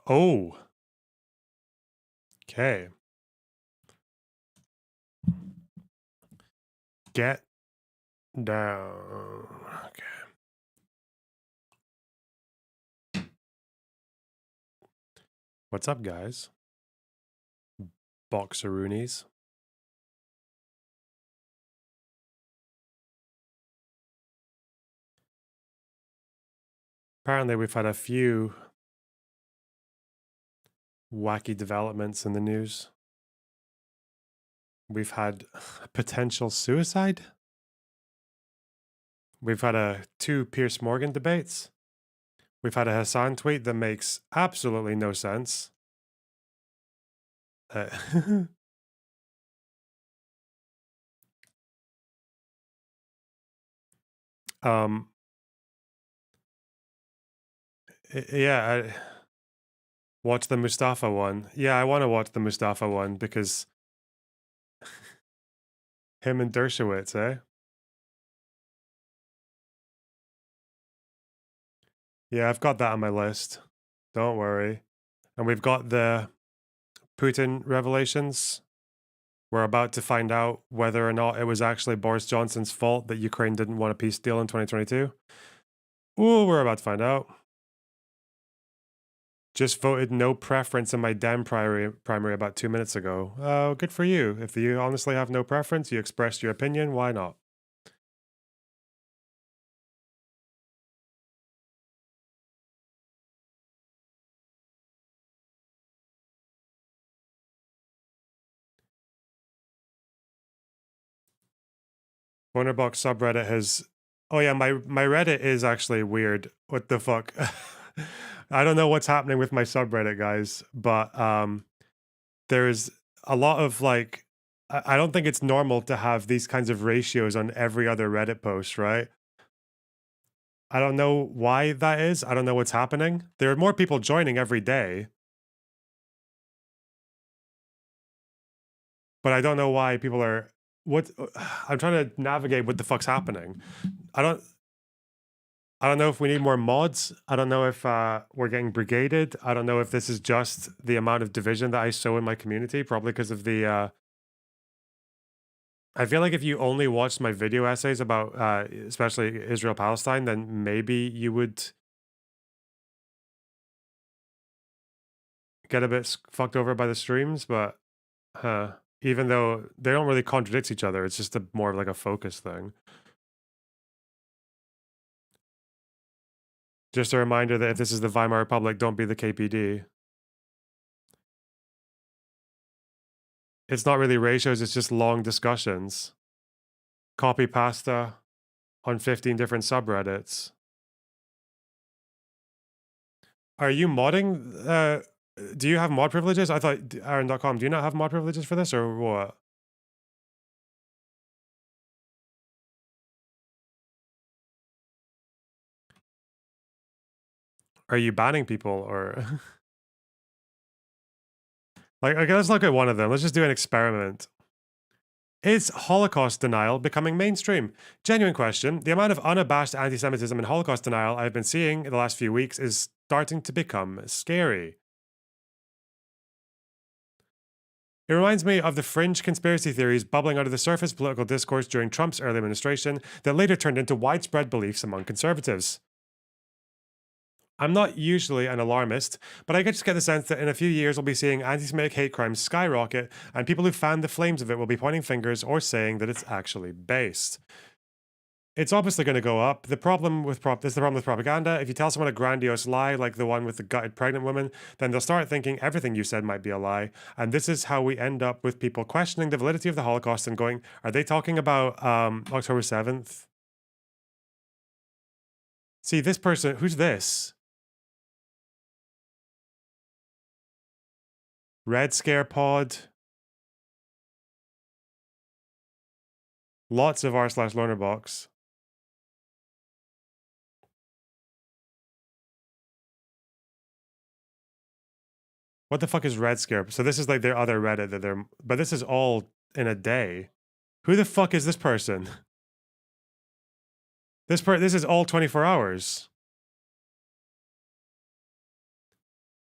Oh, okay. Get down. Okay. What's up, guys? Boxeroonies. Apparently, we've had a few wacky developments in the news. We've had potential suicide. We've had two Pierce Morgan debates. We've had a Hassan tweet that makes absolutely no sense. Uh, um, yeah, watch the Mustafa one. Yeah, I want to watch the Mustafa one because him and Dershowitz, eh? Yeah, I've got that on my list. Don't worry. And we've got the Putin revelations. We're about to find out whether or not it was actually Boris Johnson's fault that Ukraine didn't want a peace deal in 2022. Ooh, we're about to find out. Just voted no preference in my Dem primary about 2 minutes ago. Oh, good for you. If you honestly have no preference, you expressed your opinion, why not? Cornerbox subreddit has. Oh yeah, my Reddit is actually weird. What the fuck? I don't know what's happening with my subreddit, guys, but there's a lot of like I don't think it's normal to have these kinds of ratios on every other Reddit post, right? I don't know why that is. I don't know what's happening. There are more people joining every day, but I don't know why people are what I'm trying to navigate what the fuck's happening. I don't I don't know if we need more mods. I don't know if we're getting brigaded. I don't know if this is just the amount of division that I sow in my community, probably because of the I feel like if you only watched my video essays about especially Israel Palestine, then maybe you would get a bit fucked over by the streams, but even though they don't really contradict each other, it's just more of like a focus thing. Just a reminder that if this is the Weimar Republic, don't be the KPD. It's not really ratios, it's just long discussions. Copy pasta on 15 different subreddits. Are you modding? Do you have mod privileges? I thought Aaron.com, do you not have mod privileges for this or what? Are you banning people or like okay, let's look at one of them. Let's just do an experiment. Is Holocaust denial becoming mainstream? Genuine question. The amount of unabashed anti Semitism and Holocaust denial I've been seeing in the last few weeks is starting to become scary. It reminds me of the fringe conspiracy theories bubbling out of the surface political discourse during Trump's early administration that later turned into widespread beliefs among conservatives. I'm not usually an alarmist, but I just get the sense that in a few years we'll be seeing anti Semitic hate crimes skyrocket, and people who fan the flames of it will be pointing fingers or saying that it's actually based. It's obviously going to go up. The problem with this is the problem with propaganda. If you tell someone a grandiose lie, like the one with the gutted pregnant woman, then they'll start thinking everything you said might be a lie. And this is how we end up with people questioning the validity of the Holocaust and going, "Are they talking about October 7th?" See, this person, who's this? Red Scare Pod. Lots of r/learnerbox. What the fuck is Red Scare? So this is like their other Reddit that they're, but this is all in a day. Who the fuck is this person? This is all 24 hours.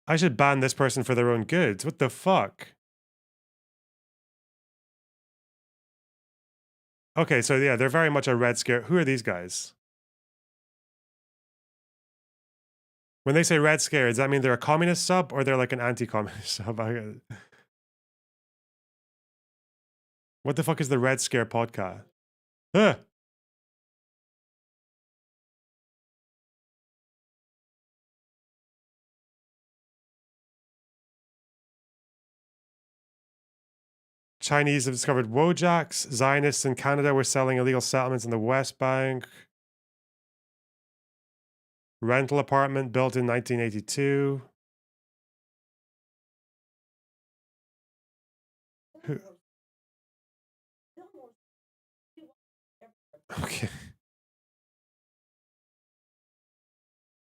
I should ban this person for their own good. What the fuck? Okay, so yeah, they're very much a Red Scare. Who are these guys? When they say Red Scare, does that mean they're a communist sub or they're like an anti-communist sub? What the fuck is the Red Scare podcast? Ugh. Chinese have discovered Wojaks. Zionists in Canada were selling illegal settlements in the West Bank. Rental apartment built in 1982. Who- Okay.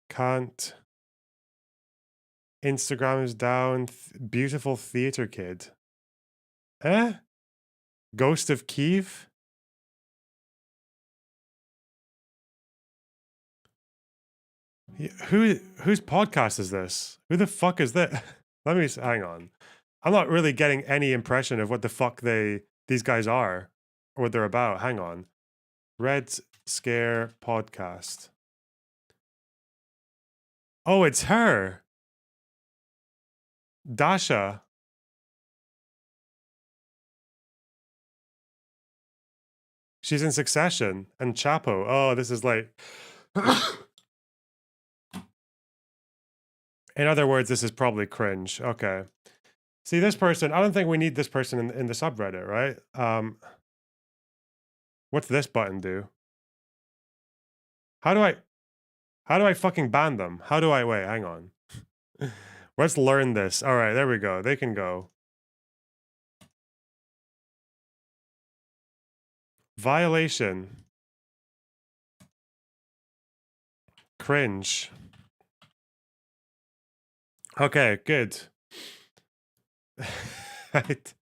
Can't. Instagram is down. Beautiful theater kid. Eh? Ghost of Kiev? Whose podcast is this? Who the fuck is that? Let me hang on. I'm not really getting any impression of what the fuck these guys are or what they're about. Hang on. Red Scare podcast. Oh, it's her. Dasha. She's in Succession and Chapo. Oh, this is like in other words, this is probably cringe. Okay. See, this person, I don't think we need this person in the subreddit, right? What's this button do? How do I fucking ban them? How do I wait, hang on. Let's learn this. All right, there we go. They can go. Violation. Cringe. Okay, good. Right.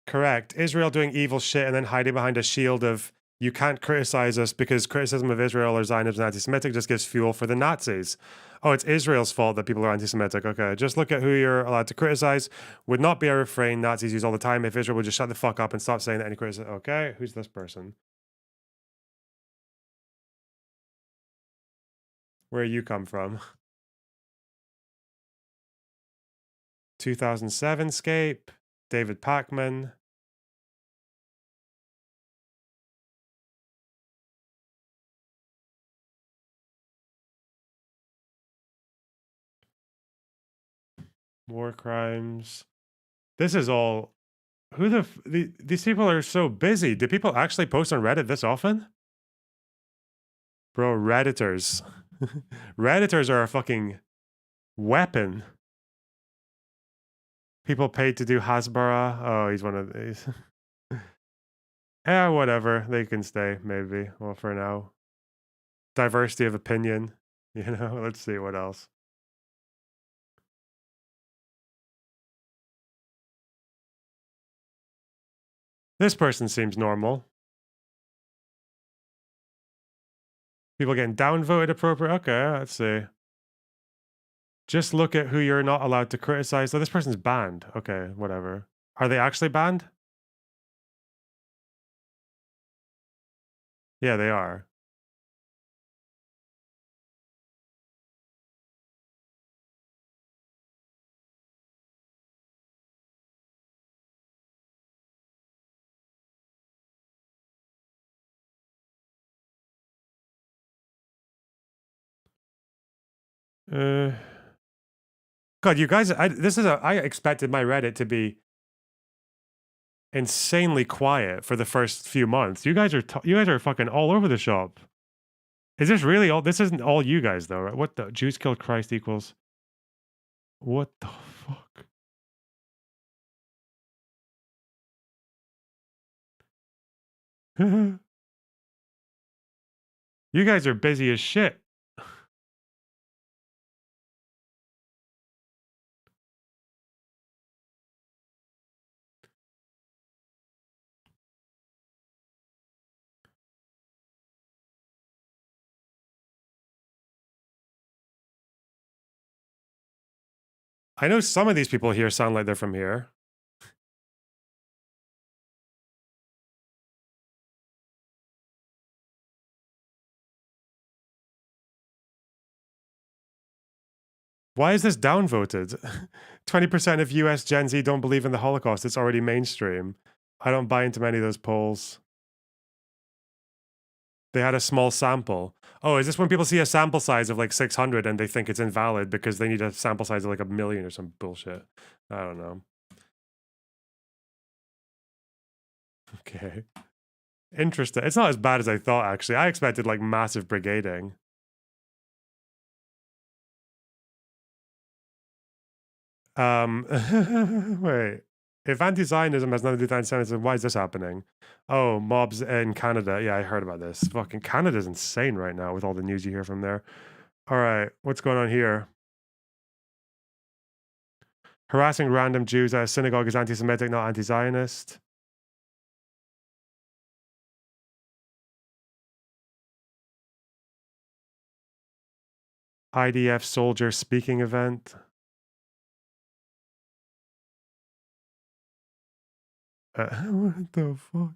Correct. Israel doing evil shit and then hiding behind a shield of you can't criticize us because criticism of Israel or Zionism and anti-Semitic just gives fuel for the Nazis. Oh, it's Israel's fault that people are anti-Semitic. Okay, just look at who you're allowed to criticize. Would not be a refrain Nazis use all the time if Israel would just shut the fuck up and stop saying that any criticism. Okay, who's this person? Where you come from? 2007 Scape. David Pacman. War crimes. This is all. Who these people are so busy. Do people actually post on Reddit this often? Bro, Redditors. Redditors are a fucking weapon. People paid to do Hasbara. Oh, he's one of these. Yeah, whatever. They can stay, maybe. Well, for now. Diversity of opinion. You know, let's see what else. This person seems normal. People getting downvoted appropriate. Okay, let's see. Just look at who you're not allowed to criticize. So this person's banned. Okay, whatever. Are they actually banned? Yeah, they are. Uh, God, you guys, I expected my Reddit to be insanely quiet for the first few months. You guys are fucking all over the shop. Is this really all? This isn't all you guys though, right? What the Jews killed Christ equals? What the fuck? You guys are busy as shit. I know some of these people here sound like they're from here. Why is this downvoted? 20% of US Gen Z don't believe in the Holocaust. It's already mainstream. I don't buy into many of those polls. They had a small sample. Oh, is this when people see a sample size of like 600 and they think it's invalid because they need a sample size of like 1,000,000 or some bullshit? I don't know. Okay. Interesting. It's not as bad as I thought, actually. I expected like massive brigading. Wait. If anti-Zionism has nothing to do with anti-Semitism, why is this happening? Oh, mobs in Canada. Yeah, I heard about this. Fucking Canada's insane right now with all the news you hear from there. All right, what's going on here? Harassing random Jews at a synagogue is anti-Semitic, not anti-Zionist. IDF soldier speaking event. What the fuck?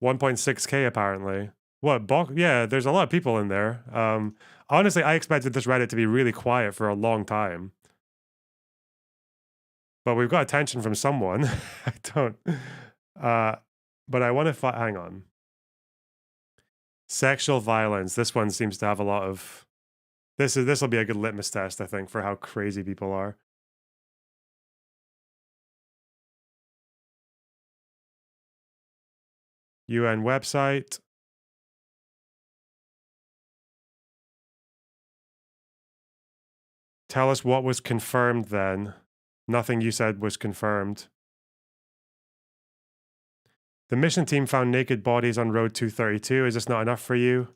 1.6K apparently. What? Yeah, there's a lot of people in there. Honestly, I expected this Reddit to be really quiet for a long time. But we've got attention from someone. I don't. But I want to hang on. Sexual violence. This one seems to have a lot of. This will be a good litmus test, I think, for how crazy people are. UN website. Tell us what was confirmed then. Nothing you said was confirmed. The mission team found naked bodies on Road 232. Is this not enough for you?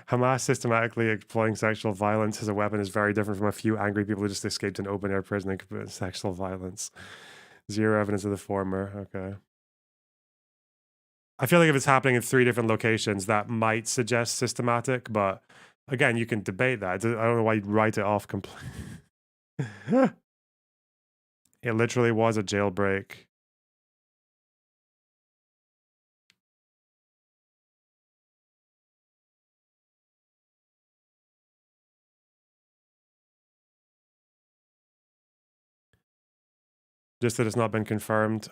Hamas systematically exploiting sexual violence as a weapon is very different from a few angry people who just escaped an open air prison and committed sexual violence. Zero evidence of the former. Okay. I feel like if it's happening in 3 different locations, that might suggest systematic, but again, you can debate that. I don't know why you'd write it off completely. It literally was a jailbreak. Just that it's not been confirmed.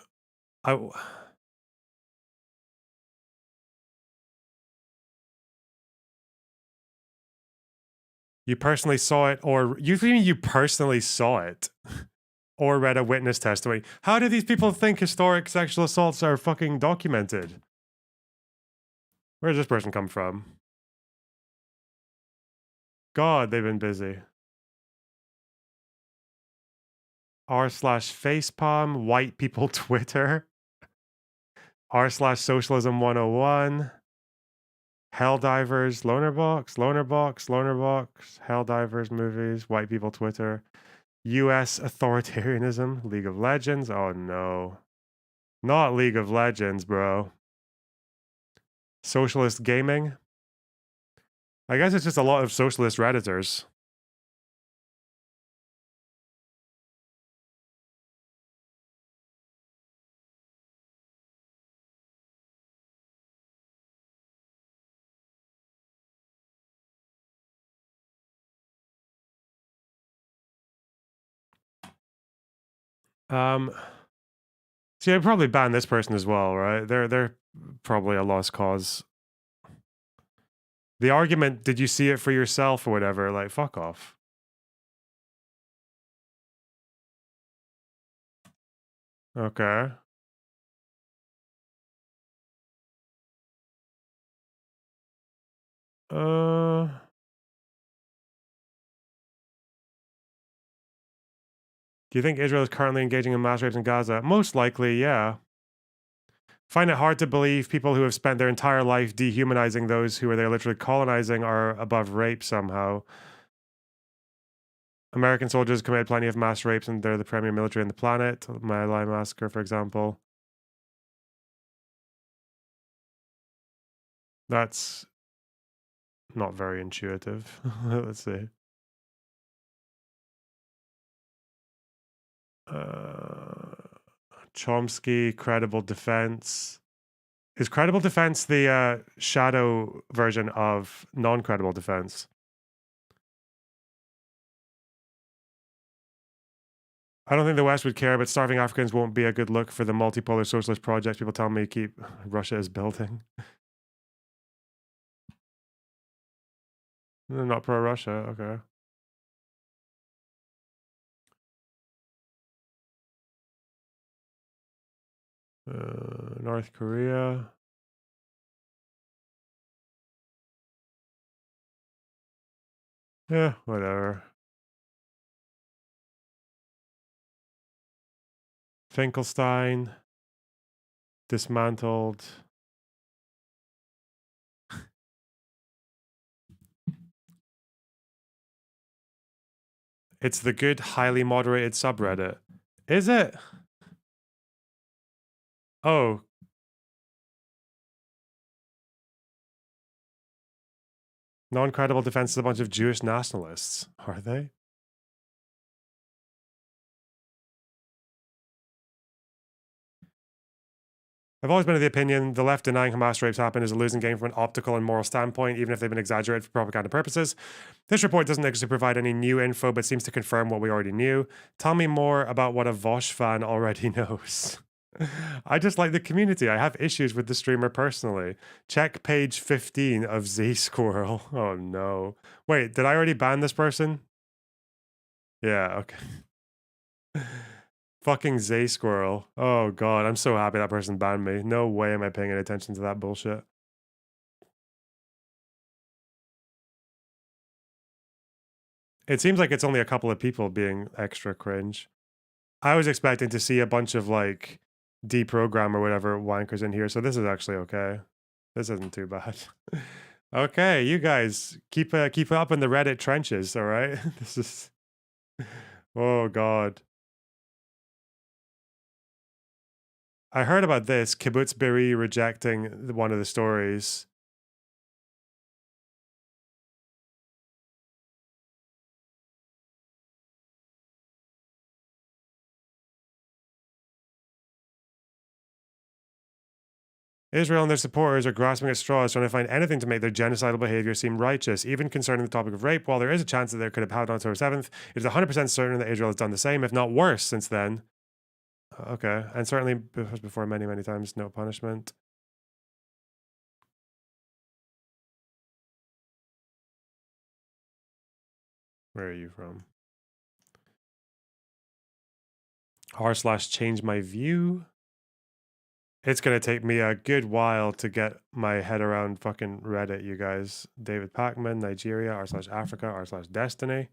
You personally saw it, or you personally saw it, or read a witness testimony. How do these people think historic sexual assaults are fucking documented? Where does this person come from? God, they've been busy. r/facepalm, white people Twitter. r/socialism 101. Helldivers, Lonerbox, Helldivers movies, white people Twitter. US authoritarianism, League of Legends. Oh no. Not League of Legends, bro. Socialist gaming. I guess it's just a lot of socialist Redditors. See, I'd probably ban this person as well, right? They're probably a lost cause. The argument, did you see it for yourself or whatever? Like, fuck off. Okay. Uh, do you think Israel is currently engaging in mass rapes in Gaza? Most likely, yeah. Find it hard to believe people who have spent their entire life dehumanizing those who are they literally colonizing are above rape somehow. American soldiers committed plenty of mass rapes and they're the premier military on the planet. My Lai massacre, for example. That's not very intuitive. Let's see. Chomsky, credible defense. Is credible defense the shadow version of non-credible defense? I don't think the West would care, but starving Africans won't be a good look for the multipolar socialist projects people tell me keep Russia is building. They're not pro-Russia, okay. North Korea. Yeah, whatever. Finkelstein. Dismantled. It's the good, highly moderated subreddit. Is it? Oh. Non-credible defense is a bunch of Jewish nationalists. Are they? I've always been of the opinion the left denying Hamas rapes happen is a losing game from an optical and moral standpoint, even if they've been exaggerated for propaganda purposes. This report doesn't actually provide any new info, but seems to confirm what we already knew. Tell me more about what a Vosh fan already knows. I just like the community. I have issues with the streamer personally. Check page 15 of Z Squirrel. Oh no. Wait, did I already ban this person? Yeah, okay. Fucking Z Squirrel. Oh god, I'm so happy that person banned me. No way am I paying any attention to that bullshit. It seems like it's only a couple of people being extra cringe. I was expecting to see a bunch of like deprogram or whatever wankers in here, so this is actually okay. This isn't too bad. Okay, you guys keep up in the Reddit trenches, all right? This is oh god. I heard about this Kibbutz Beri rejecting one of the stories. Israel and their supporters are grasping at straws, trying to find anything to make their genocidal behavior seem righteous. Even concerning the topic of rape, while there is a chance that they could have held on October 7th, it is 100% certain that Israel has done the same, if not worse, since then. Okay, and certainly before many, many times, no punishment. Where are you from? r/change my view. It's gonna take me a good while to get my head around fucking Reddit, you guys. David Pacman, Nigeria, r/Africa, r/Destiny.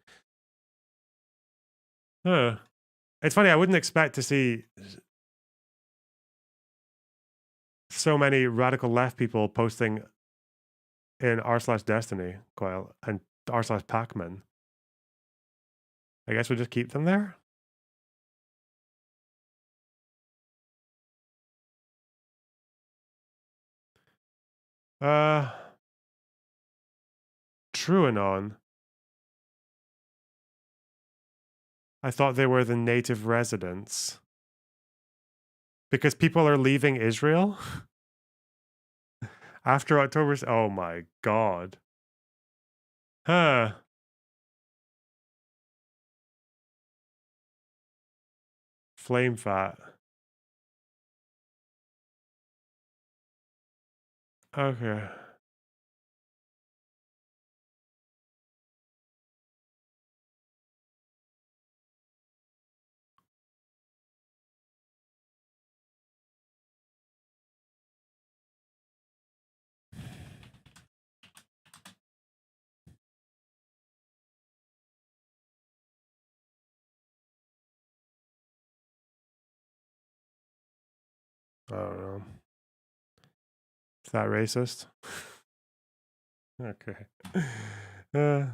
Huh. It's funny, I wouldn't expect to see so many radical left people posting in r/Destiny, Coil, and r/Pacman. I guess we'll just keep them there? Uh, Truanon. I thought they were the native residents. Because people are leaving Israel? After October. Oh my god. Huh. Flame fat. Okay. I don't know. Is that racist? Okay. Uh,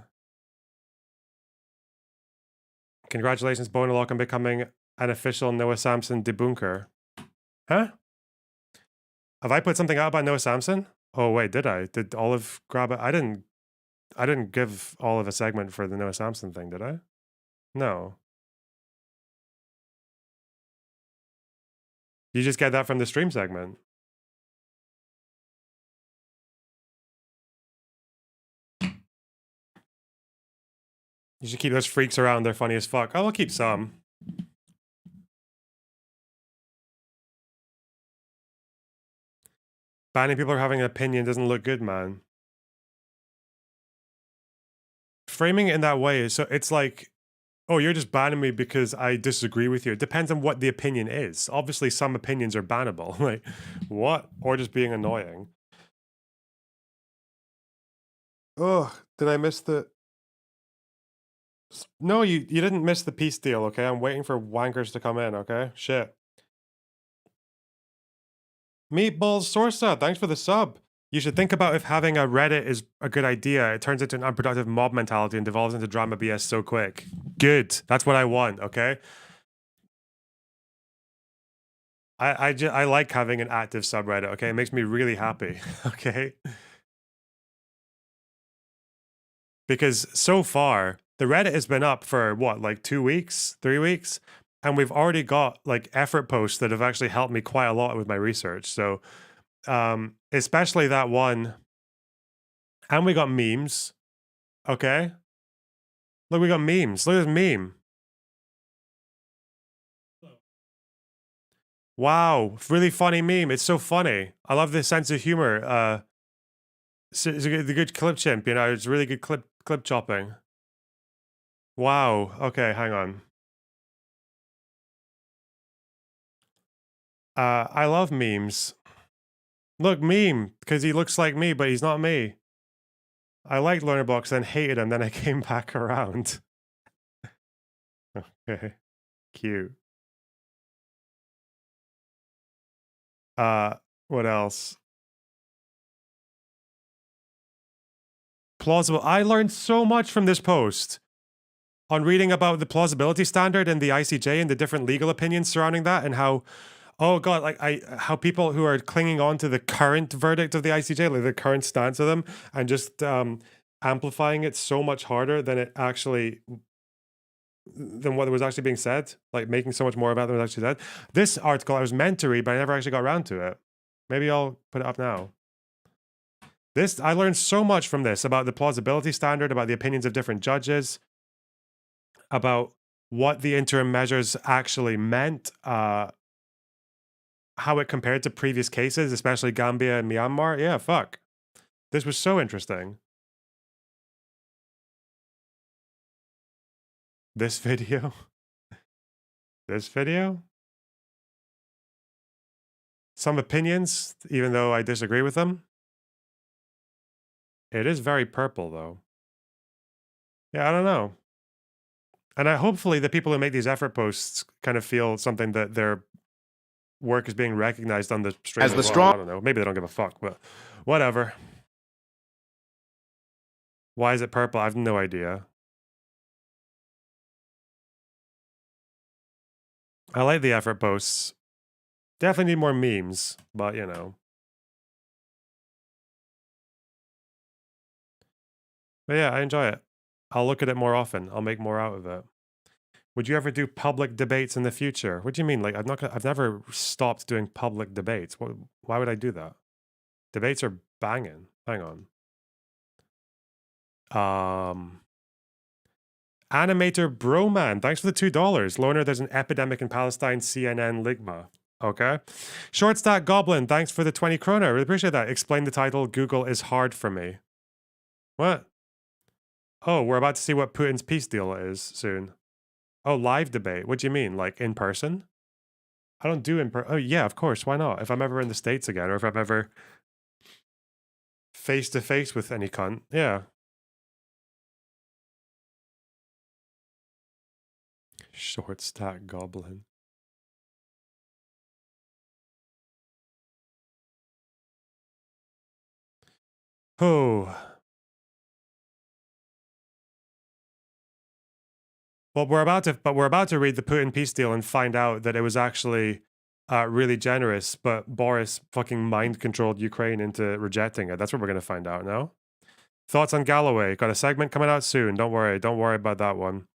Congratulations, Bonalock, on becoming an official Noah Samson debunker. Huh? Have I put something out about Noah Samson? Oh, wait, did I? Did Olive grab it? I didn't I didn't give all of a segment for the Noah Samson thing, did I? No. You just get that from the stream segment. You should keep those freaks around. They're funny as fuck. Oh, I'll keep some. Banning people for having an opinion doesn't look good, man. Framing it in that way is so it's like, oh, you're just banning me because I disagree with you. It depends on what the opinion is. Obviously, some opinions are bannable. Like, what? Or just being annoying. Ugh, did I miss the... No, you didn't miss the peace deal, okay? I'm waiting for wankers to come in, okay? Shit. Meatballs Sorsa, thanks for the sub. You should think about if having a Reddit is a good idea. It turns into an unproductive mob mentality and devolves into drama BS so quick. Good. That's what I want, okay? I like having an active subreddit, okay? It makes me really happy, okay? Because so far, the Reddit has been up for what, like 2 weeks, 3 weeks? And we've already got like effort posts that have actually helped me quite a lot with my research. So, especially that one. And we got memes, okay? Look, we got memes. Look at this meme. Wow, really funny meme. It's so funny. I love this sense of humor. It's the good clip chimp, you know. It's really good clip chopping. Wow. Okay, hang on. I love memes. Look, meme, because he looks like me, but he's not me. I liked Learner Box, then hated him, then I came back around. Okay, cute. What else? Plausible. I learned so much from this post on reading about the plausibility standard and the ICJ and the different legal opinions surrounding that, and how, oh god, like how people who are clinging on to the current verdict of the ICJ, like the current stance of them, and just amplifying it so much harder than it actually than what was actually being said, like making so much more about than was actually said. This article I was meant to read, but I never actually got around to it. Maybe I'll put it up now. This, I learned so much from this about the plausibility standard, about the opinions of different judges, about what the interim measures actually meant, how it compared to previous cases, especially Gambia and Myanmar. Yeah, fuck. This was so interesting. This video. This video. Some opinions, even though I disagree with them. It is very purple, though. Yeah, I don't know. And hopefully the people who make these effort posts kind of feel something that their work is being recognized on the stream as well. I don't know. Maybe they don't give a fuck, but whatever. Why is it purple? I have no idea. I like the effort posts. Definitely need more memes, but you know. But yeah, I enjoy it. I'll look at it more often. I'll make more out of it. Would you ever do public debates in the future? What do you mean? Like I've never stopped doing public debates. Why would I do that? Debates are banging. Hang on. Animator Broman, thanks for the $2. Loner, there's an epidemic in Palestine, CNN Ligma. Okay. Short Stack Goblin, thanks for the 20 krona. Really appreciate that. Explain the title, Google is hard for me. What? Oh, we're about to see what Putin's peace deal is soon. Oh, live debate. What do you mean? Like in person? I don't do in person. Oh, yeah, of course. Why not? If I'm ever in the States again, or if I'm ever face to face with any cunt. Yeah. Short Stack Goblin. Oh. Well, we're about to read the Putin peace deal and find out that it was actually really generous, but Boris fucking mind controlled Ukraine into rejecting it. That's what we're going to find out now. Thoughts on Galloway? Got a segment coming out soon. Don't worry. Don't worry about that one.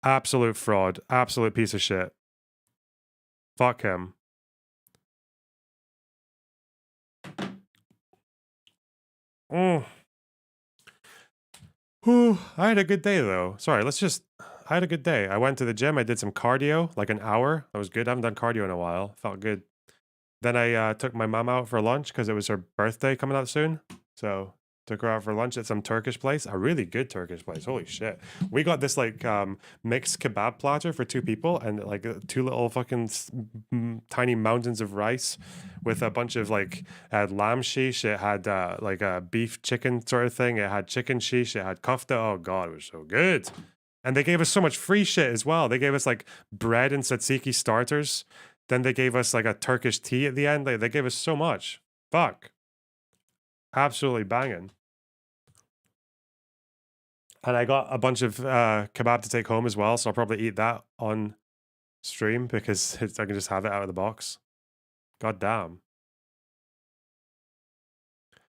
Absolute fraud. Absolute piece of shit. Fuck him. Mm. Whew, I had a good day though. Sorry, I had a good day. I went to the gym. I did some cardio, like an hour. That was good. I haven't done cardio in a while. Felt good. Then I took my mom out for lunch because it was her birthday coming up soon. So took her out for lunch at some Turkish place, a really good Turkish place. Holy shit! We got this like mixed kebab platter for two people, and like two little fucking tiny mountains of rice with a bunch of like lamb shish. It had like a beef chicken sort of thing. It had chicken shish. It had kofta. Oh god, it was so good. And they gave us so much free shit as well. They gave us like bread and tzatziki starters. Then they gave us like a Turkish tea at the end. They gave us so much. Fuck. Absolutely banging. And I got a bunch of kebab to take home as well. So I'll probably eat that on stream because I can just have it out of the box. God damn.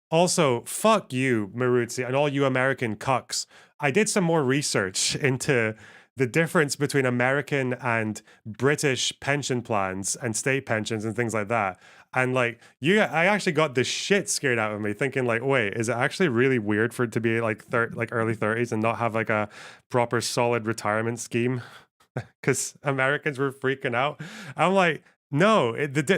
Also, fuck you, Maruzzi, and all you American cucks. I did some more research into the difference between American and British pension plans and state pensions and things like that. And like I actually got the shit scared out of me, thinking like, wait, is it actually really weird for it to be like like early 30s and not have like a proper solid retirement scheme? Because Americans were freaking out. I'm like, no,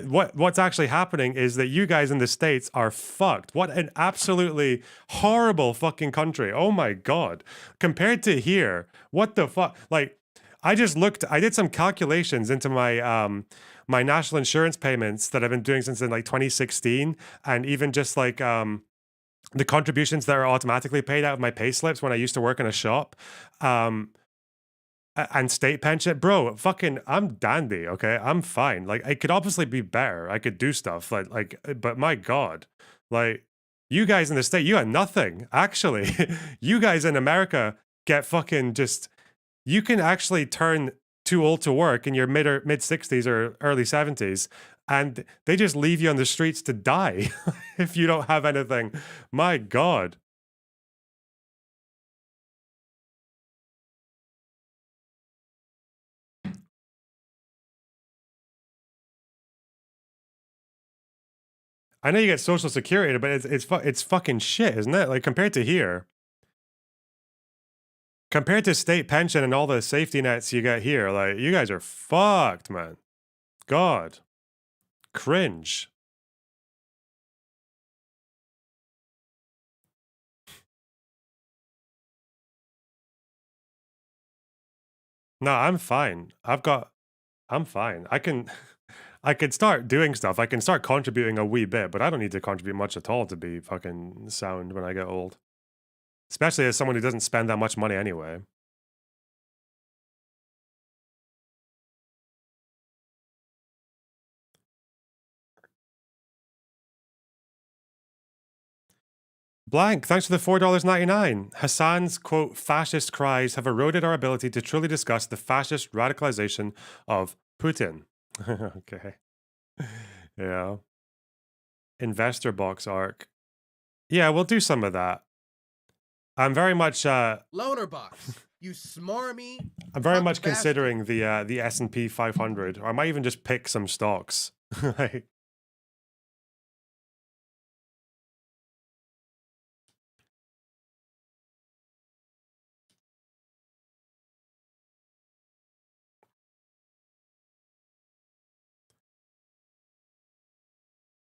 what's actually happening is that you guys in the States are fucked. What an absolutely horrible fucking country. Oh my God. Compared to here, what the fuck? Like, I did some calculations into my national insurance payments that I've been doing since like 2016, and even just like the contributions that are automatically paid out of my pay slips when I used to work in a shop. And state pension, bro, fucking I'm dandy, okay? I'm fine. Like it could obviously be better. I could do stuff but my god. Like you guys in the state, you got nothing. Actually, you guys in America get fucking just you can actually turn too old to work in your mid 60s or early 70s and they just leave you on the streets to die if you don't have anything. My god. I know you get Social Security, but it's fucking shit, isn't it? Like compared to here, compared to state pension and all the safety nets you get here, like you guys are fucked, man. God, cringe. No, I'm fine. I'm fine. I could start doing stuff. I can start contributing a wee bit, but I don't need to contribute much at all to be fucking sound when I get old. Especially as someone who doesn't spend that much money anyway. Blank, thanks for the $4.99. Hassan's quote, fascist cries have eroded our ability to truly discuss the fascist radicalization of Putin. Okay. Yeah. Investor box arc. Yeah, we'll do some of that. I'm very much loaner box. You smarmy. I'm very much considering the S&P 500, or I might even just pick some stocks. Like,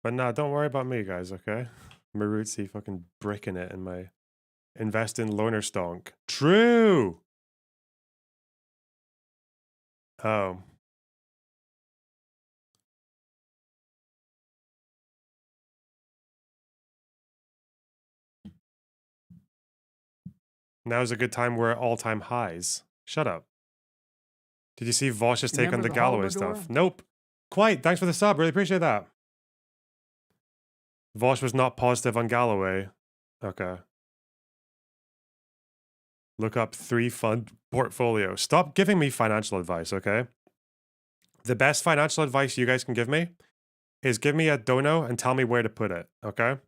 but nah, don't worry about me, guys, okay? Maruzzi fucking bricking it in my invest in loaner stonk. True! Oh. Now's a good time we're at all-time highs. Shut up. Did you see Vosh's take on the Galloway stuff? Nope. Quite. Thanks for the sub. Really appreciate that. Vosh was not positive on Galloway. Okay. Look up 3 fund portfolio. Stop giving me financial advice, okay? The best financial advice you guys can give me is give me a dono and tell me where to put it, okay?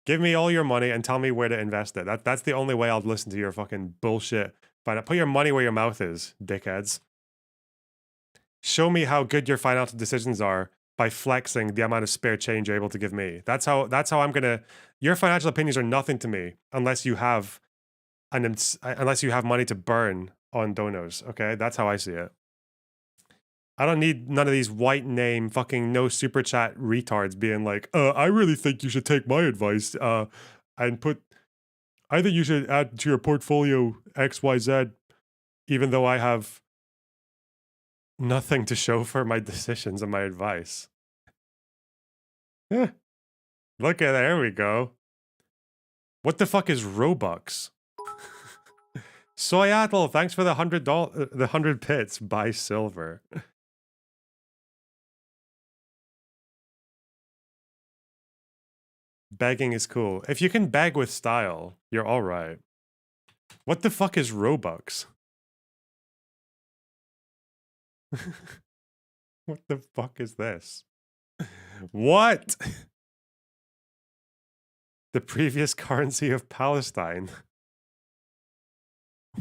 Give me all your money and tell me where to invest it. That's the only way I'll listen to your fucking bullshit. Put your money where your mouth is, dickheads. Show me how good your financial decisions are by flexing the amount of spare change you're able to give me. That's how I'm gonna. Your financial opinions are nothing to me unless you have unless you have money to burn on donos. Okay, that's how I see it. I don't need none of these white name fucking no super chat retards being like, I really think you should take my advice, and I think you should add to your portfolio XYZ, even though I have nothing to show for my decisions and my advice. Look at there we go. What the fuck is Robux? Soyatl, thanks for the $100, the 100 bits. Buy silver. Begging is cool. If you can beg with style, you're all right. What the fuck is Robux? What the fuck is this? What? The previous currency of Palestine.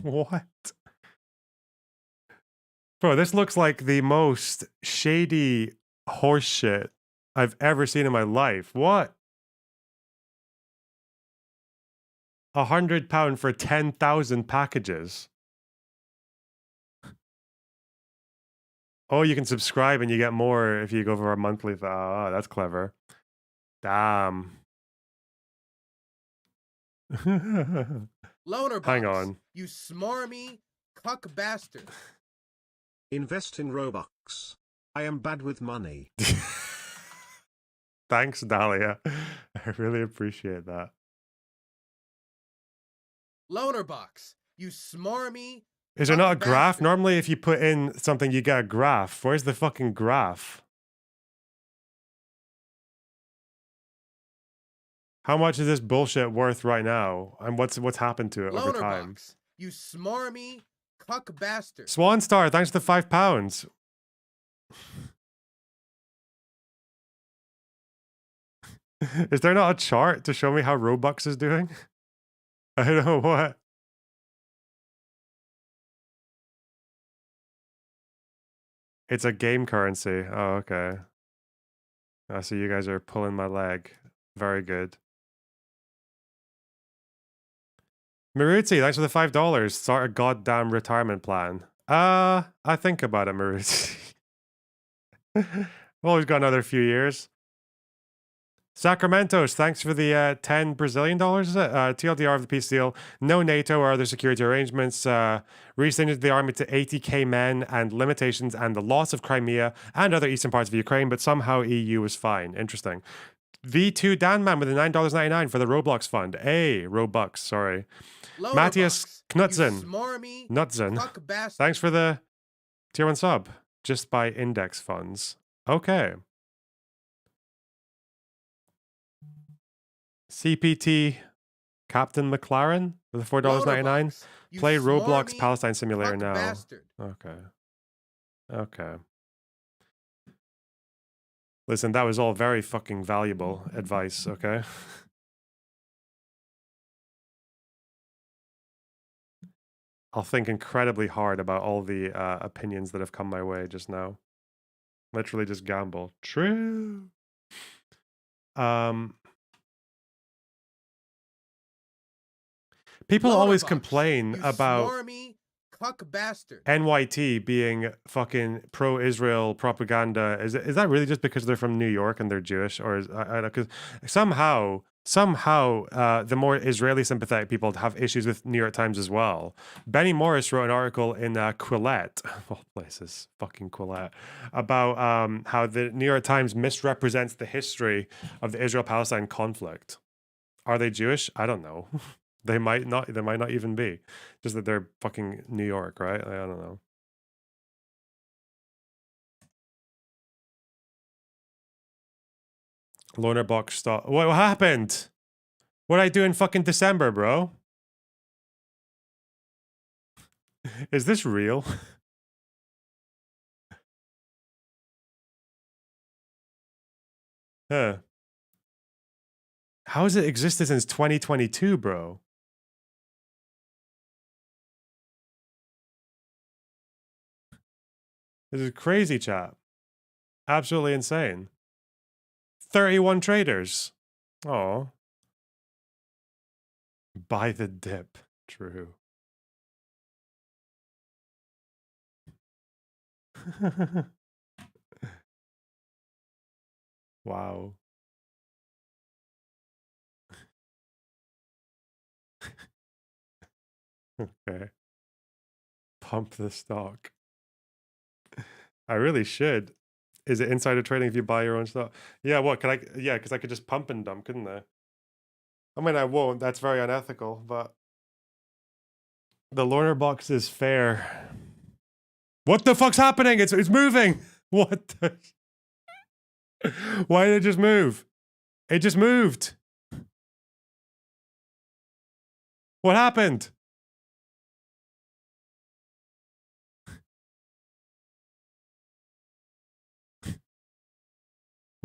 What? Bro, this looks like the most shady horseshit I've ever seen in my life. What? £100 for 10,000 packages. Oh, you can subscribe and you get more if you go for a monthly. Oh, that's clever. Damn. Loner box. Hang on. You smarmy cuck bastard. Invest in Robux. I am bad with money. Thanks, Dahlia. I really appreciate that. Loner box. You smarmy. Is there not a graph? bastard. Normally, if you put in something, you get a graph. Where's the fucking graph? How much is this bullshit worth right now? And what's happened to it over Loner time? box. You smarmy cuck bastard. Swan Star, thanks to £5. Is there not a chart to show me how Robux is doing? I don't know what. It's a game currency. Oh, okay. I see you guys are pulling my leg. Very good. Maruti, thanks for the $5. Start a goddamn retirement plan. I think about it, Maruti. Well, we've got another few years. Sacramentos, thanks for the 10 Brazilian dollars, is it? TLDR of the peace deal. No NATO or other security arrangements. Rescinded the army to 80k men and limitations and the loss of Crimea and other eastern parts of Ukraine, but somehow EU was fine. Interesting. V2 Danman with the $9.99 for the Roblox fund. Robux, sorry. Loner Matthias box. Knutzen. You smarmy Nutzen. cuck bastard. Thanks for the tier 1 sub. Just by index funds. Okay. CPT Captain McLaren with the $4.99. Play Roblox Palestine Simulator now. Bastard. Okay. Okay. Listen, that was all very fucking valuable advice, okay? I'll think incredibly hard about all the opinions that have come my way just now. Literally just gamble. True. People Loner always box. complain You about smarmy cuck bastard. NYT being fucking pro-Israel propaganda. Is that really just because they're from New York and they're Jewish, or is because somehow the more Israeli sympathetic people have issues with New York Times as well. Benny Morris wrote an article in Quillette, of all places, fucking Quillette, about how the New York Times misrepresents the history of the Israel-Palestine conflict. Are they Jewish? I don't know. They might not even be. Just that they're fucking New York, right? I don't know. Loner box stop. What happened? What did I do in fucking December, bro? Is this real? Huh. How has it existed since 2022, bro? This is crazy, chat. Absolutely insane. 31 traders. Oh. Buy the dip. True. Wow. Okay. Pump the stock. I really should. Is it insider trading if you buy your own stock? Yeah, what can I? Yeah, because I could just pump and dump, couldn't I? I mean, I won't. That's very unethical, but the Lorner box is fair. What the fuck's happening? It's moving. What the? Why did it just move? It just moved. What happened?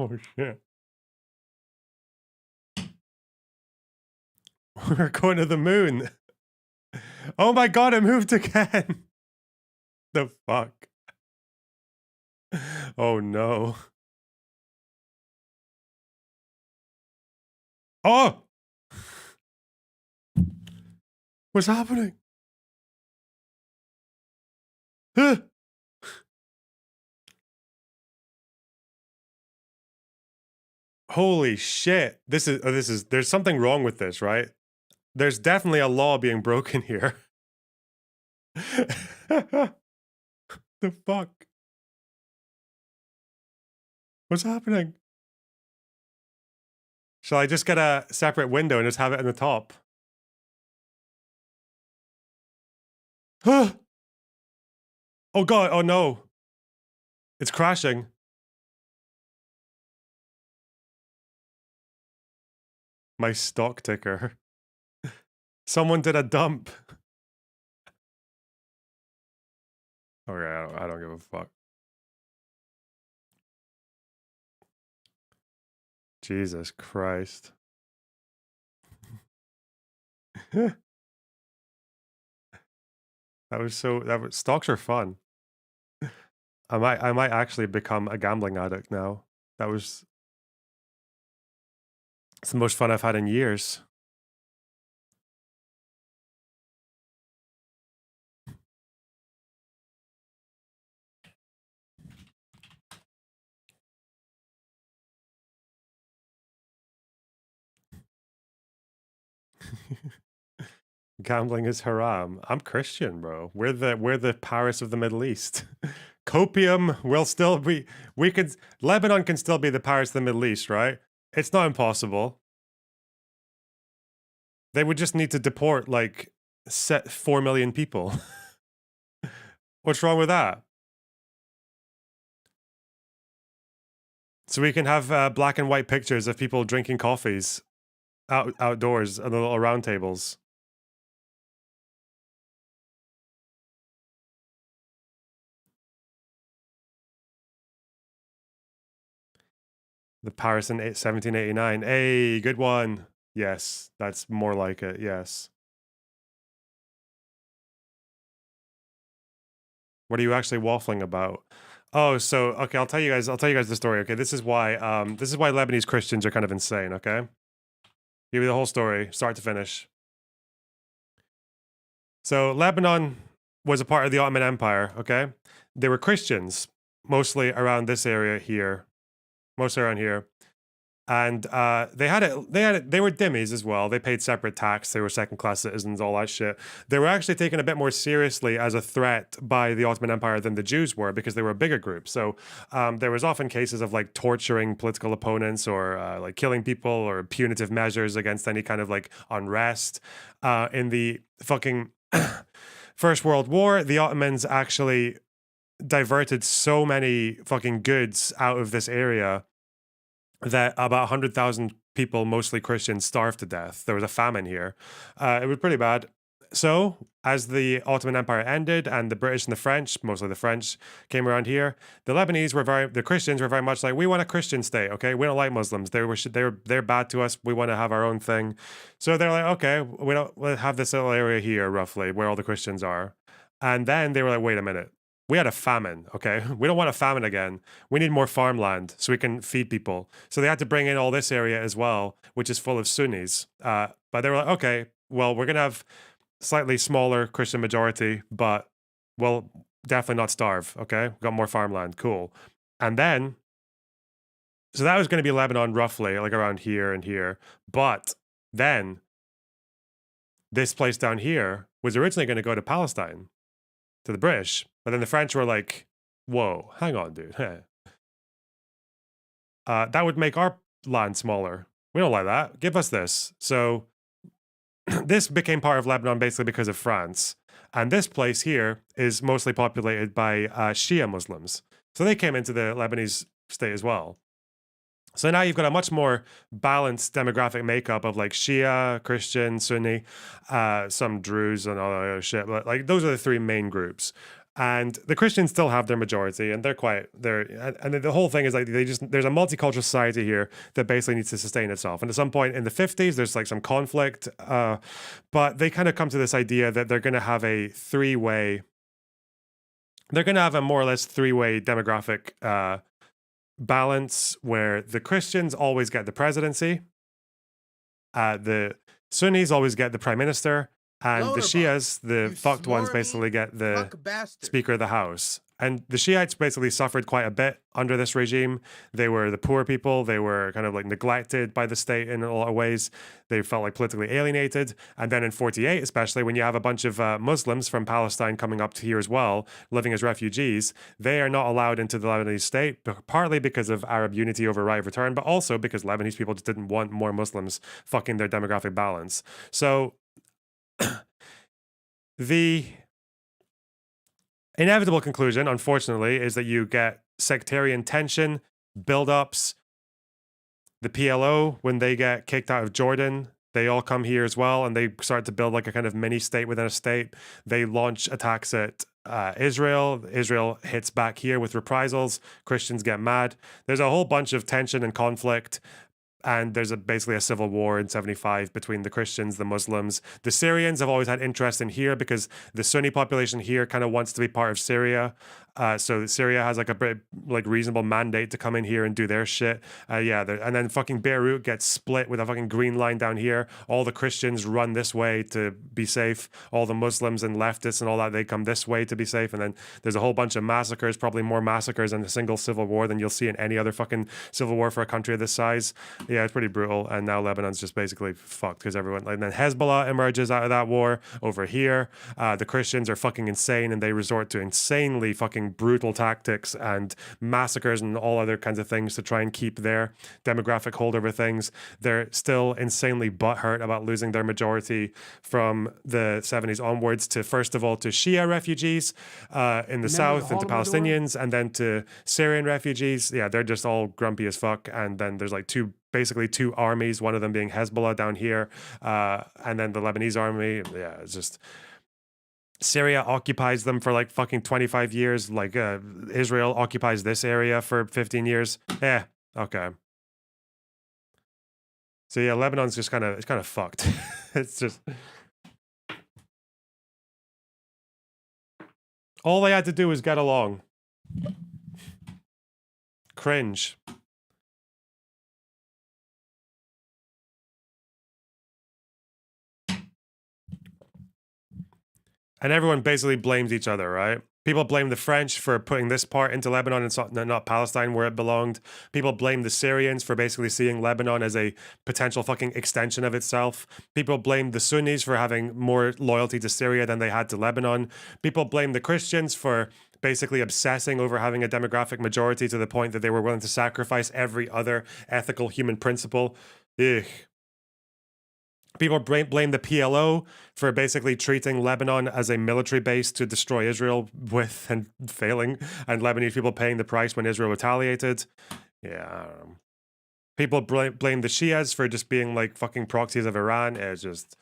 Oh shit. We're going to the moon. Oh my god, it moved again. The fuck? Oh no. Oh! What's happening? Huh? Holy shit. There's something wrong with this, right? There's definitely a law being broken here. The fuck? What's happening? Shall I just get a separate window and just have it in the top? Oh god, oh no. It's crashing. My stock ticker. Someone did a dump. Okay, I don't give a fuck. Jesus Christ. Stocks are fun. I might actually become a gambling addict now. It's the most fun I've had in years. Gambling is haram. I'm Christian, bro. We're the Paris of the Middle East. Copium will still be. Lebanon can still be the Paris of the Middle East, right? It's not impossible. They would just need to deport like 4 million people. What's wrong with that? So we can have black and white pictures of people drinking coffees outdoors on the little round tables. The Paris in 1789. Hey, good one. Yes, that's more like it. Yes. What are you actually waffling about? Oh, so okay, I'll tell you guys the story. Okay, this is why Lebanese Christians are kind of insane, okay? Give you the whole story, start to finish. So Lebanon was a part of the Ottoman Empire, okay? They were Christians, mostly around this area here. Mostly around here. And they were dhimmis as well. They paid separate tax. They were second-class citizens, all that shit. They were actually taken a bit more seriously as a threat by the Ottoman Empire than the Jews were because they were a bigger group. So there was often cases of like torturing political opponents or like killing people or punitive measures against any kind of like unrest. In the fucking First World War, the Ottomans actually diverted so many fucking goods out of this area that about 100,000 people, mostly Christians, starved to death. There was a famine here. It was pretty bad. So, as the Ottoman Empire ended and the British and the French, mostly the French, came around here, the Christians were very much like, we want a Christian state, okay? We don't like Muslims. They're bad to us. We want to have our own thing. So they're like, okay, we'll have this little area here, roughly, where all the Christians are. And then they were like, wait a minute. We had a famine, okay? We don't want a famine again. We need more farmland so we can feed people. So they had to bring in all this area as well, which is full of Sunnis. But they were like, okay, well, we're going to have slightly smaller Christian majority, but we'll definitely not starve. Okay, we've got more farmland. Cool. And then, so that was going to be Lebanon roughly, like around here and here. But then, this place down here was originally going to go to Palestine, to the British. But then the French were like, whoa, hang on, dude. That would make our land smaller. We don't like that. Give us this. So this became part of Lebanon basically because of France. And this place here is mostly populated by Shia Muslims. So they came into the Lebanese state as well. So now you've got a much more balanced demographic makeup of like Shia, Christian, Sunni, some Druze and all that other shit. But like those are the three main groups. And the Christians still have their majority, and and the whole thing is like there's a multicultural society here that basically needs to sustain itself. And at some point in the 50s, there's like some conflict, but they kind of come to this idea that they're going to have a more or less three-way demographic balance where the Christians always get the presidency, the Sunnis always get the prime minister, and the Shias, the fucked ones, basically get the Speaker of the House. And the Shiites basically suffered quite a bit under this regime. They were the poor people. They were kind of like neglected by the state in a lot of ways. They felt like politically alienated. And then in 48, especially when you have a bunch of Muslims from Palestine coming up to here as well, living as refugees, they are not allowed into the Lebanese state, partly because of Arab unity over right of return, but also because Lebanese people just didn't want more Muslims fucking their demographic balance. So the inevitable conclusion, unfortunately, is that you get sectarian tension, build-ups. The PLO, when they get kicked out of Jordan, they all come here as well, and they start to build like a kind of mini state within a state. They launch attacks at Israel. Israel hits back here with reprisals. Christians get mad. There's a whole bunch of tension and conflict. And there's basically a civil war in 75 between the Christians, the Muslims. The Syrians have always had interest in here because the Sunni population here kind of wants to be part of Syria. So Syria has like a bit like reasonable mandate to come in here and do their shit. And then fucking Beirut gets split with a fucking green line down here. All the Christians run this way to be safe. All the Muslims and leftists and all that, they come this way to be safe. And then there's a whole bunch of massacres, probably more massacres in a single civil war than you'll see in any other fucking civil war for a country of this size. Yeah, it's pretty brutal. And now Lebanon's just basically fucked because everyone, like, then Hezbollah emerges out of that war over here. The Christians are fucking insane and they resort to insanely fucking brutal tactics and massacres and all other kinds of things to try and keep their demographic hold over things. They're still insanely butthurt about losing their majority from the 70s onwards to, first of all, to Shia refugees in the south and to Palestinians, and then to Syrian refugees. Yeah, they're just all grumpy as fuck. And then there's like basically two armies, one of them being Hezbollah down here, and then the Lebanese army. Yeah, it's just Syria occupies them for like fucking 25 years. Like Israel occupies this area for 15 years. Yeah, okay. So yeah, Lebanon's just kind of fucked. It's just all they had to do was get along. Cringe. And everyone basically blames each other, right? People blame the French for putting this part into Lebanon and not Palestine where it belonged. People blame the Syrians for basically seeing Lebanon as a potential fucking extension of itself. People blame the Sunnis for having more loyalty to Syria than they had to Lebanon. People blame the Christians for basically obsessing over having a demographic majority to the point that they were willing to sacrifice every other ethical human principle. Ugh. People blame the PLO for basically treating Lebanon as a military base to destroy Israel with and failing, and Lebanese people paying the price when Israel retaliated. Yeah, I don't know. People blame the Shias for just being like fucking proxies of Iran. It's just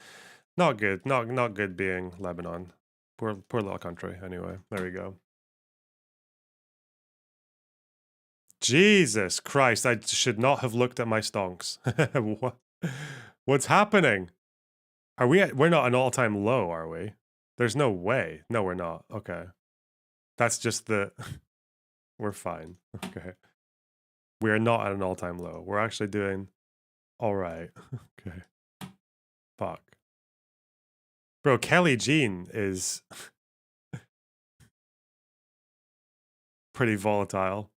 Not good. Not good being Lebanon. Poor little country. Anyway, there we go. Jesus Christ, I should not have looked at my stonks. What's happening? We're not an all-time low, are we? There's no way. No, we're not. Okay. That's just the we're fine. Okay. We are not at an all-time low. We're actually doing all right. Okay. Fuck. Bro, Kelly Jean is pretty volatile.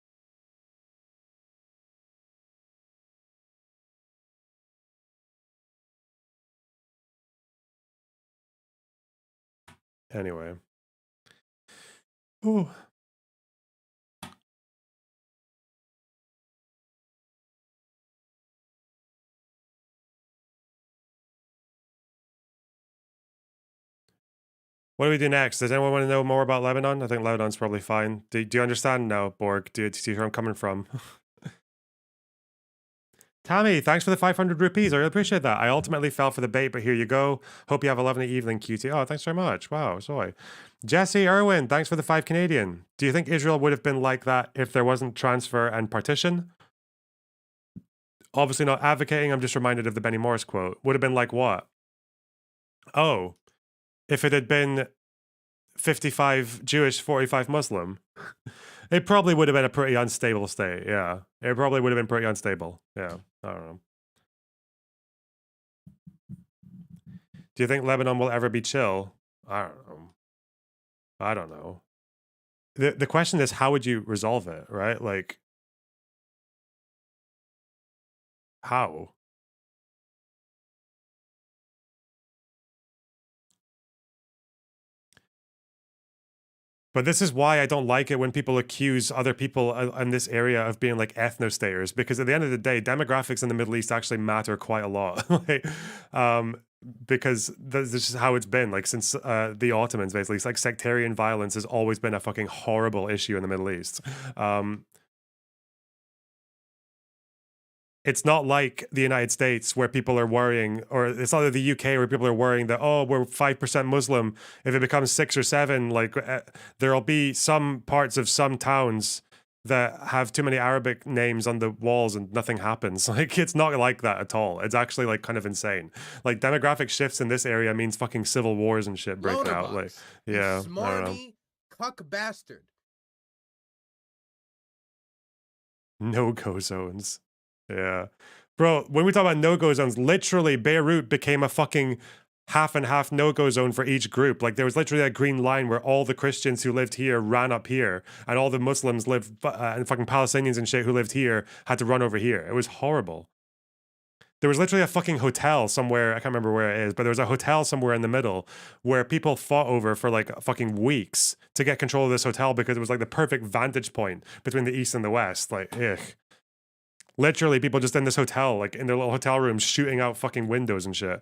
Anyway. Ooh. What do we do next? Does anyone want to know more about Lebanon? I think Lebanon's probably fine. Do you understand now, Borg? Do you see where I'm coming from? Tammy, thanks for the 500 rupees. I really appreciate that. I ultimately fell for the bait, but here you go. Hope you have a lovely evening, QT. Oh, thanks very much. Wow, sorry. Jesse Irwin, thanks for the 5 Canadian. Do you think Israel would have been like that if there wasn't transfer and partition? Obviously not advocating. I'm just reminded of the Benny Morris quote. Would have been like what? Oh, if it had been 55 Jewish, 45 Muslim, it probably would have been a pretty unstable state. Yeah. It probably would have been pretty unstable. Yeah. I don't know. Do you think Lebanon will ever be chill? I don't know. I don't know. The question is, how would you resolve it, right? Like, how? But this is why I don't like it when people accuse other people in this area of being like ethnostaters, because at the end of the day, demographics in the Middle East actually matter quite a lot. Like, because this is how it's been like since the Ottomans, basically. It's like sectarian violence has always been a fucking horrible issue in the Middle East. It's not like the United States where people are worrying, or it's not like the UK where people are worrying that, oh, we're 5% Muslim. If it becomes 6 or 7, like there'll be some parts of some towns that have too many Arabic names on the walls and nothing happens. Like, it's not like that at all. It's actually like kind of insane. Like, demographic shifts in this area means fucking civil wars and shit breaking Loner out. Like, box. yeah, You I don't know. smarmy cuck bastard. No-go zones. Yeah. Bro, when we talk about no-go zones, literally Beirut became a fucking half and half no-go zone for each group. Like, there was literally a green line where all the Christians who lived here ran up here, and all the Muslims lived, and fucking Palestinians and shit who lived here had to run over here. It was horrible. There was literally a fucking hotel somewhere, I can't remember where it is, but there was a hotel somewhere in the middle where people fought over for like fucking weeks to get control of this hotel because it was like the perfect vantage point between the east and the west. Like, ugh. Literally, people just in this hotel, like in their little hotel rooms, shooting out fucking windows and shit.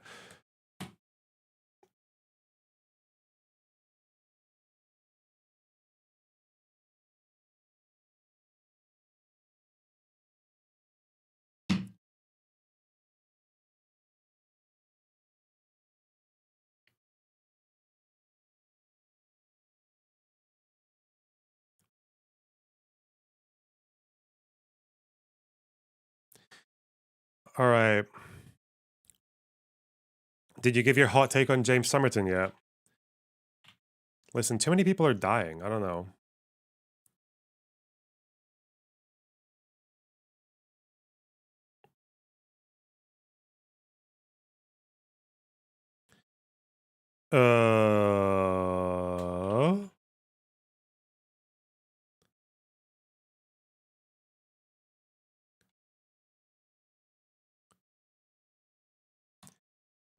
All right. Did you give your hot take on James Somerton yet? Listen, too many people are dying. I don't know. Uh,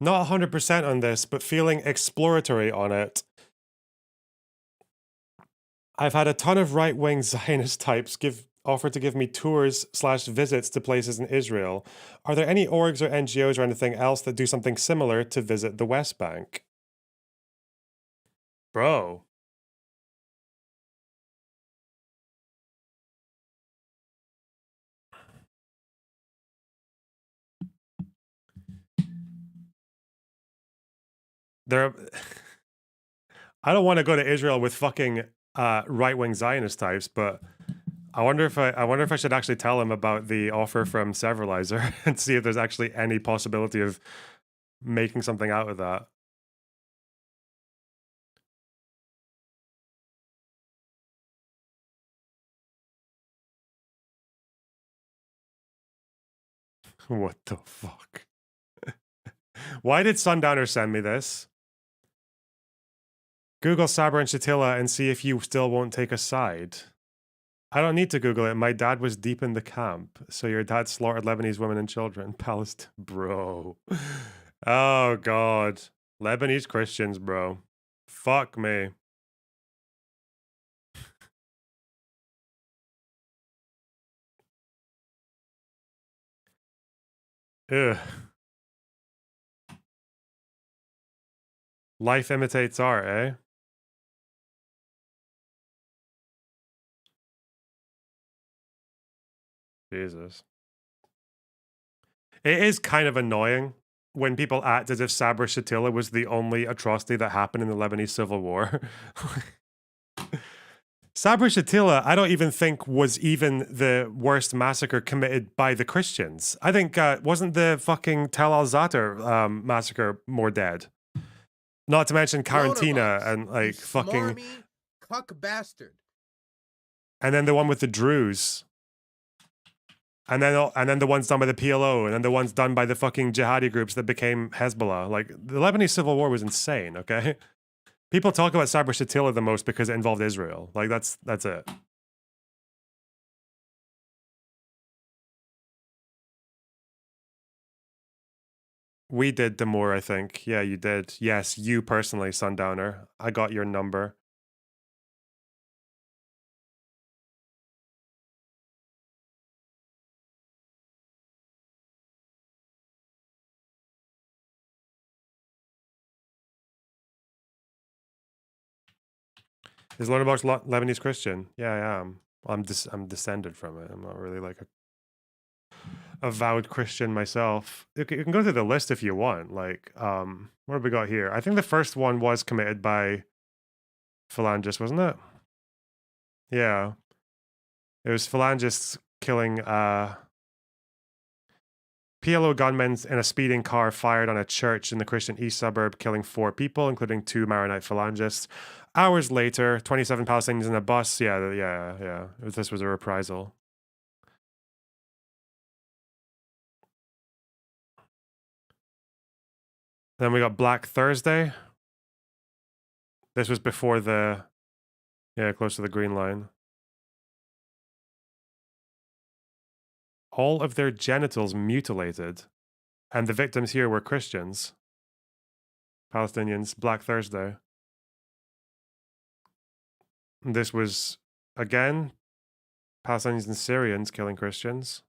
Not 100% on this, but feeling exploratory on it. I've had a ton of right-wing Zionist types offer to give me tours/visits to places in Israel. Are there any orgs or NGOs or anything else that do something similar to visit the West Bank? Bro. There, I don't want to go to Israel with fucking right-wing Zionist types, but I wonder if I should actually tell him about the offer from Severalizer and see if there's actually any possibility of making something out of that. What the fuck? Why did Sundowner send me this? Google Saber and Shatila and see if you still won't take a side. I don't need to Google it. My dad was deep in the camp. So your dad slaughtered Lebanese women and children. Palestine. Bro. Oh, God. Lebanese Christians, bro. Fuck me. Ugh. Life imitates art, eh? Jesus. It is kind of annoying when people act as if Sabra Shatila was the only atrocity that happened in the Lebanese civil war. Sabra Shatila, I don't even think was even the worst massacre committed by the Christians. I think, wasn't the fucking Tel al Zatar massacre more dead? Not to mention Karantina and you like fucking. smarmy cuck bastard. And then the one with the Druze. And then the ones done by the PLO, and then the ones done by the fucking jihadi groups that became Hezbollah. Like the Lebanese civil war was insane. Okay, people talk about Sabra Shatila the most because it involved Israel. Like that's it. We did Demore, I think. Yeah, you did. Yes, you personally, Sundowner. I got your number. Is Learnerbox Lebanese Christian? Yeah, I am. I'm descended from it. I'm not really like a avowed Christian myself. You can go through the list if you want. Like, what have we got here? I think the first one was committed by Phalangists, wasn't it? Yeah. It was Phalangists killing PLO gunmen in a speeding car fired on a church in the Christian East suburb, killing 4 people, including 2 Maronite Phalangists. Hours later, 27 Palestinians in a bus. Yeah. This was a reprisal. Then we got Black Thursday. This was before the, close to the Green Line. All of their genitals mutilated. And the victims here were Christians. Palestinians, Black Thursday. This was, again, Palestinians and Syrians killing Christians.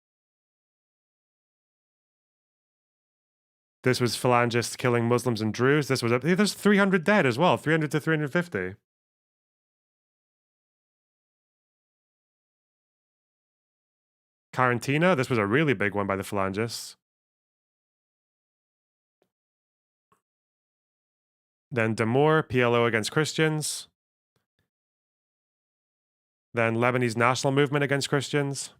This was Phalangists killing Muslims and Druze. This was, there's 300 dead as well, 300 to 350. Karantina, this was a really big one by the Phalangists. Then Damour, PLO against Christians. Then Lebanese National Movement against Christians.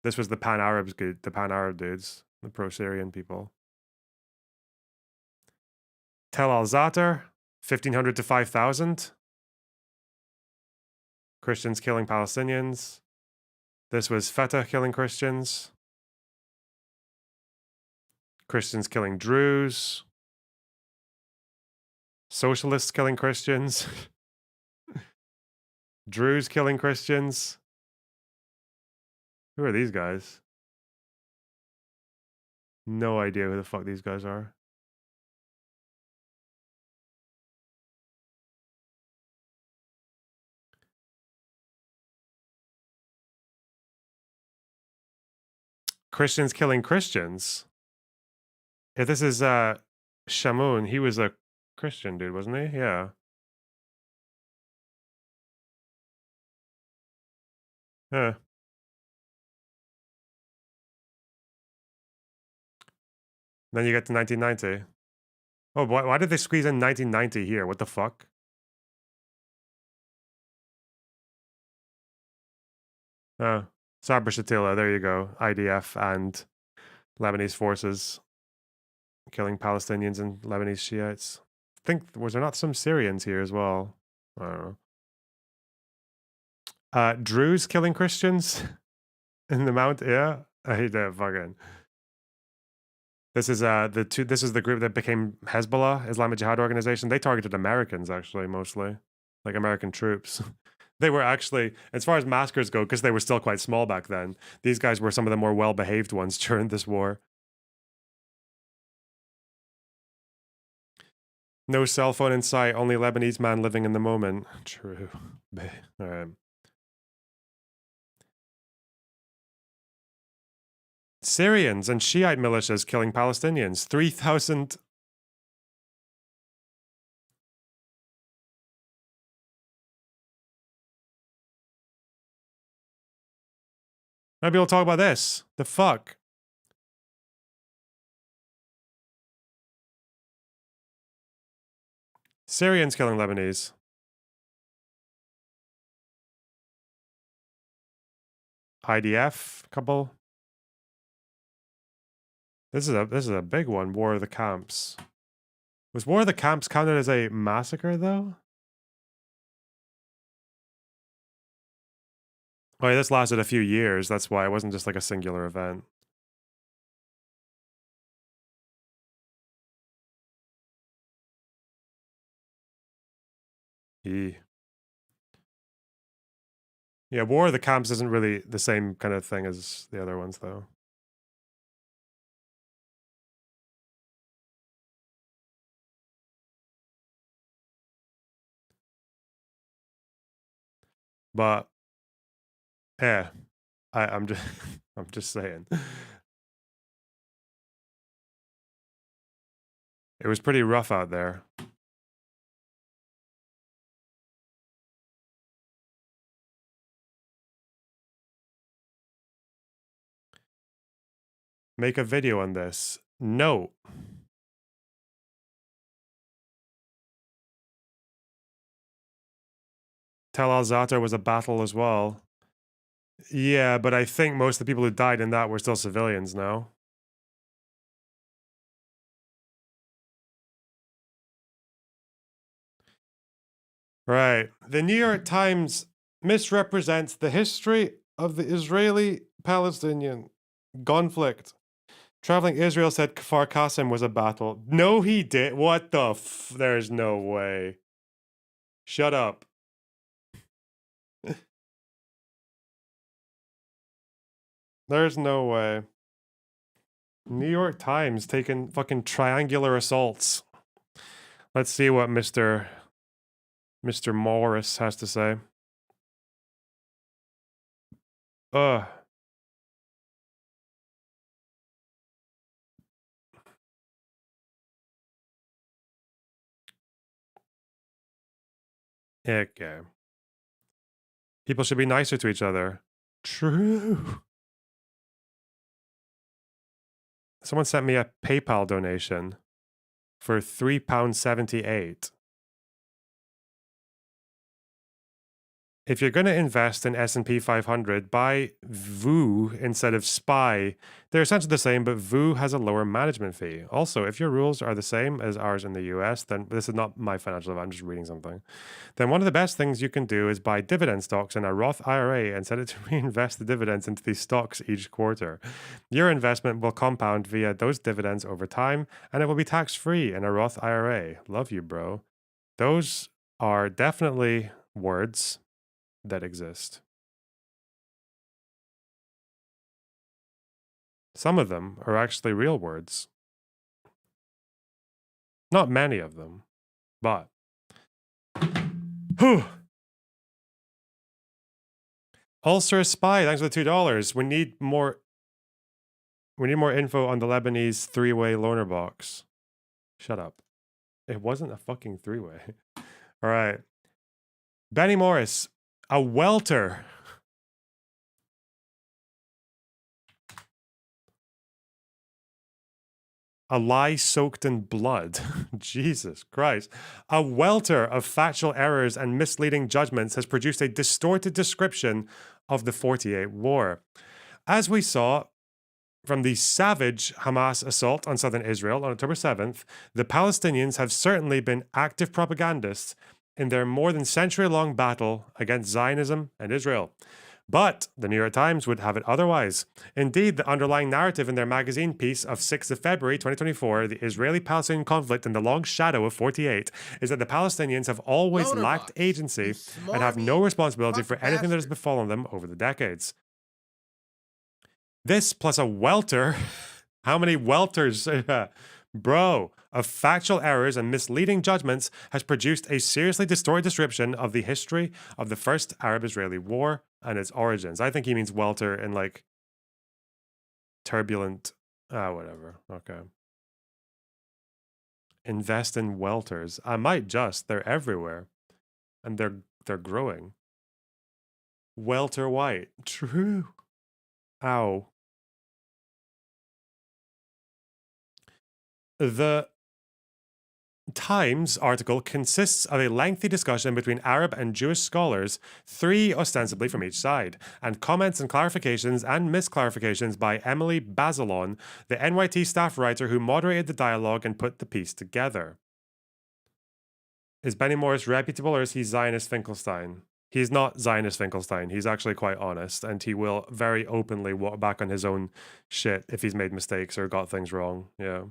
This was the Pan-Arab dudes, the pro-Syrian people. Tel al-Zatar, 1,500 to 5,000. Christians killing Palestinians. This was Fatah killing Christians. Christians killing Druze. Socialists killing Christians. Druze killing Christians. Who are these guys? No idea who the fuck these guys are. Christians killing Christians. If this is Shamoun, he was a Christian dude, wasn't he? Yeah. Huh. Then you get to 1990. Oh, why did they squeeze in 1990 here? What the fuck? Oh, Sabra Shatila, there you go. IDF and Lebanese forces killing Palestinians and Lebanese Shiites. I think, was there not some Syrians here as well? I don't know. Druze killing Christians in the mount. Yeah, I hate that fucking. This is this is the group that became Hezbollah, Islamic Jihad organization. They targeted Americans actually, mostly, like American troops. They were actually, as far as massacres go, because they were still quite small back then. These guys were some of the more well-behaved ones during this war. No cell phone in sight. Only Lebanese man living in the moment. True. All right. Syrians and Shiite militias killing Palestinians. 3,000. Maybe we'll talk about this. The fuck? Syrians killing Lebanese. IDF couple. This is a big one. War of the Camps. Was War of the Camps counted as a massacre though? Oh, yeah, this lasted a few years. That's why it wasn't just like a singular event. Yeah, War of the Camps isn't really the same kind of thing as the other ones though. But yeah, I'm just I'm just saying. It was pretty rough out there. Make a video on this. No. Tel al-Zatar was a battle as well. Yeah, but I think most of the people who died in that were still civilians now. Right. The New York Times misrepresents the history of the Israeli-Palestinian conflict. Traveling Israel said Kfar Qasim was a battle. No, he did. What the There's no way. Shut up. There's no way. New York Times taking fucking triangular assaults. Let's see what Mr. Morris has to say. Ugh. Okay. People should be nicer to each other. True. Someone sent me a PayPal donation for £3.78. If you're going to invest in S&P 500, buy VOO instead of SPY. They're essentially the same, but VOO has a lower management fee. Also, if your rules are the same as ours in the US, then this is not my financial advice, I'm just reading something. Then one of the best things you can do is buy dividend stocks in a Roth IRA and set it to reinvest the dividends into these stocks each quarter. Your investment will compound via those dividends over time, and it will be tax-free in a Roth IRA. Love you, bro. Those are definitely words that exist. Some of them are actually real words. Not many of them, but. Ulcer Spy, thanks for the $2. We need more info on the Lebanese three-way loaner box. Shut up. It wasn't a fucking three-way. All right. Benny Morris, a welter. A lie soaked in blood. Jesus Christ. A welter of factual errors and misleading judgments has produced a distorted description of the 48 war. As we saw from the savage Hamas assault on southern Israel on October 7th, the Palestinians have certainly been active propagandists in their more than century-long battle against Zionism and Israel. But the New York Times would have it otherwise. Indeed, the underlying narrative in their magazine piece of 6th of February 2024, The Israeli-Palestinian Conflict in the Long Shadow of 48, is that the Palestinians have always Loner lacked box, agency you and have no smarmy responsibility cuck for anything that has bastard. befallen them over the decades. This plus a welter. How many welters? Bro, of factual errors and misleading judgments has produced a seriously distorted description of the history of the First Arab-Israeli War and its origins. I think he means welter in like turbulent. Whatever. Okay. Invest in welters. I might just. They're everywhere, and they're growing. Welter white. True. Ow. The Times article consists of a lengthy discussion between Arab and Jewish scholars, 3 ostensibly from each side, and comments and clarifications and misclarifications by Emily Bazelon, the NYT staff writer who moderated the dialogue and put the piece together. Is Benny Morris reputable or is he Zionist Finkelstein? He's not Zionist Finkelstein. He's actually quite honest, and he will very openly walk back on his own shit if he's made mistakes or got things wrong. Yeah.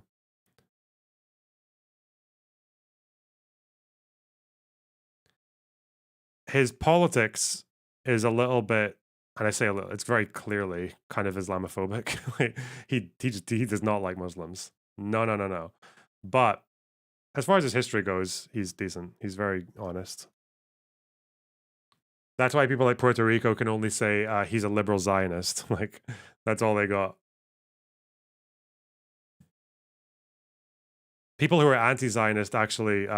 His politics is a little bit, and I say a little, it's very clearly kind of Islamophobic. Like, he does not like Muslims. No. But as far as his history goes, he's decent. He's very honest. That's why people like Puerto Rico can only say he's a liberal Zionist. Like, that's all they got. People who are anti-Zionist actually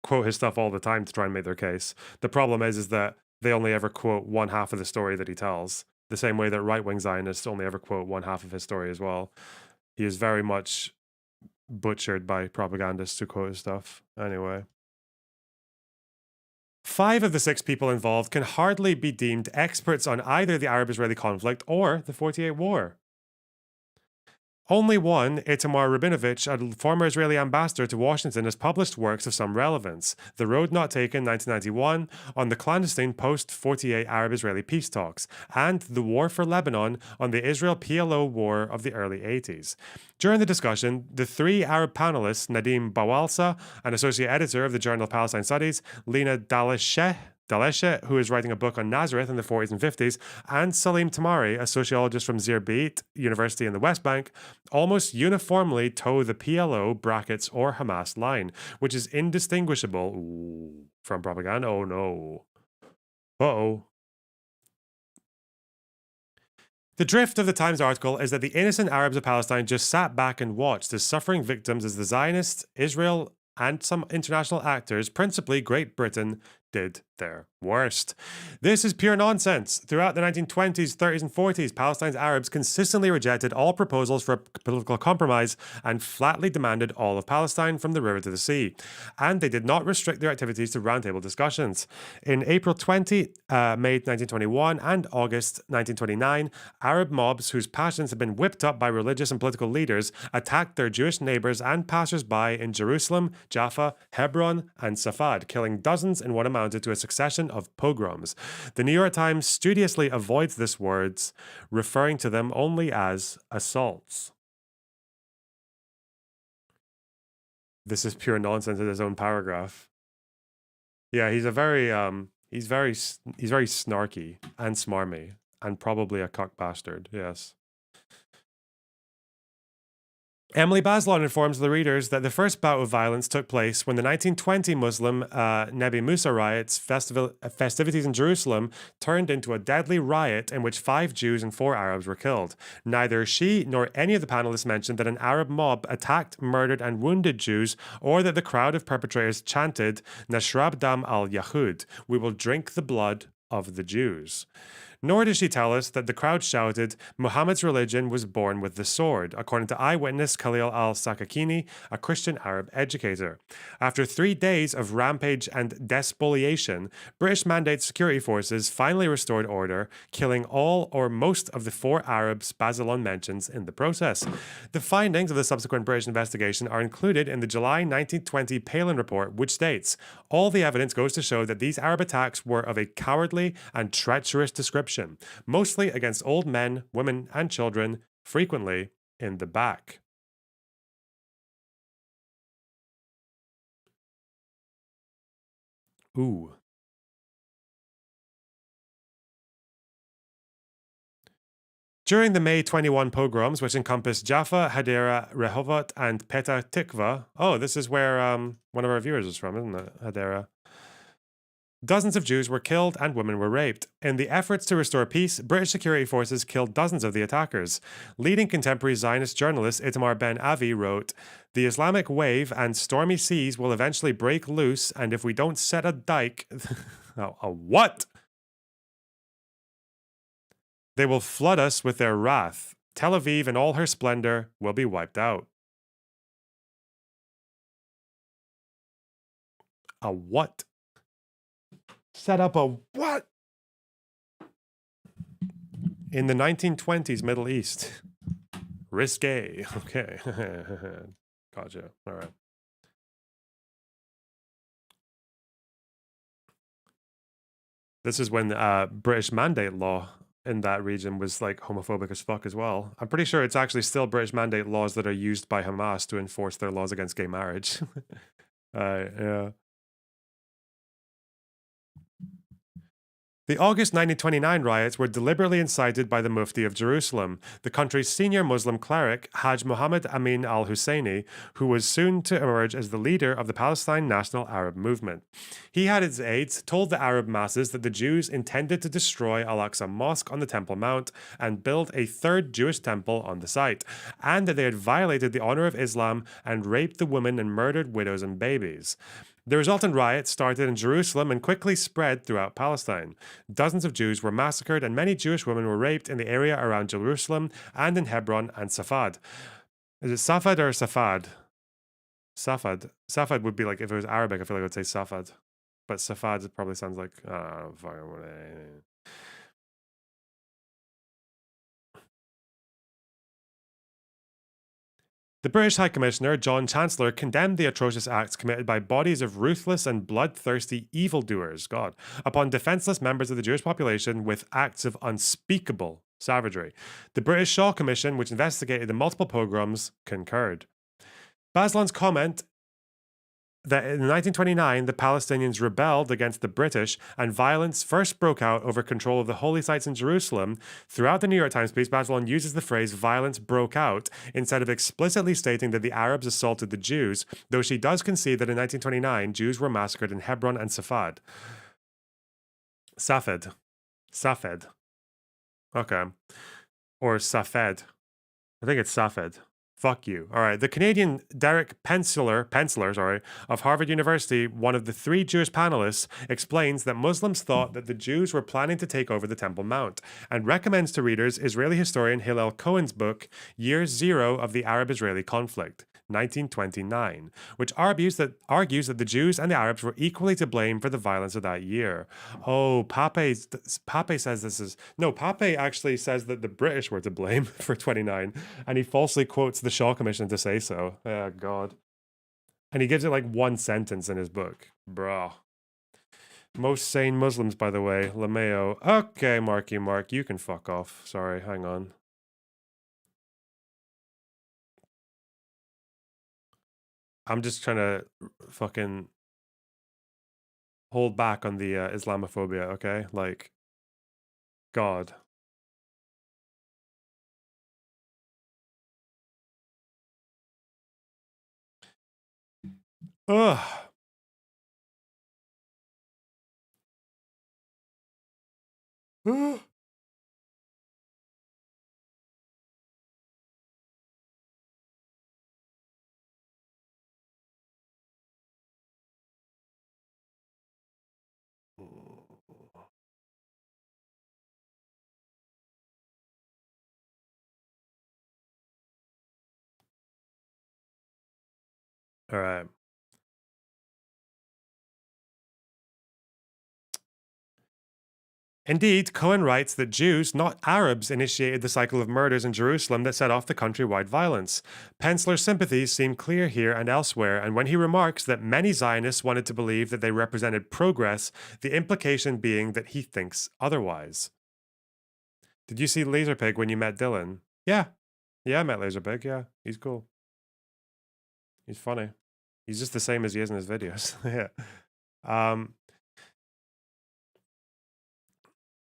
quote his stuff all the time to try and make their case. The problem is that they only ever quote one half of the story that he tells, the same way that right-wing Zionists only ever quote one half of his story as well. He is very much butchered by propagandists who quote his stuff. Anyway. 5 of the 6 people involved can hardly be deemed experts on either the Arab-Israeli conflict or the 48 war. Only one, Itamar Rabinovich, a former Israeli ambassador to Washington, has published works of some relevance. The Road Not Taken, 1991, on the clandestine post-48 Arab-Israeli peace talks, and The War for Lebanon on the Israel-PLO war of the early 80s. During the discussion, the 3 Arab panelists, Nadim Bawalsa, an associate editor of the Journal of Palestine Studies, Lena Daleshe, who is writing a book on Nazareth in the 40s and 50s, and Salim Tamari, a sociologist from Zir Beit University in the West Bank, almost uniformly toe the PLO brackets or Hamas line, which is indistinguishable from propaganda. Oh no. Uh-oh. The drift of the Times article is that the innocent Arabs of Palestine just sat back and watched as suffering victims as the Zionists, Israel, and some international actors, principally Great Britain, did their worst. This is pure nonsense. Throughout the 1920s, 30s, and 40s, Palestine's Arabs consistently rejected all proposals for political compromise and flatly demanded all of Palestine from the river to the sea. And they did not restrict their activities to roundtable discussions. In April 20, May 1921, and August 1929, Arab mobs whose passions had been whipped up by religious and political leaders attacked their Jewish neighbors and passers-by in Jerusalem, Jaffa, Hebron, and Safad, killing dozens in what amounted to a succession of pogroms. The New York Times studiously avoids this words, referring to them only as assaults. This is pure nonsense in his own paragraph. Yeah, he's very snarky and smarmy and probably a cuck bastard. Yes. Emily Bazelon informs the readers that the first bout of violence took place when the 1920 Muslim Nebi Musa riots festivities in Jerusalem turned into a deadly riot in which 5 Jews and 4 Arabs were killed. Neither she nor any of the panelists mentioned that an Arab mob attacked, murdered, and wounded Jews, or that the crowd of perpetrators chanted Nashrab Dam al Yahud, we will drink the blood of the Jews. Nor does she tell us that the crowd shouted, Muhammad's religion was born with the sword, according to eyewitness Khalil al-Sakakini, a Christian Arab educator. After 3 days of rampage and despoliation, British Mandate security forces finally restored order, killing all or most of the 4 Arabs Bazelon mentions in the process. The findings of the subsequent British investigation are included in the July 1920 Palin report, which states, all the evidence goes to show that these Arab attacks were of a cowardly and treacherous description, mostly against old men, women, and children, frequently in the back. Ooh. During the May 21 pogroms, which encompassed Jaffa, Hadera, Rehovot, and Petah Tikva. Oh, this is where one of our viewers is from, isn't it? Hadera. Dozens of Jews were killed and women were raped. In the efforts to restore peace, British security forces killed dozens of the attackers. Leading contemporary Zionist journalist Itamar Ben Avi wrote, the Islamic wave and stormy seas will eventually break loose, and if we don't set a dike... a what? They will flood us with their wrath. Tel Aviv in all her splendor will be wiped out. A what? Set up a what? In the 1920s Middle East. Risque. Okay. Gotcha. All right. This is when British Mandate law in that region was like homophobic as fuck as well. I'm pretty sure it's actually still British Mandate laws that are used by Hamas to enforce their laws against gay marriage. Yeah. The August 1929 riots were deliberately incited by the Mufti of Jerusalem, the country's senior Muslim cleric, Hajj Muhammad Amin al Husseini, who was soon to emerge as the leader of the Palestine National Arab Movement. He had his aides told the Arab masses that the Jews intended to destroy Al Aqsa Mosque on the Temple Mount and build a third Jewish temple on the site, and that they had violated the honor of Islam and raped the women and murdered widows and babies. The resultant riots started in Jerusalem and quickly spread throughout Palestine. Dozens of Jews were massacred and many Jewish women were raped in the area around Jerusalem and in Hebron and Safad. Is it Safad or Safad? Safad. Safad would be like, if it was Arabic, I feel like I would say Safad. But Safad probably sounds like, The British High Commissioner, John Chancellor, condemned the atrocious acts committed by bodies of ruthless and bloodthirsty evildoers, God, upon defenseless members of the Jewish population with acts of unspeakable savagery. The British Shaw Commission, which investigated the multiple pogroms, concurred. Bazelon's comment that in 1929 the Palestinians rebelled against the British and violence first broke out over control of the holy sites in Jerusalem. Throughout the New York Times piece, Bazelon uses the phrase violence broke out instead of explicitly stating that the Arabs assaulted the Jews, though she does concede that in 1929 Jews were massacred in Hebron and Safed. Safed. Safed. Okay. Or Safed. I think it's Safed. Fuck you. All right. The Canadian Derek Penciller, of Harvard University, one of the 3 Jewish panelists, explains that Muslims thought that the Jews were planning to take over the Temple Mount and recommends to readers Israeli historian Hillel Cohen's book, Year Zero of the Arab-Israeli Conflict, 1929, which argues that the Jews and the Arabs were equally to blame for the violence of that year. Oh, Pape says this is... No, Pape actually says that the British were to blame for 29, and he falsely quotes the Shaw Commission to say so. Oh, God. And he gives it like 1 sentence in his book. Bruh. Most sane Muslims, by the way. LeMayo. Okay, Marky Mark, you can fuck off. Sorry, hang on. I'm just trying to fucking hold back on the Islamophobia, okay? Like, God. Ugh. All right. Indeed, Cohen writes that Jews, not Arabs, initiated the cycle of murders in Jerusalem that set off the countrywide violence. Penzler's sympathies seem clear here and elsewhere, and when he remarks that many Zionists wanted to believe that they represented progress, the implication being that he thinks otherwise. Did you see Laserpig when you met Dylan? Yeah. Yeah, I met Laserpig. Yeah, he's cool. He's funny. He's just the same as he is in his videos. Yeah. Um,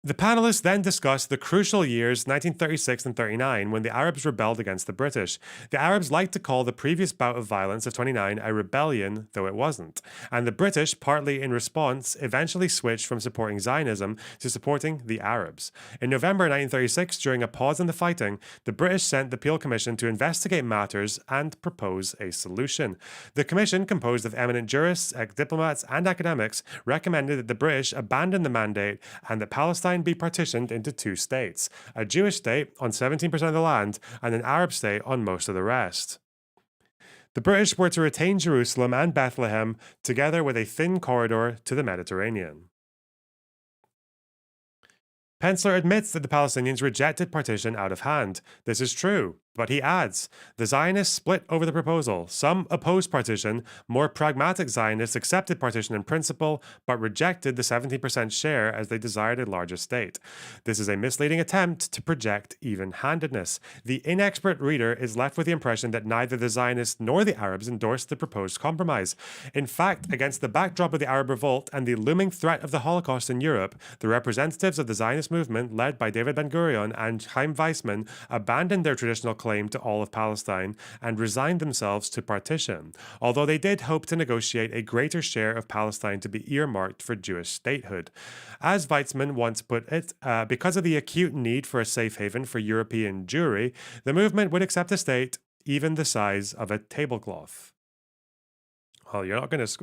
The panelists then discussed the crucial years 1936 and 39 when the Arabs rebelled against the British. The Arabs liked to call the previous bout of violence of 29 a rebellion, though it wasn't. And the British, partly in response, eventually switched from supporting Zionism to supporting the Arabs. In November 1936, during a pause in the fighting, the British sent the Peel Commission to investigate matters and propose a solution. The commission, composed of eminent jurists, diplomats, and academics, recommended that the British abandon the mandate and that Palestine be partitioned into two states, a Jewish state on 17% of the land and an Arab state on most of the rest. The British were to retain Jerusalem and Bethlehem together with a thin corridor to the Mediterranean. Penzler admits that the Palestinians rejected partition out of hand. This is true, but he adds, the Zionists split over the proposal. Some opposed partition, more pragmatic Zionists accepted partition in principle, but rejected the 70% share as they desired a larger state. This is a misleading attempt to project even-handedness. The inexpert reader is left with the impression that neither the Zionists nor the Arabs endorsed the proposed compromise. In fact, against the backdrop of the Arab revolt and the looming threat of the Holocaust in Europe, the representatives of the Zionist movement, led by David Ben-Gurion and Chaim Weizmann, abandoned their traditional claim to all of Palestine and resigned themselves to partition, although they did hope to negotiate a greater share of Palestine to be earmarked for Jewish statehood. As Weizmann once put it, because of the acute need for a safe haven for European Jewry, the movement would accept a state even the size of a tablecloth. Well, you're not going to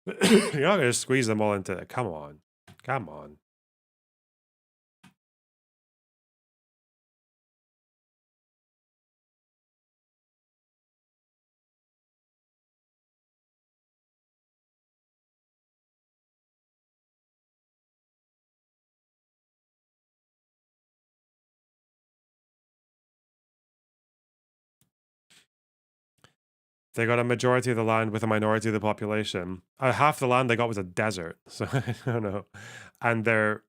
you're not going to squeeze them all into it. Come on. Come on. They got a majority of the land with a minority of the population. Half the land they got was a desert, so I don't know. And their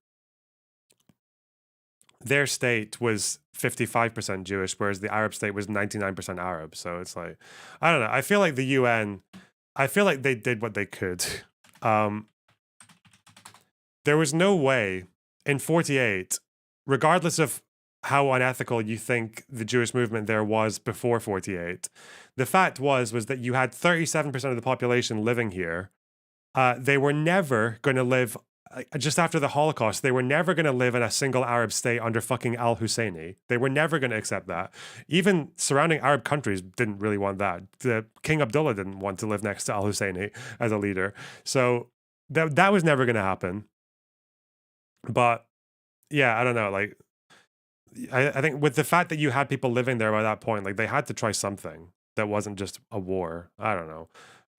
state was 55% Jewish, whereas the Arab state was 99% Arab. So it's like, I don't know. I feel like the UN, I feel like they did what they could. There was no way in 48, regardless of how unethical you think the Jewish movement there was before 48, the fact was that you had 37% of the population living here. They were never going to live, just after the Holocaust, they were never going to live in a single Arab state under fucking Al Husseini. They were never going to accept that. Even surrounding Arab countries didn't really want that. The King Abdullah didn't want to live next to Al Husseini as a leader. So that was never going to happen. But yeah, I don't know. Like, I think with the fact that you had people living there by that point, like they had to try something that wasn't just a war. I don't know.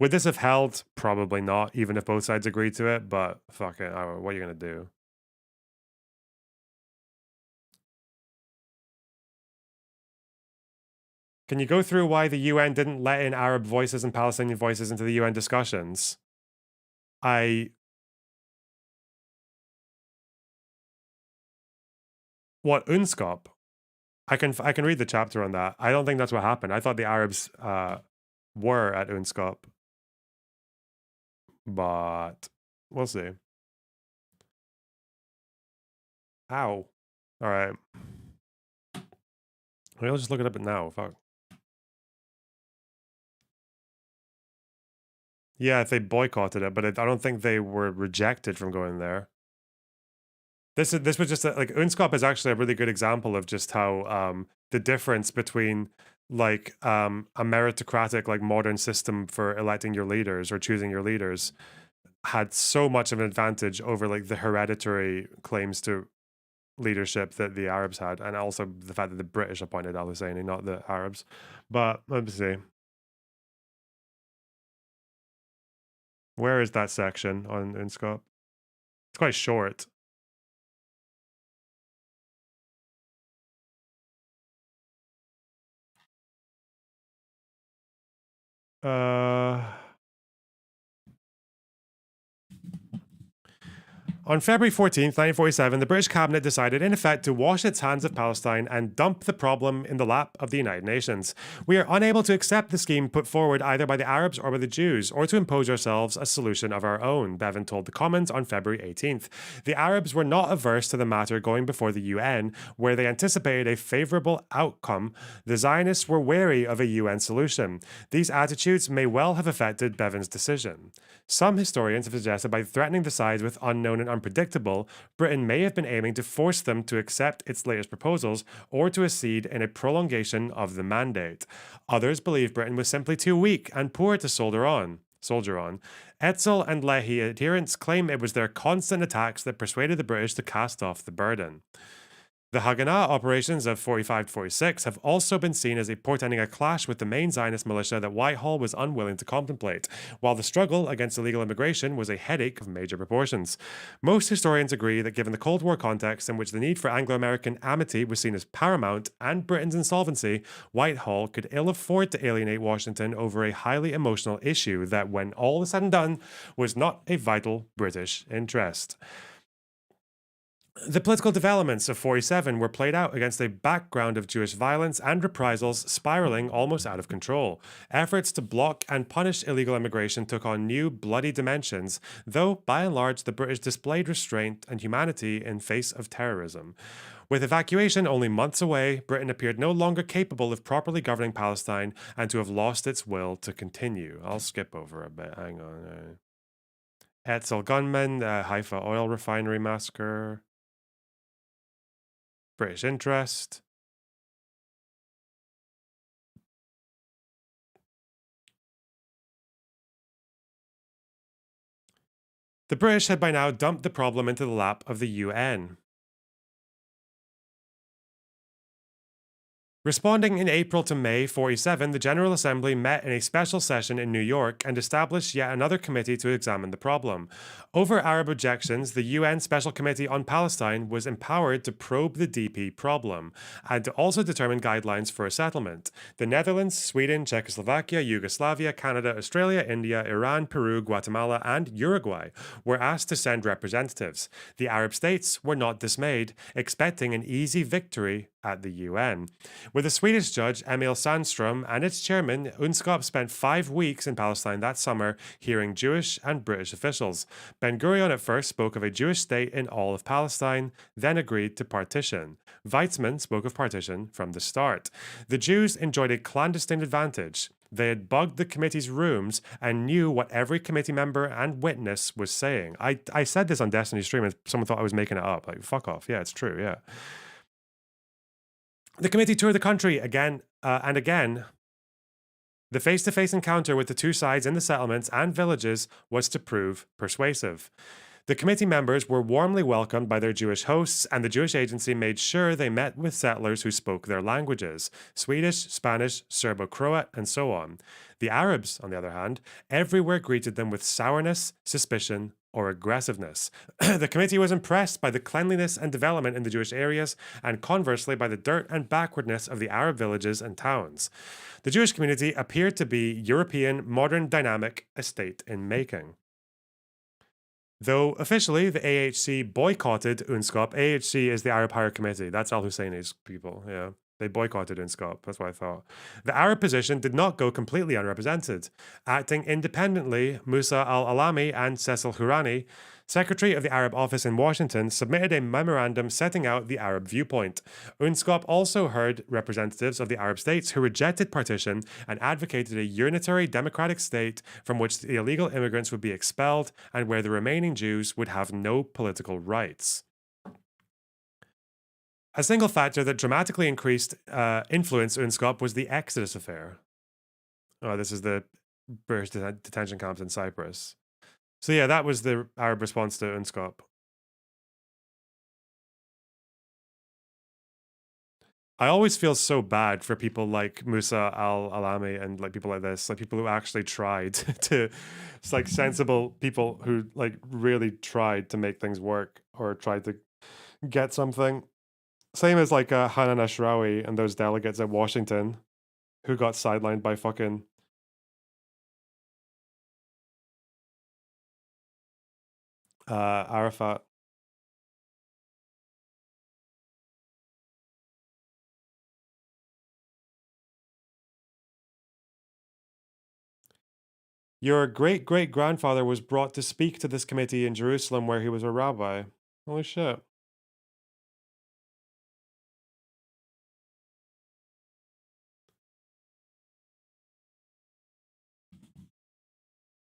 Would this have held? Probably not, even if both sides agreed to it. But fuck it, what are you gonna do? Can you go through why the UN didn't let in Arab voices and Palestinian voices into the UN discussions? What, UNSCOP? I can read the chapter on that. I don't think that's what happened. I thought the Arabs were at UNSCOP, but we'll see. Ow. All right. Maybe I'll just look it up now. Fuck. Yeah, if they boycotted it, but I don't think they were rejected from going there. This was just like UNSCOP is actually a really good example of just how the difference between like a meritocratic like modern system for electing your leaders or choosing your leaders had so much of an advantage over like the hereditary claims to leadership that the Arabs had, and also the fact that the British appointed Al Husseini, not the Arabs. But let me see. Where is that section on Unscop? It's quite short. Uh On February 14th, 1947, the British cabinet decided, in effect, to wash its hands of Palestine and dump the problem in the lap of the United Nations. We are unable to accept the scheme put forward either by the Arabs or by the Jews, or to impose ourselves a solution of our own, Bevan told the Commons on February 18th. The Arabs were not averse to the matter going before the UN, where they anticipated a favourable outcome. The Zionists were wary of a UN solution. These attitudes may well have affected Bevan's decision. Some historians have suggested by threatening the sides with unknown and unpredictable, Britain may have been aiming to force them to accept its latest proposals or to accede in a prolongation of the mandate. Others believe Britain was simply too weak and poor to soldier on. Etzel and Leahy adherents claim it was their constant attacks that persuaded the British to cast off the burden. The Haganah operations of 45 to 46 have also been seen as portending a clash with the main Zionist militia that Whitehall was unwilling to contemplate, while the struggle against illegal immigration was a headache of major proportions. Most historians agree that given the Cold War context in which the need for Anglo-American amity was seen as paramount and Britain's insolvency, Whitehall could ill afford to alienate Washington over a highly emotional issue that, when all is said and done, was not a vital British interest. The political developments of 47 were played out against a background of Jewish violence and reprisals spiraling almost out of control. Efforts to block and punish illegal immigration took on new, bloody dimensions, though by and large the British displayed restraint and humanity in face of terrorism. With evacuation only months away, Britain appeared no longer capable of properly governing Palestine and to have lost its will to continue. I'll skip over a bit. Hang on. Etzel gunmen, Haifa oil refinery massacre. British interest. The British had by now dumped the problem into the lap of the UN. Responding in April to May 47, the General Assembly met in a special session in New York and established yet another committee to examine the problem. Over Arab objections, the UN Special Committee on Palestine was empowered to probe the DP problem and to also determine guidelines for a settlement. The Netherlands, Sweden, Czechoslovakia, Yugoslavia, Canada, Australia, India, Iran, Peru, Guatemala, and Uruguay were asked to send representatives. The Arab states were not dismayed, expecting an easy victory at the UN. With a Swedish judge, Emil Sandstrom, and its chairman, Unskop spent 5 weeks in Palestine that summer, hearing Jewish and British officials. Ben Gurion at first spoke of a Jewish state in all of Palestine, then agreed to partition. Weizmann spoke of partition from the start. The Jews enjoyed a clandestine advantage. They had bugged the committee's rooms and knew what every committee member and witness was saying. I said this on Destiny Stream and someone thought I was making it up. Like, fuck off. Yeah, it's true. Yeah. The committee toured the country again and again. The face-to-face encounter with the two sides in the settlements and villages was to prove persuasive. The committee members were warmly welcomed by their Jewish hosts, and the Jewish Agency made sure they met with settlers who spoke their languages: Swedish, Spanish, Serbo-Croat, and so on. The Arabs, on the other hand, everywhere greeted them with sourness, suspicion, or aggressiveness. The committee was impressed by the cleanliness and development in the Jewish areas, and conversely by the dirt and backwardness of the Arab villages and towns. The Jewish community appeared to be European, modern, dynamic, a state in making. Though officially the AHC boycotted UNSCOP. AHC is the Arab Higher Committee. That's Al Husseini's people, yeah. They boycotted UNSCOP, that's what I thought. The Arab position did not go completely unrepresented. Acting independently, Musa al-Alami and Cecil Hourani, Secretary of the Arab Office in Washington, submitted a memorandum setting out the Arab viewpoint. UNSCOP also heard representatives of the Arab states who rejected partition and advocated a unitary democratic state from which the illegal immigrants would be expelled and where the remaining Jews would have no political rights. A single factor that dramatically increased influence UNSCOP was the Exodus affair. Oh, this is the British detention camps in Cyprus. So yeah, that was the Arab response to UNSCOP. I always feel so bad for people like Musa al-Alami and like people like this, like people who actually tried to, it's like sensible people who like really tried to make things work or tried to get something. Same as like Hanan Ashrawi and those delegates at Washington who got sidelined by fucking Arafat. Your great great grandfather was brought to speak to this committee in Jerusalem where he was a rabbi. Holy shit.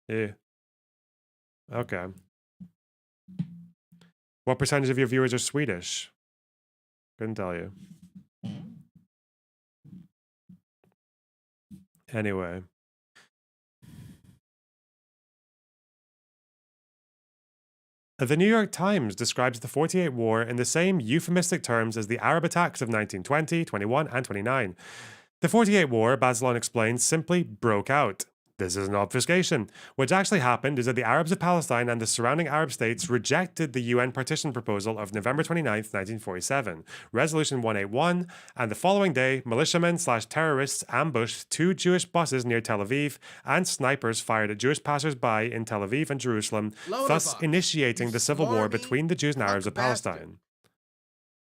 Yeah. Okay. What percentage of your viewers are Swedish? Couldn't tell you. Anyway. The New York Times describes the 48 War in the same euphemistic terms as the Arab attacks of 1920, 21, and 29. The 48 War, Bazelon explains, simply broke out. This is an obfuscation. What actually happened is that the Arabs of Palestine and the surrounding Arab states rejected the UN partition proposal of November 29th, 1947, Resolution 181, and the following day, militiamen/terrorists ambushed two Jewish buses near Tel Aviv, and snipers fired at Jewish passers-by in Tel Aviv and Jerusalem, thus Loaderbox, initiating you the civil war smarmy between the Jews and Arabs cuck of bastard. Palestine.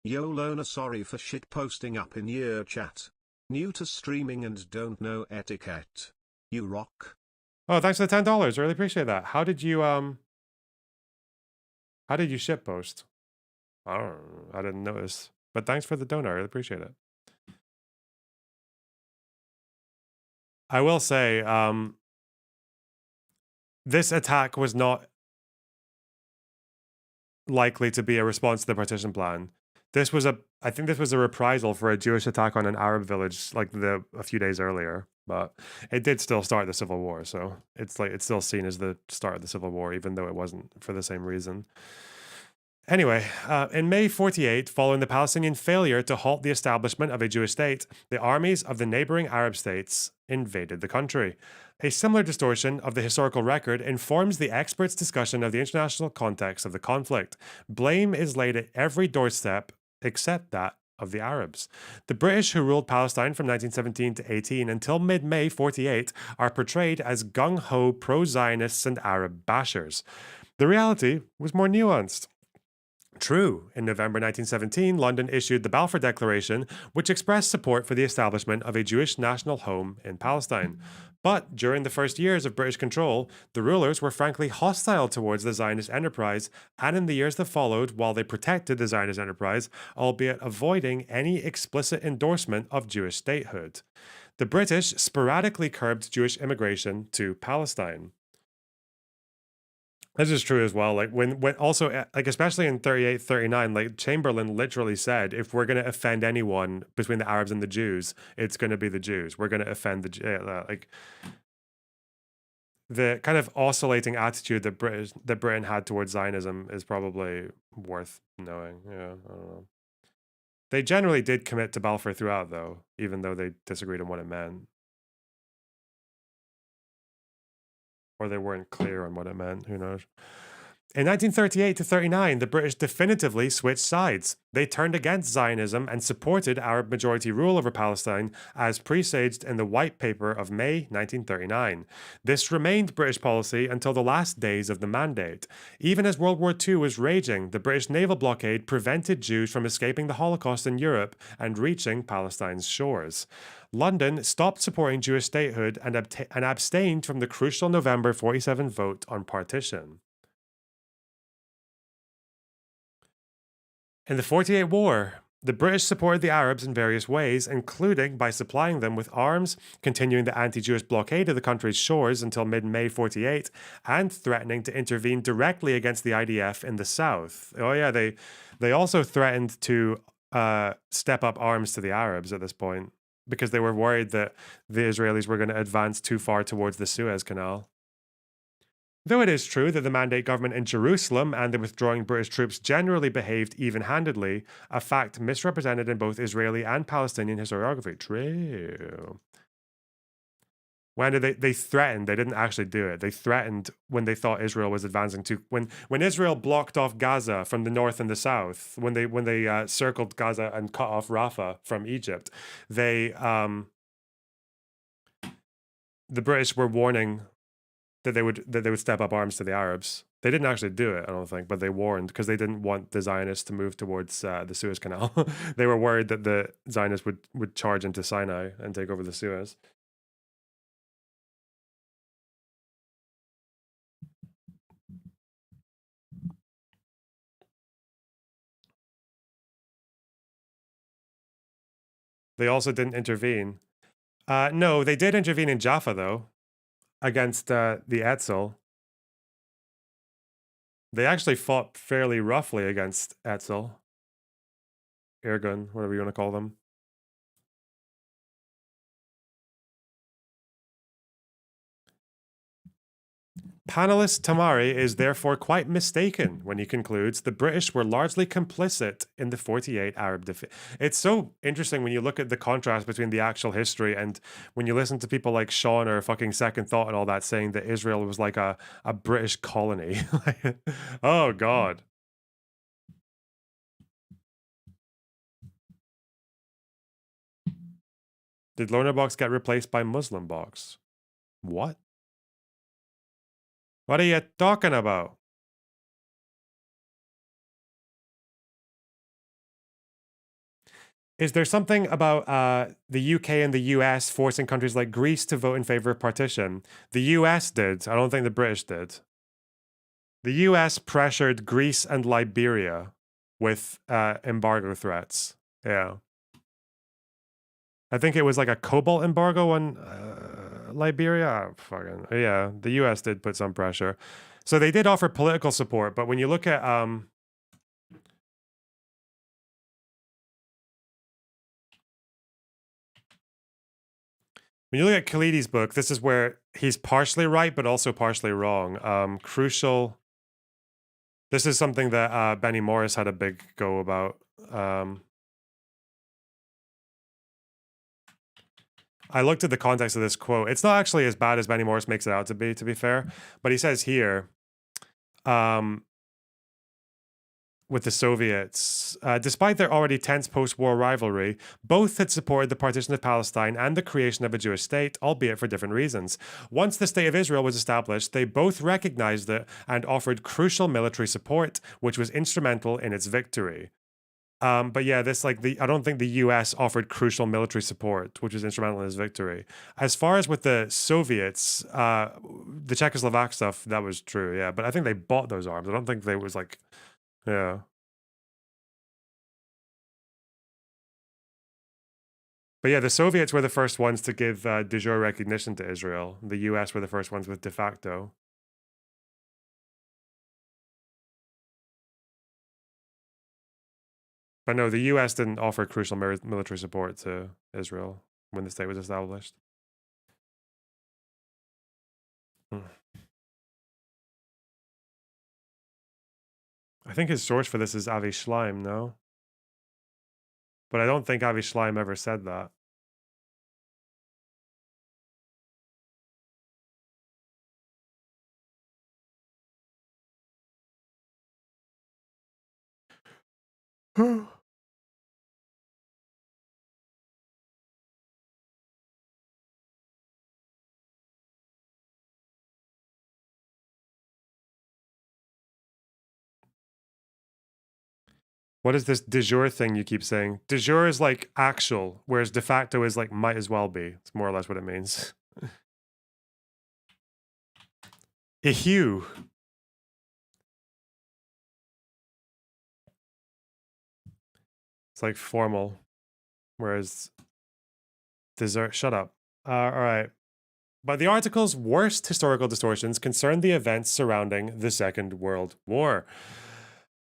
Yo Lona, sorry for shit posting up in your chat. New to streaming and don't know etiquette. You rock. Oh, thanks for the $10. Really appreciate that. How did you shitpost? I don't know. I didn't notice. But thanks for the donor. I really appreciate it. I will say, this attack was not likely to be a response to the partition plan. I think this was a reprisal for a Jewish attack on an Arab village like a few days earlier. But it did still start the civil war, so it's still seen as the start of the civil war, even though it wasn't for the same reason. Anyway, in May 48, following the Palestinian failure to halt the establishment of a Jewish state, the armies of the neighboring Arab states invaded the country. A similar distortion of the historical record informs the experts' discussion of the international context of the conflict. Blame is laid at every doorstep except that of the Arabs. The British, who ruled Palestine from 1917 to 18 until mid-May 48, are portrayed as gung-ho pro-Zionists and Arab bashers. The reality was more nuanced. True, in November 1917, London issued the Balfour Declaration, which expressed support for the establishment of a Jewish national home in Palestine. But during the first years of British control, the rulers were frankly hostile towards the Zionist enterprise, and in the years that followed, while they protected the Zionist enterprise, albeit avoiding any explicit endorsement of Jewish statehood. The British sporadically curbed Jewish immigration to Palestine. This is true as well. Like when also like especially in 38, 39, like Chamberlain literally said, if we're going to offend anyone between the Arabs and the Jews, it's going to be the Jews. We're going to offend like the kind of oscillating attitude that Britain had towards Zionism is probably worth knowing. Yeah, I don't know. They generally did commit to Balfour throughout, though, even though they disagreed on what it meant, or they weren't clear on what it meant. Who knows? In 1938 to 39, the British definitively switched sides. They turned against Zionism and supported Arab majority rule over Palestine, as presaged in the White Paper of May 1939. This remained British policy until the last days of the Mandate. Even as World War II was raging, the British naval blockade prevented Jews from escaping the Holocaust in Europe and reaching Palestine's shores. London stopped supporting Jewish statehood and abstained from the crucial November 47 vote on partition. In the 48 War, the British supported the Arabs in various ways, including by supplying them with arms, continuing the anti-Jewish blockade of the country's shores until mid-May 48, and threatening to intervene directly against the IDF in the south. Oh yeah, they also threatened to step up arms to the Arabs at this point because they were worried that the Israelis were going to advance too far towards the Suez Canal. Though it is true that the Mandate government in Jerusalem and the withdrawing British troops generally behaved even handedly, a fact misrepresented in both Israeli and Palestinian historiography. True. When did they threatened? They didn't actually do it. They threatened when they thought Israel was advancing to when Israel blocked off Gaza from the north and the south. When they circled Gaza and cut off Rafah from Egypt, they the British were warning that they would step up arms to the Arabs. They didn't actually do it, I don't think, but they warned because they didn't want the Zionists to move towards the Suez Canal. They were worried that the Zionists would charge into Sinai and take over the Suez. They also didn't intervene. No, they did intervene in Jaffa, though, against the Etzel. They actually fought fairly roughly against Etzel. Irgun, whatever you want to call them. Panelist Tamari is therefore quite mistaken when he concludes the British were largely complicit in the 48 Arab defeat. It's so interesting when you look at the contrast between the actual history and when you listen to people like Sean or fucking Second Thought and all that saying that Israel was like a British colony. Oh, God. Did Loner Box get replaced by Muslim Box? What? What are you talking about? Is there something about the UK and the US forcing countries like Greece to vote in favor of partition? The US did. I don't think the British did. The US pressured Greece and Liberia with embargo threats. Yeah. I think it was like a cobalt embargo on Liberia. Oh, fucking yeah, the US did put some pressure. So they did offer political support, but when you look at when you look at Khalidi's book, this is where he's partially right, but also partially wrong. Crucial. This is something that Benny Morris had a big go about. I looked at the context of this quote. It's not actually as bad as Benny Morris makes it out to be fair. But he says here, with the Soviets, despite their already tense post-war rivalry, both had supported the partition of Palestine and the creation of a Jewish state, albeit for different reasons. Once the State of Israel was established, they both recognized it and offered crucial military support, which was instrumental in its victory. But yeah, I don't think the US offered crucial military support, which was instrumental in his victory. As far as with the Soviets, the Czechoslovak stuff, that was true, yeah. But I think they bought those arms. I don't think they was like, yeah. But yeah, the Soviets were the first ones to give de jure recognition to Israel. The US were the first ones with de facto. But no, the US didn't offer crucial military support to Israel when the state was established. I think his source for this is Avi Schleim, no? But I don't think Avi Schleim ever said that. What is this de jure thing you keep saying? De jure is like actual, whereas de facto is like might as well be. It's more or less what it means. Ehue. It's like formal, whereas dessert. Shut up. All right. But the article's worst historical distortions concern the events surrounding the Second World War.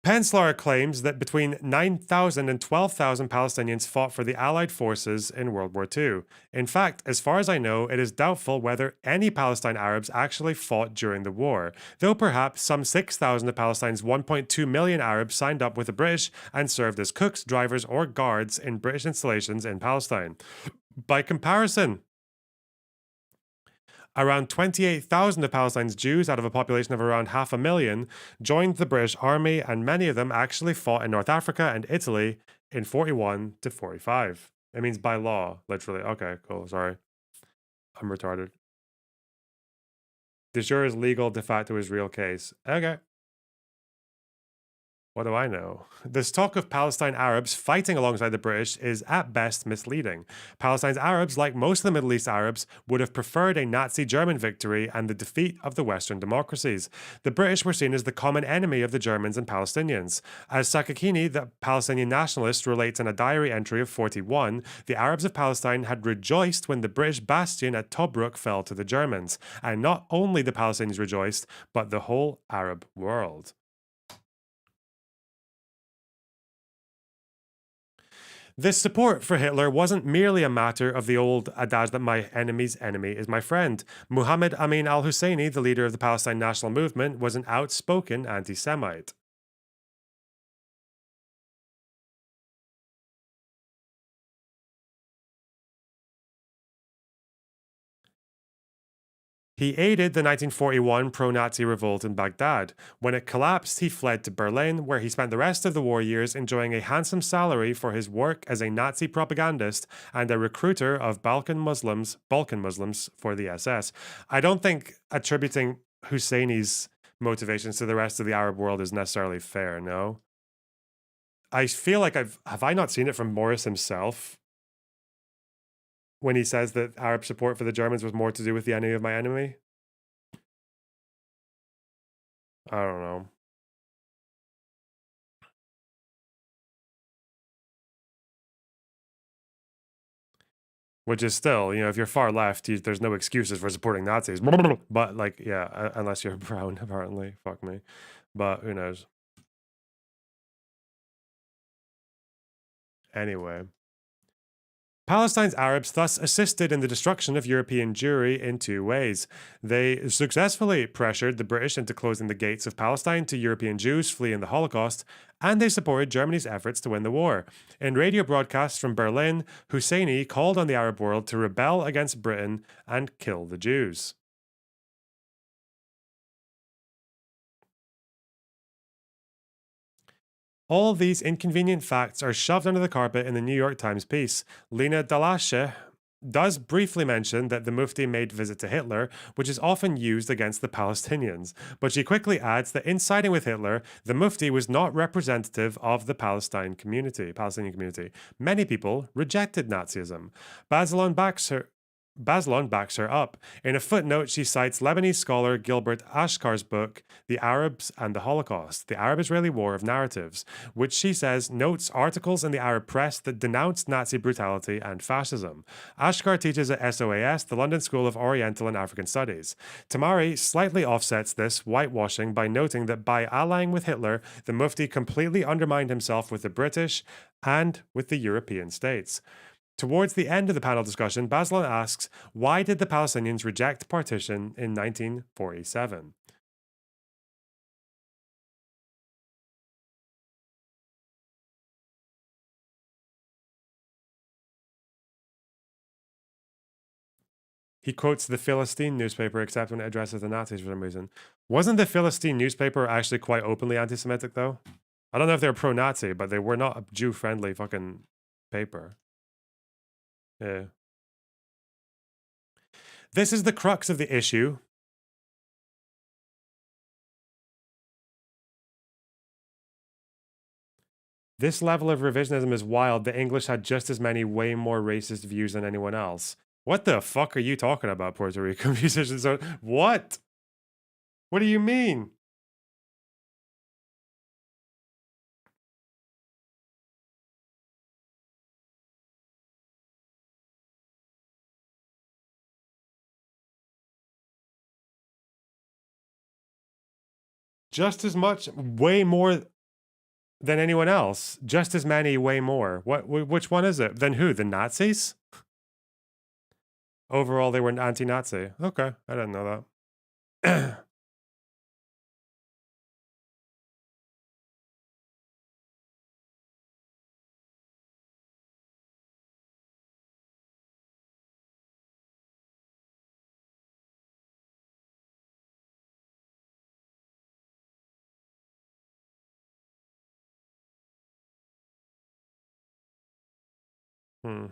Peninsula claims that between 9,000 and 12,000 Palestinians fought for the Allied forces in World War II. In fact, as far as I know, it is doubtful whether any Palestine Arabs actually fought during the war, though perhaps some 6,000 of Palestine's 1.2 million Arabs signed up with the British and served as cooks, drivers, or guards in British installations in Palestine. By comparison, around 28,000 of Palestine's Jews, out of a population of around 500,000, joined the British Army, and many of them actually fought in North Africa and Italy in 41 to 45. It means by law, literally. Okay, cool. Sorry. I'm retarded. De jure is legal, de facto is real case. Okay. What do I know? This talk of Palestine Arabs fighting alongside the British is at best misleading. Palestine's Arabs, like most of the Middle East Arabs, would have preferred a Nazi German victory and the defeat of the Western democracies. The British were seen as the common enemy of the Germans and Palestinians. As Sakakini, the Palestinian nationalist, relates in a diary entry of 41, the Arabs of Palestine had rejoiced when the British bastion at Tobruk fell to the Germans. And not only the Palestinians rejoiced, but the whole Arab world. This support for Hitler wasn't merely a matter of the old adage that my enemy's enemy is my friend. Muhammad Amin al Husseini, the leader of the Palestine National Movement, was an outspoken anti Semite. He aided the 1941 pro Nazi revolt in Baghdad. When it collapsed, he fled to Berlin, where he spent the rest of the war years enjoying a handsome salary for his work as a Nazi propagandist and a recruiter of Balkan Muslims for the SS. I don't think attributing Husseini's motivations to the rest of the Arab world is necessarily fair, no? I feel like have I not seen it from Morris himself when he says that Arab support for the Germans was more to do with the enemy of my enemy? I don't know. Which is still, if you're far left, there's no excuses for supporting Nazis. But, like, yeah, unless you're brown, apparently. Fuck me. But who knows? Anyway. Palestine's Arabs thus assisted in the destruction of European Jewry in two ways. They successfully pressured the British into closing the gates of Palestine to European Jews fleeing the Holocaust, and they supported Germany's efforts to win the war. In radio broadcasts from Berlin, Husseini called on the Arab world to rebel against Britain and kill the Jews. All these inconvenient facts are shoved under the carpet in the New York Times piece. Lena Dalashe does briefly mention that the Mufti made visit to Hitler, which is often used against the Palestinians. But she quickly adds that in siding with Hitler, the Mufti was not representative of the Palestinian community. Many people rejected Nazism. Bazelon backs her up. In a footnote, she cites Lebanese scholar Gilbert Ashkar's book, The Arabs and the Holocaust, The Arab-Israeli War of Narratives, which she says notes articles in the Arab press that denounced Nazi brutality and fascism. Ashkar teaches at SOAS, the London School of Oriental and African Studies. Tamari slightly offsets this whitewashing by noting that by allying with Hitler, the Mufti completely undermined himself with the British and with the European states. Towards the end of the panel discussion, Bazelon asks, why did the Palestinians reject partition in 1947? He quotes the Philistine newspaper, except when it addresses the Nazis for some reason. Wasn't the Philistine newspaper actually quite openly anti-Semitic, though? I don't know if they were pro-Nazi, but they were not a Jew-friendly fucking paper. Yeah. This is the crux of the issue. This level of revisionism is wild. The English had just as many way more racist views than anyone else. What the fuck are you talking about, Puerto Rico musicians? What? What do you mean? Just as much, way more. than anyone else. Just as many, way more. Which one is it? Then who? The Nazis? Overall, they were anti-Nazi. Okay, I didn't know that. Hmm.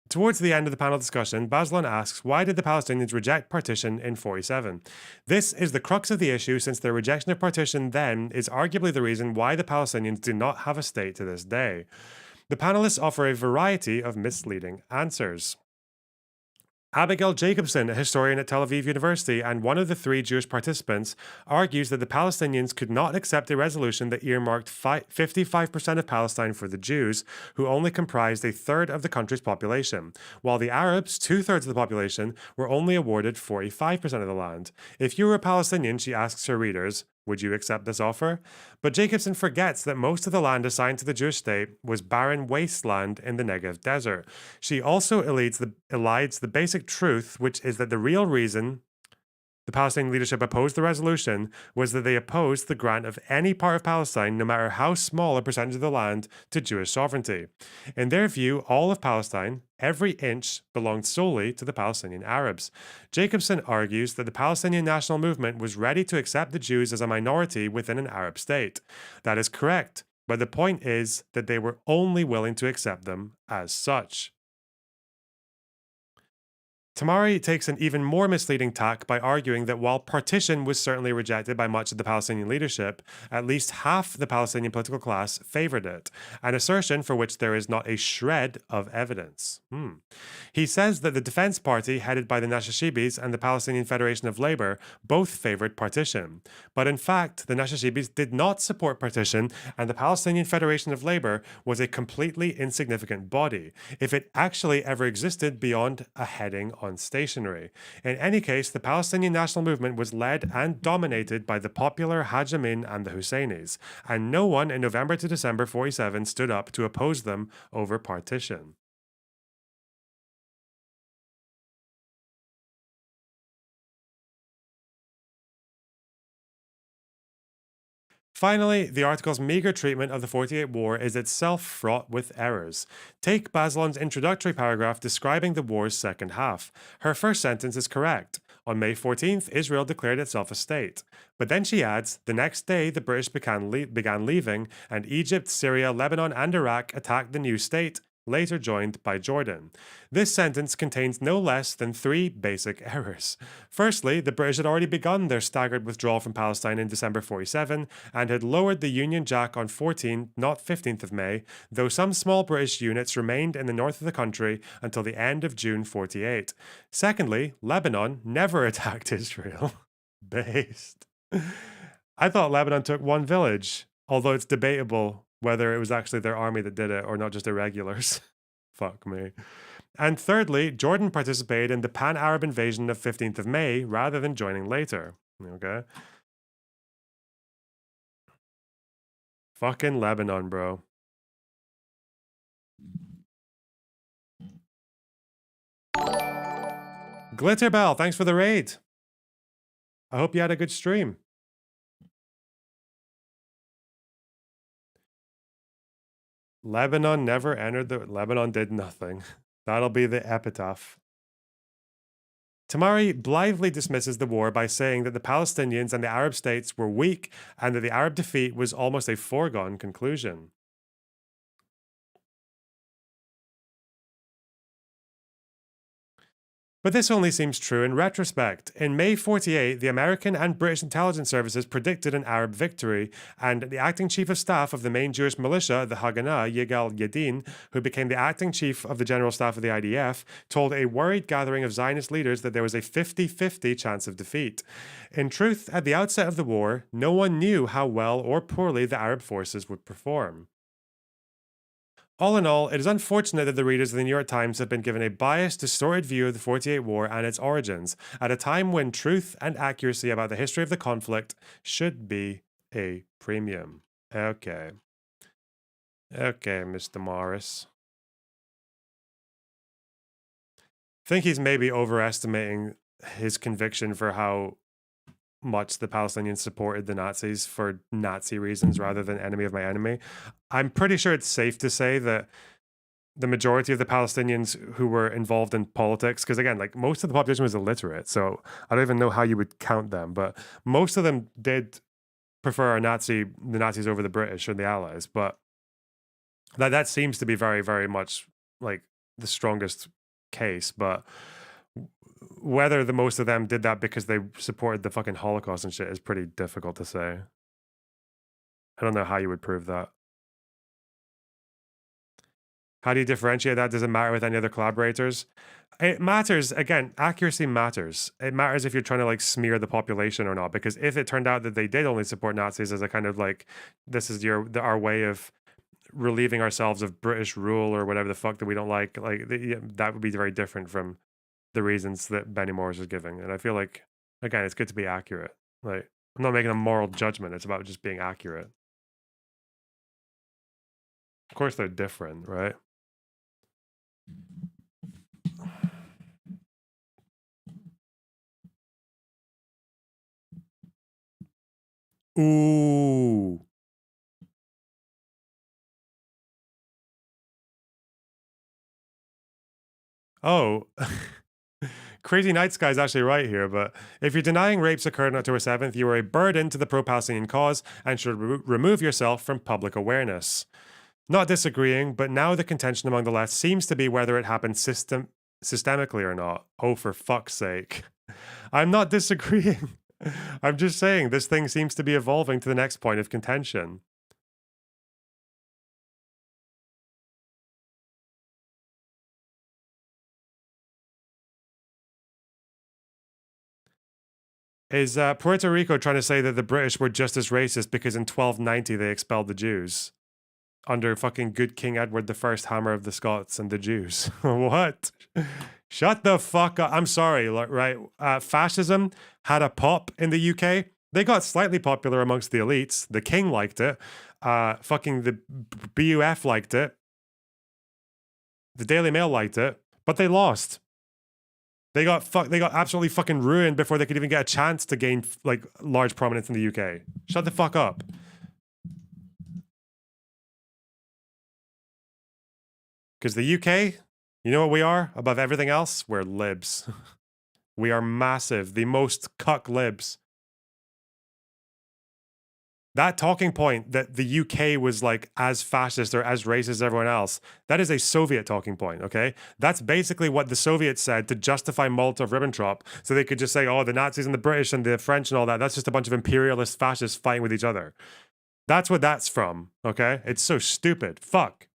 Towards the end of the panel discussion, Bazelon asks, why did the Palestinians reject partition in 47? This is the crux of the issue, since their rejection of partition then is arguably the reason why the Palestinians do not have a state to this day. The panelists offer a variety of misleading answers. Abigail Jacobson, a historian at Tel Aviv University and one of the 3 Jewish participants, argues that the Palestinians could not accept a resolution that earmarked 55% of Palestine for the Jews, who only comprised a third of the country's population, while the Arabs, 2/3 of the population, were only awarded 45% of the land. If you were a Palestinian, she asks her readers, would you accept this offer? But Jacobson forgets that most of the land assigned to the Jewish state was barren wasteland in the Negev desert. She also elides the basic truth, which is that the real reason the Palestinian leadership opposed the resolution was that they opposed the grant of any part of Palestine, no matter how small a percentage of the land, to Jewish sovereignty. In their view, all of Palestine, every inch, belonged solely to the Palestinian Arabs. Jacobson argues that the Palestinian national movement was ready to accept the Jews as a minority within an Arab state. That is correct, but the point is that they were only willing to accept them as such. Tamari takes an even more misleading tack by arguing that while partition was certainly rejected by much of the Palestinian leadership, at least half the Palestinian political class favored it, an assertion for which there is not a shred of evidence. He says that the Defense Party, headed by the Nashashibis and the Palestinian Federation of Labor, both favored partition. But in fact, the Nashashibis did not support partition, and the Palestinian Federation of Labor was a completely insignificant body, if it actually ever existed beyond a heading on stationery. In any case, the Palestinian national movement was led and dominated by the popular Haj Amin and the Husseinis, and no one in November to December 47 stood up to oppose them over partition. Finally, the article's meagre treatment of the 48 War is itself fraught with errors. Take Bazelon's introductory paragraph describing the war's second half. Her first sentence is correct. On May 14th, Israel declared itself a state. But then she adds, the next day the British began leaving, and Egypt, Syria, Lebanon, and Iraq attacked the new state, later joined by Jordan. This sentence contains no less than 3 basic errors. Firstly, the British had already begun their staggered withdrawal from Palestine in December 47 and had lowered the Union Jack on 14th, not 15th of May, though some small British units remained in the north of the country until the end of June 48. Secondly, Lebanon never attacked Israel. Based. I thought Lebanon took one village, although it's debatable whether it was actually their army that did it or not just irregulars. Fuck me. And thirdly, Jordan participated in the pan-Arab invasion of 15th of May rather than joining later. Okay? Fucking Lebanon, bro. Glitterbell, thanks for the raid. I hope you had a good stream. Lebanon never entered the... Lebanon did nothing. That'll be the epitaph. Tamari blithely dismisses the war by saying that the Palestinians and the Arab states were weak and that the Arab defeat was almost a foregone conclusion. But this only seems true in retrospect. In May 48, the American and British intelligence services predicted an Arab victory, and the acting chief of staff of the main Jewish militia, the Haganah, Yigal Yadin, who became the acting chief of the general staff of the IDF, told a worried gathering of Zionist leaders that there was a 50-50 chance of defeat. In truth, at the outset of the war, no one knew how well or poorly the Arab forces would perform. All in all, it is unfortunate that the readers of the New York Times have been given a biased, distorted view of the 48 War and its origins, at a time when truth and accuracy about the history of the conflict should be a premium. Okay. Okay, Mr. Morris. I think he's maybe overestimating his conviction for how much the Palestinians supported the Nazis for Nazi reasons rather than enemy of my enemy. I'm pretty sure it's safe to say that the majority of the Palestinians who were involved in politics, because again, like most of the population was illiterate, so I don't even know how you would count them, but most of them did prefer the Nazis over the British or the Allies. But that seems to be very, very much like the strongest case. But whether the most of them did that because they supported the fucking Holocaust and shit is pretty difficult to say. I don't know how you would prove that. How do you differentiate that? Does it matter with any other collaborators? It matters. Again, accuracy matters. It matters if you're trying to like smear the population or not. Because if it turned out that they did only support Nazis as a kind of like, this is our way of relieving ourselves of British rule or whatever the fuck that we don't like that would be very different from the reasons that Benny Morris is giving. And I feel like, again, it's good to be accurate. Like, I'm not making a moral judgment. It's about just being accurate. Of course, they're different, right? Ooh. Oh. Crazy Night Sky is actually right here, but if you're denying rapes occurred on October 7th, you are a burden to the pro-Palestinian cause and should remove yourself from public awareness. Not disagreeing, but now the contention among the left seems to be whether it happened systemically or not. Oh, for fuck's sake. I'm not disagreeing. I'm just saying this thing seems to be evolving to the next point of contention. Is Puerto Rico trying to say that the British were just as racist because in 1290 they expelled the Jews? Under fucking good King Edward I, Hammer of the Scots and the Jews. What? Shut the fuck up. I'm sorry, right? Fascism had a pop in the UK. They got slightly popular amongst the elites. The king liked it. Fucking the BUF liked it. The Daily Mail liked it, but they lost. They got absolutely fucking ruined before they could even get a chance to gain like large prominence in the UK. Shut the fuck up. Because the UK, you know what we are above everything else? We're libs. We are massive, the most cuck libs. That talking point that the UK was like as fascist or as racist as everyone else, that is a Soviet talking point, okay? That's basically what the Soviets said to justify Molotov-Ribbentrop, so they could just say, oh, the Nazis and the British and the French and all that, that's just a bunch of imperialist fascists fighting with each other. That's what that's from, okay? It's so stupid. Fuck.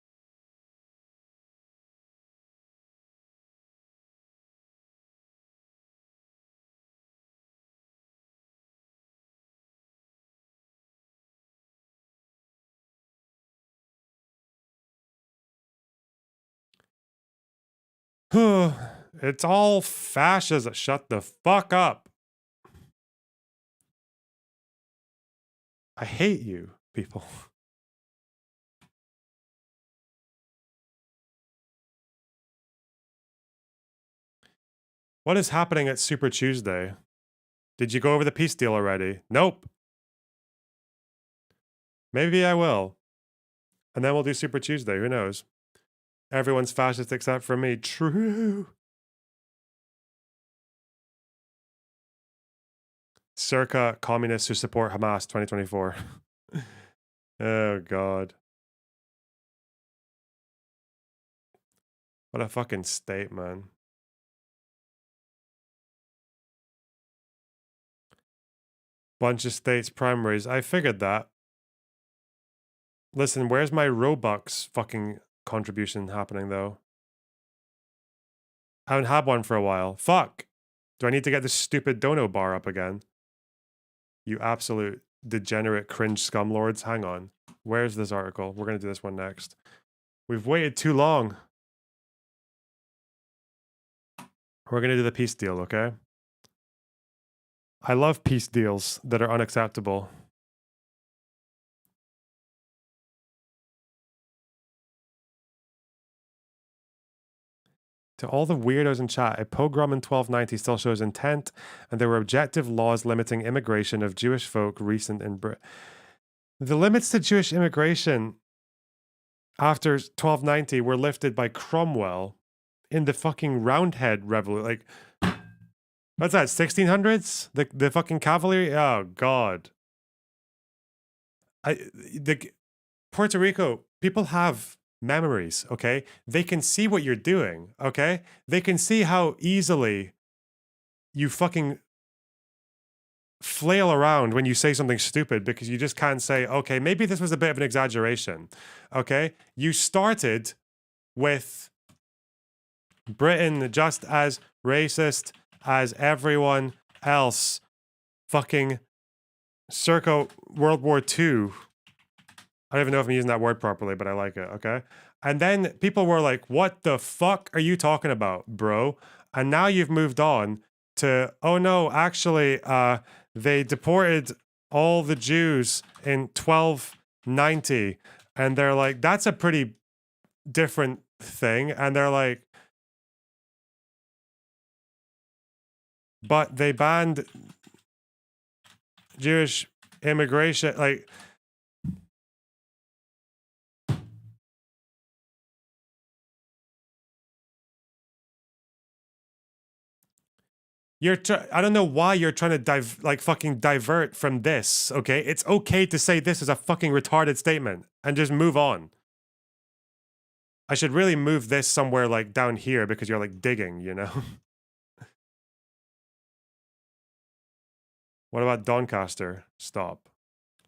It's all fascism. Shut the fuck up. I hate you, people. What is happening at Super Tuesday? Did you go over the peace deal already? Nope. Maybe I will. And then we'll do Super Tuesday. Who knows? Everyone's fascist except for me. True. Circa communists who support Hamas 2024. Oh, God. What a fucking state, man. Bunch of states primaries. I figured that. Listen, where's my Robux fucking contribution happening though? I haven't had one for a while. Fuck. Do I need to get this stupid dono bar up again? You absolute degenerate cringe scumlords. Hang on. Where's this article? We're going to do this one next. We've waited too long. We're going to do the peace deal, okay? I love peace deals that are unacceptable. To all the weirdos in chat, a pogrom in 1290 still shows intent, and there were objective laws limiting immigration of Jewish folk recent in Britain. The limits to Jewish immigration after 1290 were lifted by Cromwell in the fucking Roundhead Revolution. Like, what's that, 1600s? The fucking cavalry? Oh, God. Puerto Rico, people have memories, okay? They can see what you're doing, okay? They can see how easily you fucking flail around when you say something stupid because you just can't say, okay, maybe this was a bit of an exaggeration, okay? You started with Britain just as racist as everyone else fucking circa World War II. I don't even know if I'm using that word properly, but I like it, okay? And then people were like, what the fuck are you talking about, bro? And now you've moved on to, oh no, actually, they deported all the Jews in 1290. And they're like, that's a pretty different thing. And they're like, but they banned Jewish immigration. Like, I don't know why you're trying to fucking divert from this, okay? It's okay to say this is a fucking retarded statement and just move on. I should really move this somewhere like down here because you're like digging, you know? What about Doncaster? Stop.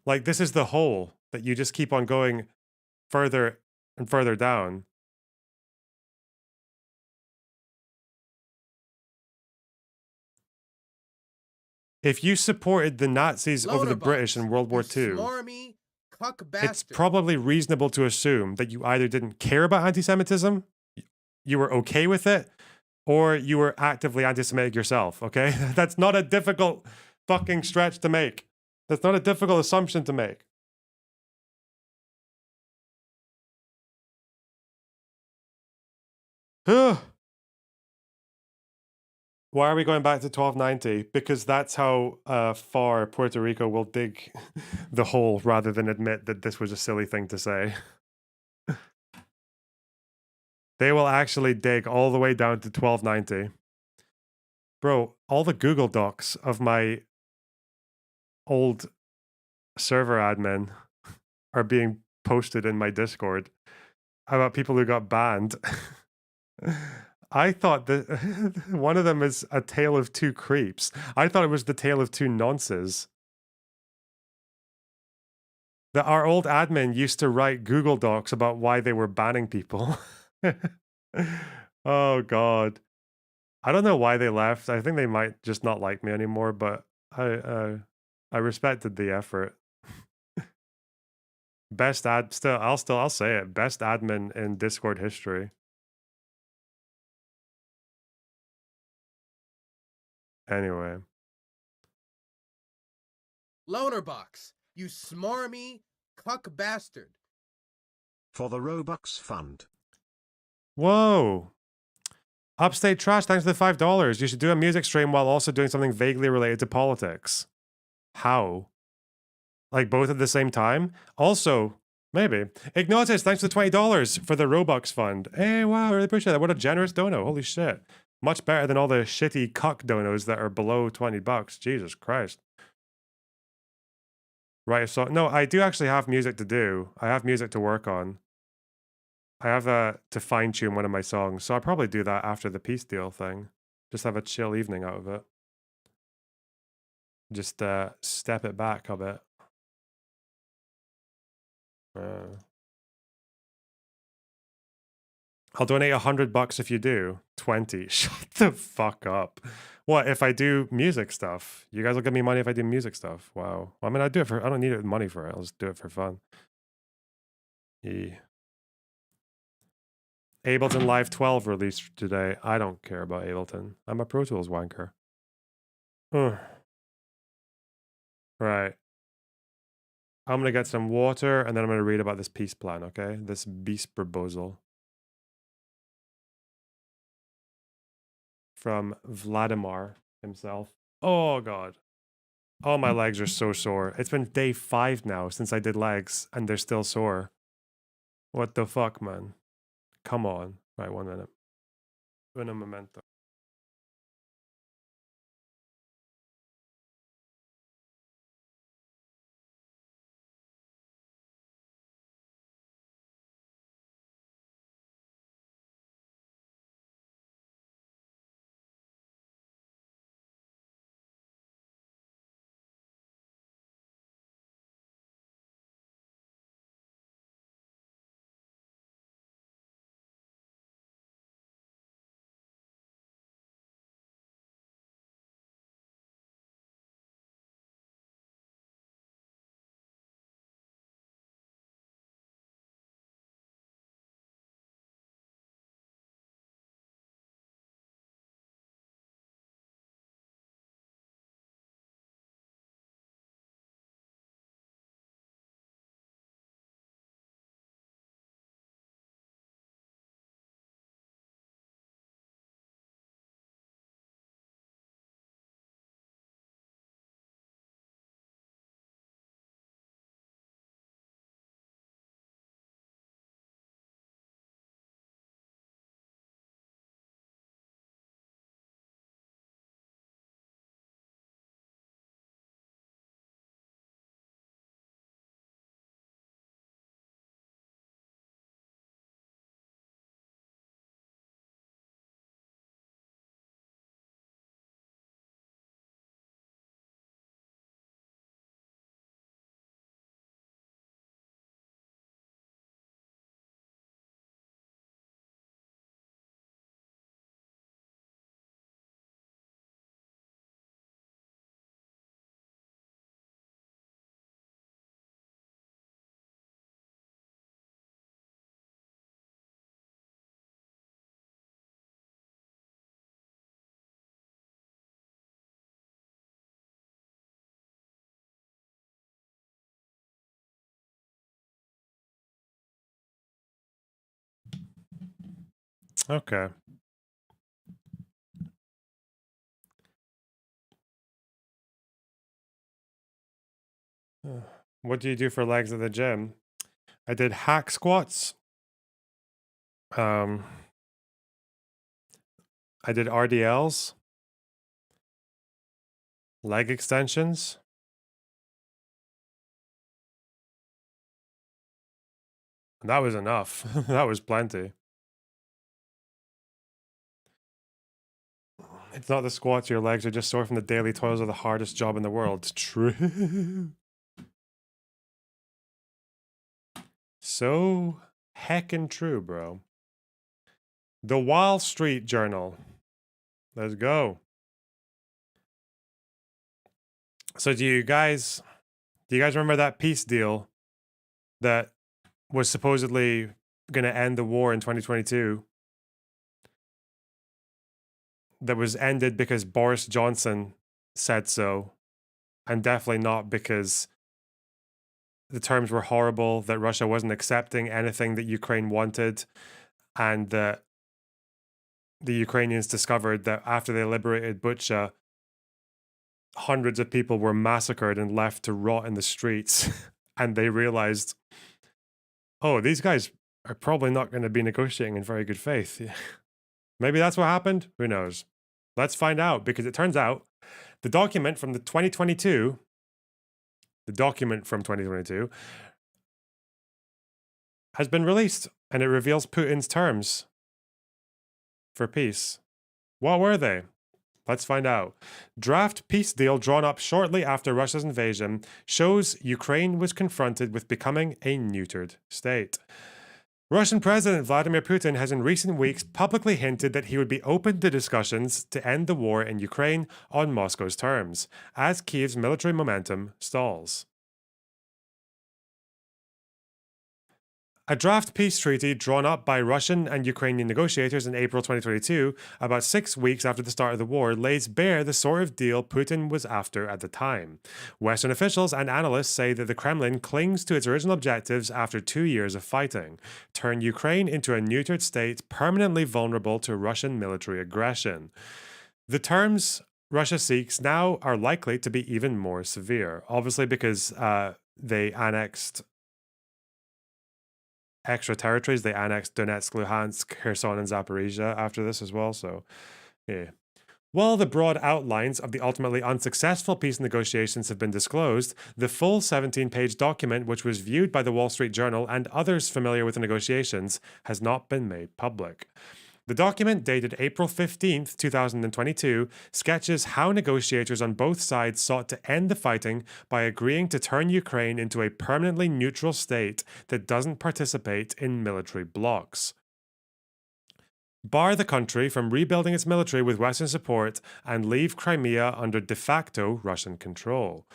Like, this is the hole that you just keep on going further and further down. If you supported the Nazis over the British in World War II, smarmy cuck it's bastard. probably reasonable to assume that you either didn't care about anti-Semitism, you were okay with it, or you were actively anti-Semitic yourself, okay? That's not a difficult fucking stretch to make. That's not a difficult assumption to make. Why are we going back to 1290? Because that's how far Puerto Rico will dig the hole rather than admit that this was a silly thing to say. They will actually dig all the way down to 1290. Bro, all the Google Docs of my old server admin are being posted in my Discord about people who got banned. I thought that one of them is a tale of two creeps. I thought it was the tale of two nonces. That our old admin used to write Google Docs about why they were banning people. Oh God. I don't know why they left. I think they might just not like me anymore, but I respected the effort. I'll say it. Best admin in Discord history. Anyway. Loner box, you smarmy cuck bastard. For the Robux fund. Whoa. Upstate Trash, thanks for the $5. You should do a music stream while also doing something vaguely related to politics. How? Like both at the same time? Also, maybe. Ignotus, thanks for the $20 for the Robux fund. Hey, wow, I really appreciate that. What a generous dono. Holy shit. Much better than all the shitty cuck donos that are below $20. Jesus Christ. Right, so no, I do actually have music to do. I have music to work on. I have to fine tune one of my songs, so I'll probably do that after the peace deal thing. Just have a chill evening out of it. Just step it back a bit. I'll donate $100 if you do. 20. Shut the fuck up. What if I do music stuff? You guys will give me money if I do music stuff. Wow. I mean, I do it for. I don't need money for it. I'll just do it for fun. Yeah. Ableton Live 12 released today. I don't care about Ableton. I'm a Pro Tools wanker. Right. I'm gonna get some water and then I'm gonna read about this peace plan, okay? This peace proposal. From Vladimir himself. Oh god. Oh, my legs are so sore. It's been day 5 now since I did legs and they're still sore. What the fuck, man? Come on. Right, 1 minute. Un momento. Okay. What do you do for legs at the gym? I did hack squats. I did RDLs. Leg extensions. That was enough. That was plenty. It's not the squats, your legs are just sore from the daily toils of the hardest job in the world. True. So heckin' true, bro. The Wall Street Journal. Let's go. So do you guys remember that peace deal that was supposedly going to end the war in 2022? That was ended because Boris Johnson said so, and definitely not because the terms were horrible, that Russia wasn't accepting anything that Ukraine wanted, and that the Ukrainians discovered that after they liberated Bucha, hundreds of people were massacred and left to rot in the streets. And they realized, oh, these guys are probably not going to be negotiating in very good faith. Maybe that's what happened. Who knows? Let's find out, because it turns out the document from 2022 has been released, and it reveals Putin's terms for peace. What were they? Let's find out. Draft peace deal drawn up shortly after Russia's invasion shows Ukraine was confronted with becoming a neutered state. Russian President Vladimir Putin has in recent weeks publicly hinted that he would be open to discussions to end the war in Ukraine on Moscow's terms, as Kyiv's military momentum stalls. A draft peace treaty drawn up by Russian and Ukrainian negotiators in April 2022, about 6 weeks after the start of the war, lays bare the sort of deal Putin was after at the time. Western officials and analysts say that the Kremlin clings to its original objectives after 2 years of fighting: turn Ukraine into a neutered state permanently vulnerable to Russian military aggression. The terms Russia seeks now are likely to be even more severe, obviously because they annexed extra territories. They annexed Donetsk, Luhansk, Kherson, and Zaporizhia after this as well. So, yeah. While the broad outlines of the ultimately unsuccessful peace negotiations have been disclosed, the full 17-page document, which was viewed by the Wall Street Journal and others familiar with the negotiations, has not been made public. The document, dated April 15th, 2022, sketches how negotiators on both sides sought to end the fighting by agreeing to turn Ukraine into a permanently neutral state that doesn't participate in military blocs, bar the country from rebuilding its military with Western support, and leave Crimea under de facto Russian control.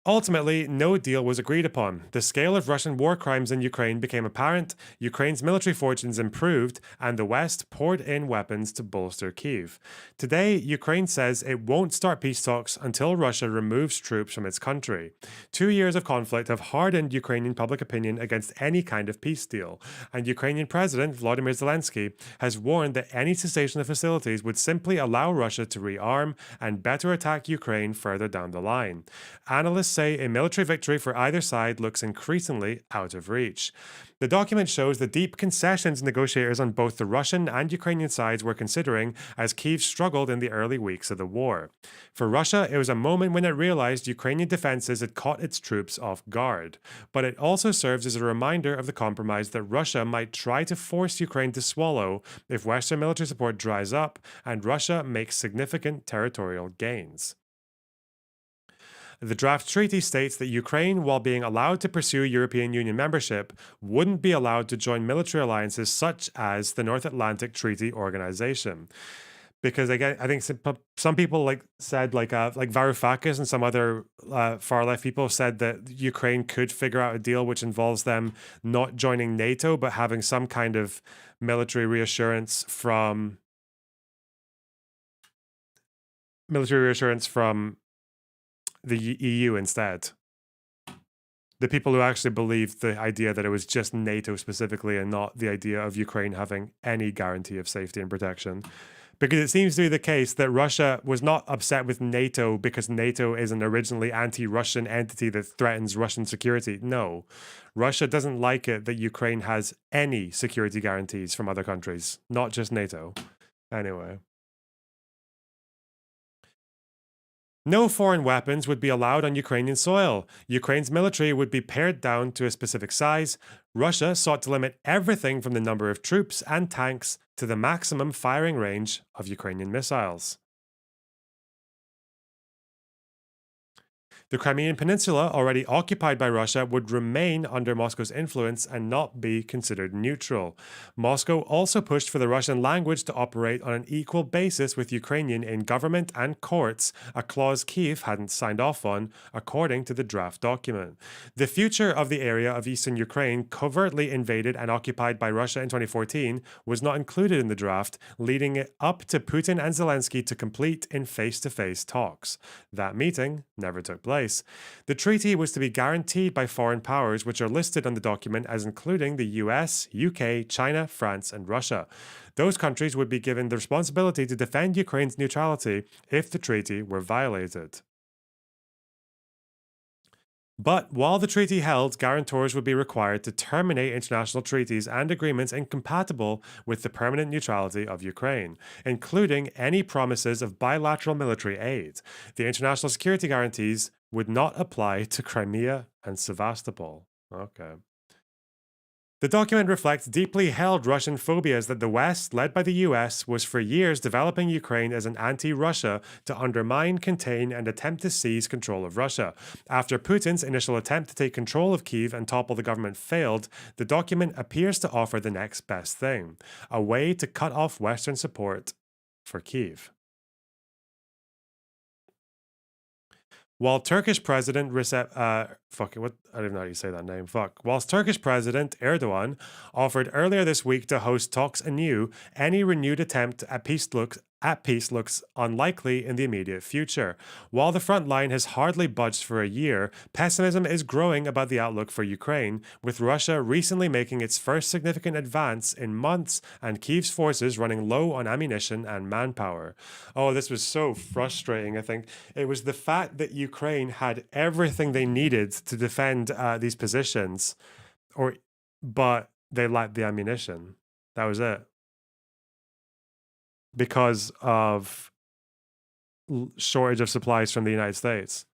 Ultimately, no deal was agreed upon. The scale of Russian war crimes in Ukraine became apparent, Ukraine's military fortunes improved, and the West poured in weapons to bolster Kyiv. Today, Ukraine says it won't start peace talks until Russia removes troops from its country. 2 years of conflict have hardened Ukrainian public opinion against any kind of peace deal, and Ukrainian President Volodymyr Zelensky has warned that any cessation of hostilities would simply allow Russia to rearm and better attack Ukraine further down the line. Analysts say a military victory for either side looks increasingly out of reach. The document shows the deep concessions negotiators on both the Russian and Ukrainian sides were considering as Kyiv struggled in the early weeks of the war. For Russia, it was a moment when it realized Ukrainian defenses had caught its troops off guard. But it also serves as a reminder of the compromise that Russia might try to force Ukraine to swallow if Western military support dries up and Russia makes significant territorial gains. The draft treaty states that Ukraine, while being allowed to pursue European Union membership, wouldn't be allowed to join military alliances such as the North Atlantic Treaty Organization. Because again, I think some people said Varoufakis and some other far left people said that Ukraine could figure out a deal which involves them not joining NATO but having some kind of military reassurance from the EU instead. The people who actually believed the idea that it was just NATO specifically and not the idea of Ukraine having any guarantee of safety and protection. Because it seems to be the case that Russia was not upset with NATO because NATO is an originally anti-Russian entity that threatens Russian security. No, Russia doesn't like it that Ukraine has any security guarantees from other countries, not just NATO. Anyway. No foreign weapons would be allowed on Ukrainian soil. Ukraine's military would be pared down to a specific size. Russia sought to limit everything from the number of troops and tanks to the maximum firing range of Ukrainian missiles. The Crimean Peninsula, already occupied by Russia, would remain under Moscow's influence and not be considered neutral. Moscow also pushed for the Russian language to operate on an equal basis with Ukrainian in government and courts, a clause Kyiv hadn't signed off on, according to the draft document. The future of the area of eastern Ukraine, covertly invaded and occupied by Russia in 2014, was not included in the draft, leading it up to Putin and Zelensky to complete in face-to-face talks. That meeting never took place. The treaty was to be guaranteed by foreign powers, which are listed on the document as including the US, UK, China, France, and Russia. Those countries would be given the responsibility to defend Ukraine's neutrality if the treaty were violated. But while the treaty held, guarantors would be required to terminate international treaties and agreements incompatible with the permanent neutrality of Ukraine, including any promises of bilateral military aid. The international security guarantees would not apply to Crimea and Sevastopol. Okay. The document reflects deeply held Russian phobias that the West, led by the US, was for years developing Ukraine as an anti Russia to undermine, contain, and attempt to seize control of Russia. After Putin's initial attempt to take control of Kyiv and topple the government failed, the document appears to offer the next best thing, a way to cut off Western support for Kyiv. While Turkish President Recep, what I don't know how you say that name. Whilst Turkish President Erdogan offered earlier this week to host talks anew, any renewed attempt at peace looks unlikely in the immediate future. While the front line has hardly budged for a year, pessimism is growing about the outlook for Ukraine, with Russia recently making its first significant advance in months and Kyiv's forces running low on ammunition and manpower. Oh, this was so frustrating, I think. It was the fact that Ukraine had everything they needed to defend these positions, but they lacked the ammunition. That was it. Because of shortage of supplies from the United States.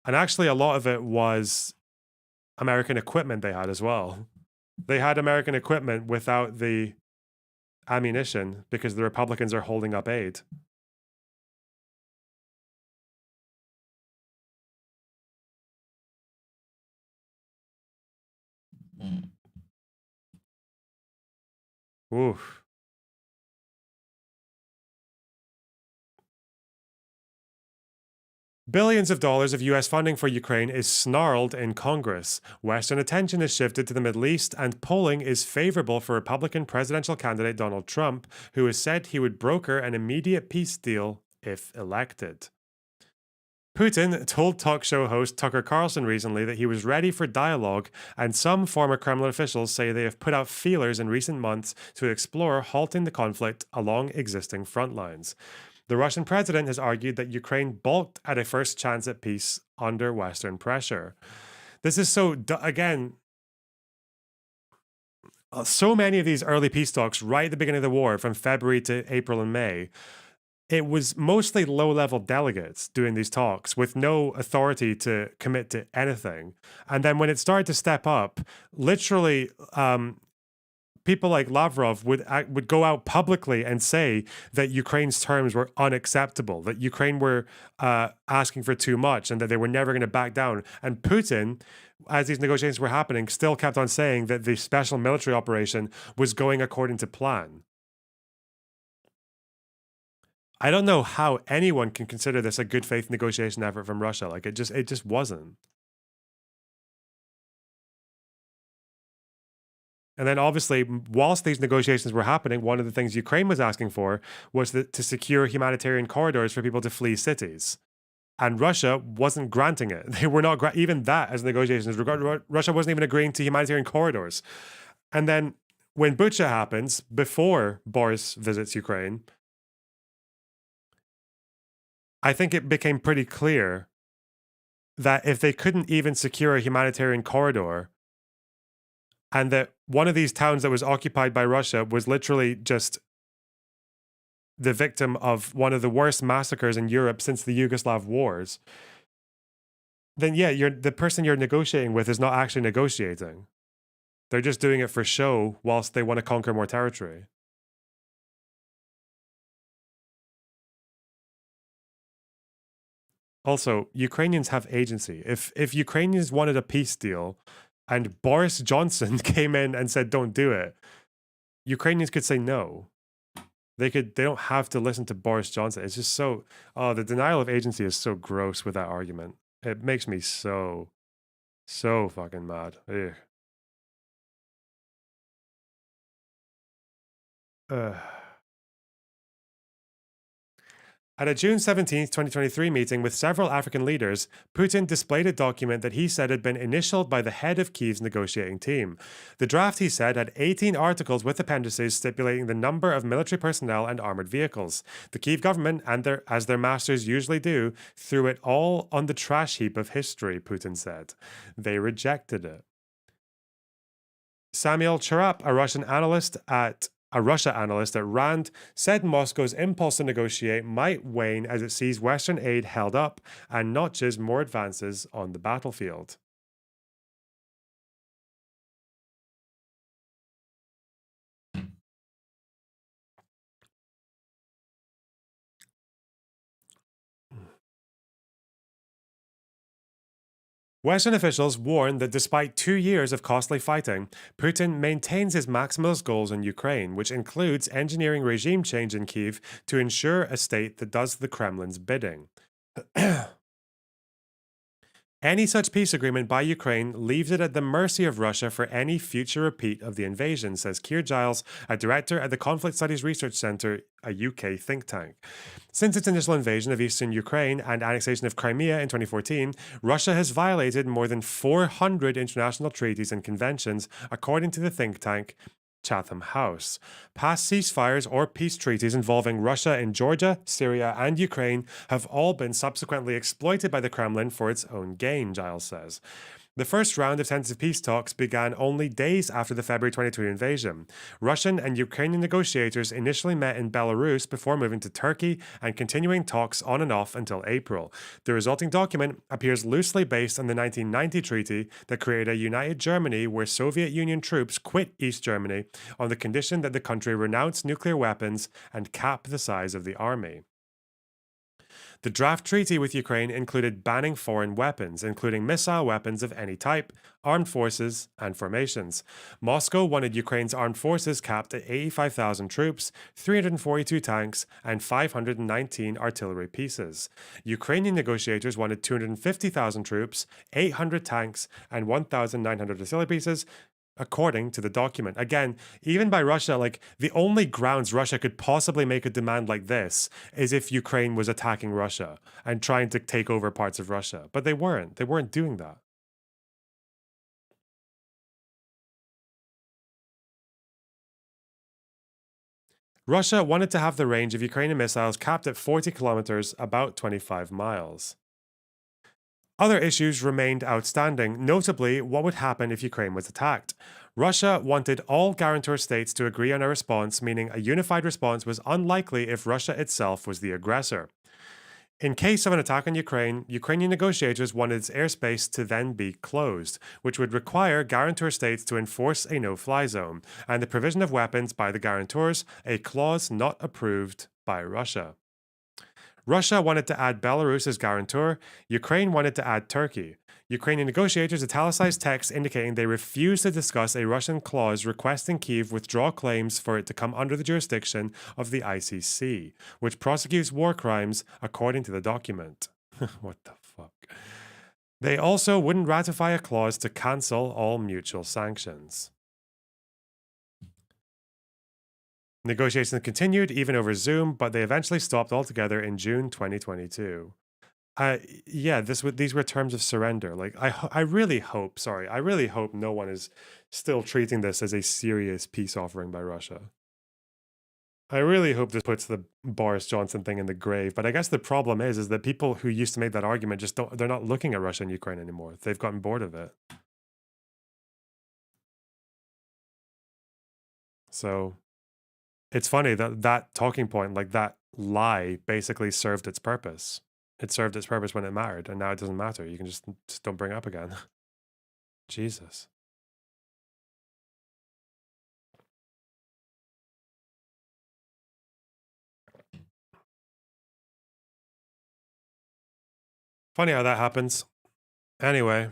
And actually, a lot of it was American equipment they had as well. They had American equipment without the ammunition because the Republicans are holding up aid. Oof. Billions of dollars of US funding for Ukraine is snarled in Congress. Western attention is shifted to the Middle East, and polling is favorable for Republican presidential candidate Donald Trump, who has said he would broker an immediate peace deal if elected. Putin told talk show host Tucker Carlson recently that he was ready for dialogue, and some former Kremlin officials say they have put out feelers in recent months to explore halting the conflict along existing front lines. The Russian president has argued that Ukraine balked at a first chance at peace under Western pressure. This is again, so many of these early peace talks right at the beginning of the war, from February to April and May, it was mostly low-level delegates doing these talks with no authority to commit to anything. And then when it started to step up, literally, people like Lavrov would go out publicly and say that Ukraine's terms were unacceptable, that Ukraine were asking for too much, and that they were never going to back down. And Putin, as these negotiations were happening, still kept on saying that the special military operation was going according to plan. I don't know how anyone can consider this a good faith negotiation effort from Russia. Like it just wasn't. And then obviously, whilst these negotiations were happening, one of the things Ukraine was asking for was to secure humanitarian corridors for people to flee cities. And Russia wasn't granting it. They were not, even that as negotiations, Russia wasn't even agreeing to humanitarian corridors. And then when Bucha happens, before Boris visits Ukraine, I think it became pretty clear that if they couldn't even secure a humanitarian corridor, and that one of these towns that was occupied by Russia was literally just the victim of one of the worst massacres in Europe since the Yugoslav wars, then yeah, the person you're negotiating with is not actually negotiating. They're just doing it for show whilst they want to conquer more territory. Also, Ukrainians have agency. If Ukrainians wanted a peace deal and Boris Johnson came in and said don't do it, Ukrainians could say no. They don't have to listen to Boris Johnson. It's just the denial of agency is so gross with that argument. It makes me so fucking mad. Ugh. At a June 17th, 2023 meeting with several African leaders, Putin displayed a document that he said had been initialed by the head of Kyiv's negotiating team. The draft, he said, had 18 articles with appendices stipulating the number of military personnel and armored vehicles. The Kyiv government, as their masters usually do, threw it all on the trash heap of history, Putin said. They rejected it. Samuel Charap, a Russia analyst at RAND, said Moscow's impulse to negotiate might wane as it sees Western aid held up and notches more advances on the battlefield. Western officials warn that despite 2 years of costly fighting, Putin maintains his maximalist goals in Ukraine, which includes engineering regime change in Kyiv to ensure a state that does the Kremlin's bidding. Any such peace agreement by Ukraine leaves it at the mercy of Russia for any future repeat of the invasion, says Keir Giles, a director at the Conflict Studies Research Centre, a UK think tank. Since its initial invasion of eastern Ukraine and annexation of Crimea in 2014, Russia has violated more than 400 international treaties and conventions, according to the think tank Chatham House. Past ceasefires or peace treaties involving Russia in Georgia, Syria, and Ukraine have all been subsequently exploited by the Kremlin for its own gain, Giles says. The first round of tentative peace talks began only days after the February 2022 invasion. Russian and Ukrainian negotiators initially met in Belarus before moving to Turkey and continuing talks on and off until April. The resulting document appears loosely based on the 1990 treaty that created a united Germany where Soviet Union troops quit East Germany on the condition that the country renounce nuclear weapons and cap the size of the army. The draft treaty with Ukraine included banning foreign weapons, including missile weapons of any type, armed forces, and formations. Moscow wanted Ukraine's armed forces capped at 85,000 troops, 342 tanks, and 519 artillery pieces. Ukrainian negotiators wanted 250,000 troops, 800 tanks, and 1,900 artillery pieces, according to the document. Again, even by Russia, like the only grounds Russia could possibly make a demand like this is if Ukraine was attacking Russia and trying to take over parts of Russia. But they weren't. They weren't doing that. Russia wanted to have the range of Ukrainian missiles capped at 40 kilometers, about 25 miles. Other issues remained outstanding, notably what would happen if Ukraine was attacked. Russia wanted all guarantor states to agree on a response, meaning a unified response was unlikely if Russia itself was the aggressor. In case of an attack on Ukraine, Ukrainian negotiators wanted its airspace to then be closed, which would require guarantor states to enforce a no fly zone, and the provision of weapons by the guarantors, a clause not approved by Russia. Russia wanted to add Belarus as guarantor, Ukraine wanted to add Turkey. Ukrainian negotiators italicized text indicating they refused to discuss a Russian clause requesting Kyiv withdraw claims for it to come under the jurisdiction of the ICC, which prosecutes war crimes according to the document. What the fuck? They also wouldn't ratify a clause to cancel all mutual sanctions. Negotiations continued even over Zoom, but they eventually stopped altogether in June 2022. Yeah, these were terms of surrender. Like, I really hope, I really hope no one is still treating this as a serious peace offering by Russia. I really hope this puts the Boris Johnson thing in the grave. But I guess the problem is that people who used to make that argument just don't, they're not looking at Russia and Ukraine anymore. They've gotten bored of it. So it's funny that that talking point, like that lie, basically served its purpose. It served its purpose when it mattered, and now it doesn't matter. You can just don't bring it up again. Jesus. Funny how that happens. Anyway.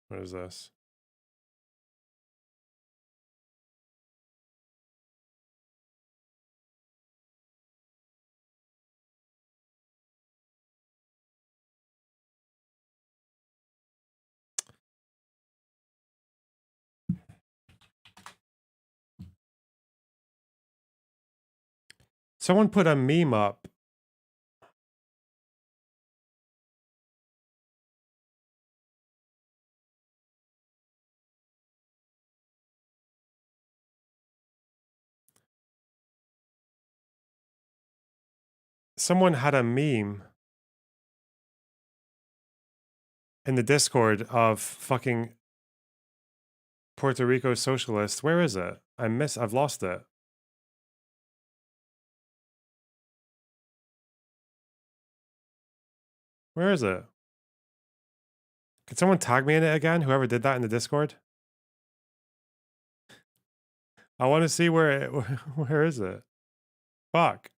What is this? Someone put a meme up. Someone had a meme in the Discord of fucking Puerto Rico socialist. Where is it? I've lost it. Where is it? Could someone tag me in it again? Whoever did that in the Discord? I want to see where it, where is it? Fuck.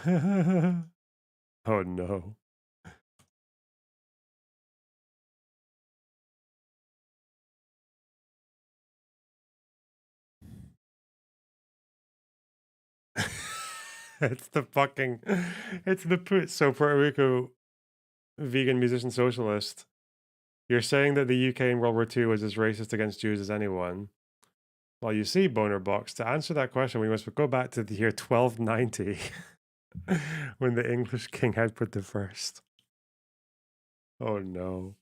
Oh no. It's the fucking, it's the so Puerto Rico vegan musician socialist. You're saying that the UK in World War II was as racist against Jews as anyone. Well, you see, Boner Box, to answer that question, we must go back to the year 1290 when the English king Edward the First. Oh no.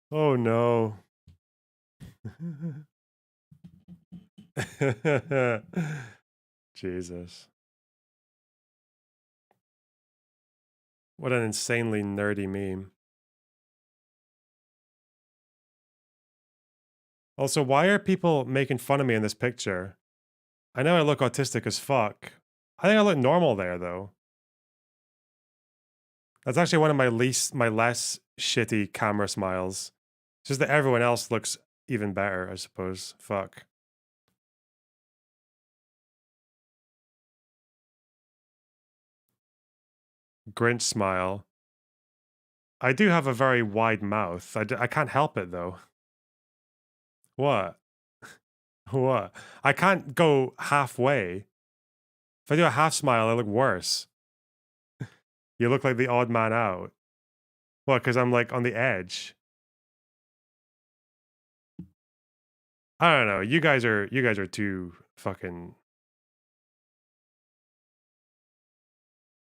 Oh no. Jesus. What an insanely nerdy meme. Also, why are people making fun of me in this picture? I know I look autistic as fuck. I think I look normal there, though. That's actually one of my less shitty camera smiles. It's just that everyone else looks even better, I suppose. Fuck. Grinch smile. I do have a very wide mouth. I can't help it, though. What? What? I can't go halfway. If I do a half smile, I look worse. You look like the odd man out. What? Because I'm like on the edge. I don't know. You guys are too fucking.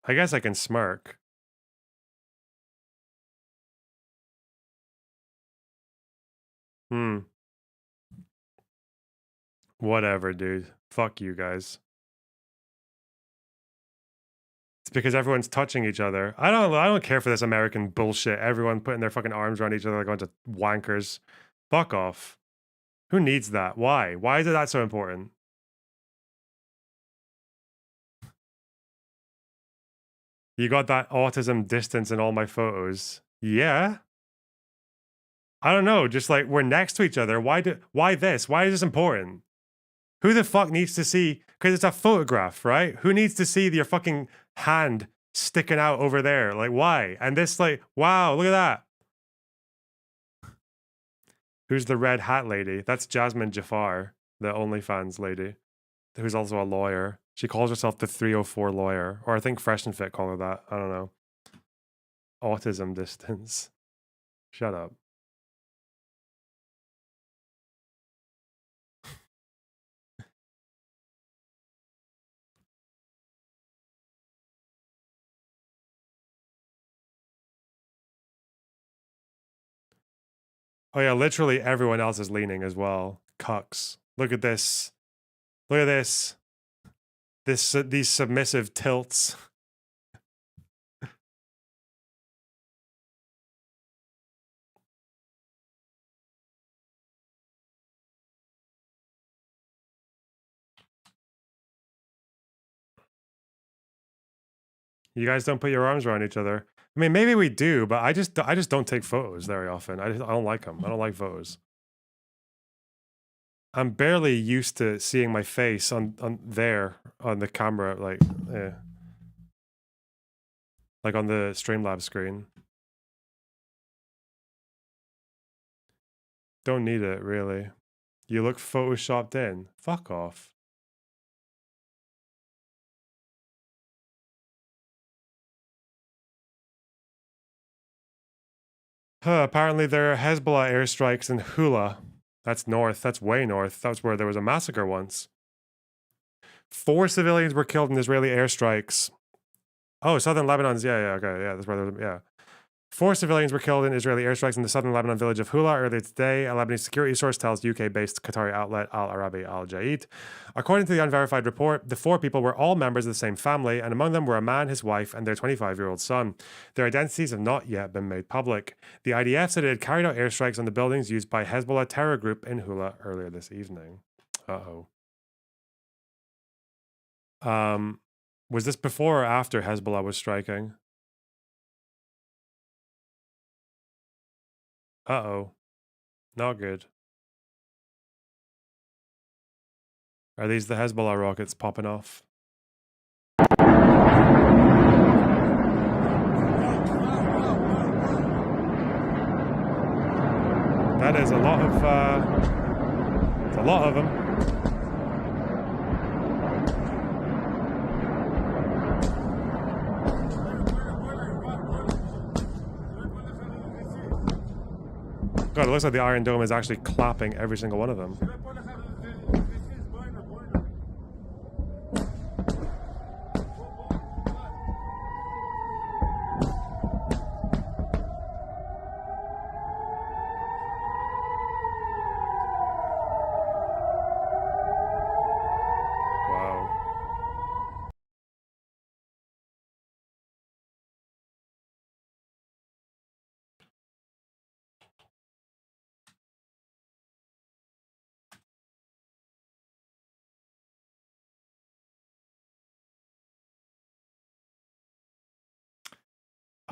I guess I can smirk. Hmm. Whatever, dude. Fuck you guys. It's because everyone's touching each other. I don't care for this American bullshit. Everyone putting their fucking arms around each other like a bunch of wankers. Fuck off. Who needs that? Why? Why is that so important? You got that autism distance in all my photos. Yeah. I don't know. Just like we're next to each other. Why this? Why is this important? Who the fuck needs to see? Because it's a photograph, right? Who needs to see your fucking hand sticking out over there? Like, why? And this, like, wow, look at that. Who's the red hat lady? That's Jasmine Jafar, the OnlyFans lady, who's also a lawyer. She calls herself the 304 lawyer, or I think Fresh and Fit call her that. I don't know. Autism distance. Shut up. Oh yeah, literally everyone else is leaning as well. Cucks. Look at this. Look at this. These submissive tilts. You guys don't put your arms around each other. I mean, maybe we do, but I just don't take photos very often. I don't like them. I don't like photos. I'm barely used to seeing my face on there on the camera, like on the Streamlabs screen. Don't need it really. You look photoshopped in. Fuck off. Apparently there are Hezbollah airstrikes in Hula. That's north. That's way north. That's where there was a massacre once. 4 civilians were killed in Israeli airstrikes. Oh, southern Lebanon's, yeah, okay, yeah, that's where there was, yeah. 4 civilians were killed in Israeli airstrikes in the southern Lebanon village of Hula earlier today, a Lebanese security source tells UK-based Qatari outlet Al Arabi Al Jaid. According to the unverified report, the 4 people were all members of the same family, and among them were a man, his wife, and their 25-year-old son. Their identities have not yet been made public. The IDF said it had carried out airstrikes on the buildings used by Hezbollah terror group in Hula earlier this evening. Uh-oh. Was this before or after Hezbollah was striking? Uh-oh. Not good. Are these the Hezbollah rockets popping off? That is a lot of, it's a lot of them. God, it looks like the Iron Dome is actually clapping every single one of them. Wow.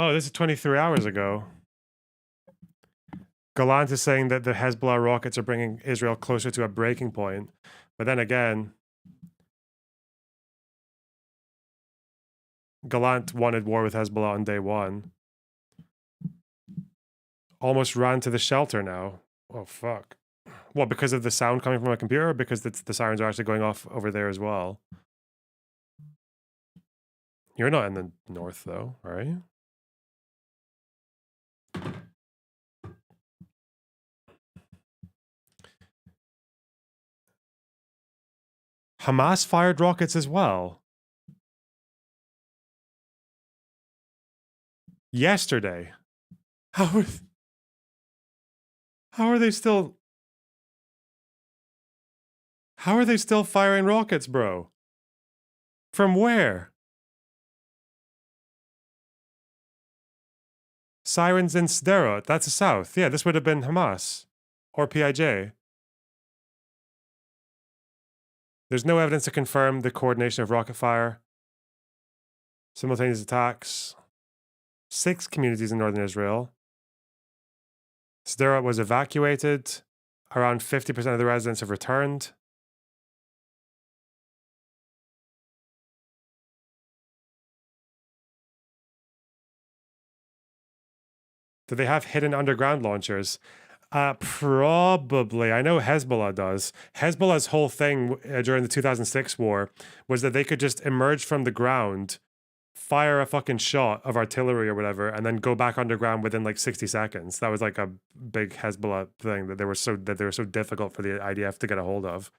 Oh, this is 23 hours ago. Gallant is saying that the Hezbollah rockets are bringing Israel closer to a breaking point. But then again, Gallant wanted war with Hezbollah on day one. Almost ran to the shelter now. Oh, fuck. What, because of the sound coming from my computer, or because the sirens are actually going off over there as well? You're not in the north, though, are you? Hamas fired rockets as well. Yesterday. How are they still... How are they still firing rockets, bro? From where? Sirens in Sderot. That's the south. Yeah, this would have been Hamas. Or PIJ. There's no evidence to confirm the coordination of rocket fire. Simultaneous attacks. 6 communities in northern Israel. Sderot was evacuated. Around 50% of the residents have returned. Do they have hidden underground launchers? Probably. I know Hezbollah does. Hezbollah's whole thing during the 2006 war was that they could just emerge from the ground, fire a fucking shot of artillery or whatever, and then go back underground within like 60 seconds. That was like a big Hezbollah thing that they were so difficult for the IDF to get a hold of.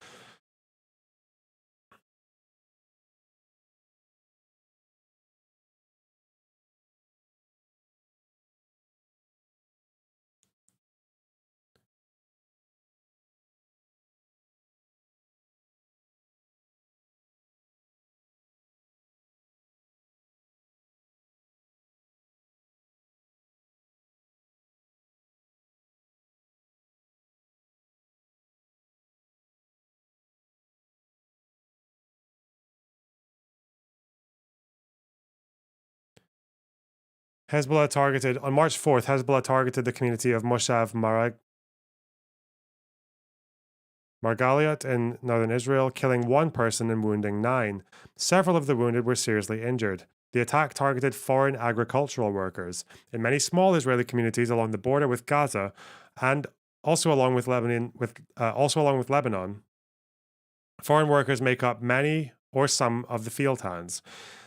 Hezbollah targeted on March 4th. Hezbollah targeted the community of Moshav Margaliot in northern Israel, killing 1 person and wounding 9. Several of the wounded were seriously injured. The attack targeted foreign agricultural workers in many small Israeli communities along the border with Gaza, and also along with Lebanon. Foreign workers make up many or some of the field hands.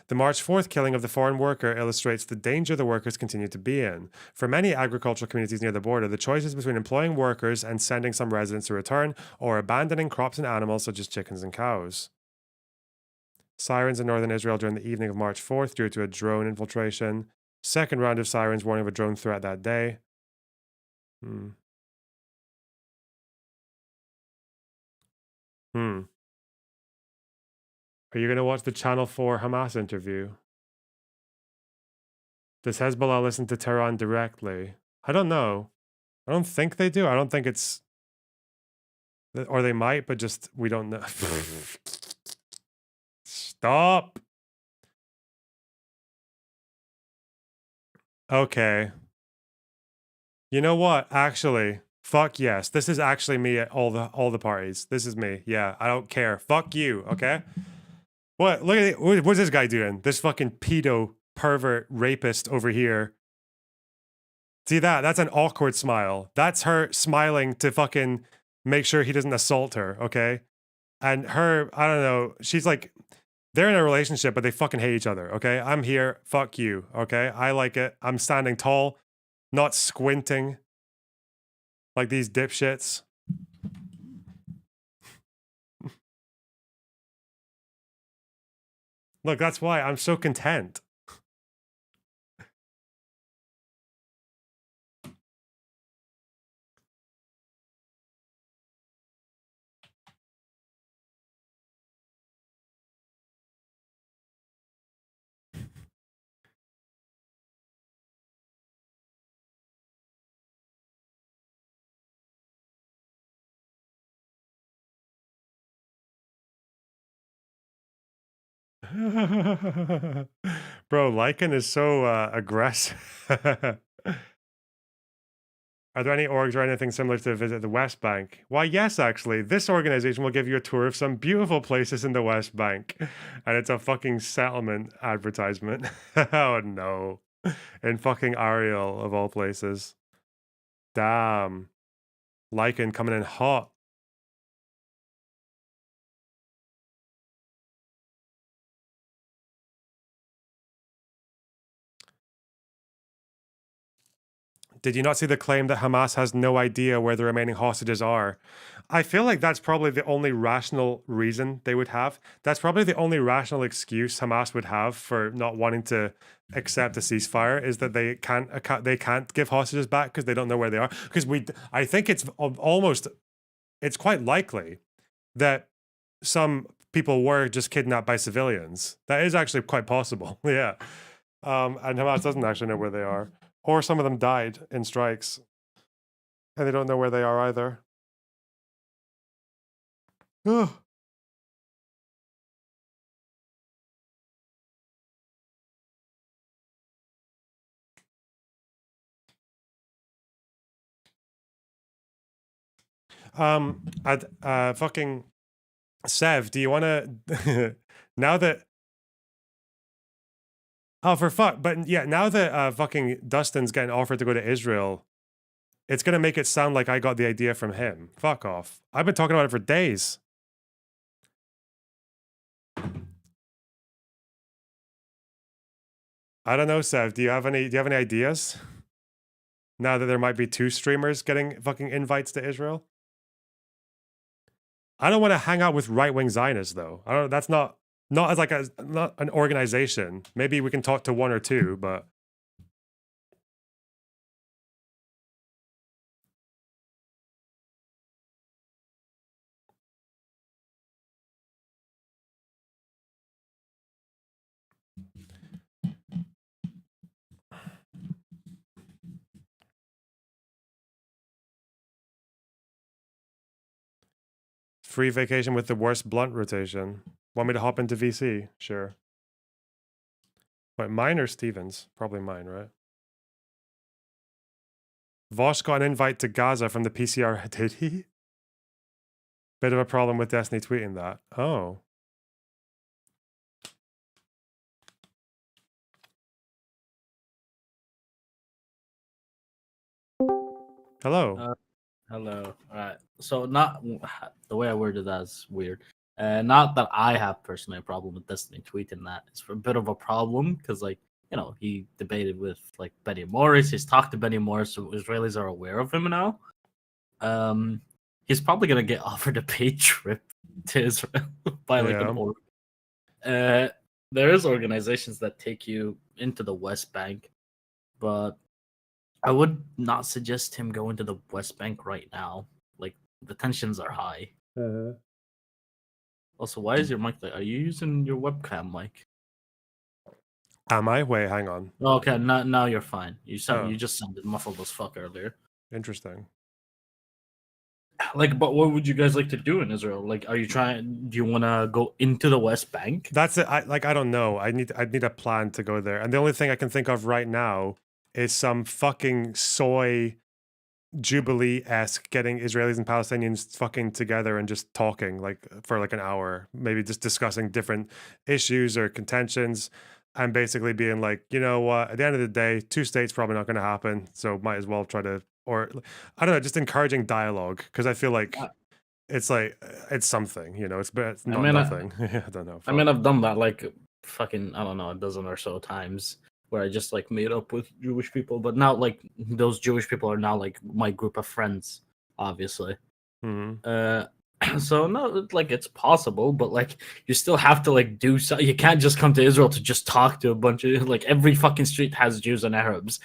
The March 4th killing of the foreign worker illustrates the danger the workers continue to be in. For many agricultural communities near the border, the choice is between employing workers and sending some residents to return, or abandoning crops and animals such as chickens and cows. Sirens in northern Israel during the evening of March 4th due to a drone infiltration. Second round of sirens warning of a drone threat that day. Hmm. Are you going to watch the Channel 4 Hamas interview? Does Hezbollah listen to Tehran directly? I don't know. I don't think they do. I don't think it's... Or they might, but just we don't know. Stop. Okay. You know what? Actually, fuck yes. This is actually me at all the parties. This is me. Yeah, I don't care. Fuck you, okay? What? Look at it. What's this guy doing? This fucking pedo pervert rapist over here. See that? That's an awkward smile. That's her smiling to fucking make sure he doesn't assault her, okay? And her, I don't know, she's like, they're in a relationship, but they fucking hate each other, okay? I'm here, fuck you, okay? I like it. I'm standing tall, not squinting like these dipshits. Look, that's why I'm so content. Bro, Lycan is so aggressive. Are there any orgs or anything similar to visit the West Bank? Why, yes, actually. This organization will give you a tour of some beautiful places in the West Bank. And it's a fucking settlement advertisement. Oh no. In fucking Ariel, of all places. Damn. Lycan coming in hot. Did you not see the claim that Hamas has no idea where the remaining hostages are? I feel like that's probably the only rational reason they would have. That's probably the only rational excuse Hamas would have for not wanting to accept a ceasefire is that they can't give hostages back because they don't know where they are. Because I think it's almost, it's quite likely that some people were just kidnapped by civilians. That is actually quite possible. Yeah. And Hamas doesn't actually know where they are. Or some of them died in strikes. And they don't know where they are either. Ugh. Fucking Sev, do you want to now that oh for fuck, but yeah, now that fucking Dustin's getting offered to go to Israel, it's gonna make it sound like I got the idea from him. Fuck off. I've been talking about it for days. I don't know, Sev. Do you have any ideas? Now that there might be 2 streamers getting fucking invites to Israel? I don't want to hang out with right-wing Zionists though. I don't that's not as like not an organization. Maybe we can talk to 1 or 2, but free vacation with the worst blunt rotation. Want me to hop into VC? Sure. Wait, mine or Stevens? Probably mine, right? Vosh got an invite to Gaza from the PCR. Did he? Bit of a problem with Destiny tweeting that. Oh. Hello. Hello. All right. So not the way I worded that is weird. Not that I have personally a problem with Destiny tweeting that. It's a bit of a problem because, like, you know, he debated with like Benny Morris. He's talked to Benny Morris, so Israelis are aware of him now. He's probably gonna get offered a paid trip to Israel by like an org. There is organizations that take you into the West Bank, but I would not suggest him going to the West Bank right now. Like the tensions are high. Also, why is your mic like? Are you using your webcam mic? Am I? Wait, hang on. Oh, okay, now you're fine. You just sounded muffled as fuck earlier. Interesting. Like, but what would you guys like to do in Israel? Like, are you trying? Do you want to go into the West Bank? That's it. I don't know. I'd need a plan to go there. And the only thing I can think of right now is some fucking soy Jubilee-esque, getting Israelis and Palestinians fucking together and just talking like for like an hour, maybe just discussing different issues or contentions, and basically being like, you know what, at the end of the day, two states probably not going to happen, so might as well try to, or I don't know, just encouraging dialogue, because I feel Uh, like it's something, it's I not mean, nothing. I don't know. I mean, Fuck. I've done that like fucking, I don't know, a dozen or so times where I just like made up with Jewish people, but now like those Jewish people are now like my group of friends, obviously. Mhm. Uh, so no, like it's possible, but like you still have to like do so. You can't just come to Israel to just talk to a bunch of like every fucking street has Jews and Arabs.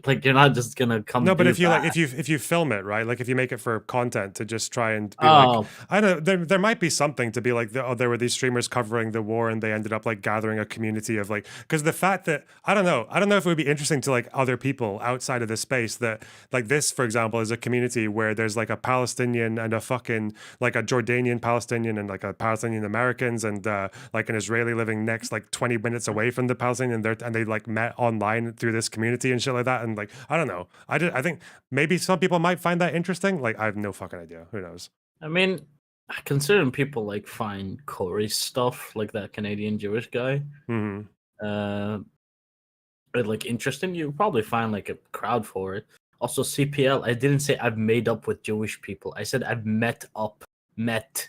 Like you're not just gonna come No, but do if you like, that. if you film it, right, like if you make it for content to just try and be like, Oh, I don't know, there might be something to be like, oh, there were these streamers covering the war and they ended up like gathering a community of like, because the fact that I don't know if it would be interesting to like other people outside of the space that like this, for example, is a community where there's like a Palestinian and a fucking like a Jordanian Palestinian and like a Palestinian Americans and like an Israeli living next like 20 minutes away from the Palestinian, and they like met online through this community and shit like that, and like I don't know, I think maybe some people might find that interesting. Like, I have no fucking idea. Who knows? I mean, considering people like find Corey stuff like that Canadian Jewish guy, Hmm. uh, like interesting, you probably find like a crowd for it. Also, CPL, I didn't say I've made up with Jewish people. I said I've met up, met,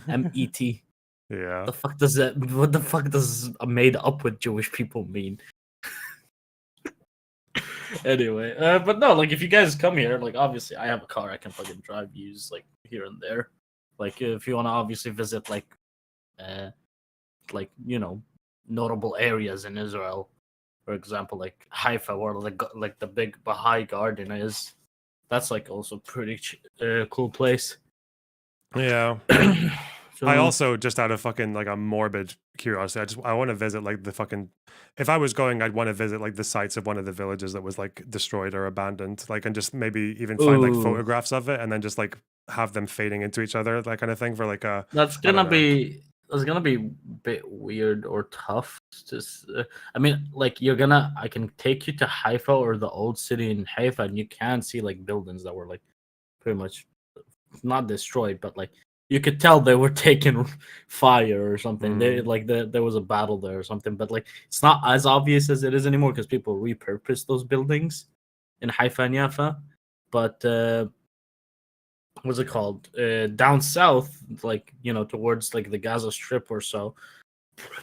MET. Yeah. The fuck does that? What the fuck does made up with Jewish people mean? Anyway, but no, like if you guys come here, like obviously I have a car, I can fucking drive, use like here and there. Like if you want to obviously visit uh, like notable areas in Israel, for example, like Haifa, where like the big Baha'i garden is. That's like also pretty cool place. Yeah. I So also, just out of fucking like a morbid curiosity, I want to visit like the fucking, if I was going, I'd want to visit like the sites of one of the villages that was like destroyed or abandoned, like, and just maybe even find like ooh, photographs of it and then just like have them fading into each other, that kind of thing, for like a, that's I don't gonna know. be that's gonna be a bit weird or tough. I mean, like I can take you to Haifa or the old city in Haifa, and you can see like buildings that were like pretty much not destroyed, but like you could tell they were taking fire or something. They Mhm. like there was a battle there or something, but like it's not as obvious as it is anymore because people repurpose those buildings in Haifa and Jaffa. But what's it called? Down south, like towards like the Gaza Strip or so,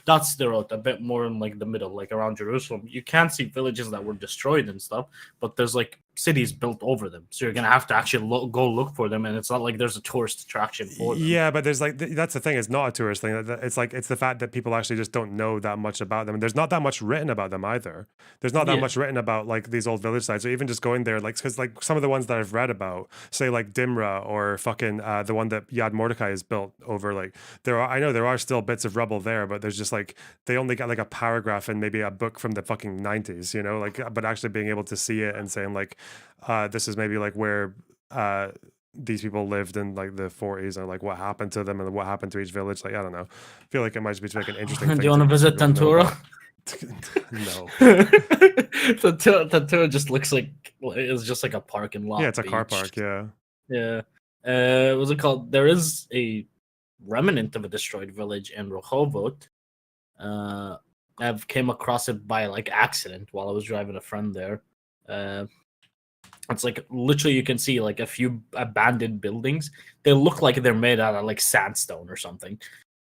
that's the road a bit more in like the middle, like around Jerusalem. You can see villages that were destroyed and stuff, but there's like cities built over them. So you're gonna have to actually go look for them, and it's not like there's a tourist attraction for them. Yeah, but there's like that's the thing. It's not a tourist thing. It's like it's the fact that people actually just don't know that much about them, and there's not that much written about them either. There's not that Yeah, much written about like these old village sites, or even just going there, like because like some of the ones that I've read about, say like Dimra or fucking the one that Yad Mordecai has built over, like I know there are still bits of rubble there, but there's just like they only got like a paragraph in maybe a book from the fucking 90s, like, but actually being able to see it and saying like, this is maybe like where. These people lived in like the 40s, and like what happened to them and what happened to each village. Like, I don't know. I feel like it might just be like an interesting do thing you want to to visit people to know Tantura? about. No. Tantura just looks like it's just like a parking Yeah, lot it's a car beach. park. Yeah. Yeah. What's it called? There is a remnant of a destroyed village in Rehovot. Uh, I've came across it by like accident while I was driving a friend there. Uh, it's like literally you can see like a few abandoned buildings. They look like they're made out of like sandstone or something.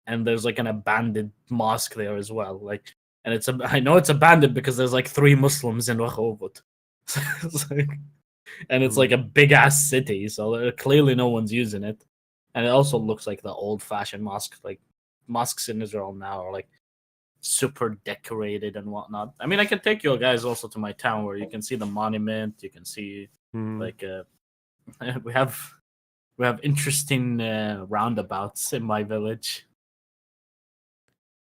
And there's like an abandoned mosque there as well. Like, and I know it's abandoned because there's like 3 Muslims in Rehovot. It's like, and it's like Mm. a big ass city, so clearly no one's using it. And it also looks like the old fashioned mosque. Like mosques in Israel now are like super decorated and whatnot. I mean, I can take you guys also to my town where you can see the monument. You can see Mm. like we have interesting roundabouts in my village.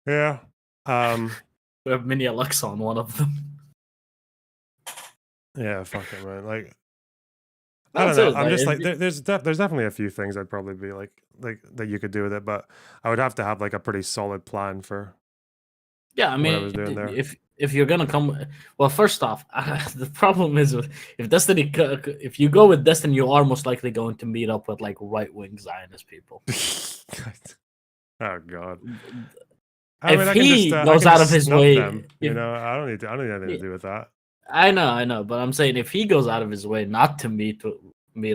Yeah. We have mini Alexa on one of them. Yeah. Fuck it, man. Like, I don't That's know. it. I'm Like, just like there's definitely a few things I'd probably be like that you could do with it, but I would have to have like a pretty solid plan for Yeah, I what I mean, was doing there. if you're gonna come, well, first off, the problem is if Destiny, if you go with Destiny, you are most likely going to meet up with like right wing Zionist people. Oh god. I mean, If he I goes can out of just his snub way, them. You know, I don't need anything to do with that. I know, but I'm saying if he goes out of his way not to meet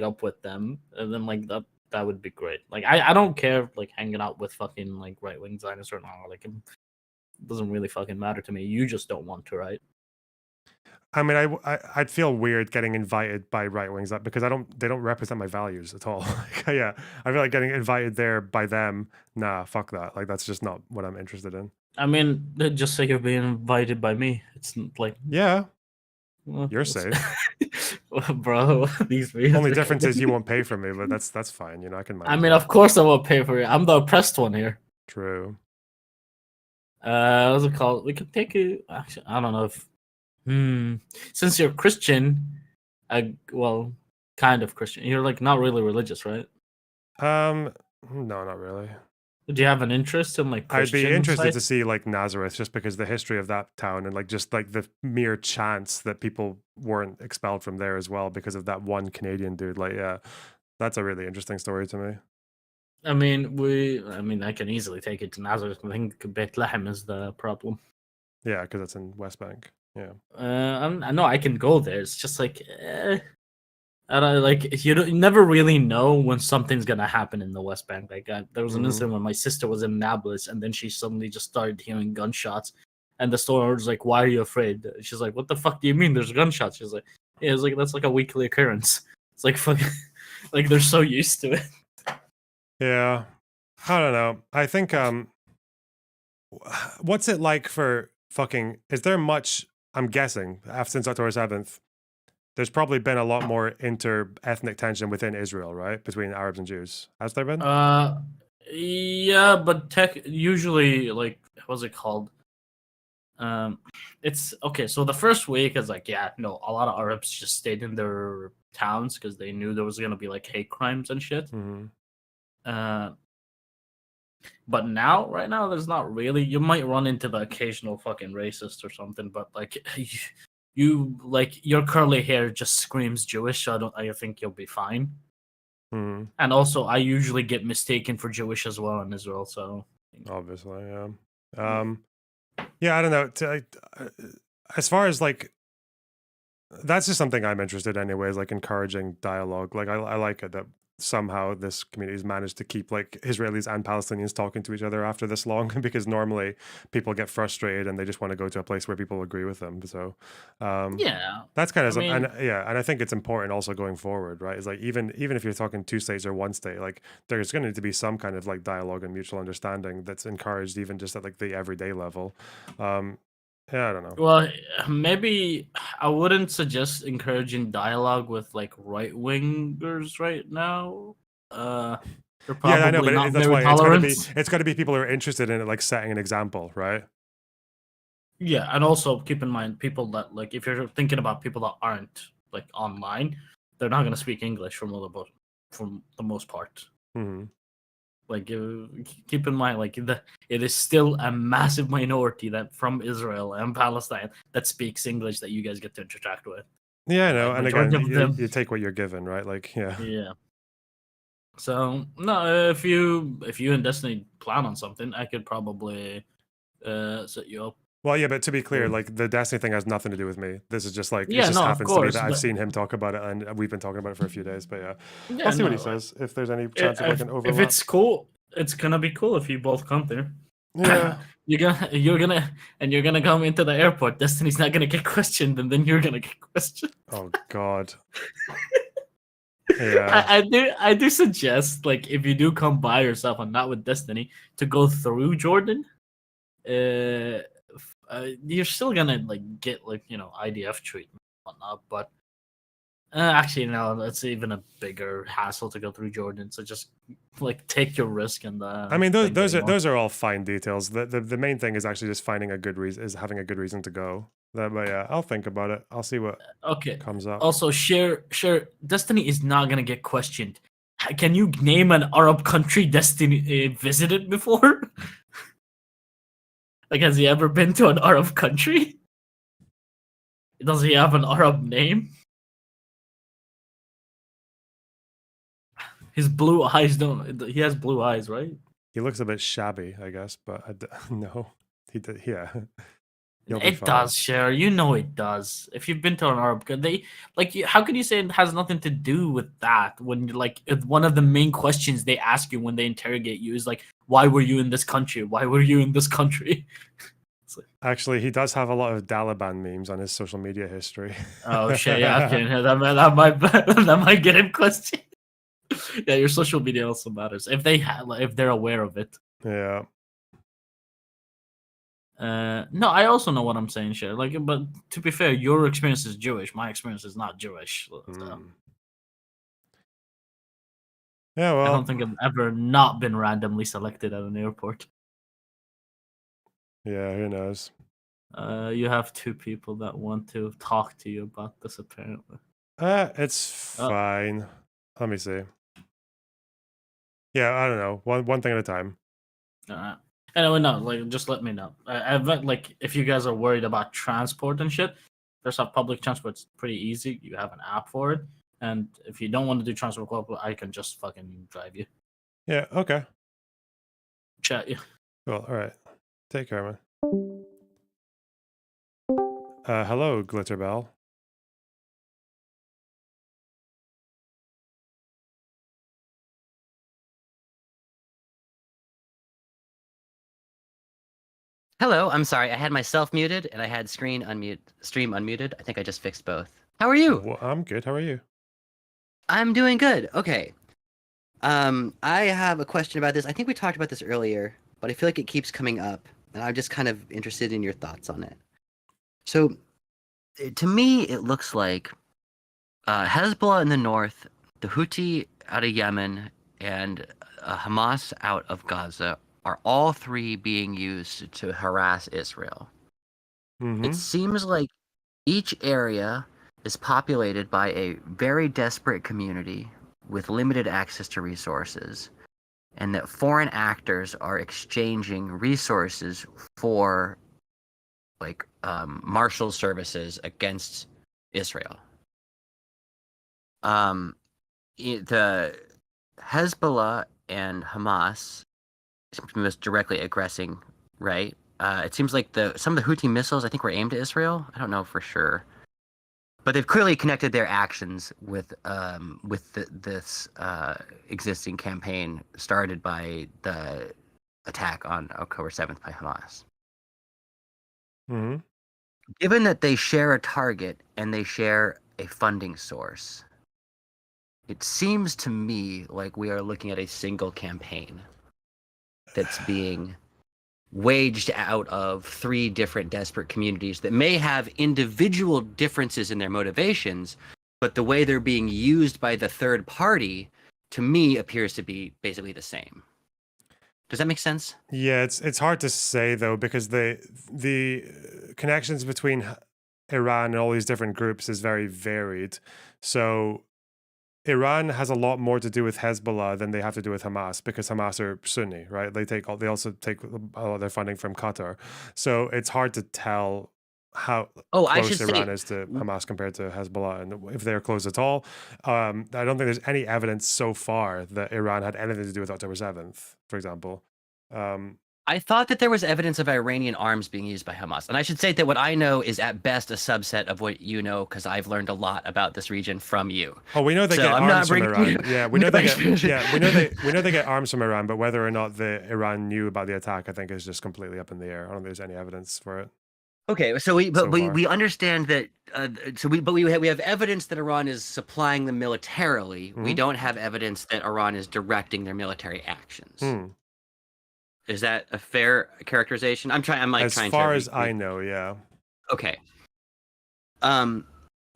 up with them, then like that would be great. Like I don't care like hanging out with fucking like right wing Zionists or not. Like it doesn't really fucking matter to me. You just don't want to, right? I mean, I'd feel weird getting invited by right wings because they don't represent my values at all. Like, yeah, I feel like getting invited there by them. Nah, fuck that. Like that's just not what I'm interested in. I mean, just say you're being invited by me. It's like, Yeah, well, you're safe. bro. These videos. Only are difference is you crazy. won't pay for me, but that's fine. You know, I can I manage mean, that. of course I will pay for it. I'm the oppressed one here. True. What's it called? We could take it. Actually, I don't know if. Since you're Christian, well, kind of Christian. You're like not really religious, right? No, not really. Do you have an interest in like I'd be Christian interested to sites? see like Nazareth, just because the history of that town and like just like the mere chance that people weren't expelled from there as well because of that one Canadian dude. Like, yeah, that's a really interesting story to me. I mean, I can easily take it to Nazareth. I think Bethlehem is the problem. Yeah, because it's in West Bank. Yeah. I know I can go there. It's just like, I don't like you never really know when something's gonna happen in the West Bank. Like there was an Mhm. incident when my sister was in Nablus, and then she suddenly just started hearing gunshots, and the store was like, "Why are you afraid?" She's like, "What the fuck do you mean? There's gunshots?" She's like, "Yeah, it's like that's like a weekly occurrence." It's like fucking, like they're so used to it. Yeah. I don't know. I think what's it like for fucking is there much I'm guessing after since October 7th, there's probably been a lot more inter-ethnic tension within Israel, right? Between Arabs and Jews. Has there been? Yeah, but usually like what's it called? Um, it's okay. So the first week is like, yeah, no, a lot of Arabs just stayed in their towns because they knew there was gonna be like hate crimes and shit. Mhm. Uh, but now, right now, there's not really. You might run into the occasional fucking racist or something, but like you like your curly hair just screams Jewish. So I think you'll be fine. Mhm. And also, I usually get mistaken for Jewish as well in Israel. So Obviously, yeah. yeah. Yeah, I don't know. As far as like that's just something I'm interested in anyways, like encouraging dialogue. Like I like it that somehow this community's managed to keep like Israelis and Palestinians talking to each other after this long because normally people get frustrated and they just want to go to a place where people agree with them. So Yeah, that's kind I of some, and mean, yeah, and I think it's important also going forward, right? It's like even if you're talking two states or one state, like there's going to need to be some kind of like dialogue and mutual understanding that's encouraged even just at like the everyday level. Yeah, I don't know. well, maybe I wouldn't suggest encouraging dialogue with like right wingers right now. They're Yeah, I know, probably but not that's very why tolerant. it's got to be people who are interested in it, like setting an example, right? Yeah, and also keep in mind people that like if you're thinking about people that aren't like online, they're not gonna speak English from the most part. Hmm. Like keep in mind, like it is still a massive minority that from Israel and Palestine that speaks English that you guys get to interact with. Yeah, I know. Like And again, majority of them, you take what you're given, right? Like, yeah. yeah. So no, if you and Destiny plan on something, I could probably set you up. Well, yeah, but to be clear, With... like the Destiny thing has nothing to do with me. This is just like it Yeah, just no, of happens to be course, that I've but seen him talk about it, and we've been talking about it for a few days. But yeah, I'll yeah, see what he no. says. If there's any chance of like an If overlap. it's cool, it's gonna be cool if you both come there. Yeah. You're gonna come into the airport. Destiny's not gonna get questioned, and then you're gonna get questioned. Oh God. Yeah. I do suggest like if you do come by yourself and not with Destiny to go through Jordan, you're still gonna like get like IDF treatment and whatnot, but actually no, that's even a bigger hassle to go through Jordan. So just like take your risk and I mean, then get going. those are all fine details. The main thing is actually just finding a good reason, is having a good reason to go. But yeah, I'll think about it. I'll see what Okay. comes up. Also, share. Destiny is not gonna get questioned. Can you name an Arab country Destiny visited before? Like, has he ever been to an Arab country? Does he have an Arab name? His blue eyes don't. He has blue eyes, right? He looks a bit shabby, I guess, but no, he did. Yeah, he'll be It fine. does, Cher. You know it does. If you've been to an Arab, they like. How can you say it has nothing to do with that when like one of the main questions they ask you when they interrogate you is like, "Why were you in this country? Why were you in this country?" Actually, he does have a lot of Taliban memes on his social media history. Oh shit! Yeah, okay. That might get him questioned. Yeah, your social media also matters if if they're aware of it. Yeah. No, I also know what I'm saying, shit. Like, but to be fair, your experience is Jewish. My experience is not Jewish. So Yeah, well, I don't think I've ever not been randomly selected at an airport. Yeah, who knows? You have two people that want to talk to you about this, apparently. It's fine. Let me see. Yeah, I don't know. One thing at a time. Anyway, no, like just let me know. I've like if you guys are worried about transport and shit, there's a public transport. It's pretty easy. You have an app for it, and if you don't want to do transport, I can just fucking drive you. Yeah. Okay. Chat you. Cool. All right. Take care, man. Hello, Glitterbell. Hello, I'm sorry. I had myself muted and I had stream unmuted. I think I just fixed both. How are you? Well, I'm good. How are you? I'm doing good. Okay. I have a question about this. I think we talked about this earlier, but I feel like it keeps coming up, and I'm just kind of interested in your thoughts on it. So, to me, it looks like Hezbollah in the north, the Houthi out of Yemen, and Hamas out of Gaza are all three being used to harass Israel. It seems like each area is populated by a very desperate community with limited access to resources, and that foreign actors are exchanging resources for like marshal services against Israel. The Hezbollah and Hamas was directly aggressing, right? It seems like some of the Houthi missiles I think were aimed at Israel. I don't know for sure, but they've clearly connected their actions with this existing campaign started by the attack on October 7th by Hamas. Given that they share a target and they share a funding source, it seems to me like we are looking at a single campaign that's being waged out of three different desperate communities that may have individual differences in their motivations, but the way they're being used by the third party, to me, appears to be basically the same. Does that make sense? Yeah, it's hard to say though, because the connections between Iran and all these different groups is very varied. So Iran has a lot more to do with Hezbollah than they have to do with Hamas, because Hamas are Sunni, right? They also take a lot of their funding from Qatar. So it's hard to tell how close Iran is to Hamas compared to Hezbollah, and if they're close at all. I don't think there's any evidence so far that Iran had anything to do with October 7th, for example. I thought that there was evidence of Iranian arms being used by Hamas. And I should say that what I know is at best a subset of what you know, because I've learned a lot about this region from you. Oh, we know they get arms from Iran. Yeah, we know they get. Yeah, we know they get arms from Iran, but whether or not the Iran knew about the attack, I think, is just completely up in the air. I don't think there's any evidence for it. Okay, so we understand that. We have evidence that Iran is supplying them militarily. We don't have evidence that Iran is directing their military actions. Is that a fair characterization? I'm trying as far as I know, yeah. Okay.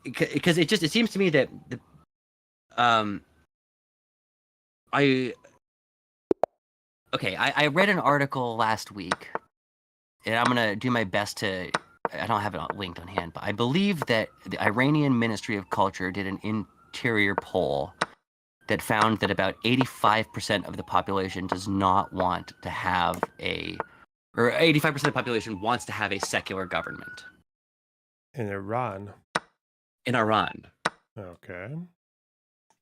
Because it seems to me that I read an article last week, and I'm gonna do my best to. I don't have it linked on hand, but I believe that the Iranian Ministry of Culture did an interior poll that found that about 85% of the population does not want to have a or 85% of the population wants to have a secular government In Iran. in Iran. Okay.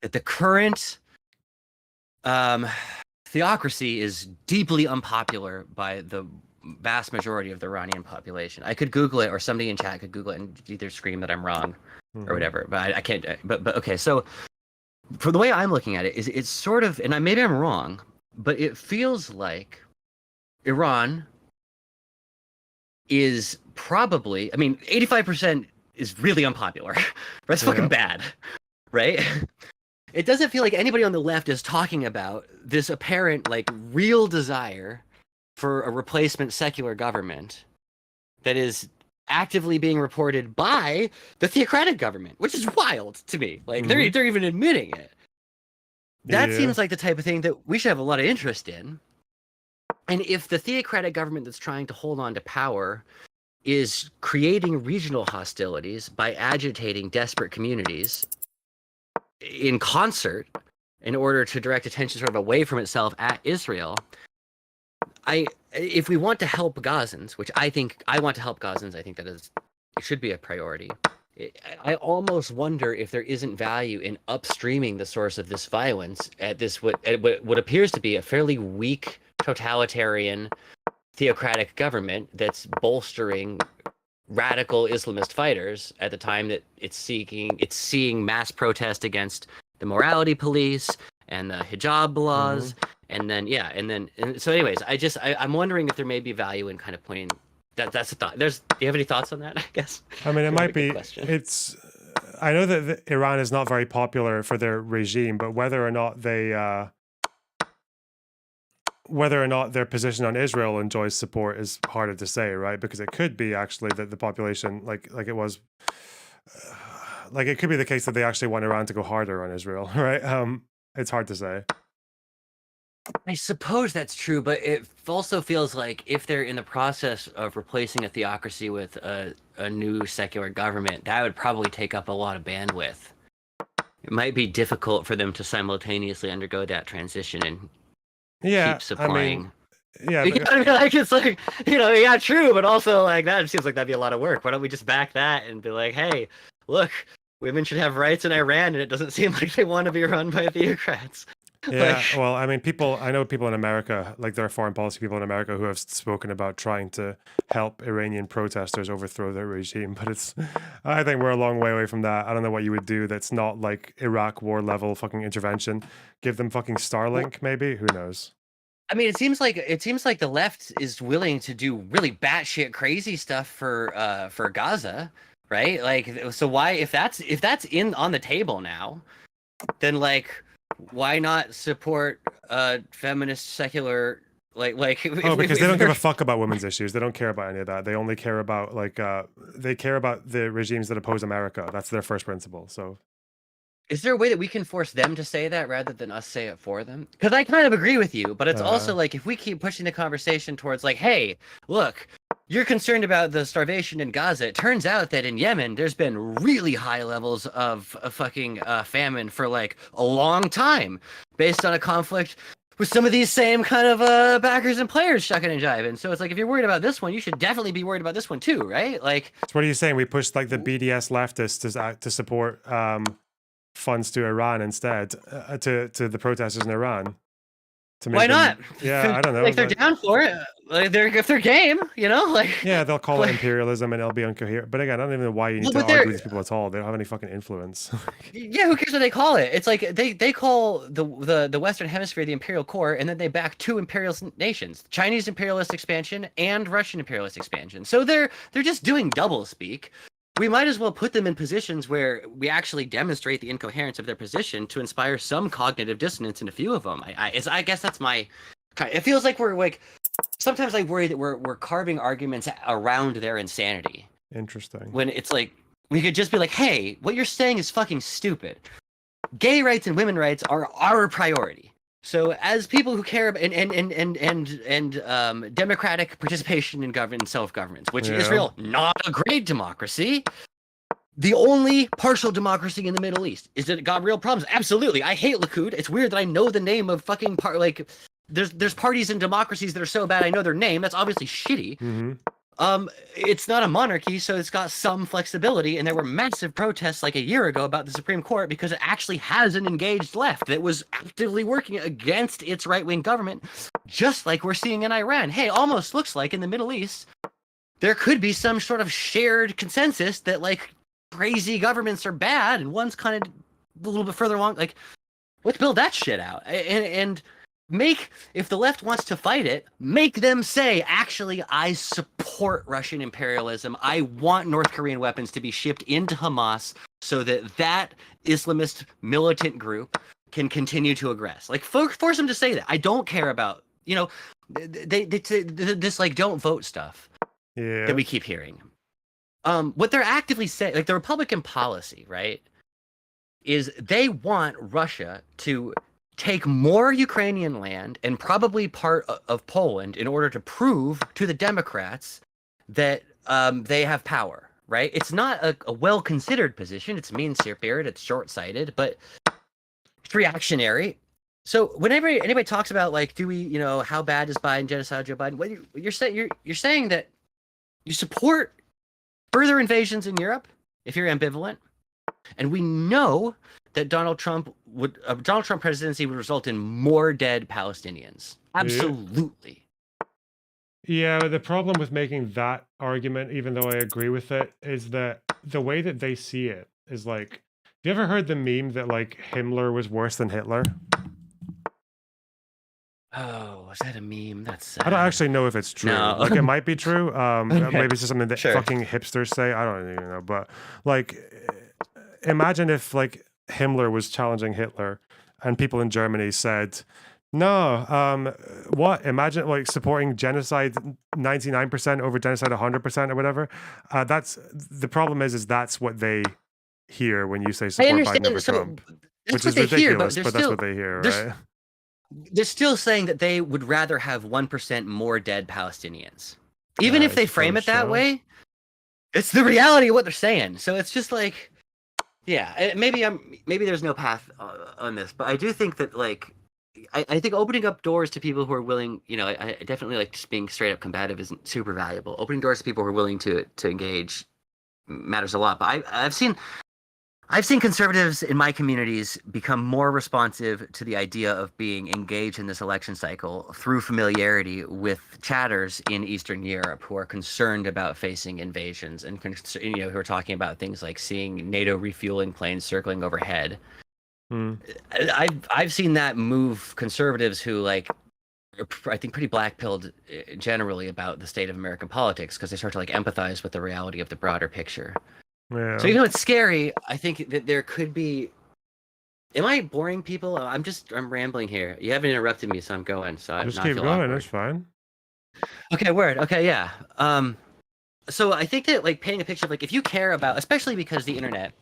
That the current theocracy is deeply unpopular by the vast majority of the Iranian population. I could Google it, or somebody in chat could Google it and either scream that I'm wrong or whatever. But I can't. But okay. So for the way I'm looking at it, is it's sort of, and maybe I'm wrong, but it feels like Iran is probably. I mean, 85% is really unpopular. That's fucking bad, right? It doesn't feel like anybody on the left is talking about this apparent, like, real desire for a replacement secular government that is actively being reported by the theocratic government, which is wild to me. Like, they're even admitting it. That seems like the type of thing that we should have a lot of interest in. And if the theocratic government that's trying to hold on to power is creating regional hostilities by agitating desperate communities in concert in order to direct attention sort of away from itself at Israel, if we want to help Gazans, which I want to help Gazans, I think it should be a priority. I almost wonder if there isn't value in upstreaming the source of this violence at what appears to be a fairly weak totalitarian theocratic government that's bolstering radical Islamist fighters at the time that it's seeing mass protest against the morality police and the hijab laws, and so anyways, I'm wondering if there may be value in kind of pointing that's a thought. Do you have any thoughts on that? I guess. I mean, it might be. I know that Iran is not very popular for their regime, but whether or not their position on Israel enjoys support is harder to say, right? Because it could be actually that the population, like it was, like it could be the case that they actually want Iran to go harder on Israel, right? It's hard to say. I suppose that's true, but it also feels like if they're in the process of replacing a theocracy with a new secular government, that would probably take up a lot of bandwidth. It might be difficult for them to simultaneously undergo that transition and keep supplying. You gotta be like, it's like, true, but also like that seems like that'd be a lot of work. Why don't we just back that and be like, hey, look, women should have rights in Iran, and it doesn't seem like they want to be run by theocrats. Yeah, well, I mean, I know people in America, like there are foreign policy people in America who have spoken about trying to help Iranian protesters overthrow their regime, but I think we're a long way away from that. I don't know what you would do that's not like Iraq war level fucking intervention. Give them fucking Starlink, maybe? Who knows? I mean, it seems like the left is willing to do really batshit crazy stuff for Gaza, right? Like, so why, if that's on the table now, then like, why not support feminist secular because they don't give a fuck about women's issues. They don't care about any of that. They only care about they care about the regimes that oppose America. That's their first principle. So is there a way that we can force them to say that rather than us say it for them? Because I kind of agree with you, but it's also like if we keep pushing the conversation towards like, hey, look, you're concerned about the starvation in Gaza. It turns out that in Yemen, there's been really high levels of fucking famine for like a long time based on a conflict with some of these same kind of backers and players shucking and jiving. So it's like, if you're worried about this one, you should definitely be worried about this one too, right? Like, so what are you saying? We push like the BDS leftists to support funds to Iran instead, to the protesters in Iran. Why not? Yeah, I don't know. Like they're down for it. Like if they're game, like. Yeah, they'll call it imperialism and it'll be incoherent. But again, I don't even know why you need to argue with these people at all. They don't have any fucking influence. Yeah, who cares what they call it? It's like they call the Western Hemisphere the imperial core, and then they back two imperialist nations: Chinese imperialist expansion and Russian imperialist expansion. So they're just doing double speak. We might as well put them in positions where we actually demonstrate the incoherence of their position to inspire some cognitive dissonance in a few of them. I guess that's my. It feels like we're like. Sometimes I worry that we're carving arguments around their insanity. Interesting. When it's like we could just be like, hey, what you're saying is fucking stupid. Gay rights and women's rights are our priority. So as people who care about and democratic participation in government and self-governance, which Israel, not a great democracy, the only partial democracy in the Middle East. Is it got real problems? Absolutely. I hate Likud. It's weird that I know the name of fucking there's parties in democracies that are so bad I know their name. That's obviously shitty. Hmm. It's not a monarchy, so it's got some flexibility. And there were massive protests like a year ago about the Supreme Court because it actually has an engaged left that was actively working against its right-wing government, just like we're seeing in Iran. Hey, almost looks like in the Middle East, there could be some sort of shared consensus that like crazy governments are bad and one's kind of a little bit further along. Like, let's build that shit out and make, if the left wants to fight it, make them say, actually, I support Russian imperialism. I want North Korean weapons to be shipped into Hamas so that that Islamist militant group can continue to aggress. Like, force them to say that. I don't care about, this like don't vote stuff Yeah. that we keep hearing. What they're actively saying, like the Republican policy, right, is they want Russia to take more Ukrainian land and probably part of Poland in order to prove to the Democrats that they have power, right? It's not a well-considered position. It's mean-spirited, it's short-sighted, but it's reactionary. So whenever anybody talks about like, do we, how bad is Biden, genocide, Joe Biden? What you're saying that you support further invasions in Europe if you're ambivalent, and we know that Donald Trump presidency would result in more dead Palestinians. Absolutely. Yeah, but the problem with making that argument, even though I agree with it, is that the way that they see it is like, have you ever heard the meme that like Himmler was worse than Hitler? Oh, is that a meme? That's sad. I don't actually know if it's true. No. Like, it might be true. Okay. Maybe it's just something that Sure. fucking hipsters say. I don't even know. But like, imagine if like Himmler was challenging Hitler, and people in Germany said, "No, what? Imagine like supporting genocide 99% over genocide 100% or whatever." That's the problem. Is that's what they hear when you say support Biden over Trump, which is ridiculous. But that's what they hear, right? They're still saying that they would rather have 1% more dead Palestinians. Even if they frame it that way, it's the reality of what they're saying. So it's just like, yeah, maybe there's no path on this, but I do think that like, I think opening up doors to people who are willing, I definitely like just being straight up combative isn't super valuable. Opening doors to people who are willing to engage matters a lot. But I've seen conservatives in my communities become more responsive to the idea of being engaged in this election cycle through familiarity with chatters in Eastern Europe who are concerned about facing invasions and who are talking about things like seeing NATO refueling planes circling overhead. I've seen that move conservatives who like are, I think, pretty black-pilled generally about the state of American politics because they start to like empathize with the reality of the broader picture. Yeah. So even though it's scary, I think that there could be. Am I boring people? I'm rambling here. You haven't interrupted me, so I'm going. So I'm Just not keep feel going. awkward. That's fine. Okay, word. Okay, yeah. So I think that like painting a picture of like if you care about, especially because the internet,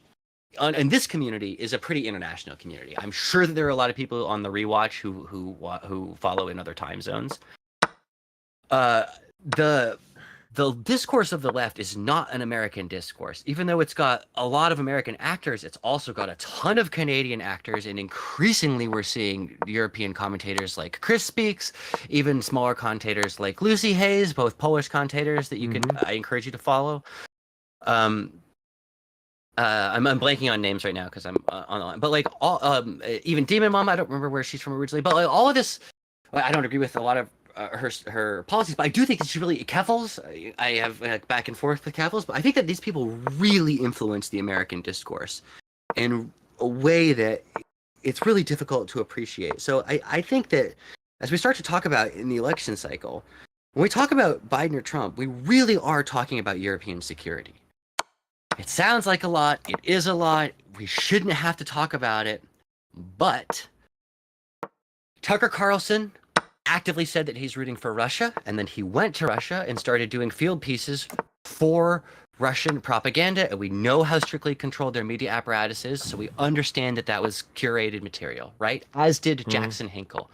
and this community is a pretty international community. I'm sure that there are a lot of people on the rewatch who follow in other time zones. The discourse of the left is not an American discourse. Even though it's got a lot of American actors, it's also got a ton of Canadian actors, and increasingly we're seeing European commentators like Chris Speaks, even smaller commentators like Lucy Hayes, both Polish commentators that you can. I encourage you to follow. I'm blanking on names right now because I'm online, but like all even Demon Mom, I don't remember where she's from originally, but like all of this, I don't agree with a lot of her policies, but I do think that she really Keffels. I have back and forth with Keffels, but I think that these people really influence the American discourse in a way that it's really difficult to appreciate. So I think that as we start to talk about in the election cycle, when we talk about Biden or Trump, we really are talking about European security. It sounds like a lot. It is a lot. We shouldn't have to talk about it, but Tucker Carlson actively said that he's rooting for Russia, and then he went to Russia and started doing field pieces for Russian propaganda, and we know how strictly controlled their media apparatus is, so we understand that that was curated material, right? As did Jackson Hinkle.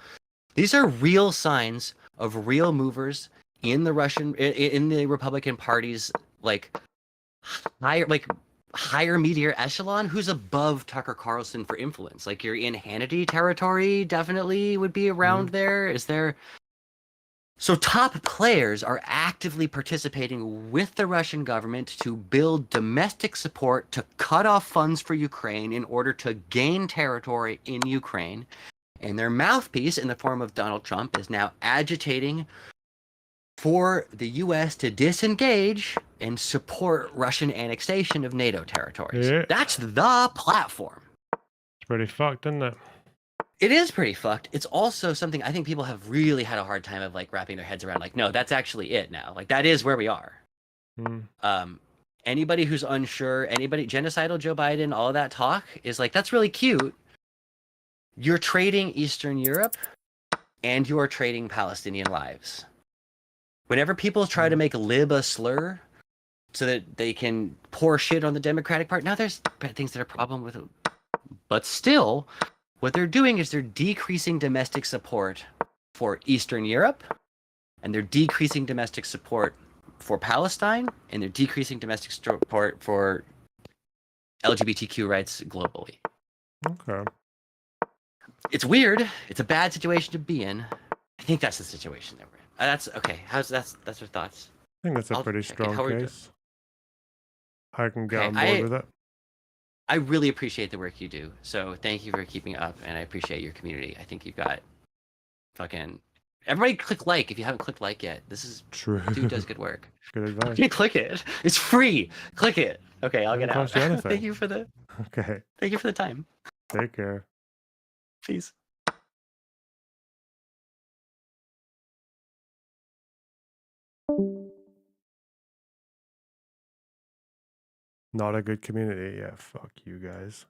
These are real signs of real movers in the Republican Party's like higher, like higher media echelon? Who's above Tucker Carlson for influence? Like you're in Hannity territory, definitely would be around there. Is there? So top players are actively participating with the Russian government to build domestic support to cut off funds for Ukraine in order to gain territory in Ukraine. And their mouthpiece in the form of Donald Trump is now agitating for the US to disengage and support Russian annexation of NATO territories. Yeah. That's the platform. It's pretty fucked, isn't it? It is pretty fucked. It's also something I think people have really had a hard time of like wrapping their heads around. Like, no, that's actually it now. Like that is where we are. Anybody who's unsure, anybody genocidal Joe Biden, all of that talk is like, that's really cute. You're trading Eastern Europe and you're trading Palestinian lives. Whenever people try to make lib a slur so that they can pour shit on the Democratic Party, now there's things that are a problem with it. But still, what they're doing is they're decreasing domestic support for Eastern Europe, and they're decreasing domestic support for Palestine, and they're decreasing domestic support for LGBTQ rights globally. Okay. It's weird. It's a bad situation to be in. I think that's the situation that we're in. That's okay. That's your thoughts? I think that's a pretty strong case. I can get on board with it. I really appreciate the work you do. So thank you for keeping up, and I appreciate your community. I think you've got fucking everybody click like if you haven't clicked like yet. This is True. Dude does good work. Good advice. You click it. It's free. Click it. Okay, I'll Doesn't get out. cost you anything. Thank you for the Okay. Thank you for the time. Take care. Peace. Not a good community. Yeah, fuck you guys.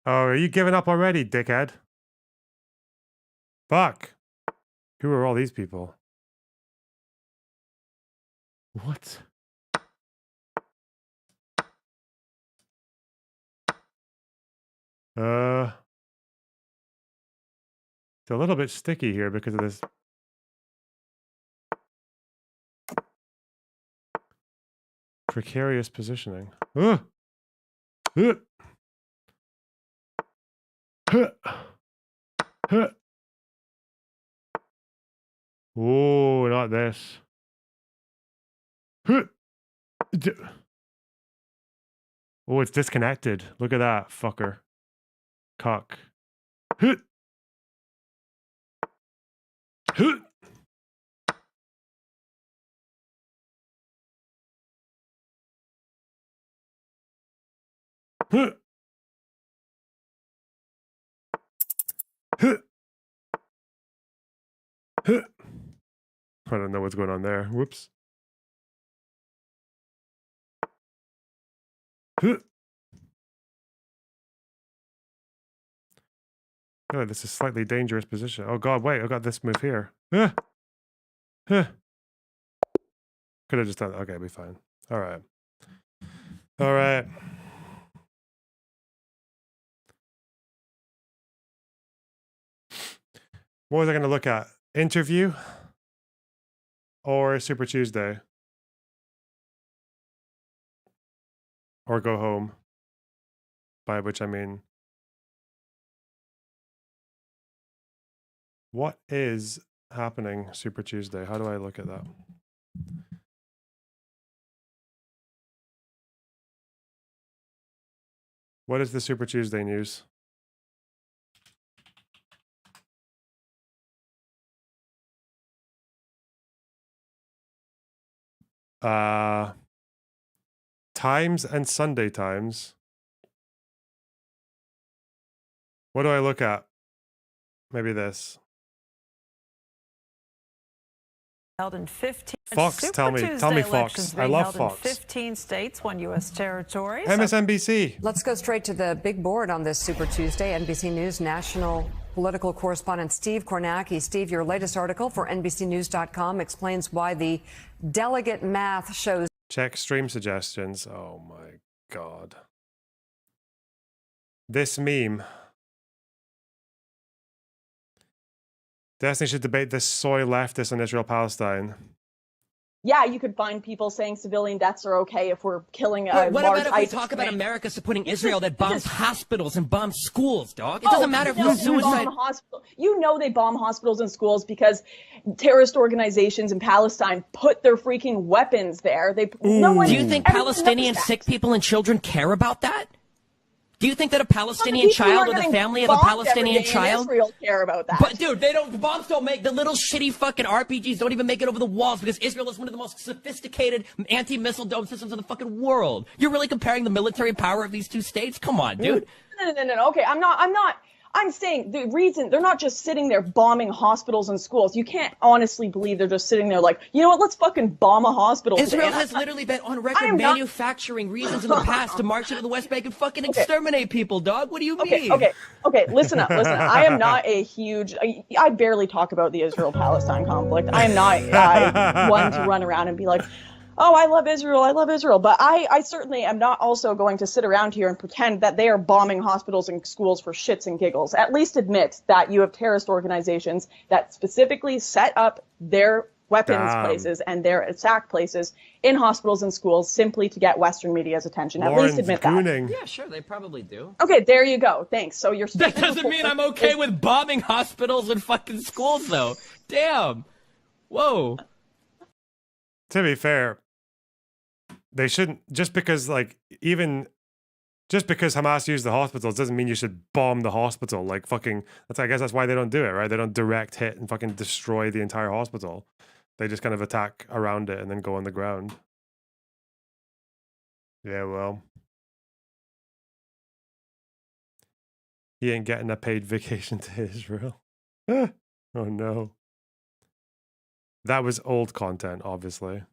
Oh, are you giving up already, dickhead? Fuck. Who are all these people? What? It's a little bit sticky here because of this. Precarious positioning. Oh, not this. Oh, it's disconnected. Look at that, fucker. Cock. I don't know what's going on there. Whoops. I feel like this is a slightly dangerous position. Oh god, wait, I got this move here. Could have just done that. Okay, be fine. Alright. Alright. What was I going to look at? Interview or Super Tuesday? Or go home? By which I mean, what is happening Super Tuesday? How do I look at that? What is the Super Tuesday news? Times and Sunday Times. What do I look at? Maybe this. Held in 15 Fox, Super tell me Tuesday Fox. elections I being love held Fox. in 15 states, 1 U.S. territory. MSNBC. Let's go straight to the big board on this Super Tuesday. NBC News national political correspondent Steve Kornacki. Steve, your latest article for NBCNews.com explains why the delegate math shows. Check stream suggestions. Oh my god. This meme. Destiny should debate this soy leftist on Israel-Palestine. yeah, you could find people saying civilian deaths are okay if we're killing a But what large about if we ISIS talk about command. America supporting Israel that bombs hospitals and bombs schools, dog? It Oh, doesn't matter if you it's know they suicide. bomb you know they bomb hospitals and schools because terrorist organizations in Palestine put their freaking weapons there. No one. Do you think everyone knows Palestinian that. sick people and children care about that? Do you think that a Palestinian people who child are or the getting family of a bombed Palestinian every day in child? Israel care about that. But dude, bombs don't make, the little shitty fucking RPGs don't even make it over the walls because Israel is one of the most sophisticated anti-missile dome systems in the fucking world. You're really comparing the military power of these two states? Come on, dude. No. Okay, I'm not. I'm saying the reason they're not just sitting there bombing hospitals and schools. You can't honestly believe they're just sitting there like, you know what? Let's fucking bomb a hospital. Israel today. has literally been on record manufacturing reasons in the past to march into the West Bank and fucking exterminate people, dog. What do you mean? Okay. Listen up. I am not a huge. I barely talk about the Israel-Palestine conflict. I am not one to run around and be like, oh, I love Israel. But I certainly am not also going to sit around here and pretend that they are bombing hospitals and schools for shits and giggles. At least admit that you have terrorist organizations that specifically set up their weapons places and their attack places in hospitals and schools simply to get Western media's attention. At least admit that. Yeah, sure, they probably do. Okay, there you go. Thanks. So you're That doesn't mean I'm okay with bombing hospitals and fucking schools, though. Damn. Whoa. To be fair, they shouldn't, just because Hamas used the hospitals doesn't mean you should bomb the hospital. Like fucking, I guess that's why they don't do it, right? They don't direct hit and fucking destroy the entire hospital. They just kind of attack around it and then go on the ground. Yeah, well. He ain't getting a paid vacation to Israel. Oh no. That was old content, obviously.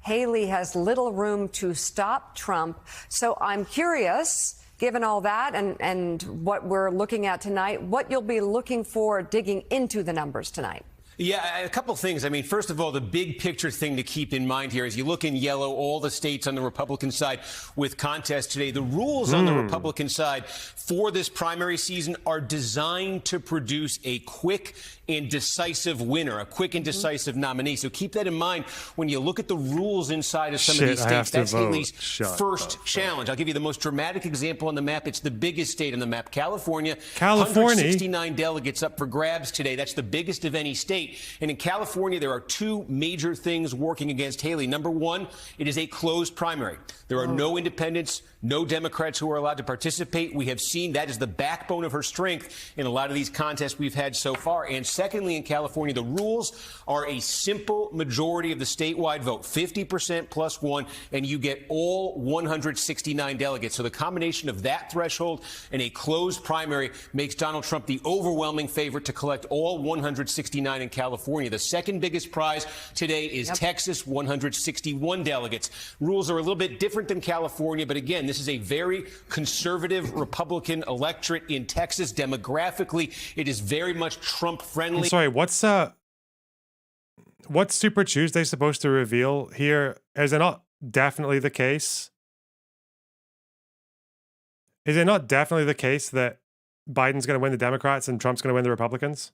Haley has little room to stop Trump. So I'm curious, given all that and what we're looking at tonight, what you'll be looking for digging into the numbers tonight. Yeah, a couple things. I mean, first of all, the big picture thing to keep in mind here is you look in yellow, all the states on the Republican side with contests today. The rules on the Republican side for this primary season are designed to produce a quick and decisive winner, a quick and decisive nominee. So keep that in mind when you look at the rules inside of some of these states. That's Haley's first challenge. I'll give you the most dramatic example on the map. It's the biggest state on the map, California. 169 delegates up for grabs today. That's the biggest of any state. And in California, there are two major things working against Haley. Number one, it is a closed primary. There are no independents, no Democrats who are allowed to participate. We have seen that is the backbone of her strength in a lot of these contests we've had so far. And secondly, in California, the rules are a simple majority of the statewide vote, 50% plus one, and you get all 169 delegates. So the combination of that threshold and a closed primary makes Donald Trump the overwhelming favorite to collect all 169 in California. The second biggest prize today is Texas, 161 delegates. Rules are a little bit different than California, but again, this is a very conservative Republican electorate in Texas. Demographically, it is very much Trump friendly. I'm sorry, what's Super Tuesday supposed to reveal here? Is it not definitely the case? Is it not definitely the case that Biden's going to win the Democrats and Trump's going to win the Republicans?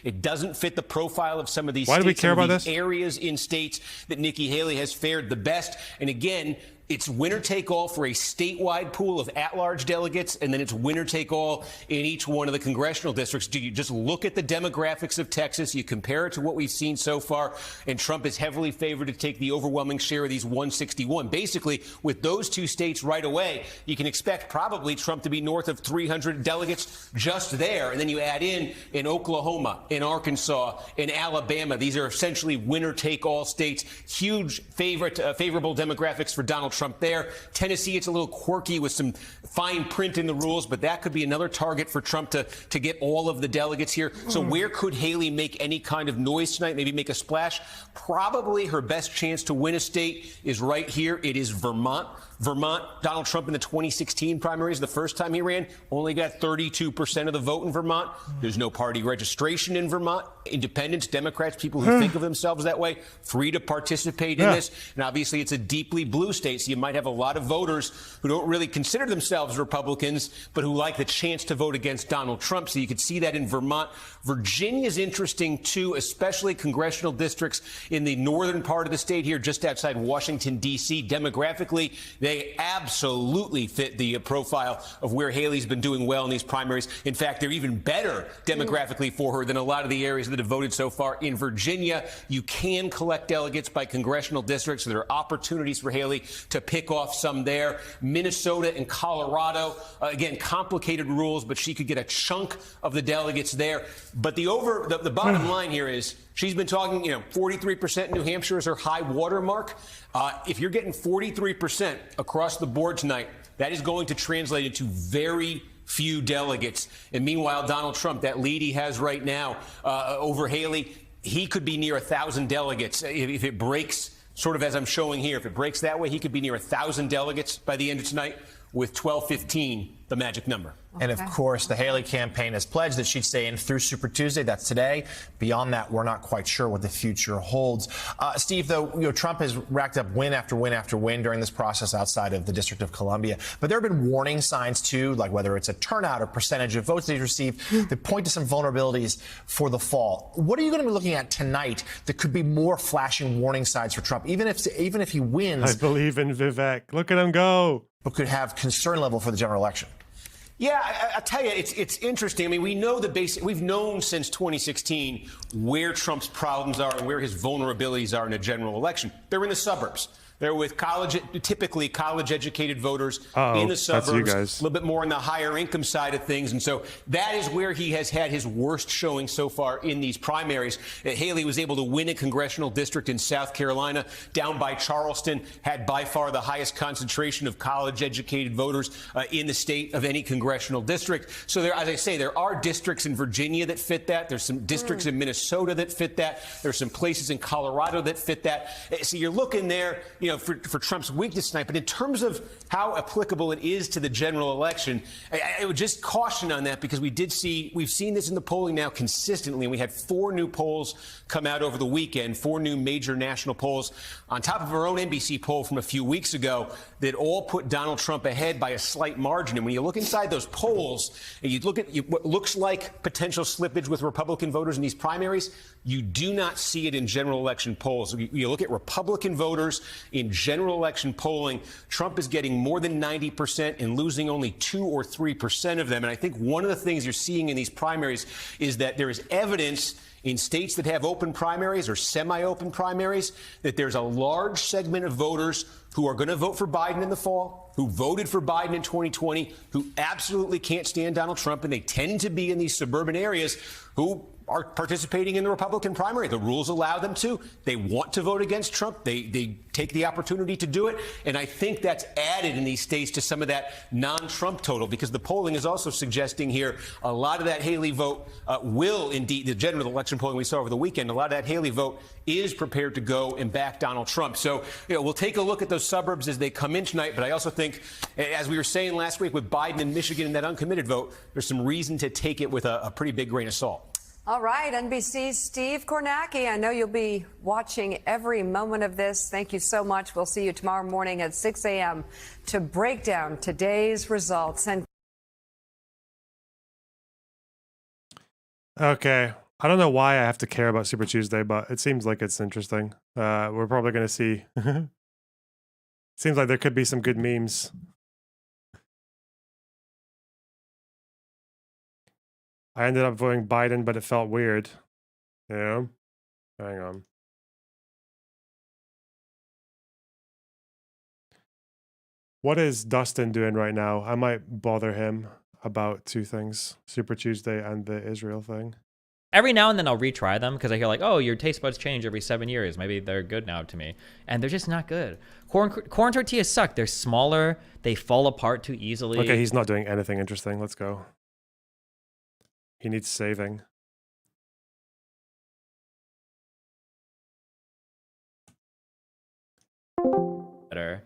It doesn't fit the profile of some of these Why do we care about this? Areas in states that Nikki Haley has fared the best. And again, it's winner take all for a statewide pool of at-large delegates, and then it's winner take all in each one of the congressional districts. Do you just look at the demographics of Texas, you compare it to what we've seen so far, and Trump is heavily favored to take the overwhelming share of these 161. Basically, with those two states right away, you can expect probably Trump to be north of 300 delegates just there. And then you add in Oklahoma, in Arkansas, in Alabama. These are essentially winner take all states. Huge favorable demographics for Donald Trump there. Tennessee, it's a little quirky with some fine print in the rules, but that could be another target for Trump to get all of the delegates here. So where could Haley make any kind of noise tonight, maybe make a splash? Probably her best chance to win a state is right here. It is Vermont. Donald Trump in the 2016 primaries, the first time he ran, only got 32% of the vote in Vermont. There's no party registration in Vermont. Independents, Democrats, people who think of themselves that way, free to participate in this. And obviously, it's a deeply blue state. states. You might have a lot of voters who don't really consider themselves Republicans, but who like the chance to vote against Donald Trump. So you could see that in Vermont. Virginia is interesting, too, especially congressional districts in the northern part of the state here, just outside Washington, D.C. Demographically, they absolutely fit the profile of where Haley's been doing well in these primaries. In fact, they're even better demographically for her than a lot of the areas that have voted so far. In Virginia, you can collect delegates by congressional districts, so there are opportunities for Haley to pick off some there. Minnesota and Colorado, again, complicated rules, but she could get a chunk of the delegates there. But the bottom line here is she's been talking, 43% in New Hampshire is her high water mark. If you're getting 43% across the board tonight, that is going to translate into very few delegates. And meanwhile, Donald Trump, that lead he has right now over Haley, he could be near 1,000 delegates if it breaks, sort of as I'm showing here. If it breaks that way, he could be near 1,000 delegates by the end of tonight, with 1215 the magic number. And of course, the Haley campaign has pledged that she'd stay in through Super Tuesday. That's today. Beyond that, we're not quite sure what the future holds. Steve, though, Trump has racked up win after win after win during this process outside of the District of Columbia. But there have been warning signs, too, like whether it's a turnout or percentage of votes that he's received, that point to some vulnerabilities for the fall. What are you going to be looking at tonight that could be more flashing warning signs for Trump, even if he wins? I believe in Vivek. Look at him go. But could have concern level for the general election. Yeah, I tell you, it's interesting. I mean, we know we've known since 2016 where Trump's problems are and where his vulnerabilities are in a general election. They're in the suburbs. They're with typically college-educated voters in the suburbs, that's you guys. a little bit more on the higher income side of things. And so that is where he has had his worst showing so far in these primaries. Haley was able to win a congressional district in South Carolina, down by Charleston, had by far the highest concentration of college-educated voters in the state of any congressional district. So there, as I say, there are districts in Virginia that fit that. There's some districts in Minnesota that fit that. There's some places in Colorado that fit that. So you're looking there, for Trump's weakness tonight. But in terms of how applicable it is to the general election, I would just caution on that, because we've seen this in the polling now consistently. And we had 4 new polls come out over the weekend, 4 new major national polls on top of our own NBC poll from a few weeks ago that all put Donald Trump ahead by a slight margin. And when you look inside those polls and you look at what looks like potential slippage with Republican voters in these primaries, you do not see it in general election polls. You look at Republican voters in general election polling, Trump is getting more than 90% and losing only 2 or 3% of them. And I think one of the things you're seeing in these primaries is that there is evidence in states that have open primaries or semi-open primaries that there's a large segment of voters who are going to vote for Biden in the fall, who voted for Biden in 2020, who absolutely can't stand Donald Trump, and they tend to be in these suburban areas, who are participating in the Republican primary. The rules allow them to. They want to vote against Trump. They take the opportunity to do it. And I think that's added in these states to some of that non-Trump total, because the polling is also suggesting here a lot of that Haley vote will indeed, the general election polling we saw over the weekend, a lot of that Haley vote is prepared to go and back Donald Trump. So, we'll take a look at those suburbs as they come in tonight. But I also think, as we were saying last week with Biden in Michigan and that uncommitted vote, there's some reason to take it with a pretty big grain of salt. All right, NBC's Steve Kornacki. I know you'll be watching every moment of this. Thank you so much. We'll see you tomorrow morning at 6 a.m. to break down today's results. And Okay. I don't know why I have to care about Super Tuesday, but it seems like it's interesting. We're probably going to see. Seems like there could be some good memes. I ended up voting Biden, but it felt weird. Hang on. What is Dustin doing right now? I might bother him about 2 things, Super Tuesday and the Israel thing. Every now and then I'll retry them because I hear like, oh, your taste buds change every 7 years. Maybe they're good now to me. And they're just not good. Corn tortillas suck. They're smaller. They fall apart too easily. Okay, he's not doing anything interesting. Let's go. He needs saving. Better.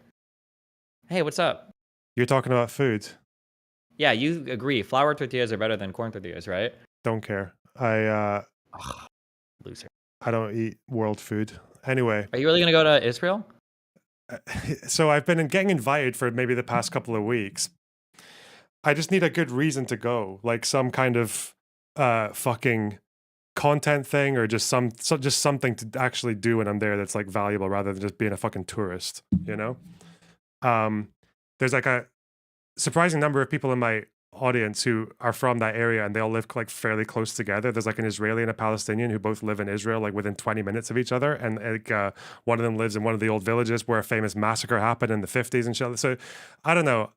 Hey, what's up? You're talking about food. Yeah, you agree. Flour tortillas are better than corn tortillas, right? Don't care. Loser. I don't eat world food. Anyway. Are you really going to go to Israel? so I've been getting invited for maybe the past couple of weeks. I just need a good reason to go, like some kind of fucking content thing, or just just something to actually do when I'm there that's like valuable, rather than just being a fucking tourist, you know. There's like a surprising number of people in my audience who are from that area, and they all live like fairly close together. There's like an Israeli and a Palestinian who both live in Israel, like within 20 minutes of each other, and like one of them lives in one of the old villages where a famous massacre happened in the 50s and shit. So I don't know.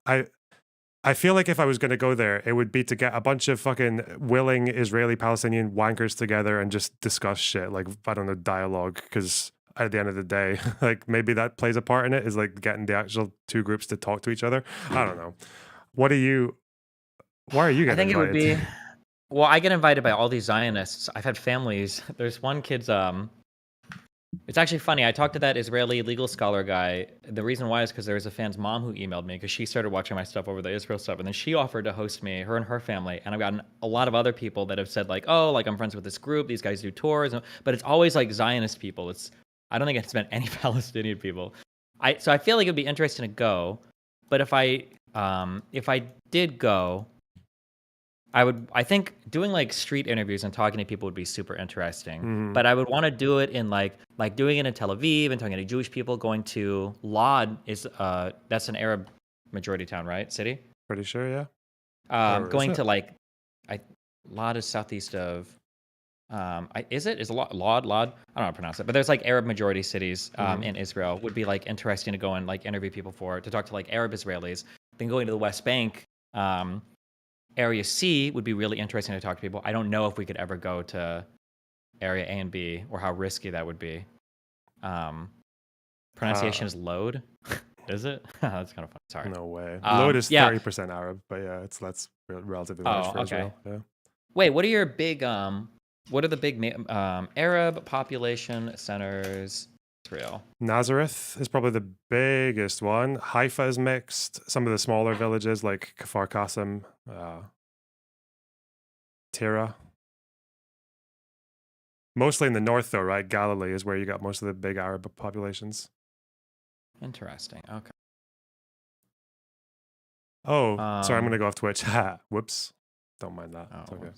I feel like if I was going to go there, it would be to get a bunch of fucking willing Israeli Palestinian wankers together and just discuss shit, like, I don't know, dialogue. Because at the end of the day, like, maybe that plays a part in it, is like getting the actual two groups to talk to each other. I don't know. Why are you I getting think it would invited? be. Well, I get invited by all these Zionists. I've had families. There's one kid's it's actually funny. I talked to that Israeli legal scholar guy. The reason why is because there was a fan's mom who emailed me because she started watching my stuff over the Israel stuff, and then she offered to host me, her and her family. And I've gotten a lot of other people that have said like, oh, like I'm friends with this group. These guys do tours, but it's always like Zionist people. I don't think it's been any Palestinian people. So I feel like it'd be interesting to go, but if I did go, I think doing like street interviews and talking to people would be super interesting. But I would want to do it in like doing it in Tel Aviv and talking to Jewish people. Going to Lod is that's an Arab majority town, right? City? Pretty sure, yeah. Going to like Lod is southeast of is Lod? I don't know how to pronounce it, but there's like Arab majority cities in Israel. Would be like interesting to go and like interview people to talk to like Arab Israelis. Then going to the West Bank, Area C would be really interesting to talk to people. I don't know if we could ever go to Area A and B, or how risky that would be. Pronunciation is Lod. Is it? That's kind of fun. Sorry. No way. Lod is 30% Arab, but yeah, that's relatively large for Israel. Yeah. Wait, what are the big Arab population centers? Israel. Nazareth is probably the biggest one. Haifa is mixed. Some of the smaller villages like Kfar Qasim, Tira. Mostly in the north, though, right? Galilee is where you got most of the big Arab populations. Interesting. Okay. Oh, sorry, I'm going to go off Twitch. Whoops. Don't mind that. It's okay.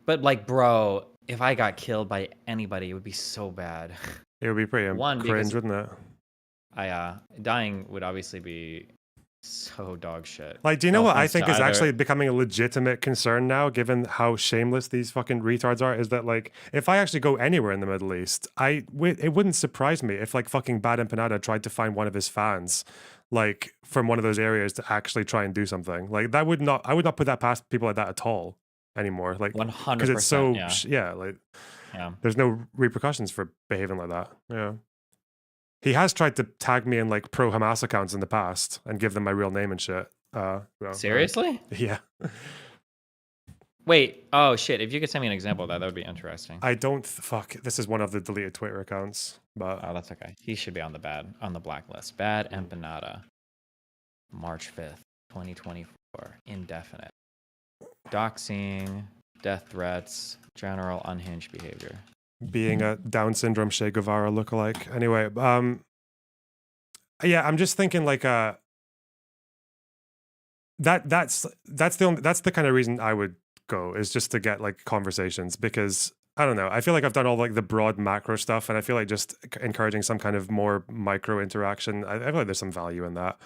But, like, bro, if I got killed by anybody, it would be so bad. It would be pretty cringe, wouldn't it? Dying would obviously be so dog shit. Like, do you know what I think is actually becoming a legitimate concern now, given how shameless these fucking retards are? Is that, like, if I actually go anywhere in the Middle East, it wouldn't surprise me if, like, fucking Bad Empanada tried to find one of his fans, like, from one of those areas to actually try and do something. Like, I would not put that past people like that at all anymore. Like, 100%. Because it's so, yeah. There's no repercussions for behaving like that. Yeah. He has tried to tag me in like pro Hamas accounts in the past and give them my real name and shit. Seriously? Yeah. Wait. Oh shit! If you could send me an example of that, that would be interesting. I don't. Fuck. This is one of the deleted Twitter accounts, but that's okay. He should be on the blacklist. Bad Empanada. March 5th, 2024. Indefinite. Doxing, death threats, general unhinged behavior. Being a Down syndrome Che Guevara lookalike. Anyway, yeah, I'm just thinking like that's the kind of reason I would go, is just to get like conversations, because I don't know, I feel like I've done all like the broad macro stuff, and I feel like just encouraging some kind of more micro interaction, I feel like there's some value in that.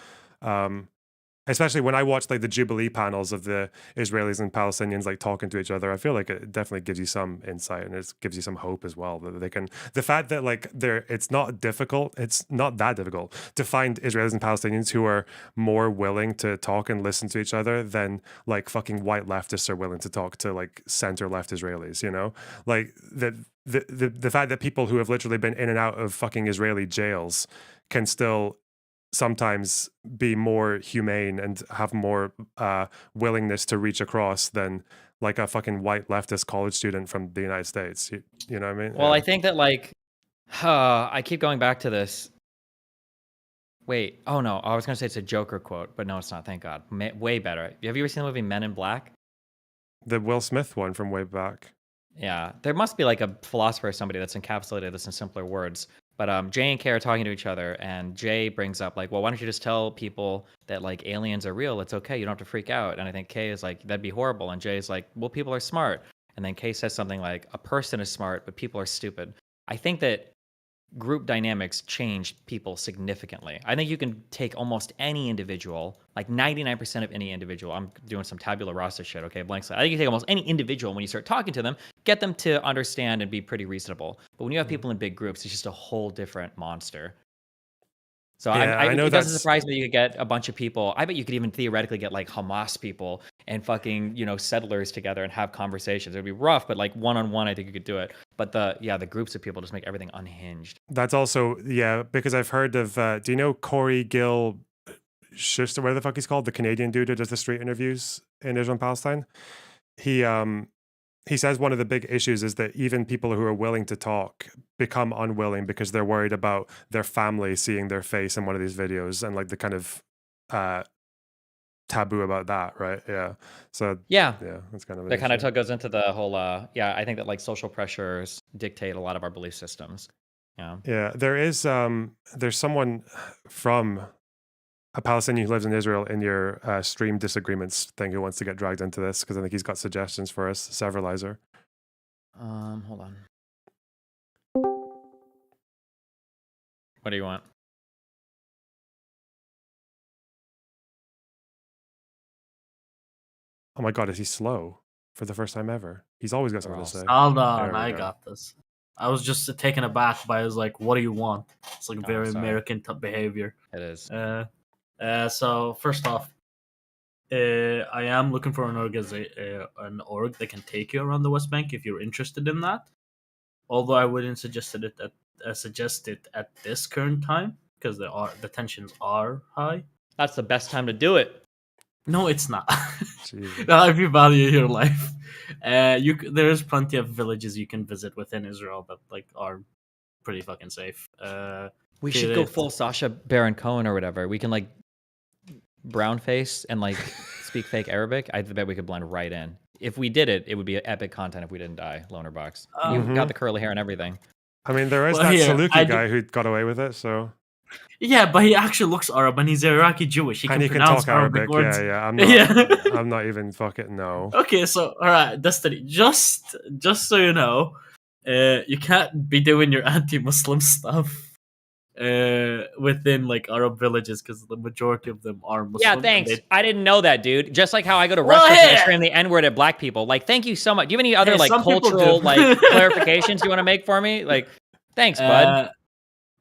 Especially when I watch like the Jubilee panels of the Israelis and Palestinians like talking to each other, I feel like it definitely gives you some insight, and it gives you some hope as well, that they can, the fact that like it's not that difficult to find Israelis and Palestinians who are more willing to talk and listen to each other than like fucking white leftists are willing to talk to like center left Israelis, you know? Like the fact that people who have literally been in and out of fucking Israeli jails can still sometimes be more humane and have more willingness to reach across than like a fucking white leftist college student from the United States. You know what I mean? Well, I think that like, I keep going back to this. Wait, oh no, I was gonna say it's a Joker quote, but no, it's not. Thank God. Way better. Have you ever seen the movie Men in Black? The Will Smith one from way back. Yeah, there must be like a philosopher or somebody that's encapsulated this in simpler words. But Jay and Kay are talking to each other, and Jay brings up like, well, why don't you just tell people that like aliens are real? It's okay. You don't have to freak out. And I think Kay is like, that'd be horrible. And Jay's like, well, people are smart. And then Kay says something like, a person is smart, but people are stupid. I think that group dynamics change people significantly. I think you can take almost any individual, like 99% of any individual. I'm doing some tabula rasa shit, okay, blank slate. I think you take almost any individual when you start talking to them, get them to understand and be pretty reasonable. But when you have people in big groups, it's just a whole different monster. So Yeah, I know it doesn't that's surprise me that you could get a bunch of people. I bet you could even theoretically get like Hamas people and fucking, settlers together and have conversations. It'd be rough, but like one-on-one, I think you could do it. But the groups of people just make everything unhinged. that's also because I've heard of. Do you know Corey Gill Schuster? Whatever the fuck he's called, the Canadian dude who does the street interviews in Israel and Palestine. He says one of the big issues is that even people who are willing to talk become unwilling because they're worried about their family seeing their face in one of these videos and like the kind of taboo about that, right? Yeah. So Yeah, that's kind of an that kind issue. of goes into the whole. I think that like social pressures dictate a lot of our belief systems. Yeah. Yeah, there is there's someone from a Palestinian who lives in Israel in your stream disagreements thing who wants to get dragged into this because I think he's got suggestions for us. Severalizer. Hold on. What do you want? Oh my god, is he slow for the first time ever? He's always got something to say. Hold There on, we I go. got this. I was just taken aback by his like, "What do you want?" It's like very sorry. American type behavior. It is. So first off, I am looking for an org that can take you around the West Bank if you're interested in that. Although I wouldn't suggest it at this current time because the tensions are high. That's the best time to do it. No, it's not. Jesus. Not if you value your life. There's plenty of villages you can visit within Israel that like are pretty fucking safe. We should go full Sasha Baron Cohen or whatever. We can like brown face and like speak fake Arabic. I bet we could blend right in. If we did it, it would be epic content if we didn't die, Loner Box. You got the curly hair and everything. I mean, there is Well, that here, Saluki guy who got away with it, so. Yeah, but he actually looks Arab and he's Iraqi Jewish. He And can he can pronounce talk Arabic. words. Yeah. I'm not. Yeah. I'm not even fucking no. Okay, so all right, Destiny. Just so you know, you can't be doing your anti-Muslim stuff within like Arab villages because the majority of them are Muslim. Yeah, thanks. I didn't know that, dude. Just like how I go to Well, restaurants and I yeah. scream the N-word at black people. Like, thank you so much. Do you have any other Hey, like some people cultural do. like clarifications you want to make for me? Like, thanks, bud.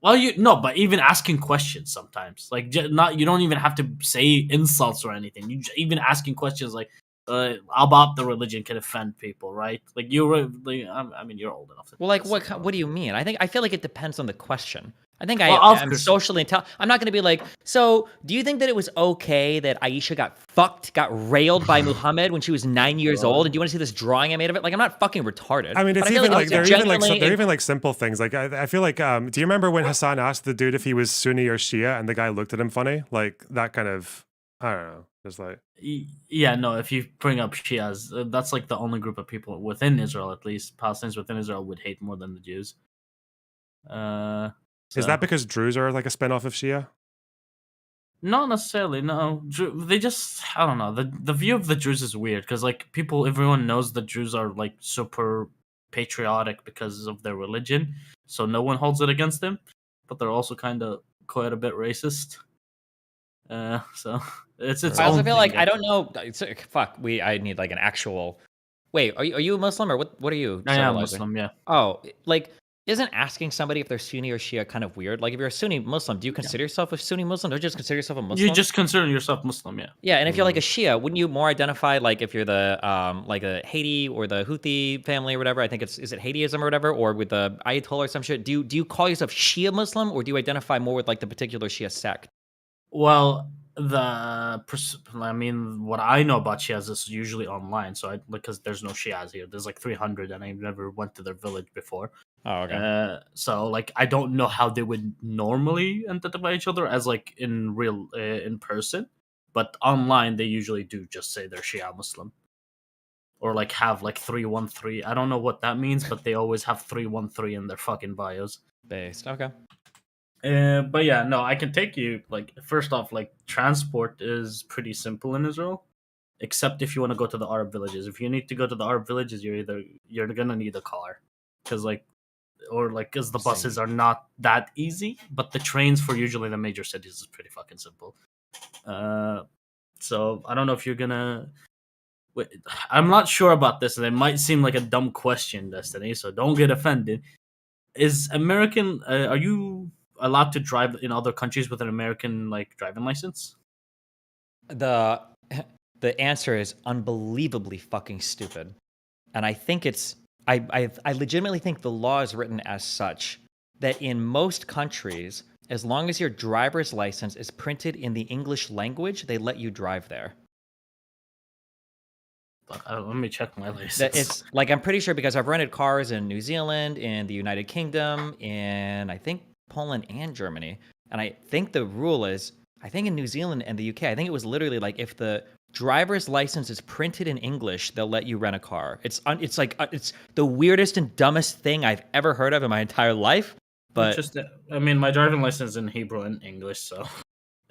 Well, but even asking questions sometimes, like you don't even have to say insults or anything. Even asking questions like about the religion can offend people, right? Like I mean, you're old enough. Well, like, what do you mean? I feel like it depends on the question. I think Well, I'm socially intelligent. I'm not going to be like, so do you think that it was okay that Aisha got railed by Muhammad when she was 9 years old? And do you want to see this drawing I made of it? Like, I'm not fucking retarded. I mean, it's But I feel even like they're genuinely even like simple things. Like I feel like, do you remember when Hassan asked the dude if he was Sunni or Shia, and the guy looked at him funny? Like that kind of, I don't know, just like. Yeah, no. If you bring up Shias, that's like the only group of people within Israel, at least Palestinians within Israel, would hate more than the Jews. Is that because Druze are like a spinoff of Shia? Not necessarily. No, they just I don't know. The view of the Druze is weird because like everyone knows the Druze are like super patriotic because of their religion, so no one holds it against them. But they're also kind of quite a bit racist. So it's I also feel like I don't know. Fuck, I need like an actual. Wait, are you a Muslim or what? What are you? I am Muslim. Yeah. Oh, like. Isn't asking somebody if they're Sunni or Shia kind of weird? Like, if you're a Sunni Muslim, do you consider yourself a Sunni Muslim? Don't you just consider yourself a Muslim? You just consider yourself Muslim, yeah. Yeah, and if you're like a Shia, wouldn't you more identify like if you're the like a Haiti or the Houthi family or whatever? I think is it Haitiism or whatever, or with the Ayatollah or some shit? Do you call yourself Shia Muslim, or do you identify more with like the particular Shia sect? Well, I mean, what I know about Shias is usually online. So because there's no Shias here, there's like 300, and I never went to their village before. Oh, okay. So like I don't know how they would normally identify each other as like in real in person, but online they usually do just say they're Shia Muslim, or like have like 313. I don't know what that means, but they always have 313 in their fucking bios. Based. Okay. But yeah, no, I can take you. Like, first off, like transport is pretty simple in Israel, except if you want to go to the Arab villages. If you need to go to the Arab villages, you're gonna need a car, because because the buses are not that easy. But the trains for usually the major cities is pretty fucking simple. So I don't know if you're gonna. Wait, I'm not sure about this, and it might seem like a dumb question, Destiny. So don't get offended. Is American? Are you allowed to drive in other countries with an American like driving license? The the answer is unbelievably fucking stupid, and I think it's I legitimately think the law is written as such that in most countries, as long as your driver's license is printed in the English language, they let you drive there. Let me check my license. That it's like I'm pretty sure because I've rented cars in New Zealand, in the United Kingdom, in I think Poland and Germany, and I think the rule is I think in New Zealand and the UK, I think it was literally like if the driver's license is printed in English, they'll let you rent a car. It's the weirdest and dumbest thing I've ever heard of in my entire life. But just, I mean, my driving license is in Hebrew and English, so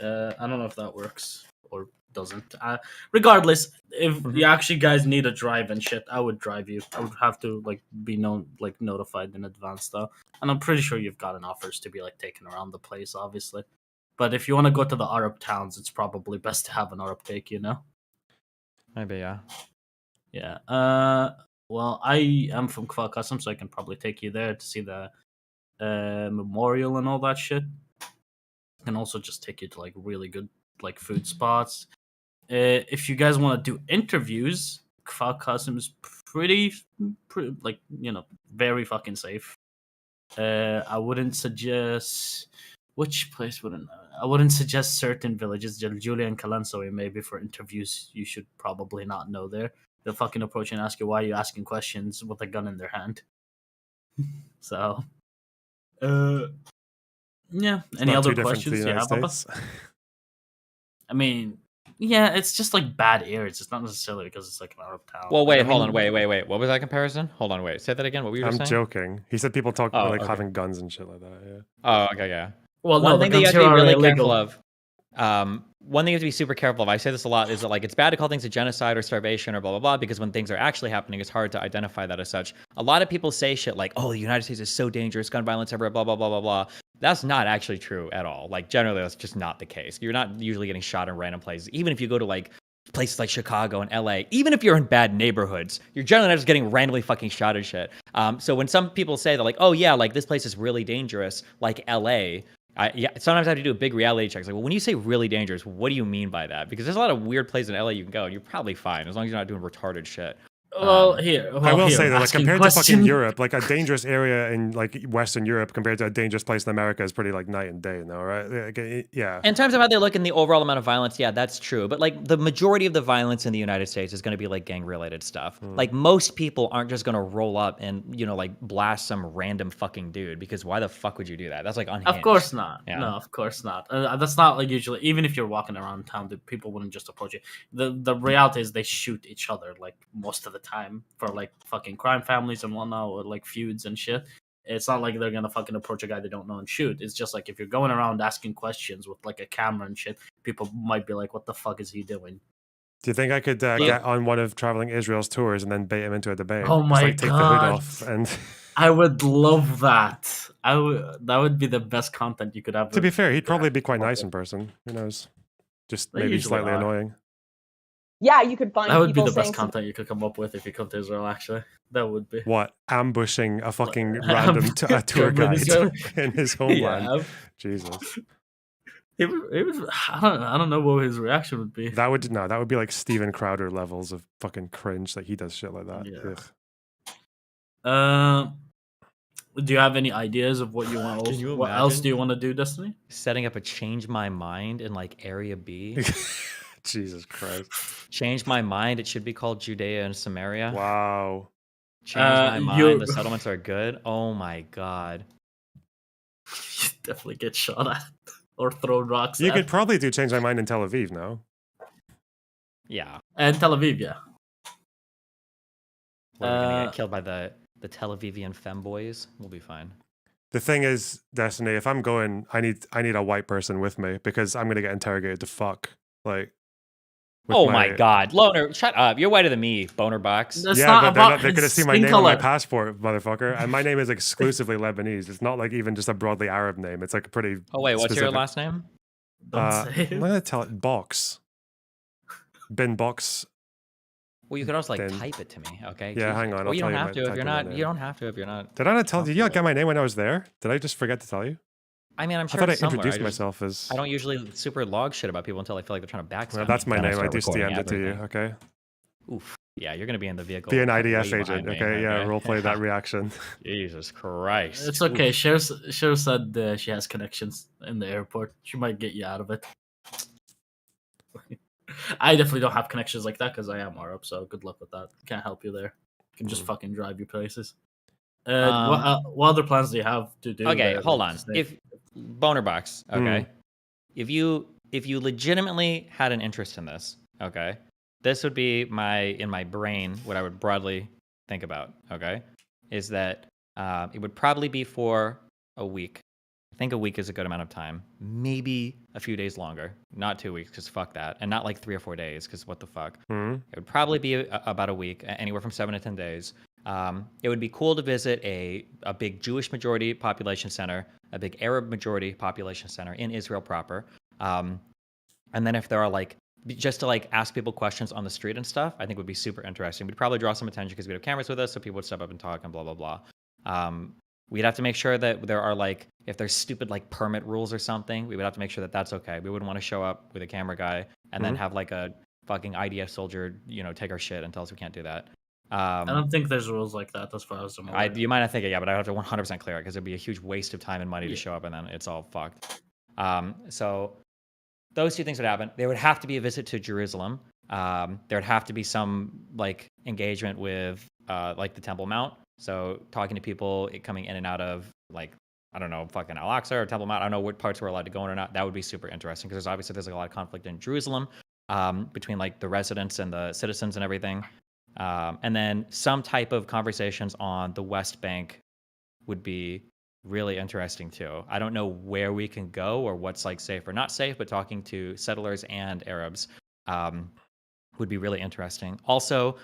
I don't know if that works or doesn't. Regardless, if you actually guys need a drive and shit, I would drive you. I would have to like be notified in advance though, and I'm pretty sure you've gotten offers to be like taken around the place, obviously. But if you want to go to the Arab towns, it's probably best to have an Arab take, you know. maybe yeah. Yeah. Well, I am from Kfar Qasim, so I can probably take you there to see the memorial and all that shit. I can also just take you to like really good like food spots. If you guys want to do interviews, Kfar Qasim is pretty like very fucking safe. I wouldn't suggest which place wouldn't I wouldn't suggest certain villages. Julia and Kalansoe maybe for interviews. You should probably not know there. They'll fucking approach you and ask you why are you asking questions with a gun in their hand. So, yeah. It's Any not other too different to the questions you United have, Abba? States. I mean, yeah, it's just like bad areas. It's not necessarily because it's like an Arab town. Well, Like, wait, I hold mean, on, wait. What was that comparison? Hold on, wait. Say that again. What were you just I'm saying? joking. He said people talk Oh, like okay. having guns and shit like that. Yeah. Oh, okay, yeah. Well, One no, the thing that you guns have to here be are really illegal. careful of. One thing you have to be super careful of. I say this a lot. Is that like it's bad to call things a genocide or starvation or blah blah blah because when things are actually happening, it's hard to identify that as such. A lot of people say shit like, "Oh, the United States is so dangerous, gun violence everywhere, blah blah blah blah blah." That's not actually true at all. Like generally, that's just not the case. You're not usually getting shot in random places. Even if you go to like places like Chicago and LA, even if you're in bad neighborhoods, you're generally not just getting randomly fucking shot and shit. So when some people say that like, oh yeah, like this place is really dangerous, like LA, sometimes I have to do a big reality check. It's like, well, when you say really dangerous, what do you mean by that? Because there's a lot of weird places in LA you can go, and you're probably fine as long as you're not doing retarded shit. Well, I will say that, like, compared to fucking Europe, like a dangerous area in like Western Europe compared to a dangerous place in America is pretty like night and day, now, right? Like, yeah. In terms of how they look in the overall amount of violence, yeah, that's true. But like the majority of the violence in the United States is going to be like gang-related stuff. Like most people aren't just going to roll up and like blast some random fucking dude because why the fuck would you do that? That's like unhinged. Of course not. Yeah. No, of course not. That's not like usually. Even if you're walking around town, the people wouldn't just approach you. The reality is they shoot each other like most of the time for like fucking crime families and whatnot, or like feuds and shit. It's not like they're gonna fucking approach a guy they don't know and shoot. It's just like if you're going around asking questions with like a camera and shit, people might be like, "What the fuck is he doing?" Do you think I could get on one of Traveling Israel's tours and then bait him into a debate? Oh my just, like, take the hood God. off and. I would love that. That would be the best content you could have. To be fair, he'd probably be quite nice in person. Who knows? Just They maybe usually slightly are. annoying. Yeah, you could find That would be people the saying best content you could come up with if you come to Israel. Actually, that would be. What, ambushing a fucking random a tour guide in his homeland? Yeah. Jesus. It was, I don't know what his reaction would be. That would be like Steven Crowder levels of fucking cringe. Like he does shit like that. Yeah. Do you have any ideas of what you want? Can you what else imagine do you want to do, Destiny? setting up a change my mind in like Area B? Jesus Christ. Change my mind. It should be called Judea and Samaria. Wow. Change my mind. The settlements are good. Oh my god. You definitely get shot at or thrown rocks. You at. could probably do Change My Mind in Tel Aviv, no? Yeah. And Tel Aviv, yeah. We're gonna get killed by the Tel Avivian femboys. We'll be fine. The thing is, Destiny, if I'm going, I need a white person with me because I'm gonna get interrogated to fuck. Like, with Oh my god, Loner, shut up! You're whiter than me, boner box. That's yeah, not but about they're gonna his see my skin name on my color. passport, motherfucker. And my name is exclusively Lebanese. It's not like even just a broadly Arab name. It's like a pretty. Oh wait, what's your specific. last name? Don't say I'm it. gonna tell it Box. Bin Box. Well, you could also like Then- type it to me, okay? Yeah, hang Jesus. on, Or I'll you tell don't you have my- to if type you're in my not. name. You don't have to if you're not. Did I not tell you? You comfortable. got get my name when I was there? Did I just forget to tell you? I mean, I'm sure I thought I it's somewhere. introduced just- myself as. I don't usually super log shit about people until I feel like they're trying to backstab Well, that's me. my Then I name. I start just recording DM'd it to you. everything. Okay. Oof. Yeah, you're gonna be in the vehicle. Be an way IDF behind agent. me, Okay. Yeah. Roleplay that reaction. Jesus Christ. It's okay. Cheryl said she has connections in the airport. She might get you out of it. I definitely don't have connections like that because I am Arab, so good luck with that. Can't help you there. Can just fucking drive you places. What other plans do you have to do? Okay, there, hold like, on. to stay? If boner box, okay. If you legitimately had an interest in this, okay, this would be in my brain what I would broadly think about. Okay, is that it would probably be for a week. I think a week is a good amount of time. Maybe a few days longer. Not 2 weeks, because fuck that. And not like 3 or 4 days, because what the fuck. It would probably be about a week, anywhere from 7 to 10 days. It would be cool to visit a big Jewish majority population center, a big Arab majority population center in Israel proper. And then if there are like, just to like ask people questions on the street and stuff, I think would be super interesting. We'd probably draw some attention because we'd have cameras with us, so people would step up and talk and blah, blah, blah. We'd have to make sure that there are like, if there's stupid like permit rules or something, we would have to make sure that that's okay. We wouldn't want to show up with a camera guy and then have like a fucking IDF soldier, take our shit and tell us we can't do that. I don't think there's rules like that as far as I'm aware. You might not think it, yeah, but I have to 100% clear it because it'd be a huge waste of time and money to show up and then it's all fucked. So those two things would happen. There would have to be a visit to Jerusalem. There would have to be some like engagement with like the Temple Mount. So talking to people coming in and out of like, I don't know, fucking Al-Aqsa or Temple Mount. I don't know what parts we're allowed to go in or not. That would be super interesting because there's like a lot of conflict in Jerusalem between like the residents and the citizens and everything. And then some type of conversations on the West Bank would be really interesting too. I don't know where we can go or what's like safe or not safe, but talking to settlers and Arabs would be really interesting. Also,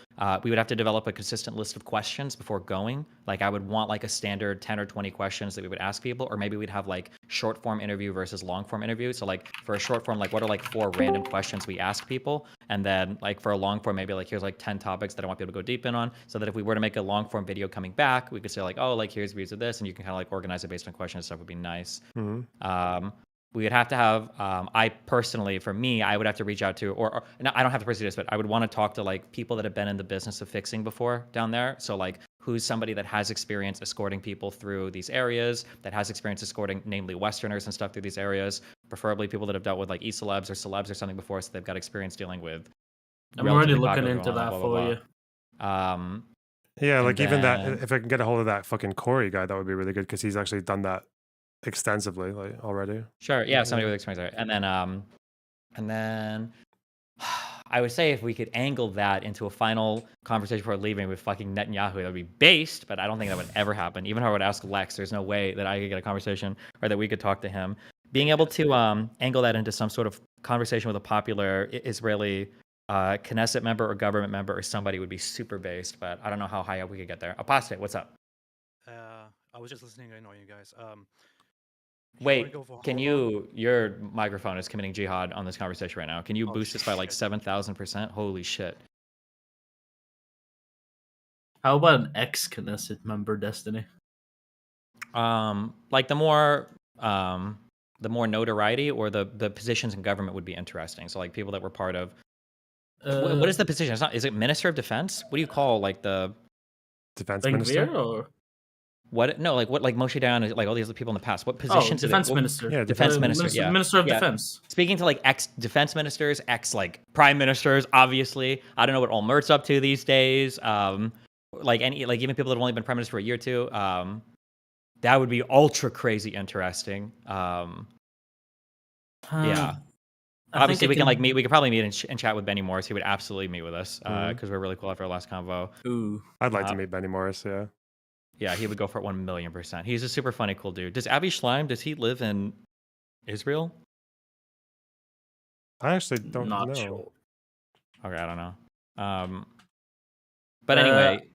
we would have to develop a consistent list of questions before going. Like I would want like a standard 10 or 20 questions that we would ask people, or maybe we'd have like short form interview versus long form interview. So like for a short form, like what are like 4 random questions we ask people? And then like for a long form, maybe like here's like 10 topics that I want people to go deep in on, so that if we were to make a long form video coming back, we could say like, oh, like here's views of this, and you can kind of like organize it based on questions and stuff would be nice. We would have to have, I personally, for me, I would have to reach out to, or no, I don't have to pursue this, but I would want to talk to like people that have been in the business of fixing before down there. So like who's somebody that has experience escorting people through these areas, that has experience escorting, namely Westerners and stuff through these areas, preferably people that have dealt with like e-celebs or celebs or something before, so they've got experience dealing with. I'm already relatively looking popular into blah, that blah, for blah, you. blah. Yeah, like even that, then- if I can get a hold of that fucking Corey guy, that would be really good because he's actually done that extensively, like already. Sure, yeah, somebody with experience there. And then I would say if we could angle that into a final conversation before leaving with fucking Netanyahu, that would be based, but I don't think that would ever happen. Even if I would ask Lex, there's no way that I could get a conversation or that we could talk to him. Being able to angle that into some sort of conversation with a popular Israeli Knesset member or government member or somebody would be super based, but I don't know how high up we could get there. Apostate, what's up? I was just listening. I know you guys. Wait, can you? Your microphone is committing jihad on this conversation right now. Can you Oh, boost this by like shit. 7,000%? Holy shit! How about an ex-Knesset member, Destiny? Like the more notoriety or the positions in government would be interesting. So like people that were part of. What is the position? It's not. Is it Minister of Defense? What do you call like the defense Ben minister? Gvir or what? No, like what? Like Moshe Dayan, like all these other people in the past. What positions? defense minister. Yeah, defense minister. Yeah, Minister of Yeah. Defense. Speaking to like ex-defense ministers, like prime ministers, obviously. I don't know what Olmert's up to these days. Like even people that have only been prime minister for a year or two. That would be ultra crazy interesting. Yeah. Obviously, we can like meet. We could probably meet and chat with Benny Morris. He would absolutely meet with us because we're really cool after our last convo. Ooh, I'd like to meet Benny Morris. Yeah. Yeah, he would go for it 1,000,000%. He's a super funny, cool dude. Does Avi Schleim, does he live in Israel? I actually don't Not know. sure. Okay, I don't know. But anyway,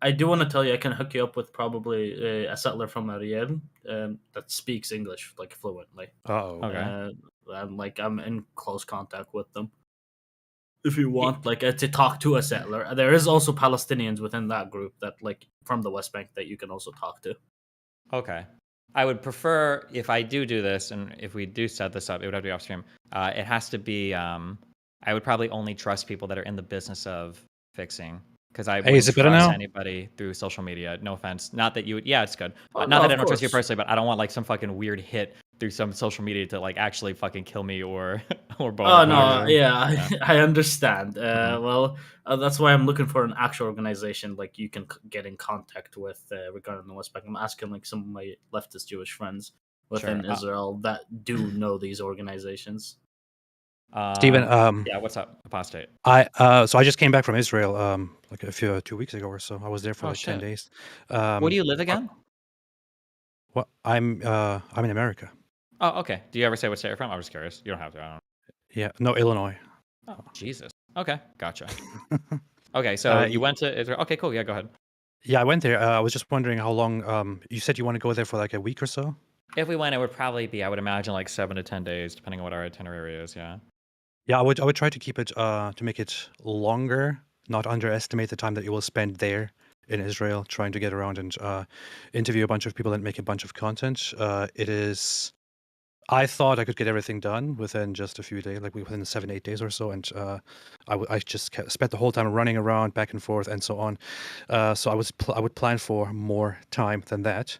I do want to tell you, I can hook you up with probably a settler from Ariel that speaks English like fluently. Uh-oh. okay. And like I'm in close contact with them. If you want, like, to talk to a settler, there is also Palestinians within that group that, like, from the West Bank that you can also talk to. Okay. I would prefer if I do this, and if we do set this up, it would have to be off stream. It has to be. I would probably only trust people that are in the business of fixing, because I Hey, is wouldn't it better trust now? anybody through social media. No offense. Not that you would. Yeah, it's good. Oh, Not no, that I of don't trust you course. personally, but I don't want like some fucking weird hit through some social media to like actually fucking kill me or or both. Oh no, Yeah. yeah, I understand. Well, that's why I'm looking for an actual organization like you can get in contact with regarding the West Bank. I'm asking like some of my leftist Jewish friends within Sure. Israel that do know these organizations. Steven, Yeah, what's up, apostate? so I just came back from Israel, like 2 weeks ago or so. I was there for Oh like 10 shit. days. Where do you live uh, again? Well, I'm in America. Oh, okay. Do you ever say what state you're from? I'm just curious. You don't have to. I don't Yeah, no, Illinois. know. Oh, Jesus. Okay, gotcha. Okay, so you went to Israel. Okay, cool. Yeah, go ahead. Yeah, I went there. I was just wondering how long. You said you want to go there for like a week or so. If we went, it would probably be, I would imagine, like 7 to 10 days, depending on what our itinerary is. Yeah. Yeah, I would try to keep it to make it longer, not underestimate the time that you will spend there in Israel trying to get around and interview a bunch of people and make a bunch of content. It is. I thought I could get everything done within just a few days, like within 7, 8 days or so, and I just spent the whole time running around back and forth and so on. So I would plan for more time than that.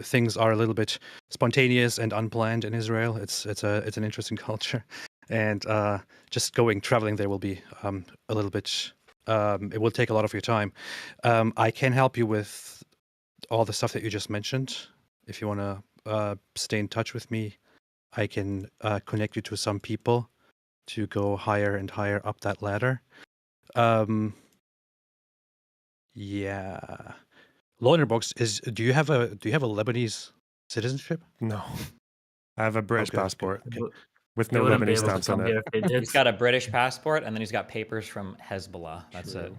Things are a little bit spontaneous and unplanned in Israel. It's an interesting culture, and just traveling there will be a little bit. It will take a lot of your time. I can help you with all the stuff that you just mentioned. If you want to stay in touch with me, I can connect you to some people to go higher and higher up that ladder. Yeah. Loanerbox is. Do you have a Lebanese citizenship? No. I have a British good, good, passport okay. with They no wouldn't be Lebanese able to stamps on come it. here if they did. He's got a British passport, and then he's got papers from Hezbollah. That's it.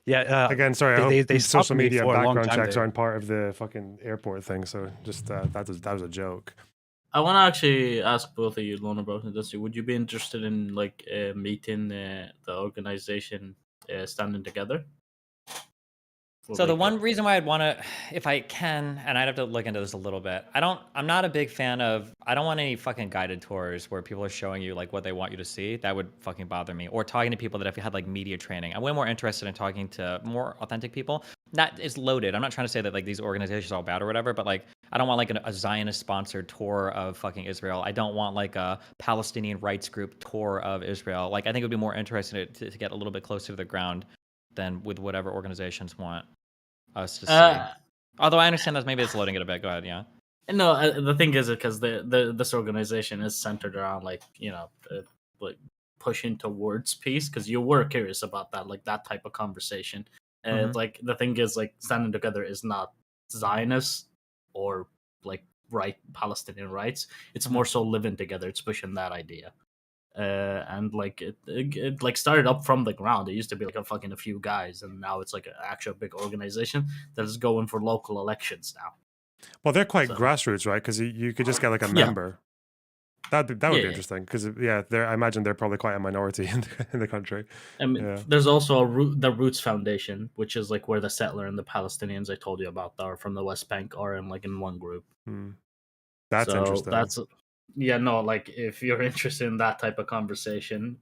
Yeah. Again, sorry, I They hope stopped social me media for a long background time checks there. aren't part of the fucking airport thing. So just that was a joke. I want to actually ask both of you, Lona Bros and Dusty, would you be interested in like meeting the organization standing together? So the one reason why I'd want to, if I can, and I'd have to look into this a little bit. I'm not a big fan of, I don't want any fucking guided tours where people are showing you like what they want you to see. That would fucking bother me. Or talking to people that have had like media training. I'm way more interested in talking to more authentic people. That is loaded. I'm not trying to say that like these organizations are all bad or whatever, but like I don't want like a Zionist sponsored tour of fucking Israel. I don't want like a Palestinian rights group tour of Israel. Like I think it would be more interesting to get a little bit closer to the ground than with whatever organizations want us to see. Although I understand that maybe it's loading it a bit. Go ahead, yeah. No, the thing is because this organization is centered around like like pushing towards peace because you were curious about that, like that type of conversation. Mhm. Like the thing is like standing together is not Zionist or like Palestinian rights. It's more so living together. It's pushing that idea. And like it like started up from the ground. It used to be like a few guys, and now it's like an actual big organization that is going for local elections now. Well, they're quite So- grassroots, right? Because you could just get like a Yeah. member. That would be Yeah. interesting. Because I imagine they're probably quite a minority in the country. I mean, Yeah. there's also the Roots Foundation, which is like where the settler and the Palestinians I told you about that are from the West Bank are in one group. That's So interesting. That's like if you're interested in that type of conversation,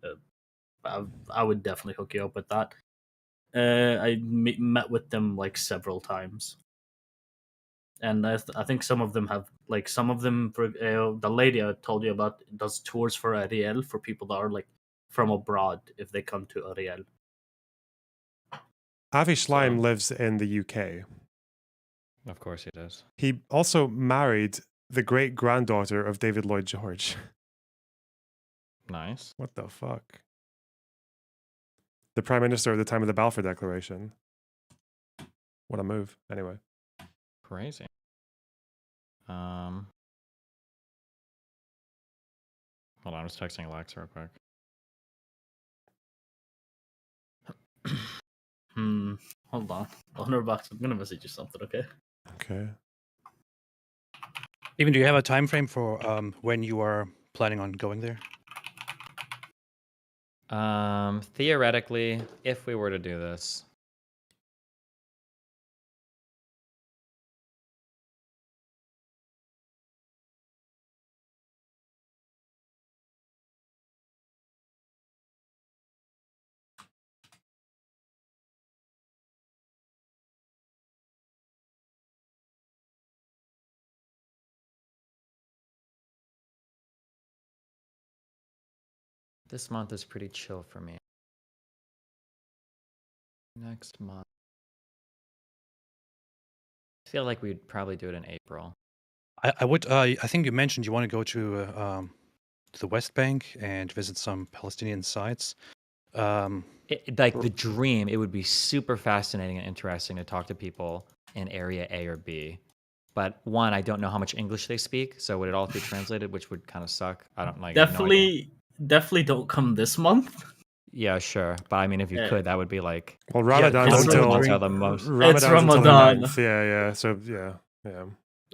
I would definitely hook you up with that. I met with them like several times, and I think some of them have like the lady I told you about does tours for Ariel for people that are like from abroad if they come to Ariel. Avi Schleim lives in the UK. Of course he does. He also married the great granddaughter of David Lloyd George. Nice. What the fuck? The prime minister at the time of the Balfour Declaration. want to move anyway. Crazy. Hold on, I was texting Alexa real quick. Hold on. Lonerbox, I'm gonna message you something, okay? Okay. Even do you have a time frame for when you are planning on going there? Theoretically, if we were to do this, this month is pretty chill for me. Next month, I feel like we'd probably do it in April. I would. I think you mentioned you want to go to the West Bank and visit some Palestinian sites. Like the dream, it would be super fascinating and interesting to talk to people in area A or B. But one, I don't know how much English they speak, so would it all be translated, which would kind of suck. I don't like. Definitely don't come this month. Yeah, sure. But I mean, if you could, that would be like. Well, Ramadan's those until months are the most. Ramadan's It's until the Ramadan. 9th. Yeah. So yeah.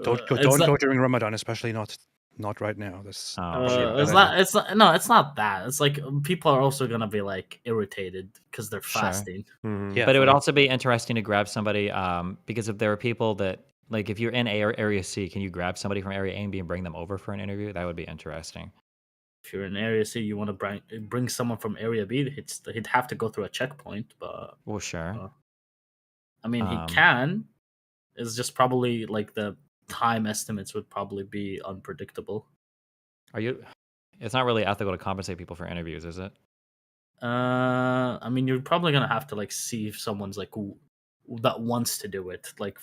Don't go during Ramadan, especially not right now. That's it's not that. It's like people are also gonna be like irritated because they're Sure. fasting. Yeah, but it would also be interesting to grab somebody because if there are people that like if you're in area C, can you grab somebody from area A and B and bring them over for an interview? That would be interesting. If you're in area C, you want to bring someone from area B, he'd have to go through a checkpoint. But well, sure. I mean, he can. It's just probably like the time estimates would probably be unpredictable. It's not really ethical to compensate people for interviews, is it? I mean, you're probably gonna have to like see if someone's like that wants to do it, like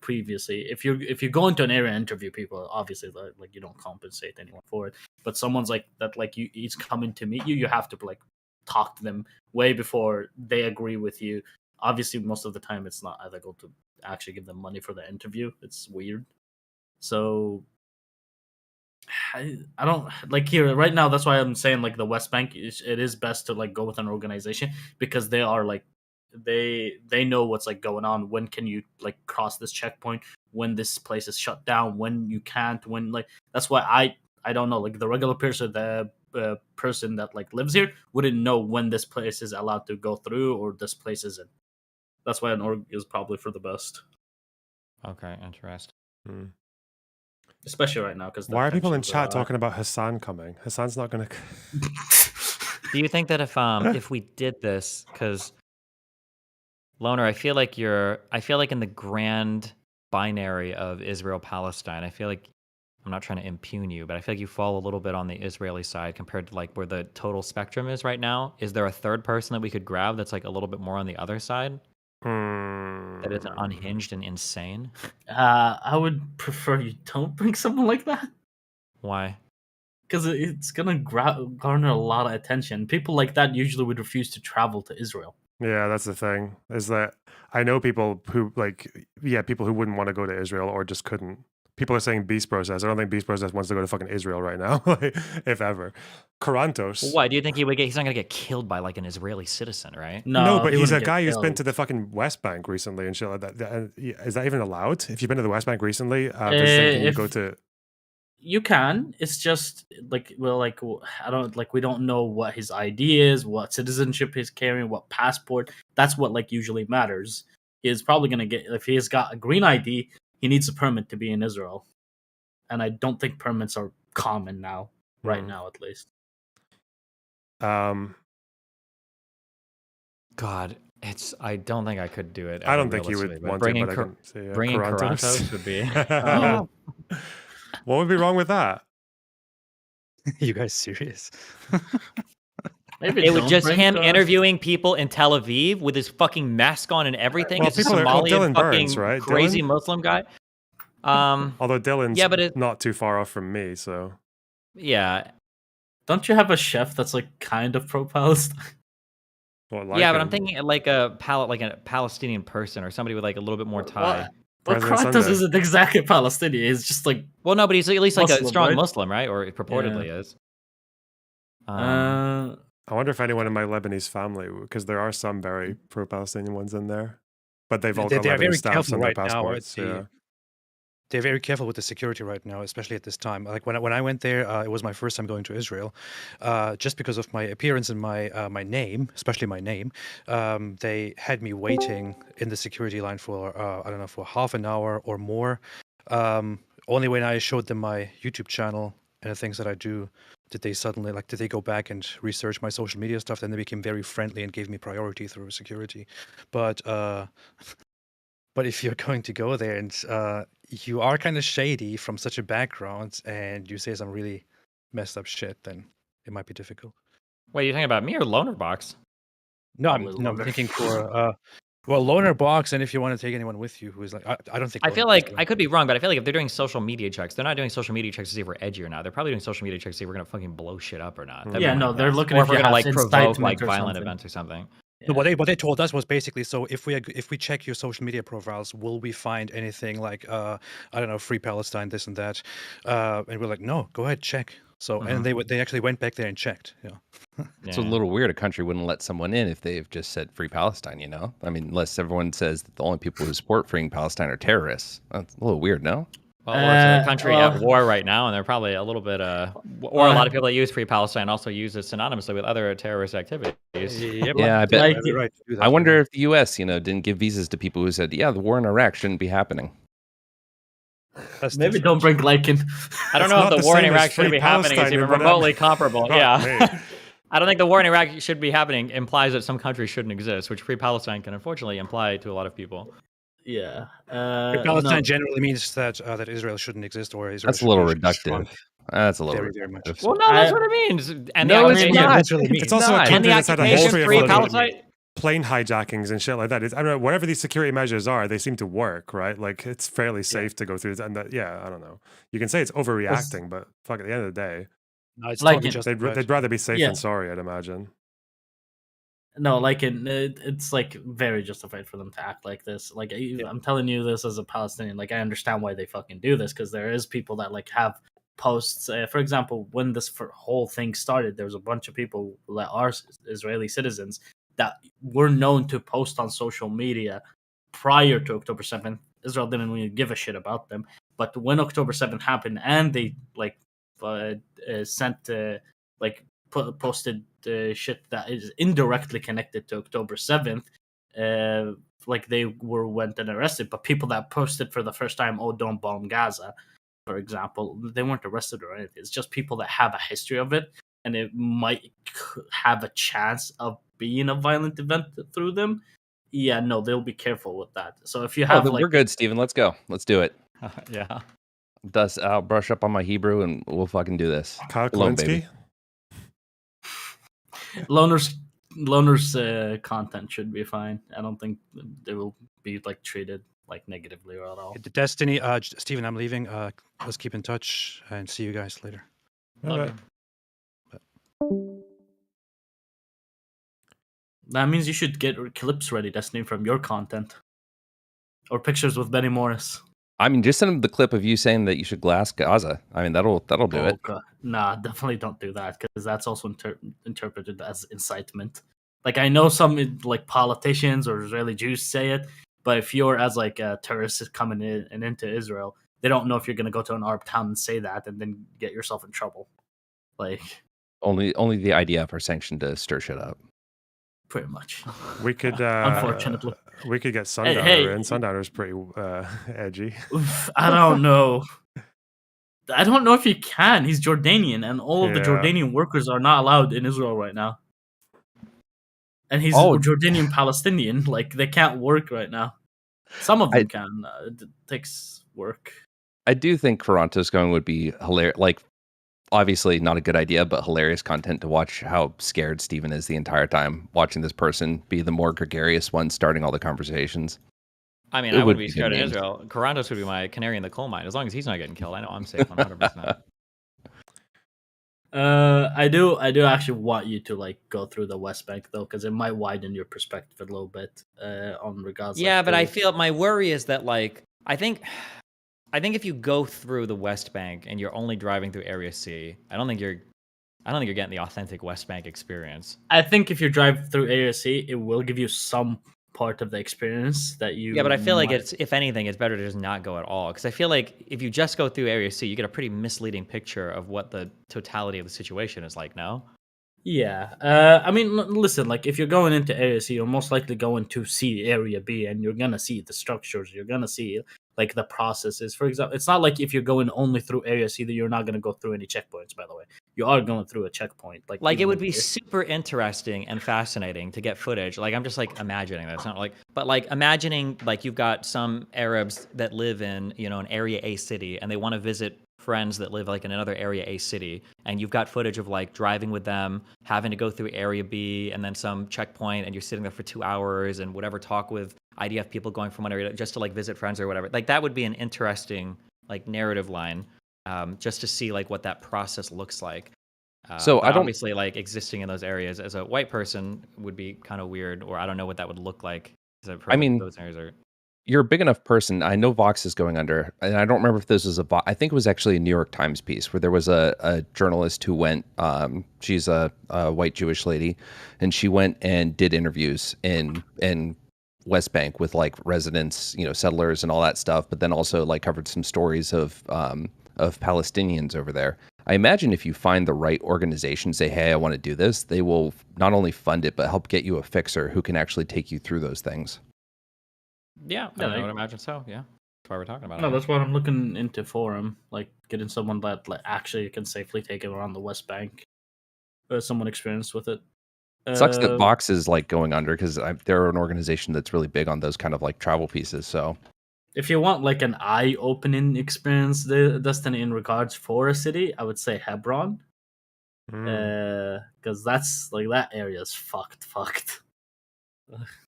previously. If you go into an area interview, people obviously like you don't compensate anyone for it. But someone's like that, like he's coming to meet you. You have to like talk to them way before they agree with you. Obviously, most of the time it's not ethical to actually give them money for the interview. It's weird. So I don't like here right now. That's why I'm saying like the West Bank. It is best to like go with an organization because they are like they know what's like going on. When can you like cross this checkpoint? When this place is shut down? When you can't? When like that's why I don't know. Like the regular person, the person that like lives here wouldn't know when this place is allowed to go through or this place isn't. That's why an org is probably for the best. Okay, interesting. Especially right now, because why are people in chat talking about Hassan coming? Hassan's not going to. Do you think that if we did this, because Loner, I feel like in the grand binary of Israel Palestine, I feel like I'm not trying to impugn you, but I feel like you fall a little bit on the Israeli side compared to like where the total spectrum is right now. Is there a third person that we could grab that's like a little bit more on the other side? That isn't unhinged and insane? I would prefer you don't bring someone like that. Why? Because it's gonna garner a lot of attention. People like that usually would refuse to travel to Israel. Yeah, that's the thing. Is that I know people who people who wouldn't want to go to Israel or just couldn't. People are saying Beast Process. I don't think Beast Process wants to go to fucking Israel right now, if ever. Karantos. Well, why do you think he would get? He's not gonna get killed by like an Israeli citizen, right? No, but he's a guy who's been to the fucking West Bank recently and shit like that. Is that even allowed? If you've been to the West Bank recently, can you go to? You can. It's just like I don't like we don't know what his ID is, what citizenship he's carrying, what passport. That's what like usually matters. He's probably gonna get if he has got a green ID. He needs a permit to be in Israel, and I don't think permits are common now, right now at least. God, I don't think I could do it. I don't think you would want to, but I can see bringing Karantos would be. What would be wrong with that? You guys serious? Maybe it would just him interviewing people in Tel Aviv with his fucking mask on and everything. Well, It's a Somalian fucking Burns, right? crazy Dylan? Muslim guy. Although Dylan's not too far off from me, so yeah. Don't you have a chef that's like kind of pro-Palestine? Well, like Yeah, but I'm him. thinking like a Palestinian person or somebody with like a little bit more tie. Well, President Kratos Sunday. isn't exactly Palestinian. He's just like Well, no, but he's at least like a Muslim, strong right? Muslim, right? Or purportedly is. Uh, I wonder if anyone in my Lebanese family, because there are some very pro-Palestinian ones in there, but they've all got They are Lebanese very stamps careful on their right now. passports. Yeah. They're very careful with the security right now, especially at this time. Like when I went there, it was my first time going to Israel. Just because of my appearance and my name, especially my name, they had me waiting in the security line for I don't know, for half an hour or more. Only when I showed them my YouTube channel and the things that I do, did they go back and research my social media stuff. Then they became very friendly and gave me priority through security. But but if you're going to go there and you are kind of shady from such a background and you say some really messed up shit, then it might be difficult. Wait, you talking about me or Loner Box? No, Probably I'm longer. thinking for well, loner box, and if you want to take anyone with you who is like, I don't think. I Loner feel Box like will. I could be wrong, but I feel like if they're doing social media checks, they're not doing social media checks to see if we're edgy or not. They're probably doing social media checks to see if we're gonna fucking blow shit up or not. That'd be Yeah, my no, they're guess. looking or if if we're you gonna have like provoke incitement like or violent something. events or something. No, what they told us was basically, so if we check your social media profiles, will we find anything like I don't know, Free Palestine, this and that, and we're like, no, go ahead, check. So and they actually went back there and checked. Yeah. It's a little weird. A country wouldn't let someone in if they've just said Free Palestine. You know, I mean, unless everyone says that the only people who support freeing Palestine are terrorists. That's a little weird, no? Well, or it's a country at war right now, and they're probably a little bit, or a lot of people that use Free Palestine also use it synonymously with other terrorist activities. Yeah, I bet. I wonder if the U.S., didn't give visas to people who said, "Yeah, the war in Iraq shouldn't be happening." Maybe don't bring Lycan. I don't know if the war in Iraq should be happening is even remotely comparable. Yeah. I don't think the war in Iraq should be happening implies that some countries shouldn't exist, which Free Palestine can unfortunately imply to a lot of people. Yeah. Free Palestine generally means that that Israel shouldn't exist or Israel. That's a little should be shrunk. reductive. That's a little very, very much. reductive. Well, no, that's what it means. And No, the it's occupation, not. It's also a and country the that's had a occupation history of Free like, Palestine. plane hijackings and shit like that. I don't know, whatever these security measures are, they seem to work, right? Like it's fairly safe to go through. And that, I don't know. You can say it's overreacting, but fuck, at the end of the day, no, it's like totally justified. they'd rather be safe than sorry, I'd imagine. No, like it's like very justified for them to act like this. Like I'm telling you this as a Palestinian. Like I understand why they fucking do this because there is people that like have posts. For example, when this whole thing started, there was a bunch of people that are Israeli citizens that were known to post on social media prior to October 7th. Israel didn't really give a shit about them, but when October 7th happened and they like sent posted shit that is indirectly connected to October 7th, like they went and arrested. But people that posted for the first time, "Oh, don't bomb Gaza," for example, they weren't arrested or anything. It's just people that have a history of it, and it might have a chance of being a violent event through them. Yeah, no, they'll be careful with that. So if you have we're good, Steven. Let's go. Let's do it. Yeah. I'll brush up on my Hebrew and we'll fucking do this. Kyle Alone, Kalinske? baby. Loner's content should be fine. I don't think they will be like treated like negatively or at all. The Destiny, Steven, I'm leaving. Let's keep in touch and see you guys later. Okay. That means you should get clips ready, Destiny, from your content. Or pictures with Benny Morris. I mean, just send him the clip of you saying that you should glass Gaza. I mean, that'll do it. God. Nah, definitely don't do that because that's also interpreted as incitement. Like I know some like politicians or Israeli Jews say it, but if you're as like a terrorist coming in and into Israel, they don't know if you're going to go to an Arab town and say that and then get yourself in trouble. Like only the IDF are sanctioned to stir shit up. Pretty much. We could unfortunately we could get Sundowner in. Sundowner's pretty edgy. I don't know. I don't know if he can. He's Jordanian, and all of the Jordanian workers are not allowed in Israel right now. And he's Jordanian Palestinian. Like they can't work right now. Some of them can. It takes work. I do think Toronto's going would be hilarious. Like, obviously not a good idea, but hilarious content to watch how scared Steven is the entire time, watching this person be the more gregarious one starting all the conversations. I mean, I would be scared in Israel. Karantos would be my canary in the coal mine. As long as he's not getting killed, I know I'm safe 100%. I do actually want you to like go through the West Bank though, because it might widen your perspective a little bit on regards. Yeah, Like, but I to... feel my worry is that like I think if you go through the West Bank and you're only driving through Area C, I don't think you're getting the authentic West Bank experience. I think if you drive through Area C, it will give you some part of the experience that you. Yeah, but I feel like might... it's if anything, it's better to just not go at all because I feel like if you just go through Area C, you get a pretty misleading picture of what the totality of the situation is like. No. Yeah, I mean, listen. Like, if you're going into Area C, you're most likely going to see Area B, and you're gonna see the structures. You're gonna see like the processes. For example, it's not like if you're going only through Area C that you're not gonna go through any checkpoints. By the way, you are going through a checkpoint. Like it even would if be you're- super interesting and fascinating to get footage. Like I'm just like imagining this, not like, but like imagining like you've got some Arabs that live in an Area A city and they want to visit friends that live like in another Area A city, and you've got footage of like driving with them, having to go through Area B and then some checkpoint, and you're sitting there for 2 hours and whatever, talk with IDF people going from one area just to like visit friends or whatever. Like that would be an interesting like narrative line, just to see like what that process looks like. So But I don't. obviously, like existing in those areas as a white person would be kind of weird, or I don't know what that would look like. Because I've heard I mean, those areas are. you're a big enough person. I know Vox is going under, and I don't remember if this was I think it was actually a New York Times piece where there was a journalist who went. She's a white Jewish lady, and she went and did interviews in West Bank with like residents, settlers and all that stuff. But then also like covered some stories of Palestinians over there. I imagine if you find the right organization, say, hey, I want to do this, they will not only fund it but help get you a fixer who can actually take you through those things. Yeah, I would imagine so. Yeah, that's why we're talking about it. No, that's what I'm looking into for him. Like getting someone that like, actually can safely take him around the West Bank, someone experienced with it. Sucks that Vox is like going under because they're an organization that's really big on those kind of like travel pieces. So if you want like an eye-opening experience, Destiny, in regards for a city, I would say Hebron, because that's like that area is fucked.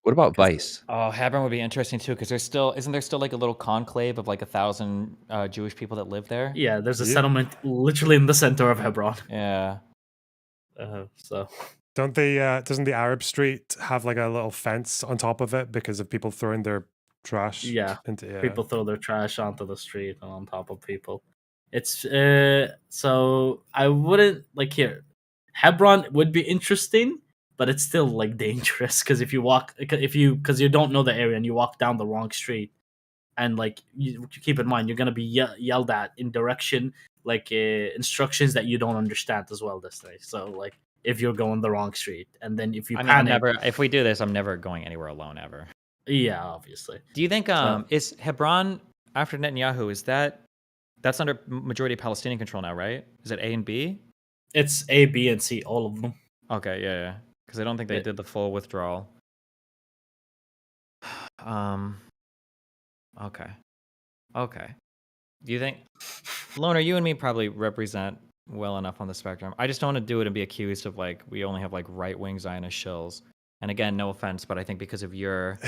What about Vice? Oh, Hebron would be interesting too, because isn't there still like a little conclave of like 1,000 Jewish people that live there? Yeah, there's a settlement literally in the center of Hebron. Yeah. So doesn't the Arab Street have like a little fence on top of it because of people throwing their trash? Yeah, into people throw their trash onto the street and on top of people. It's so I wouldn't like here. Hebron would be interesting, but it's still like dangerous because if you don't know the area and you walk down the wrong street, and like you keep in mind you're gonna be yelled at in direction like instructions that you don't understand as well this day. So like if you're going the wrong street and then if you panic, if we do this, I'm never going anywhere alone ever. Yeah, obviously. Do you think is Hebron after Netanyahu? That's under majority Palestinian control now, right? Is it A and B? It's A, B, and C, all of them. Okay, yeah. Because I don't think they did the full withdrawal. Okay. Do you think, Loner, you and me probably represent well enough on the spectrum. I just don't want to do it and be accused of like we only have like right-wing Zionist shills. And again, no offense, but I think because of your,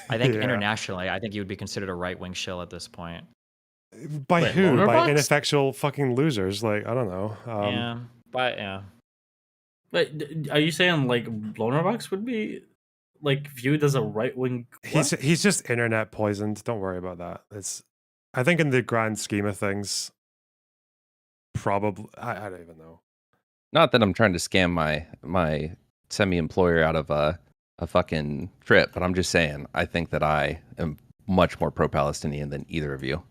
I think internationally, I think you would be considered a right-wing shill at this point. By who? By ineffectual fucking losers? Like I don't know. Yeah. But are you saying like Lonerbox would be like viewed as a right wing? He's just internet poisoned. Don't worry about that. I think in the grand scheme of things, probably I don't even know. Not that I'm trying to scam my semi-employer out of a fucking trip, but I'm just saying I think that I am much more pro-Palestinian than either of you.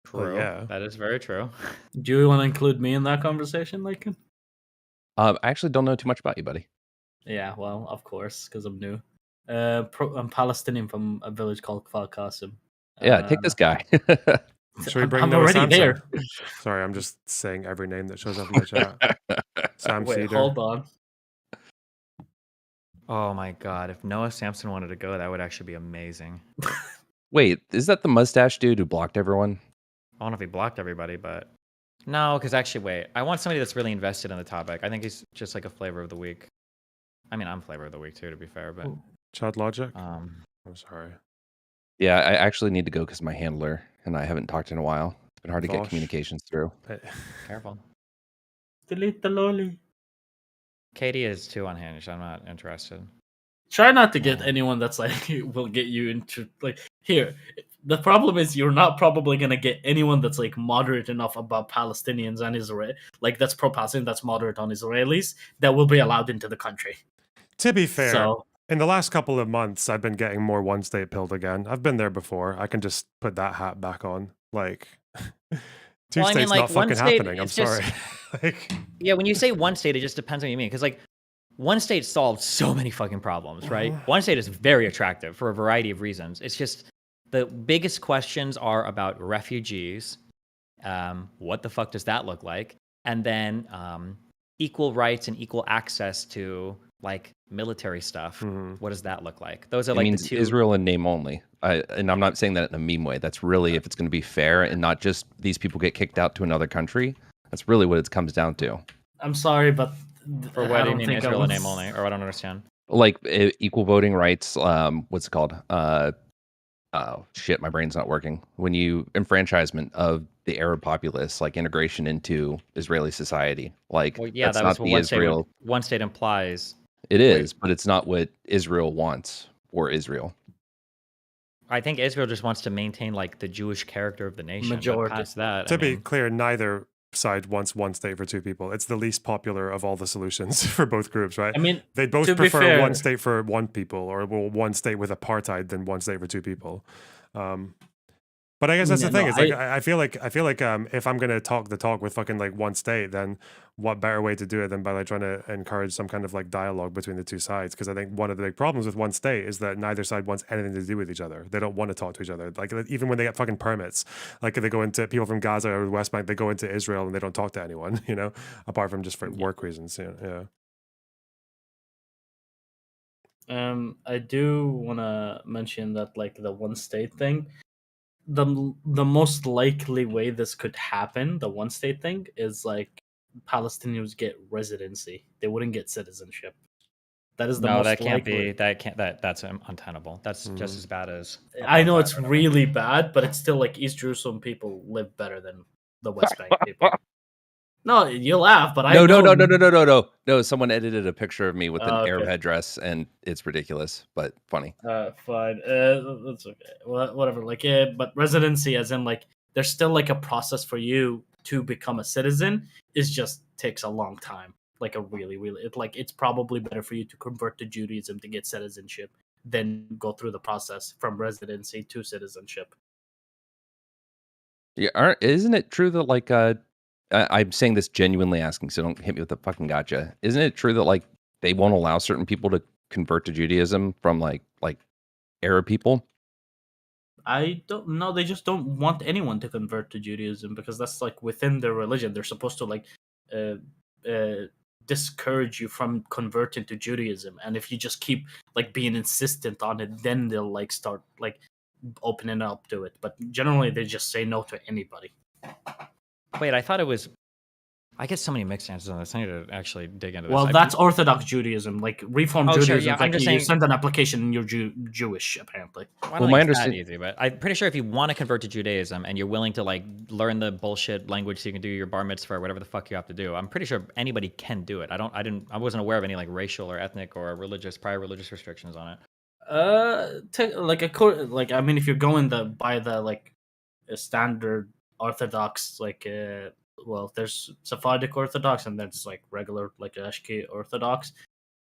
True. Yeah, that is very true. Do you want to include me in that conversation, Lakin? I actually don't know too much about you, buddy. Yeah, well, of course, because I'm new. I'm Palestinian from a village called Kfar Qasim. Yeah, take this guy. Should we bring I'm Noah already Samson? there. Sorry, I'm just saying every name that shows up in the chat. Sam Wait, Cedar. hold on. Oh my god, if Noah Samson wanted to go, that would actually be amazing. Wait, is that the mustache dude who blocked everyone? I don't know if he blocked everybody, but no, because actually, wait, I want somebody that's really invested in the topic. I think he's just like a flavor of the week. I mean, I'm flavor of the week too, to be fair, but Chad Logic. I'm sorry. Yeah, I actually need to go because my handler and I haven't talked in a while. It's been hard to get Vosh. communications through. Careful. Delete the lolly. Katie is too unhinged. I'm not interested. Try not to get anyone that's like will get you into like here. The problem is you're not probably gonna get anyone that's like moderate enough about Palestinians and Israel, like that's pro-Palestinian, that's moderate on Israelis, that will be allowed into the country. To be fair, So in the last couple of months, I've been getting more one state pilled again. I've been there before. I can just put that hat back on. Like, two Well, I mean, states like, not one fucking state, happening. I'm it's just- sorry. Like, Yeah, when you say one state, it just depends on what you mean. Because like, one state solved so many fucking problems, right? One state is very attractive for a variety of reasons. It's just the biggest questions are about refugees. What the fuck does that look like? And then equal rights and equal access to like military stuff. What does that look like? Those are It like means the two. Israel in name only. And I'm not saying that in a meme way. That's really if it's going to be fair and not just these people get kicked out to another country. That's really what it comes down to. I'm sorry, but For I what do you don't mean think Israel in name was- only? Or I don't understand. Like equal voting rights. What's it called? Oh shit, my brain's not working. When you enfranchisement of the Arab populace, like integration into Israeli society, like Well, yeah, that's that not was what the one Israel. state. One state implies. It is, but it's not what Israel wants for Israel. I think Israel just wants to maintain like the Jewish character of the nation. Majority. But past that, to I be mean, clear, neither side wants one state for two people. It's the least popular of all the solutions for both groups, right? I mean, They both to be prefer fair- one state for one people, or well, one state with apartheid than one state for two people. But I guess that's the thing. No, It's like I feel like if I'm gonna talk the talk with fucking like one state, then what better way to do it than by like trying to encourage some kind of like dialogue between the two sides? Because I think one of the big problems with one state is that neither side wants anything to do with each other. They don't want to talk to each other. Like even when they get fucking permits, like if they go into people from Gaza or the West Bank, they go into Israel and they don't talk to anyone. You know, apart from just for work reasons. Yeah. I do want to mention that like the one state thing, the most likely way this could happen, the one state thing, is like Palestinians get residency. They wouldn't get citizenship. That is the no, most that can't likely. be. That can't. That's untenable. That's just as bad as. I know it's really bad, but it's still like East Jerusalem people live better than the West Bank people. No, you laugh, but I No. know. Someone edited a picture of me with an Okay. Arab headdress, and it's ridiculous, but funny. Fine. That's okay. Whatever. Like, but residency, as in, like, there's still like a process for you to become a citizen. Is just takes a long time. Like a really, it's probably better for you to convert to Judaism to get citizenship than go through the process from residency to citizenship. Yeah, isn't it true that like I'm saying this genuinely asking, so don't hit me with a fucking gotcha. Isn't it true that like they won't allow certain people to convert to Judaism from like Arab people? I don't know. They just don't want anyone to convert to Judaism because that's like within their religion. They're supposed to like discourage you from converting to Judaism, and if you just keep like being insistent on it, then they'll like start like opening up to it. But generally, they just say no to anybody. Wait, I thought it was. I get so many mixed answers on this. I need to actually dig into this. Well, that's Orthodox Judaism. Like Reform Oh, sure, Judaism, yeah, like I'm just you saying- send an application and you're Jewish, apparently. I don't think it's that easy, but I'm pretty sure if you want to convert to Judaism and you're willing to like learn the bullshit language so you can do your bar mitzvah or whatever the fuck you have to do, I'm pretty sure anybody can do it. I wasn't aware of any like racial or ethnic or prior religious restrictions on it. I mean, if you're going by the like standard Orthodox, like well, there's Sephardic Orthodox and there's like regular like Ashke Orthodox.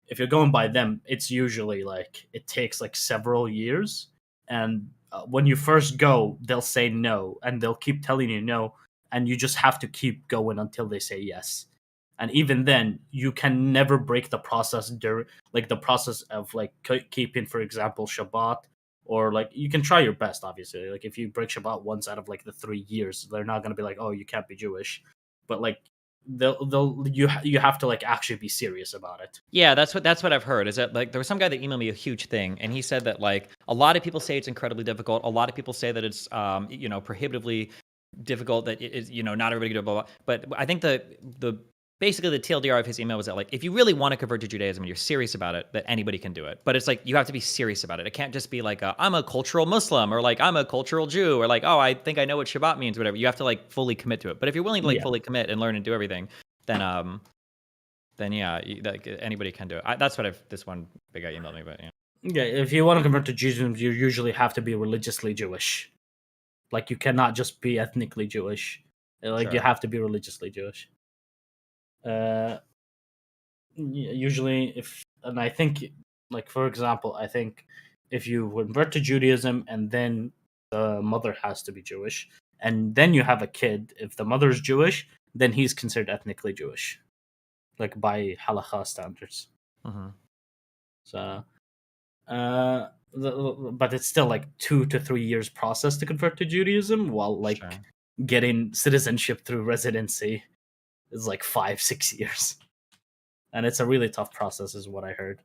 If you're going by them, it's usually like it takes like several years, and when you first go, they'll say no, and they'll keep telling you no, and you just have to keep going until they say yes. And even then, you can never break the process during like the process of like keeping, for example, Shabbat. Or like you can try your best, obviously. Like if you break Shabbat once out of like the 3 years, they're not gonna be like, "Oh, you can't be Jewish," but like you have to like actually be serious about it. Yeah, that's what I've heard. Is that like there was some guy that emailed me a huge thing, and he said that like a lot of people say it's incredibly difficult. A lot of people say that it's prohibitively difficult. That it is not everybody can do blah blah. But I think the basically the TLDR of his email was that like if you really want to convert to Judaism and you're serious about it, that anybody can do it. But it's like you have to be serious about it. It can't just be like I'm a cultural Muslim or like I'm a cultural Jew or like I think I know what Shabbat means or whatever. You have to like fully commit to it. But if you're willing to like fully commit and learn and do everything, then yeah, like anybody can do it. That's what this one big guy emailed me, but yeah. Yeah, if you want to convert to Judaism, you usually have to be religiously Jewish. Like, you cannot just be ethnically Jewish. Like, you Sure. have to be religiously Jewish. Usually, and I think, like, for example, I think if you convert to Judaism and then the mother has to be Jewish, and then you have a kid, if the mother is Jewish, then he's considered ethnically Jewish, like by halakha standards. Mm-hmm. So, but it's still like 2 to 3 years process to convert to Judaism, while like getting citizenship through residency is like 5-6 years, and it's a really tough process, is what I heard.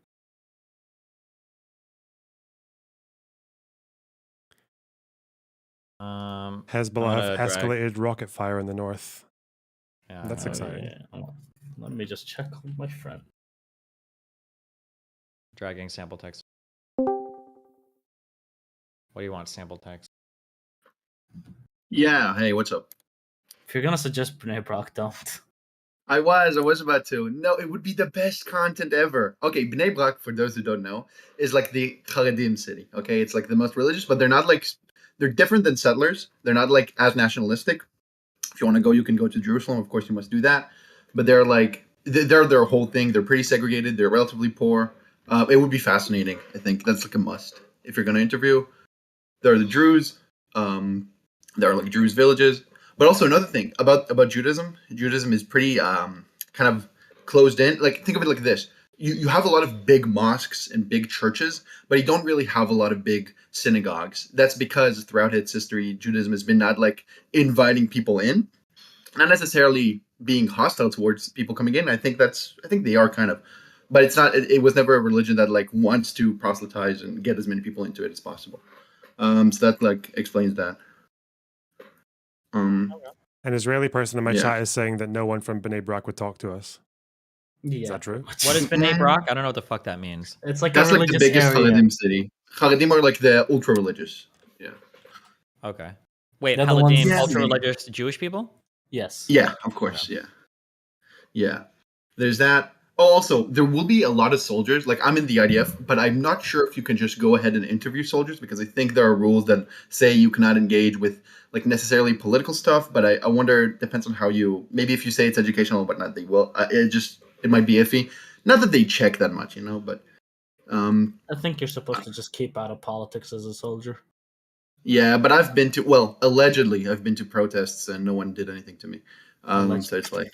Hezbollah have escalated rocket fire in the north. Yeah, That's exciting. Yeah. Let me just check with my friend. Dragging sample text. What do you want, sample text? Yeah, hey, what's up? If you're gonna suggest Bnei Brak, don't. I was about to. No, it would be the best content ever. Okay, Bnei Brak, for those who don't know, is like the Haredim city. Okay, it's like the most religious, but they're not like, they're different than settlers. They're not like as nationalistic. If you want to go, you can go to Jerusalem. Of course, you must do that. But they're like, they're their whole thing. They're pretty segregated. They're relatively poor. It would be fascinating. I think that's like a must if you're going to interview. There are the Druze. There are like Druze villages. But also another thing about Judaism. Judaism is pretty kind of closed in. Like, think of it like this: you have a lot of big mosques and big churches, but you don't really have a lot of big synagogues. That's because throughout its history, Judaism has been not like inviting people in, not necessarily being hostile towards people coming in. I think they are kind of, but it's not. It was never a religion that like wants to proselytize and get as many people into it as possible. So that like explains that. An Israeli person in my yeah. chat is saying that no one from Bnei Brak would talk to us. Yeah, is that true? What is Bnei Brak? I don't know what the fuck that means. It's like That's a like the religious biggest area. Haredim city. Haredim are like the ultra religious. Yeah. Okay. Wait, They're the ones- Haladim, Yeah. ultra religious Jewish people? Yes. Yeah, of course. Yeah. Yeah. There's that. Oh, also, there will be a lot of soldiers. Like, I'm in the IDF, but I'm not sure if you can just go ahead and interview soldiers because I think there are rules that say you cannot engage with like necessarily political stuff. But I wonder, it depends on how you. Maybe if you say it's educational, but not they will. It might be iffy. Not that they check that much, you know. But I think you're supposed to just keep out of politics as a soldier. yeah. But I've been to allegedly I've been to protests and no one did anything to me. So it's like,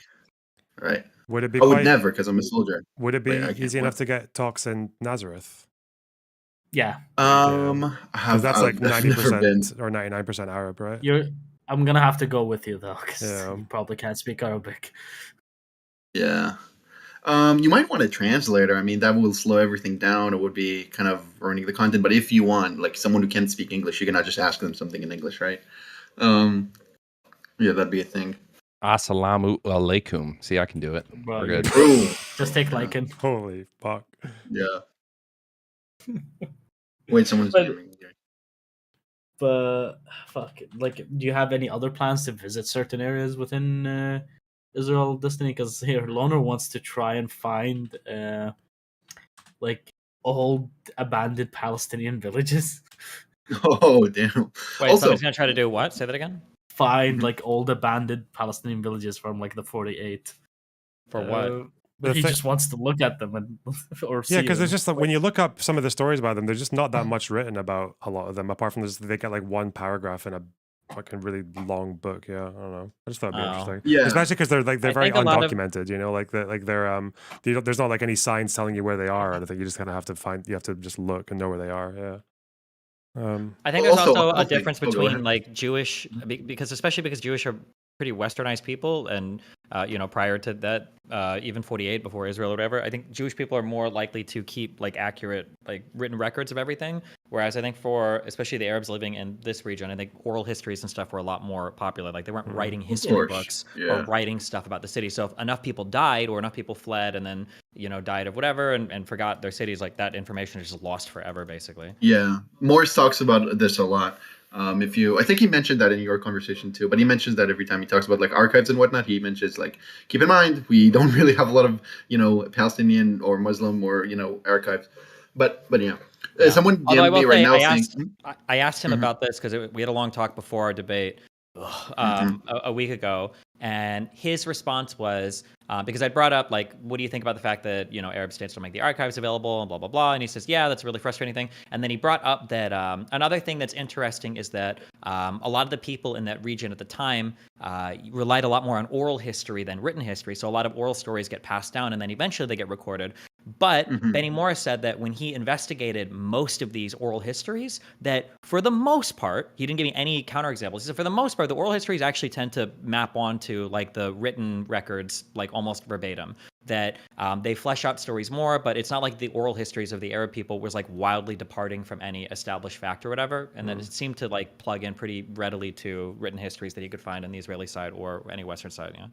right. Would it be I would quite- never because I'm a soldier. Would it be Wait, I can't- easy enough to get talks in Nazareth? Yeah. Because that's like I've never 90% or 99% Arab, right? I'm gonna have to go with you though, because Yeah. you probably can't speak Arabic. Yeah. You might want a translator. I mean, that will slow everything down. It would be kind of ruining the content. But if you want, like, someone who can't speak English, you cannot just ask them something in English, right? Yeah, that'd be a thing. Assalamu alaikum. See, I can do it. Bro, We're good. Just take Lycan. Holy fuck. Yeah. Wait, someone's jamming. But fuck, like, do you have any other plans to visit certain areas within Israel Destiny? Because here, Loner wants to try and find like old abandoned Palestinian villages. Oh damn! Wait, Also, somebody's gonna try to do what? Say that again. Find like old abandoned Palestinian villages from like the 48. For what? But he The thi- just wants to look at them and or see Yeah, because there's them. just like when you look up some of the stories about them, there's just not that much written about a lot of them, apart from this, they get like one paragraph in a fucking really long book. Yeah, I don't know. I just thought it'd be interesting. Yeah. Especially because they're like they're I very think a lot of- undocumented. You know, like they're there's not like any signs telling you where they are or anything. You just kind of have to find. You have to just look and know where they are. Yeah. I think there's also a okay. difference Oh, go between ahead. like Jewish, because especially because Jewish are pretty westernized people, and prior to that, even 48 before Israel or whatever, I think Jewish people are more likely to keep like accurate like written records of everything. Whereas I think for especially the Arabs living in this region, I think oral histories and stuff were a lot more popular. Like they weren't writing history course, books yeah. or writing stuff about the city. So if enough people died or enough people fled and then died of whatever and forgot their cities, like that information is just lost forever, basically. Yeah, Morris talks about this a lot. I think he mentioned that in your conversation too, but he mentions that every time he talks about like archives and whatnot, he mentions like, keep in mind, we don't really have a lot of, Palestinian or Muslim or, archives. But yeah. Yeah. Someone Although I DM'd will me right say, now I saying, asked, I asked him Mhm. about this because we had a long talk before our debate a week ago, and his response was because I brought up like, what do you think about the fact that Arab states don't make the archives available and blah blah blah, and he says, yeah, that's a really frustrating thing. And then he brought up that another thing that's interesting is that a lot of the people in that region at the time relied a lot more on oral history than written history. So a lot of oral stories get passed down, and then eventually they get recorded. But Benny Morris said that when he investigated most of these oral histories, that for the most part, he didn't give me any counterexamples. He said for the most part, the oral histories actually tend to map onto like the written records, like almost verbatim. That they flesh out stories more, but it's not like the oral histories of the Arab people was like wildly departing from any established fact or whatever. And then it seemed to like plug in pretty readily to written histories that you could find on the Israeli side or any Western side. Yeah.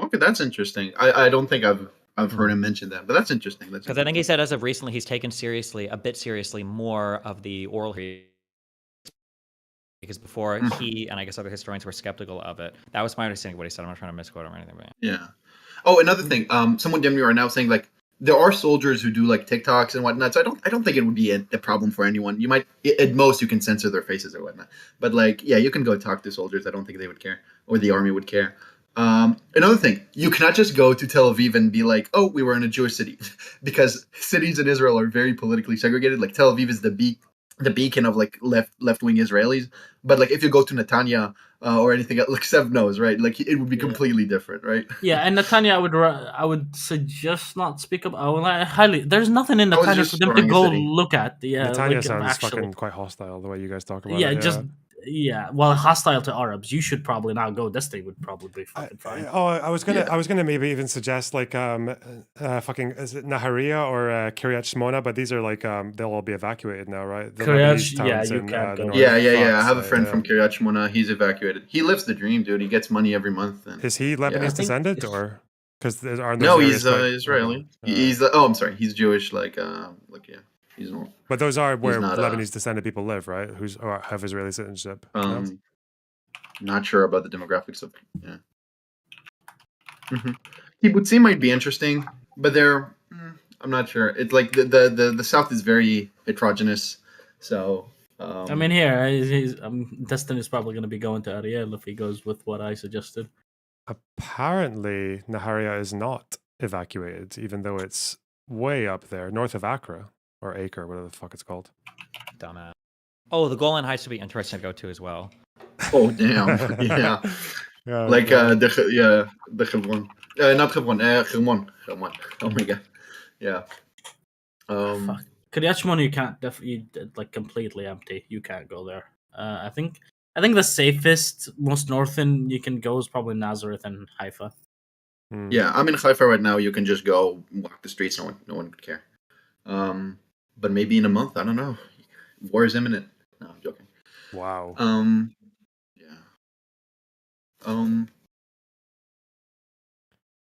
Okay, that's interesting. I don't think I've heard him mention that, but that's interesting. Because I think he said as of recently he's taken a bit seriously more of the oral history, because before he and I guess other historians were skeptical of it. That was my understanding of what he said. I'm not trying to misquote him or anything. But Yeah. Oh, another thing. Someone DM'd me right now saying like there are soldiers who do like TikToks and whatnot. So I don't think it would be a problem for anyone. You might at most you can censor their faces or whatnot. But like yeah, you can go talk to soldiers. I don't think they would care or the army would care. Another thing, you cannot just go to Tel Aviv and be like, "Oh, we were in a Jewish city," because cities in Israel are very politically segregated. Like Tel Aviv is the beacon of like left wing Israelis. But like if you go to Netanya or anything else, like Sev knows, right? Like it would be completely different, right? Yeah, and Netanya, I would suggest not speak up. I would highly. There's nothing in I was Netanya just for them to throwing a go city. look at. Yeah, Netanya like sounds actually. fucking quite hostile the way you guys talk about Yeah, it. just well, hostile to Arabs. You should probably not go. This thing would probably be fucking fine. I was gonna maybe even suggest like fucking is it Naharia or Kiryat Shmona, but these are like they'll all be evacuated now, right? The Lebanese towns you in can't the go. north. Yeah. I Fuck's have a sake, friend yeah. from Kiryat Shmona. He's evacuated. He lives the dream, dude. He gets money every month. And Is he Lebanese descended or because aren't those no, areas he's quite Israeli. okay. He's oh, I'm sorry, he's Jewish. Like yeah, he's normal. But those are where not, Lebanese descended people live, right? Who's or have Israeli citizenship. No? Not sure about the demographics of yeah. Kibbutzim might be interesting, but they're I'm not sure. It's like the South is very heterogeneous, so. I mean, here he's Destin is probably going to be going to Ariel if he goes with what I suggested. Apparently, Naharia is not evacuated, even though it's way up there, north of Accra or Acre, whatever the fuck it's called. Dumbass. Oh, the Golan Heights would be interesting to go to as well. Oh damn! Yeah, like the Hebron, not Hebron, Hermon. Oh my god, yeah. Fuck. Kiryat Shmona, you can't definitely like completely empty. You can't go there. I think the safest, most northern you can go is probably Nazareth and Haifa. Yeah, I'm in Haifa right now. You can just go walk the streets. No one would care. But maybe in a month, I don't know. War is imminent. No, I'm joking. Wow.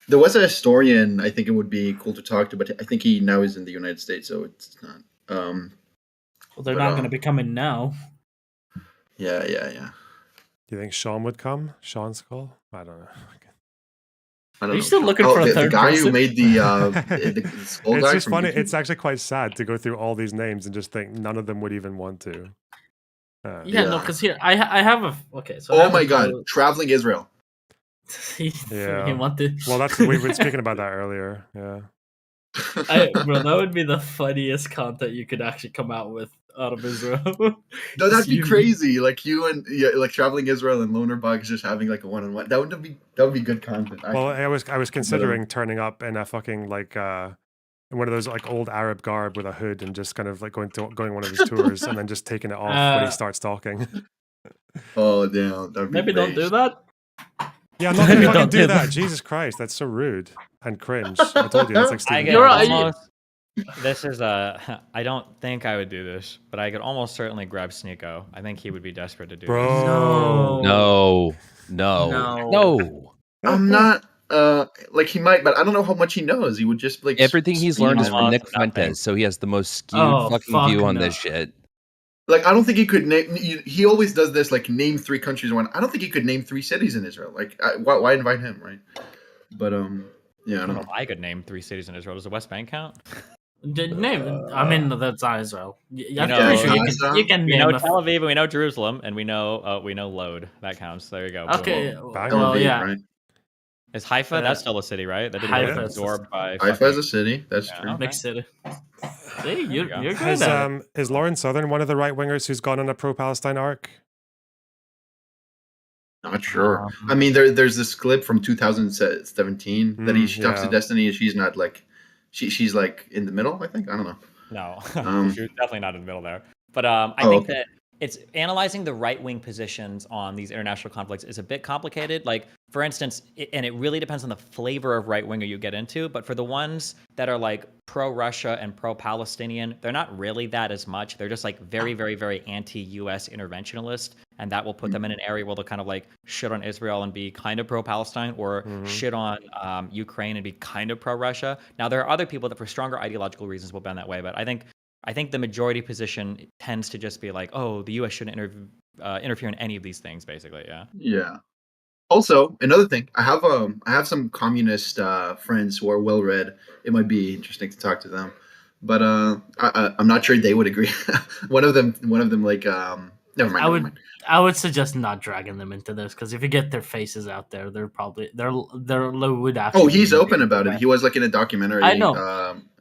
There was a historian. I think it would be cool to talk to, but I think he now is in the United States, so it's not. Well, they're not going to be coming now. Yeah. Do you think Sean would come? Sean Skull? I don't know. Are you still looking for a third the guy person? who made the skull It's guy just from funny. YouTube? It's actually quite sad to go through all these names and just think none of them would even want to. No, because here I have a okay. So oh my god, traveling Israel. Yeah. You want to? Well, we were speaking about that earlier. Yeah. Bro, that would be the funniest content you could actually come out with out of Israel. No, that'd be crazy. Like you and like traveling Israel and Loner Box just having like a one-on-one. That would be good content. Well, I was considering turning up in a fucking like in one of those like old Arab garb with a hood and just kind of like going one of his tours and then just taking it off when he starts talking. Oh damn! That'd be Maybe don't do that. Yeah, I'm not gonna fucking do that. Jesus Christ, that's so rude and cringe. I told you, that's like Steve. This is I don't think I would do this, but I could almost certainly grab Sneeko. I think he would be desperate to do this. No. I'm not. Like he might, but I don't know how much he knows. He would just like everything he's learned is from Nick nothing. Fuentes, so he has the most skewed fucking view on this shit. Like, I don't think he could name. He always does this, like, name 3 countries in one. I don't think he could name 3 cities in Israel. Like, why invite him, right? But yeah, I I don't don't know know. if I could name 3 cities in Israel. Does the West Bank count? Name. I mean, that's not Israel. We I'm Yeah, pretty know sure you Gaza. can we know name Tel Aviv, and we know Jerusalem, and we know Lod. That counts. There you go. Boom. Okay, Bang. Tel well, Aviv, yeah. right? Is Haifa? That's still a city, right? That didn't get Haifa Yeah. is absorbed by Haifa is fucking. a city. That's Yeah, true. okay. big city. See, There you go. you're good at it. Is Lauren Southern one of the right wingers who's gone on a pro-Palestine arc? Not sure. I Um, mean, there's this clip from 2017 that she talks to Yeah. Destiny, and she's not like, she's like in the middle. I think, I don't know. No, Um. she was definitely not in the middle there. But I Oh, think okay. that it's analyzing the right wing positions on these international conflicts is a bit complicated. Like, for instance, and it really depends on the flavor of right winger you get into. But for the ones that are like pro Russia and pro Palestinian, they're not really that as much. They're just like very, very, very anti US interventionalist. And that will put them in an area where they'll kind of like shit on Israel and be kind of pro Palestine, or shit on Ukraine and be kind of pro Russia. Now, there are other people that, for stronger ideological reasons, will bend that way. But I think the majority position tends to just be like, oh, the U.S. shouldn't interfere in any of these things, basically. Yeah. Yeah. Also, another thing, I have some communist friends who are well read. It might be interesting to talk to them, but I'm not sure they would agree. One of them, like, never mind, I never would mind. I would suggest not dragging them into this, because if you get their faces out there, they're would Oh, actually he's be open about it. He was like in a documentary. I know.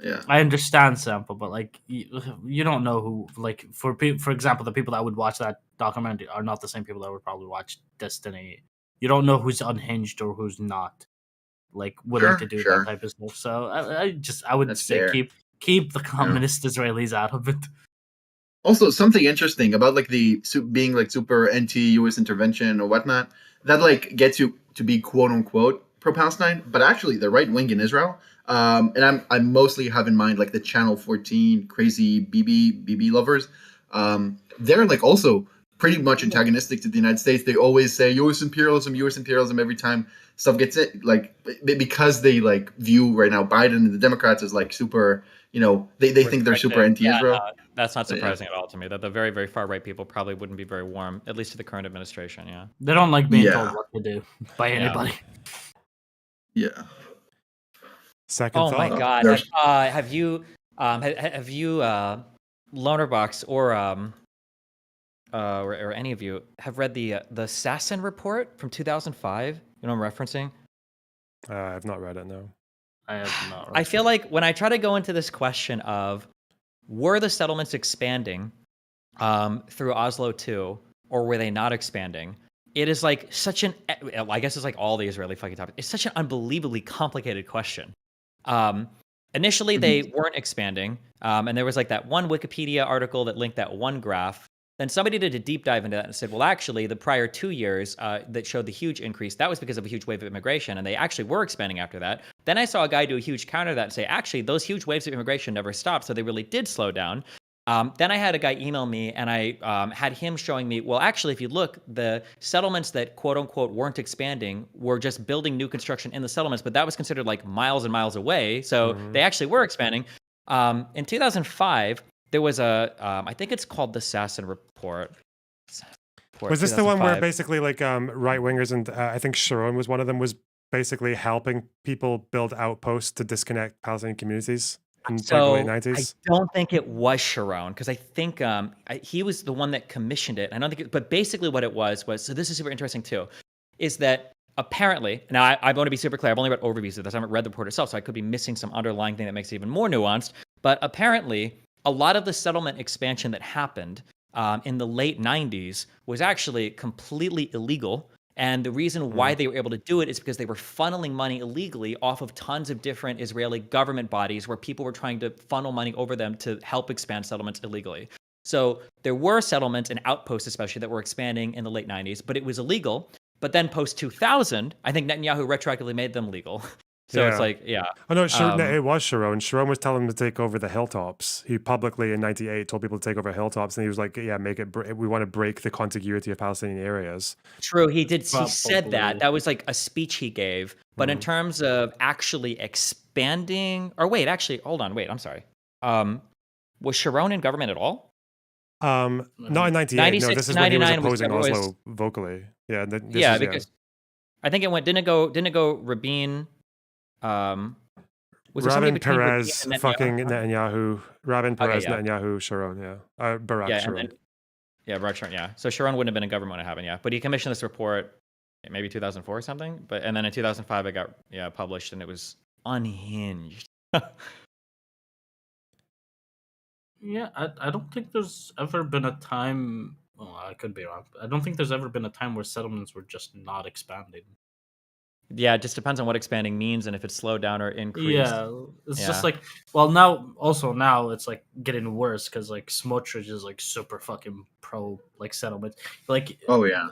Yeah. I understand Sample, but like you don't know who, like, for example, the people that would watch that documentary are not the same people that would probably watch Destiny. You don't know who's unhinged or who's not, like, willing to Sure, do that sure. type of stuff. So I would That's say fair. keep the Yeah. communist Israelis out of it. Also, something interesting about like being like super anti-U.S. intervention or whatnot, that like gets you to be quote unquote pro-Palestine, but actually the right wing in Israel, and I mostly have in mind like the Channel 14 crazy BB lovers. They're like also pretty much antagonistic to the United States. They always say U.S. imperialism every time stuff gets it, like because they like view right now Biden and the Democrats as like super. They think they're super Restrictive. Yeah, anti-Israel. no, that's not Yeah. surprising at all to me. That the very, very far right people probably wouldn't be very warm, at least to the current administration. Yeah. They don't like being told Yeah. what to do by Yeah. anybody. Yeah. Second Oh my thought. God. There's- Have you Lonerbox or any of you have read the Sasson report from 2005? You know what I'm referencing? I've not read it, no. I have not. I feel like when I try to go into this question of were the settlements expanding through Oslo II, or were they not expanding? It is like such an, I guess it's like all the Israeli fucking topics. It's such an unbelievably complicated question. Initially, they weren't expanding, and there was like that one Wikipedia article that linked that one graph. Then somebody did a deep dive into that and said, well, actually, the prior 2 years that showed the huge increase, that was because of a huge wave of immigration, and they actually were expanding after that. Then I saw a guy do a huge counter to that and say, actually, those huge waves of immigration never stopped, so they really did slow down. Then I had a guy email me, and I had him showing me, well, actually, if you look, the settlements that quote unquote weren't expanding were just building new construction in the settlements, but that was considered like miles and miles away. So they actually were expanding. In 2005, there was I think it's called the Sasson report. Was this the one where 2005. basically like right wingers and I think Sharon was one of them, was basically helping people build outposts to disconnect Palestinian communities in like the late So I 90s? don't think it was Sharon, because I think he was the one that commissioned it. I don't think, but basically what it was so this is super interesting too, is that apparently, now I want to be super clear, I've only read overviews of this, I haven't read the report itself, so I could be missing some underlying thing that makes it even more nuanced. But apparently, a lot of the settlement expansion that happened in the late 90s was actually completely illegal. And the reason why they were able to do it is because they were funneling money illegally off of tons of different Israeli government bodies where people were trying to funnel money over them to help expand settlements illegally. So there were settlements and outposts, especially, that were expanding in the late 90s, but it was illegal. But then post 2000, I think Netanyahu retroactively made them legal. So it's like, yeah. Oh no, it was Sharon. Sharon was telling him to take over the hilltops. He publicly in '98 told people to take over hilltops, and he was like, "Yeah, make it. We want to break the contiguity of Palestinian areas." True, he did. He said Probably. that. That was like a speech he gave. But in terms of actually expanding, or wait, actually, hold on, wait, I'm sorry. Was Sharon in government at all? Not in 98. No, 96 this to is when he was 99 opposing was Oslo vocally. Yeah, this yeah, was, because I think it went. Didn't it go Rabin? Was there somebody Rabin, between Rabin Perez, and fucking Netanyahu? Netanyahu. Rabin, Okay, Perez, yeah, Netanyahu, Sharon. Yeah, Barak yeah, and Sharon. then yeah, Barak Sharon, yeah. So Sharon wouldn't have been in government when it happened, yeah. But he commissioned this report, maybe 2004 or something. But and then in 2005 it got published, and it was unhinged. Yeah, I don't think there's ever been a time. Well, I could be wrong. I don't think there's ever been a time where settlements were just not expanding. Yeah, it just depends on what expanding means and if it's slowed down or increased. Yeah, it's Yeah. just like, well, now it's like getting worse because like Smotrich is like super fucking pro like settlement, like Oh yeah,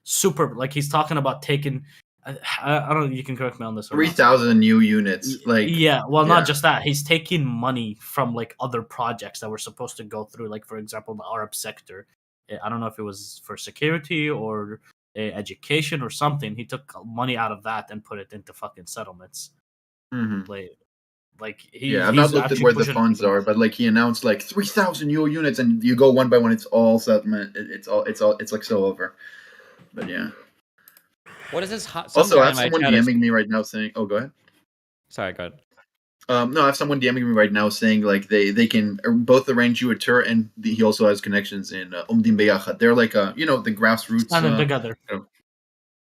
super like he's talking about taking. I don't know. You can correct me on this. Or not. 3,000 new units. Like Yeah, well, yeah. not just that. He's taking money from like other projects that were supposed to go through, like for example, the Arab sector. I don't know if it was for security or education or something. He took money out of that and put it into fucking settlements. Mhm. Like Yeah, I've not he's looked at actually where the pushing it funds even are, more. but like he announced like 3,000 new units, and you go one by one, it's all settlement. It's like so over. But yeah. What is this hot? Some Also, I guy in have my someone chat is. DMing me right now saying, "Oh, go ahead." Sorry, go ahead. No, I have someone DMing me right now saying like they can both arrange you a tour, and he also has connections in Umdim Beyachad. They're like the grassroots. Standing together.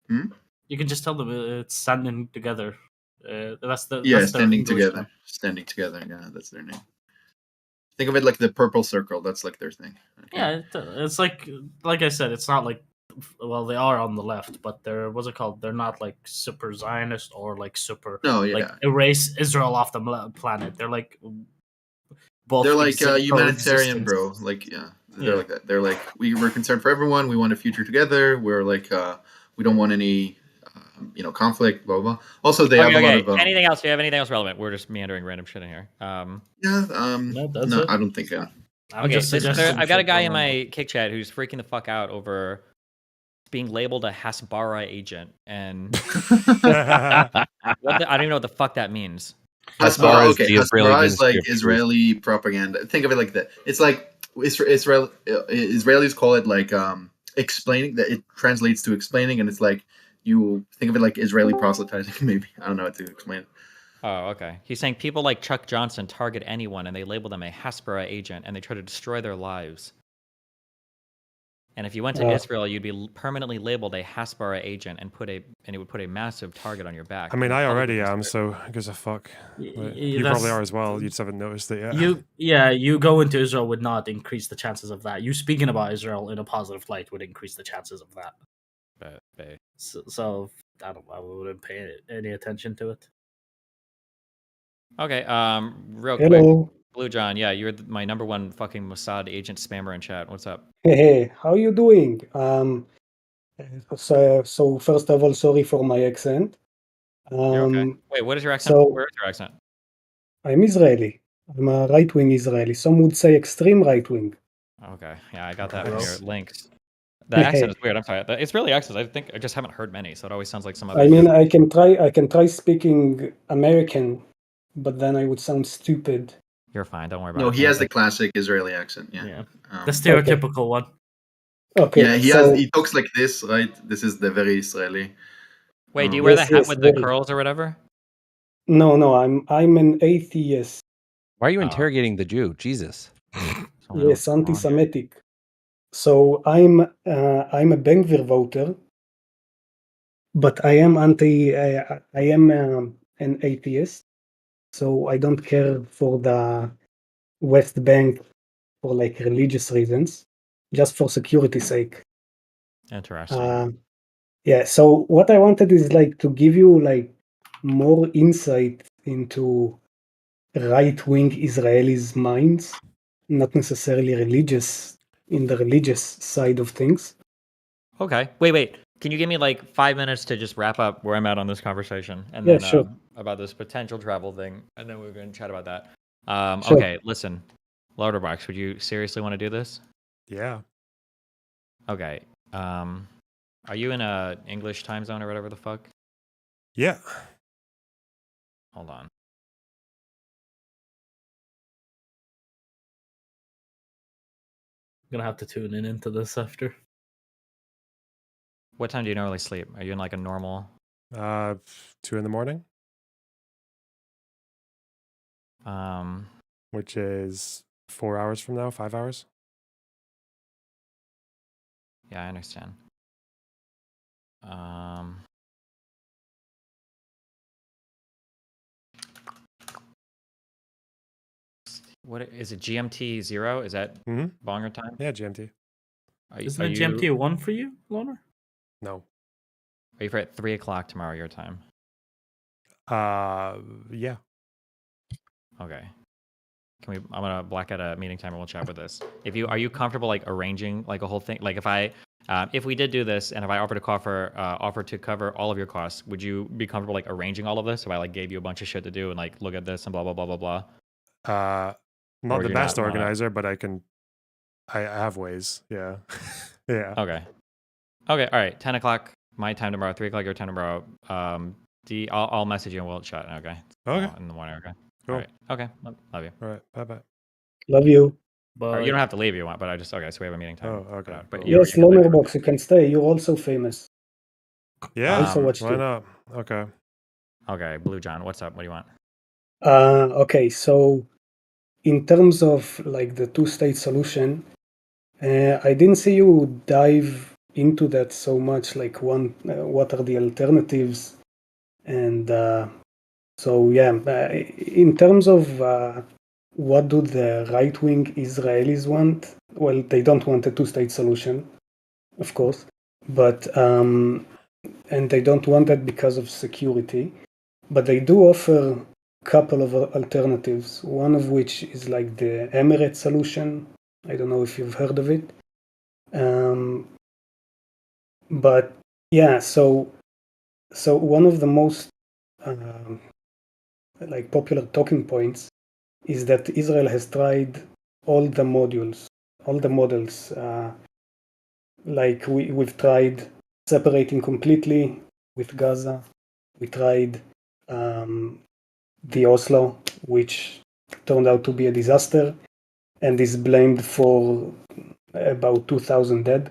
Hmm? You can just tell them it's standing together. That's their Standing English together. term. Standing together. Yeah, that's their name. Think of it like the purple circle. That's like their thing. Okay. Yeah, it's like I said, it's not like, well, they are on the left, but they're, what's it called? They're not like super Zionist or like super like erase Israel off the planet. They're like both. They're like humanitarian, coexistence. bro. Like they're like that. They're like we're concerned for everyone. We want a future together. We're like we don't want any conflict. Blah blah. Also, they have a lot of Anything else? Do you have anything else relevant? We're just meandering random shit in here. No, I don't think. Okay, I've got a guy in my kick chat who's freaking the fuck out over being labeled a Hasbara agent, and I don't even know what the fuck that means. Hasbara, okay. Hasbara is like Israeli propaganda. Think of it like that. It's like Israelis call it like explaining. That it translates to explaining, and it's like you think of it like Israeli proselytizing. Maybe I don't know how to explain it. Oh, okay. He's saying people like Chuck Johnson target anyone, and they label them a Hasbara agent, and they try to destroy their lives. And if you went to Israel, you'd be permanently labeled a Hasbara agent, and it would put a massive target on your back. I mean, I already am, so who gives a fuck? You probably are as well. You just haven't noticed it yet. You go into Israel would not increase the chances of that. You speaking about Israel in a positive light would increase the chances of that. So I wouldn't pay any attention to it. Okay, real Hello. quick, Blue John, yeah, you're my number one fucking Mossad agent spammer in chat. What's up? Hey, how you doing? So first of all, sorry for my accent. You're okay. Wait, what is your accent? So Where is your accent? I'm Israeli. I'm a right-wing Israeli. Some would say extreme right-wing. Okay, yeah, I got that from your links. The accent is weird. I'm sorry. The Israeli accent, I just haven't heard many, so it always sounds like some other. I mean, I can try speaking American, but then I would sound stupid. You're fine. Don't worry about No, it. he has the classic Israeli accent. Yeah. The stereotypical one. Okay. Yeah, he talks like this, right? This is the very Israeli. Wait, do you wear the hat with the curls or whatever? No, I'm an atheist. Why are you interrogating the Jew? Jesus. Yes, anti-Semitic. So I'm a Ben Gvir voter, but I am an atheist. So I don't care for the West Bank for like religious reasons, just for security sake. Interesting. Yeah. So what I wanted is like to give you like more insight into right-wing Israelis' minds, not necessarily religious in the religious side of things. Okay. Wait. Can you give me like 5 minutes to just wrap up where I'm at on this conversation, and Yeah, then sure. about this potential travel thing, and then we're going to chat about that. Sure. Okay, listen, Loaderbox, would you seriously want to do this? Yeah. Okay. Are you in a English time zone or whatever the fuck? Yeah. Hold on. gonna have to tune in into this after. What time do you normally sleep? Are you in like a normal? 2 in the morning, Um, which is 4 hours from now, 5 hours. yeah, I understand. What is it? GMT 0? Is that Bonger time? Yeah, GMT. Isn't it GMT 1 for you, Loner? No. Are you for at 3 o'clock tomorrow your time? Yeah. Okay. Can we? I'm gonna black out a meeting time and we'll chat with this. Are you comfortable like arranging like a whole thing? Like if we did do this and if I offered to cover all of your costs, would you be comfortable like arranging all of this? If I like gave you a bunch of shit to do and like look at this and blah blah blah blah blah. Not Or the you're best not- organizer, but I have ways. Yeah. Yeah. Okay. Okay. All right. 10 o'clock my time tomorrow. 3 o'clock your time tomorrow. I'll message you and we'll chat. Okay. Okay. In the morning. Okay. Cool. All right. Okay. Love you. All right. Bye. Love you. Or you don't have to leave if you want, but okay. So we have a meeting time. Oh, okay. But Yes, Lonerbox, you can stay. You're also famous. Yeah. Also watch why too. not? Okay. Okay. Blue John, what's up? What do you want? Okay, so in terms of like the two-state solution, I didn't see you dive into that so much. Like, what are the alternatives? And so, yeah, in terms of what do the right-wing Israelis want? Well, they don't want a two-state solution, of course, but and they don't want that because of security. But they do offer a couple of alternatives, one of which is like the Emirates solution. I don't know if you've heard of it. But yeah, so one of the most like popular talking points is that Israel has tried all the models. Like we've tried separating completely with Gaza. We tried the Oslo, which turned out to be a disaster and is blamed for about 2,000 dead,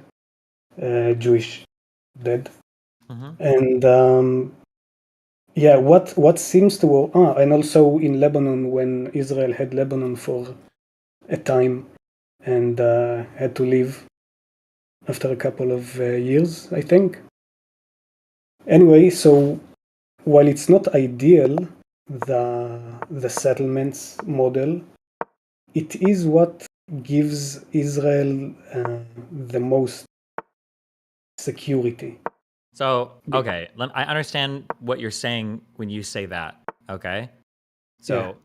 Jewish dead. And yeah, what seems to work, and also in Lebanon, when Israel had Lebanon for a time and had to leave after a couple of years, I think. Anyway, so while it's not ideal, the settlements model, it is what gives Israel the most security. So, okay, I understand what you're saying when you say that, okay? So,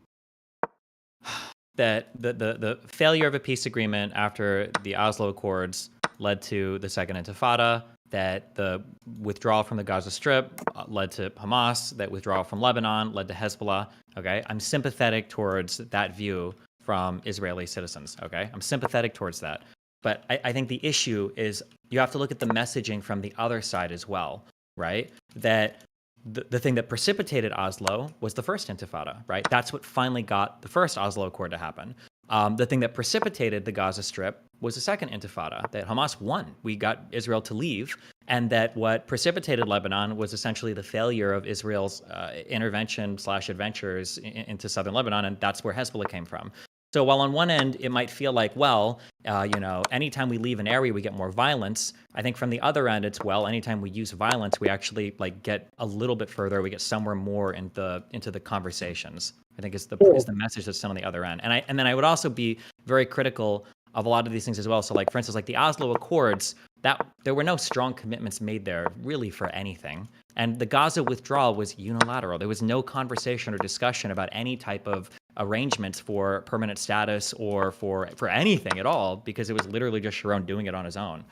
that the failure of a peace agreement after the Oslo Accords led to the Second Intifada, that the withdrawal from the Gaza Strip led to Hamas, that withdrawal from Lebanon led to Hezbollah, okay? I'm sympathetic towards that view from Israeli citizens, okay? I'm sympathetic towards that. But I think the issue is you have to look at the messaging from the other side as well, right? That the thing that precipitated Oslo was the first Intifada, right? That's what finally got the first Oslo Accord to happen. The thing that precipitated the Gaza Strip was the second Intifada, that Hamas won. We got Israel to leave, and that what precipitated Lebanon was essentially the failure of Israel's intervention/adventures into southern Lebanon, and that's where Hezbollah came from. So while on one end it might feel like, well, anytime we leave an area we get more violence, I think from the other end it's, well, anytime we use violence we actually like get a little bit further, we get somewhere more into the conversations. I think is the message that's sent on the other end. And then I would also be very critical of a lot of these things as well. So like for instance, like the Oslo Accords, that there were no strong commitments made there really for anything. And the Gaza withdrawal was unilateral. There was no conversation or discussion about any type of arrangements for permanent status or for anything at all, because it was literally just Sharon doing it on his own.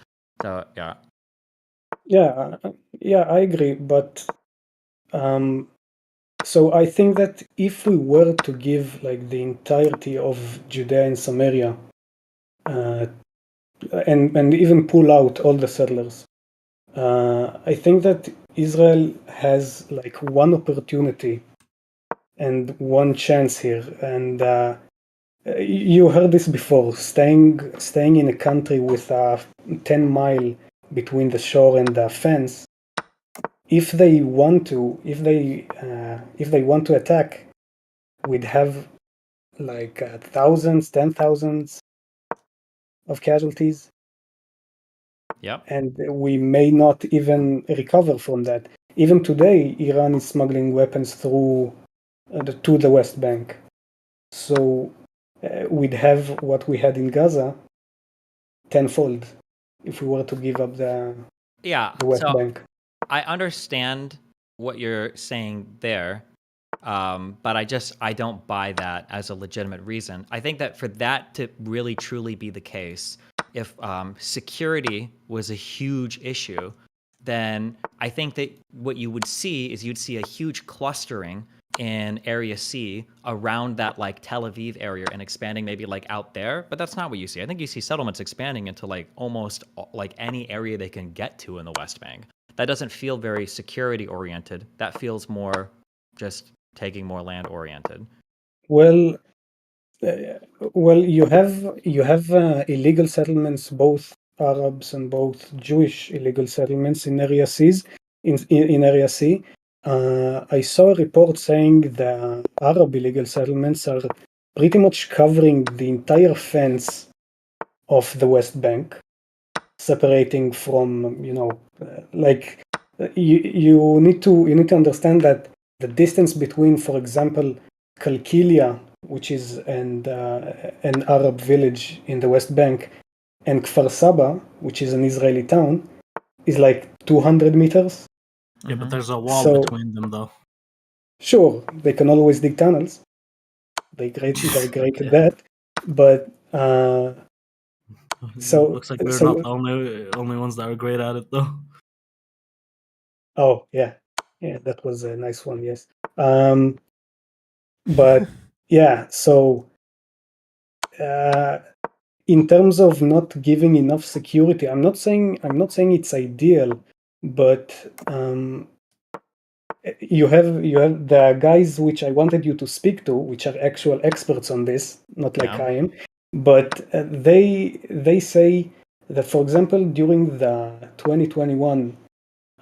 So yeah. Yeah, I agree. But so I think that if we were to give like the entirety of Judea and Samaria, and even pull out all the settlers, I think that Israel has like one opportunity and one chance here, and you heard this before. Staying in a country with a 10-mile between the shore and the fence. If they want to, if they want to attack, we'd have like thousands, 10,000s of casualties. Yep. And we may not even recover from that. Even today, Iran is smuggling weapons through to the West Bank. So we'd have what we had in Gaza tenfold if we were to give up the West Bank. I understand what you're saying there, but I don't buy that as a legitimate reason. I think that for that to really truly be the case, if security was a huge issue, then I think that what you would see is you'd see a huge clustering in Area C around that like Tel Aviv area and expanding maybe like out there, but that's not what you see. I think you see settlements expanding into like almost like any area they can get to in the West Bank. That doesn't feel very security oriented. That feels more just taking more land oriented. Well, you have illegal settlements, both Arabs and both Jewish illegal settlements in Area C. In Area C, I saw a report saying the Arab illegal settlements are pretty much covering the entire fence of the West Bank, separating from you need to understand that the distance between, for example, Kalkilia, which is an Arab village in the West Bank, and Kfar Saba, which is an Israeli town, is like 200 meters. Yeah, but there's a wall between them, though. Sure, they can always dig tunnels. They're great at that. But looks like we're not the only ones that are great at it, though. Oh yeah, that was a nice one. Yes, but yeah. So in terms of not giving enough security, I'm not saying it's ideal, but you have the guys which I wanted you to speak to, which are actual experts on this, not like I am, but they say that, for example, during the 2021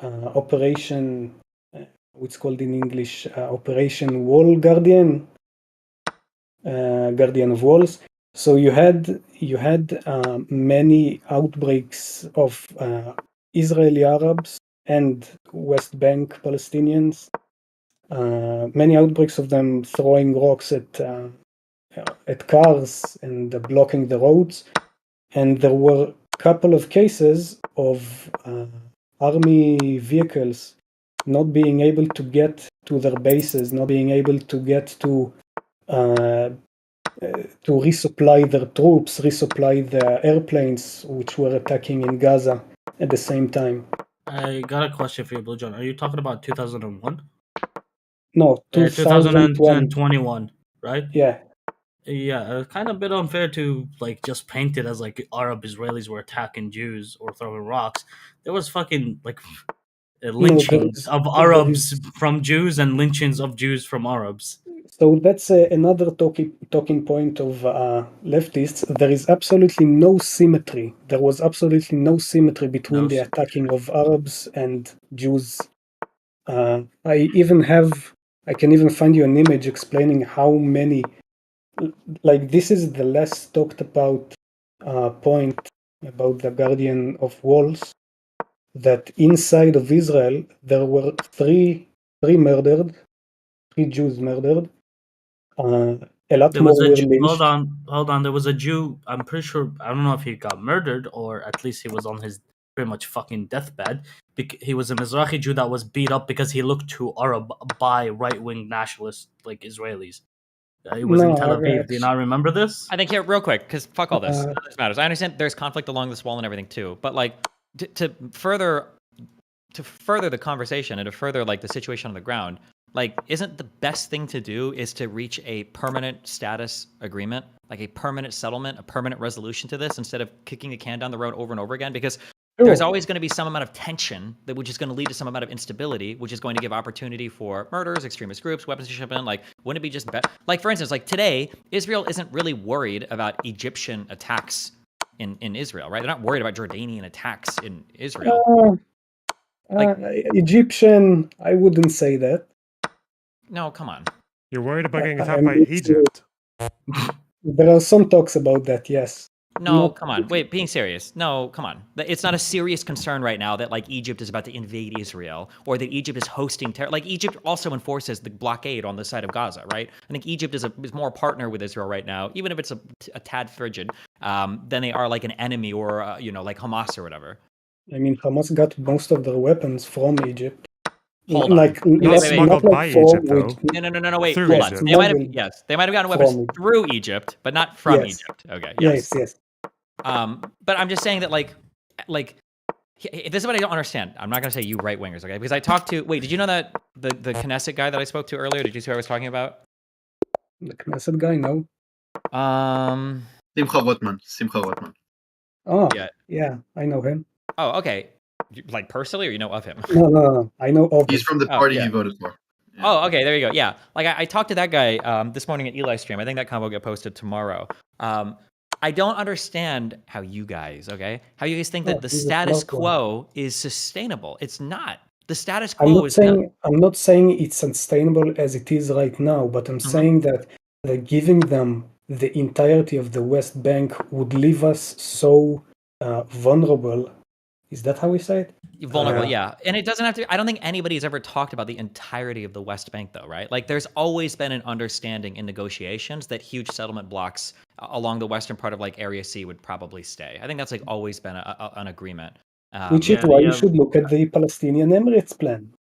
operation, what's called in English, Operation Wall Guardian, Guardian of Walls. So you had many outbreaks of Israeli Arabs and West Bank Palestinians. Many outbreaks of them throwing rocks at cars and blocking the roads. And there were a couple of cases of army vehicles not being able to get to their bases, not being able to get to resupply their troops, resupply the airplanes which were attacking in Gaza at the same time. I got a question for you, Blue John. Are you talking about 2001? No, 2021, right? Yeah. Yeah, it's kind of a bit unfair to like just paint it as like Arab Israelis were attacking Jews or throwing rocks. There was fucking like lynchings of Arabs from Jews and lynchings of Jews from Arabs. So that's another talking point of leftists. There is absolutely no symmetry. There was absolutely no symmetry between the attacking of Arabs and Jews. I can even find you an image explaining how many. Like, this is the less talked about point about the Guardian of Walls. That inside of Israel there were three Jews murdered. A lot more were lynched. Hold on. There was a Jew. I'm pretty sure. I don't know if he got murdered or at least he was on his pretty much fucking deathbed. He was a Mizrahi Jew that was beat up because he looked too Arab by right wing nationalists like Israelis. It was in Tel Aviv. Do you not remember this? I think here, real quick, because fuck all this. This matters. I understand there's conflict along this wall and everything too, but like to further the conversation and to further like the situation on the ground, like isn't the best thing to do is to reach a permanent status agreement, like a permanent settlement, a permanent resolution to this, instead of kicking the can down the road over and over again? Because there's Sure. always going to be some amount of tension that which is going to lead to some amount of instability, which is going to give opportunity for murders, extremist groups, weapons shipment. Like, wouldn't it be just like, for instance, like today, Israel isn't really worried about Egyptian attacks in Israel, right? They're not worried about Jordanian attacks in Israel. Egyptian, I wouldn't say that. No, come on. You're worried about getting I attacked by mean, Egypt. There are some talks about that, yes. No, come on. Wait, being serious. No, come on. It's not a serious concern right now that like Egypt is about to invade Israel or that Egypt is hosting terror. Like Egypt also enforces the blockade on the side of Gaza, right? I think Egypt is more a partner with Israel right now, even if it's a tad frigid, than they are like an enemy or like Hamas or whatever. I mean, Hamas got most of their weapons from Egypt. Hold on. Like Wait, not, wait, wait. not like from Egypt. No, wait, Through hold on. Egypt. They might have, Smuggled yes, they might have gotten weapons from through Egypt, but not from Yes. Egypt. Okay, yes. Yes. But I'm just saying that like this is what I don't understand. I'm not gonna say you right wingers, okay? Because I talked to did you know that the Knesset guy that I spoke to earlier? Did you see what I was talking about? The Knesset guy, no. Simcha Rotman. Oh, Yeah. yeah, I know him. Oh, okay. Like personally, or you know of him? No. I know of He's him. from the Oh, party yeah. he voted for. Oh, okay, there you go. Yeah, like I talked to that guy this morning at Eli's stream. I think that convo will get posted tomorrow. I don't understand how you guys think that the he's a status smart one. quo is sustainable. It's not. The status I'm quo not is I'm not saying it's sustainable as it is right now, but I'm saying that giving them the entirety of the West Bank would leave us so vulnerable. Is that how we say it? vulnerable, yeah. And it doesn't have to. I don't think anybody's ever talked about the entirety of the West Bank, though, right? Like, there's always been an understanding in negotiations that huge settlement blocks along the western part of like Area C would probably stay. I think that's like always been an agreement. Which is why you should look at the Palestinian Emirates plan.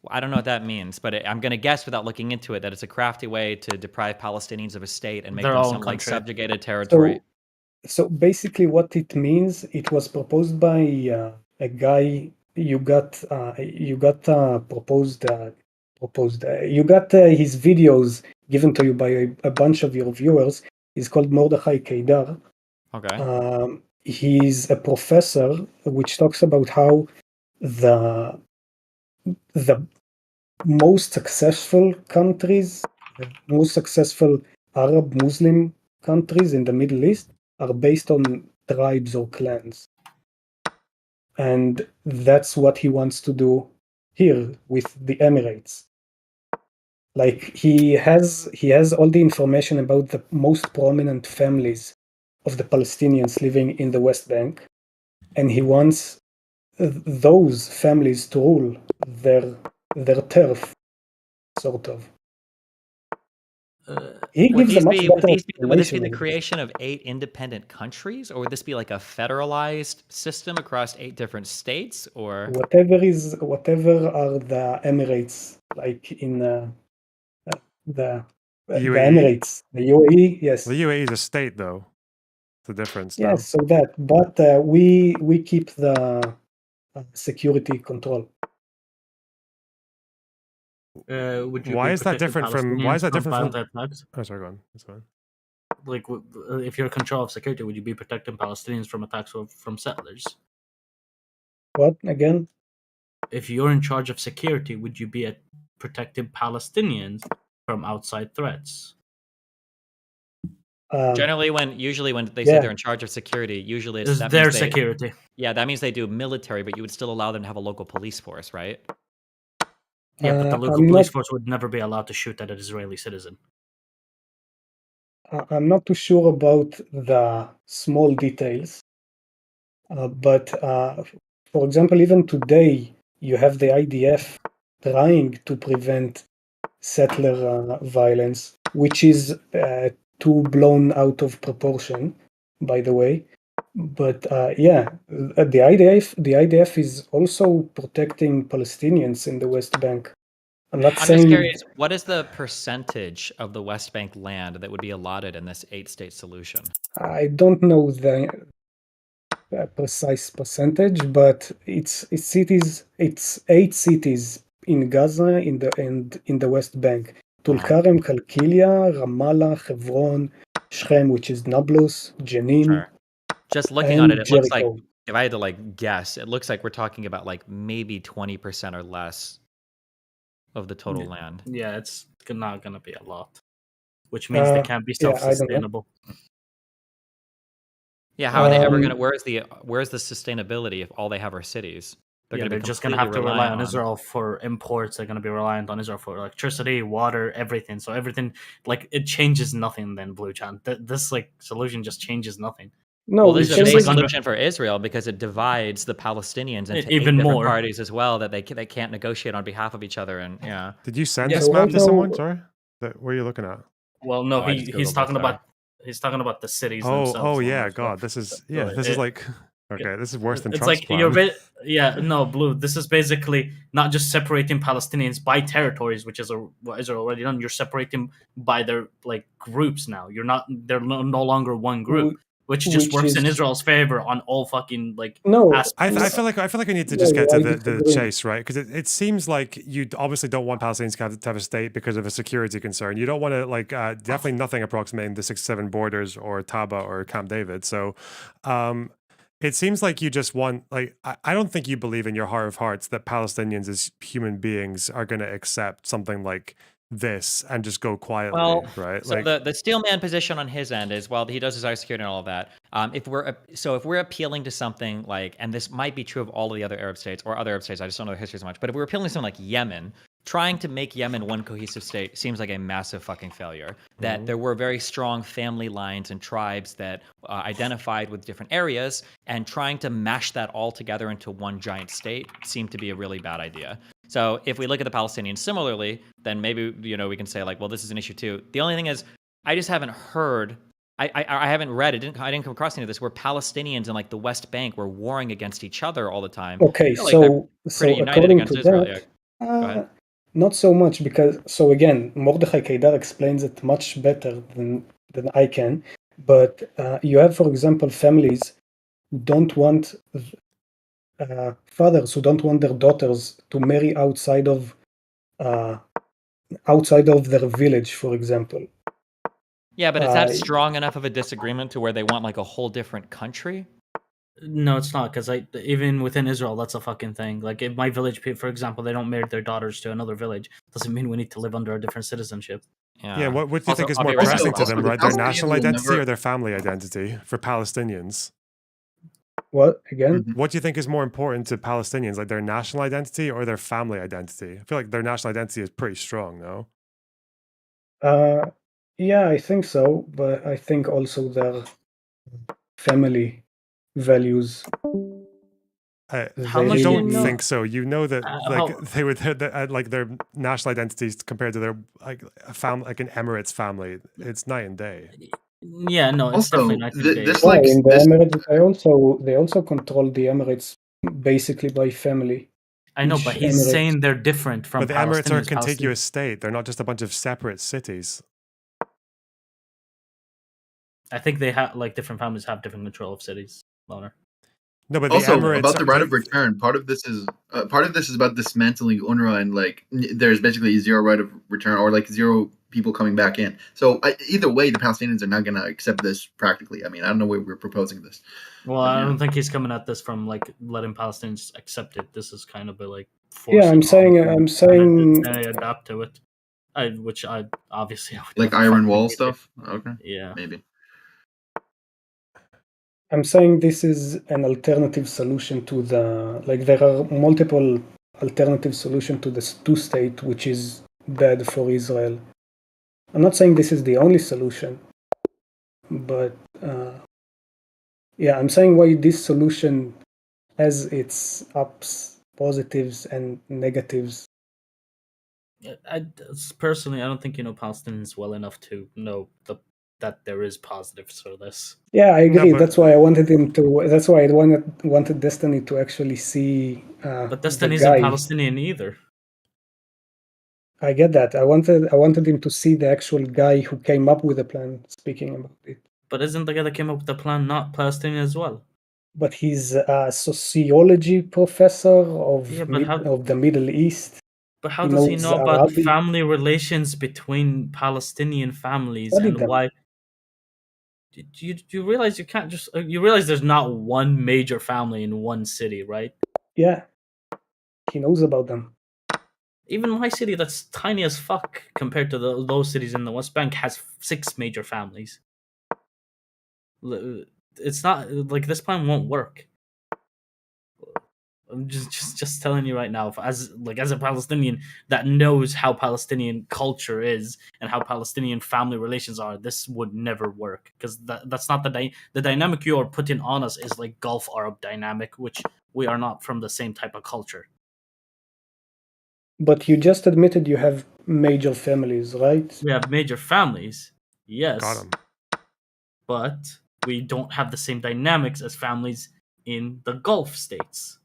I don't know what that means, but I'm going to guess without looking into it that it's a crafty way to deprive Palestinians of a state and make Their them own some like country. subjugated territory. So basically, what it means, it was proposed by a guy. You got proposed. You got his videos given to you by a bunch of your viewers. He's called Mordechai Kedar. Okay. He's a professor, which talks about how the most successful countries, the most successful Arab Muslim countries in the Middle East are based on tribes or clans. And that's what he wants to do here with the Emirates. Like he has all the information about the most prominent families of the Palestinians living in the West Bank, and he wants those families to rule their turf, sort of. He gives a much better would this be the explanation. creation of 8 independent countries, or would this be like a federalized system across 8 different states, or Whatever are the Emirates, like in the Emirates, the UAE, yes. The UAE is a state, though. The difference, though. Yes, so that, but we keep the security control. Would you Why be is that protecting different from? Palestinians Why is that different violent from? attacks? Oh, sorry, go on. That's fine. Like, if you're in control of security, would you be protecting Palestinians from attacks from settlers? What again? If you're in charge of security, would you be protecting Palestinians from outside threats? usually when they say they're in charge of security, usually It's that their means security. Yeah, that means they do military, but you would still allow them to have a local police force, right? Yeah, but the local police force would never be allowed to shoot at an Israeli citizen. I'm not too sure about the small details, but for example, even today, you have the IDF trying to prevent settler violence, which is too blown out of proportion, by the way. But the IDF is also protecting Palestinians in the West Bank. I'm I'm just curious, what is the percentage of the West Bank land that would be allotted in this 8-state solution? I don't know the precise percentage, but it's 8 cities in Gaza in the West Bank. Tulkarem, Kalkilia, Ramallah, Hebron, Shechem, which is Nablus, Jenin. Just looking on it, it looks like Jericho. If I had to like guess, it looks like we're talking about like maybe 20% or less of the total land. Yeah, it's not gonna be a lot, which means they can't be Yeah, I don't know. self-sustainable. Yeah, how are they ever Um, gonna? Where's the sustainability if all they have are cities? They're Yeah, gonna be they're just gonna completely have to rely reliant on Israel for imports. They're gonna be reliant on Israel for electricity, water, everything. So everything, like, it changes nothing. Then Blue Chan, this like solution just changes nothing. No, Well, it this is a just big like changes. under solution for Israel because it divides the Palestinians into 8 even different more. parties as well that they can't negotiate on behalf of each other. And yeah, Did you send Yeah. this So map right to someone? now, Sorry, what are you looking at? Well, no, Oh, I just he's Googled talking this, sorry. about the cities Oh, themselves. yeah, Loner, so, God, this is so this is like okay, this is worse than it's Trump's like you're plan. yeah, no, Blue. This is basically not just separating Palestinians by territories, which is what Israel already done. You're separating by their like groups now. They're no longer one group, which just which works in is Israel's favor on all fucking like no, aspects. I feel like I need to no, just get to I the disagree. chase, right? Because it seems like you obviously don't want Palestinians to have a state because of a security concern. You don't want to like definitely nothing approximating the 6-7 borders or Taba or Camp David. So it seems like you just want like I don't think you believe in your heart of hearts that Palestinians as human beings are going to accept something like this and just go quietly, Well, right? so Like the steelman position on his end is, well, he does his security and all of that. If we're appealing to something like, and this might be true of all of the other Arab states or other Arab states, I just don't know the history so much. But if we're appealing to something like Yemen, trying to make Yemen one cohesive state seems like a massive fucking failure. That there were very strong family lines and tribes that identified with different areas, and trying to mash that all together into one giant state seemed to be a really bad idea. So if we look at the Palestinians similarly, then maybe we can say like, well, this is an issue too. The only thing is, I just haven't heard. I haven't read. I didn't come across any of this where Palestinians in like the West Bank were warring against each other all the time. Okay, I feel like they're pretty united according against to Israel. that, Yeah. Go ahead. not so much because again, Mordechai Kedar explains it much better than I can. But you have, for example, families who don't want fathers who don't want their daughters to marry outside of their village, for example. Yeah, but is that strong enough of a disagreement to where they want like a whole different country? No, it's not, because even within Israel, that's a fucking thing. Like, if my village, for example, they don't marry their daughters to another village, doesn't mean we need to live under a different citizenship. yeah, what do you think is I'll more be right back. pressing to them, Also, the right? Their Palestinians national will identity never- or their family identity for Palestinians? What again? What do you think is more important to Palestinians, like their national identity or their family identity? I feel like their national identity is pretty strong, no? Yeah, I think so, but I think also their family values. How You much do you don't know? think so? You know that like how- they would like their national identities compared to their like a family, like an Emirates family. It's night and day. Yeah, no, it's Also, definitely night and day. this Yeah, like in the this. Emirates, they also control the Emirates basically by family. I know, Each but he's Emirate- saying they're different from But the Emirates are a Palestinians. contiguous state. They're not just a bunch of separate cities. I think they have like different families have different control of cities. Loner. No, but the Also, Emirates about the are- right of return, part of this is about dismantling UNRWA and like there's basically zero right of return or like zero people coming back in. So either way, the Palestinians are not going to accept this practically. I mean, I don't know why we're proposing this. Well, But, I yeah. don't think he's coming at this from like letting Palestinians accept it. This is kind of a like Yeah, I'm forcing saying, on them and they adapt to it. Which I obviously I would Like never iron fucking wall do. stuff. Okay. Yeah. Maybe. I'm saying this is an alternative solution to there are multiple alternative solutions to this two-state, which is bad for Israel. I'm not saying this is the only solution, but yeah, I'm saying why this solution has its ups, positives, and negatives. Personally, I don't think you know Palestinians well enough to know that there is positives for this. Yeah, I agree. but- That's why I wanted him to. That's why I wanted Destiny to actually see. But the Destiny isn't guy. Palestinian either. I get that. I wanted him to see the actual guy who came up with the plan speaking about it. But isn't the guy that came up with the plan not Palestinian as well? But he's a sociology professor of Yeah, but of the Middle East. But how does he knows know about Arabic. family relations between Palestinian families Studied and them. why? you realize you can't just you realize there's not one major family in one city, right? Yeah, he knows about them. Even my city, that's tiny as fuck compared to those cities in the West Bank, has 6 major families. It's not like this plan won't work. I'm just telling you right now, as a Palestinian that knows how Palestinian culture is and how Palestinian family relations are, this would never work because that's not the dynamic you are putting on us is like Gulf Arab dynamic, which we are not from the same type of culture. But you just admitted you have major families, right? We have major families, yes, Got him. but we don't have the same dynamics as families in the Gulf states.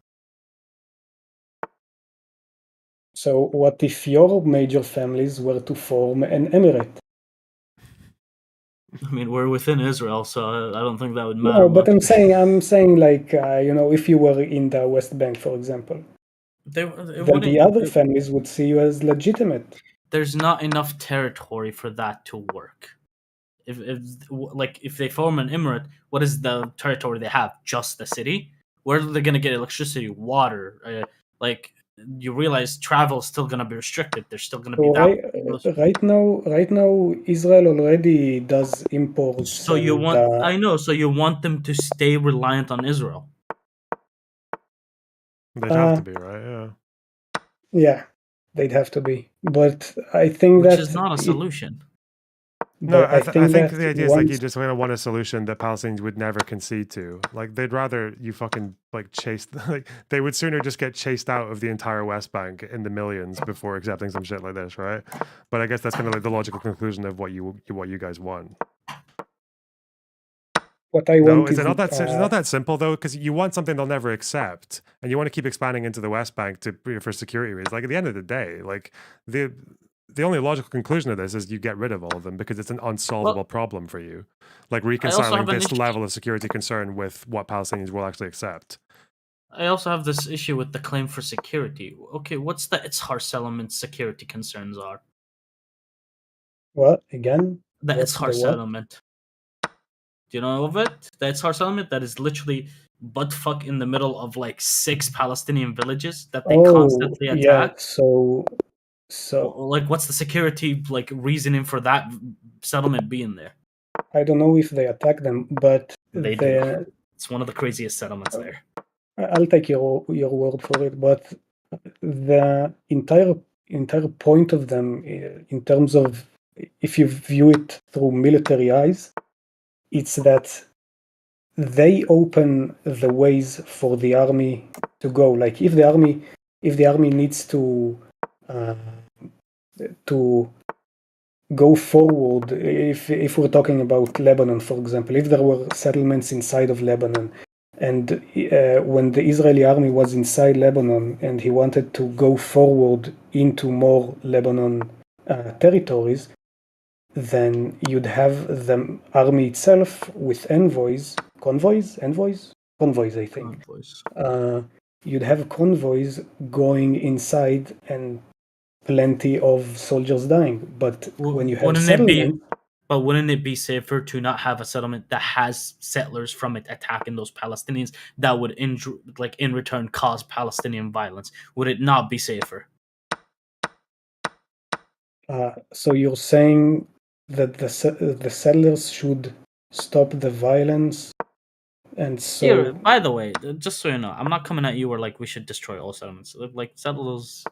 So what if your major families were to form an emirate? I mean, we're within Israel, so I don't think that would matter No, but much. I'm saying like if you were in the West Bank, for example, then the other families would see you as legitimate. There's not enough territory for that to work. If they form an emirate, what is the territory they have? Just the city? Where are they gonna get electricity, water? You realize travel is still gonna be restricted. There's still gonna be So that. right now, Israel already does imports. So you want? I know. So you want them to stay reliant on Israel? They'd have to be, right? Yeah. Yeah, they'd have to be. But I think Which that is not a solution. No, But I think that the idea is like you once just want a solution that Palestinians would never concede to. Like they'd rather you fucking like chase like they would sooner just get chased out of the entire West Bank in the millions before accepting some shit like this, right? But I guess that's kind of like the logical conclusion of what you guys want. what I No, want is is it not that it's not that simple though? Because you want something they'll never accept, and you want to keep expanding into the West Bank for security reasons. Like at the end of the day, like the only logical conclusion of this is you get rid of all of them because it's an unsolvable problem for you. Like reconciling this level of security concern with what Palestinians will actually accept. I also have this issue with the claim for security. Okay, what's the Itzhar settlement's security concerns are? What again? The What's Itzhar the what? settlement. Do you know of it? The Itzhar settlement that is literally butt fuck in the middle of like 6 Palestinian villages that they constantly yeah. attack. So like, what's the security like reasoning for that settlement being there? I don't know if they attack them, but They do. It's one of the craziest settlements there. I'll take your word for it. But the entire point of them, in terms of if you view it through military eyes, it's that they open the ways for the army to go. Like if the army needs to go forward, if we're talking about Lebanon, for example, if there were settlements inside of Lebanon, and when the Israeli army was inside Lebanon and he wanted to go forward into more Lebanon territories, then you'd have the army itself with convoys, I think. You'd have convoys going inside and plenty of soldiers dying. But when you have settlement, wouldn't it be safer to not have a settlement that has settlers from it attacking those Palestinians that would in return cause Palestinian violence? Would it not be safer? So you're saying that the settlers should stop the violence, and so. Here, by the way, just so you know, I'm not coming at you where like we should destroy all settlements. Like settlers,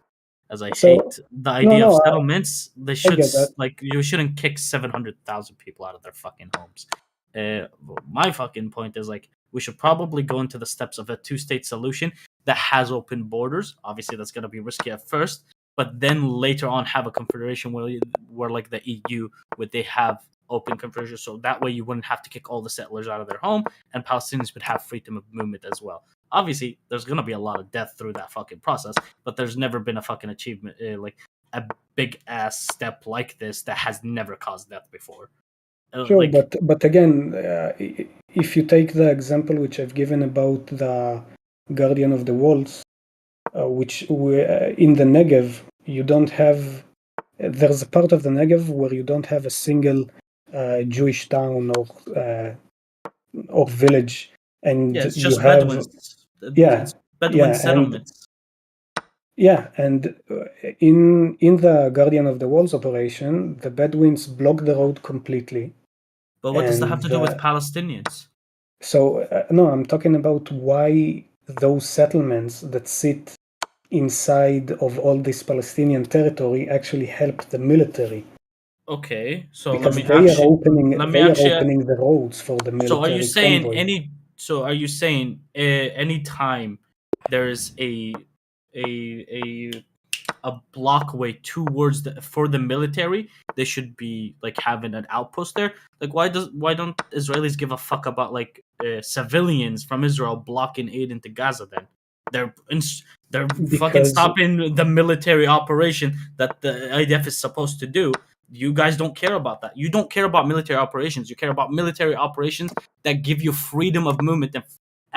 as I hate the idea of settlements, they should like you shouldn't kick 700,000 people out of their fucking homes. My fucking point is like we should probably go into the steps of a 2-state solution that has open borders. Obviously, that's gonna be risky at first, but then later on have a confederation where like the EU would they have open confederation, so that way you wouldn't have to kick all the settlers out of their home, and Palestinians would have freedom of movement as well. Obviously, there's gonna be a lot of death through that fucking process, but there's never been a fucking achievement like a big ass step like this that has never caused death before. Sure, but again, if you take the example which I've given about the Guardian of the Walls, which in the Negev you don't have. There's a part of the Negev where you don't have a single Jewish town or village, and Yeah, it's you just have Bedouins. yeah It's Bedouin yeah and settlements. yeah and in the Guardian of the Walls operation, the Bedouins block the road completely, But what does that have and to do with Palestinians? so no, I'm talking about why those settlements that sit inside of all this Palestinian territory actually help the military, Okay, so because let me they are actually. opening the roads for the So are you military saying convoy. any? So are you saying any time there's a a blockway towards for the military, they should be like having an outpost there? Like why don't Israelis give a fuck about like civilians from Israel blocking aid into Gaza? Then they're fucking Because stopping the military operation that the IDF is supposed to do. You guys don't care about that. You don't care about military operations. You care about military operations that give you freedom of movement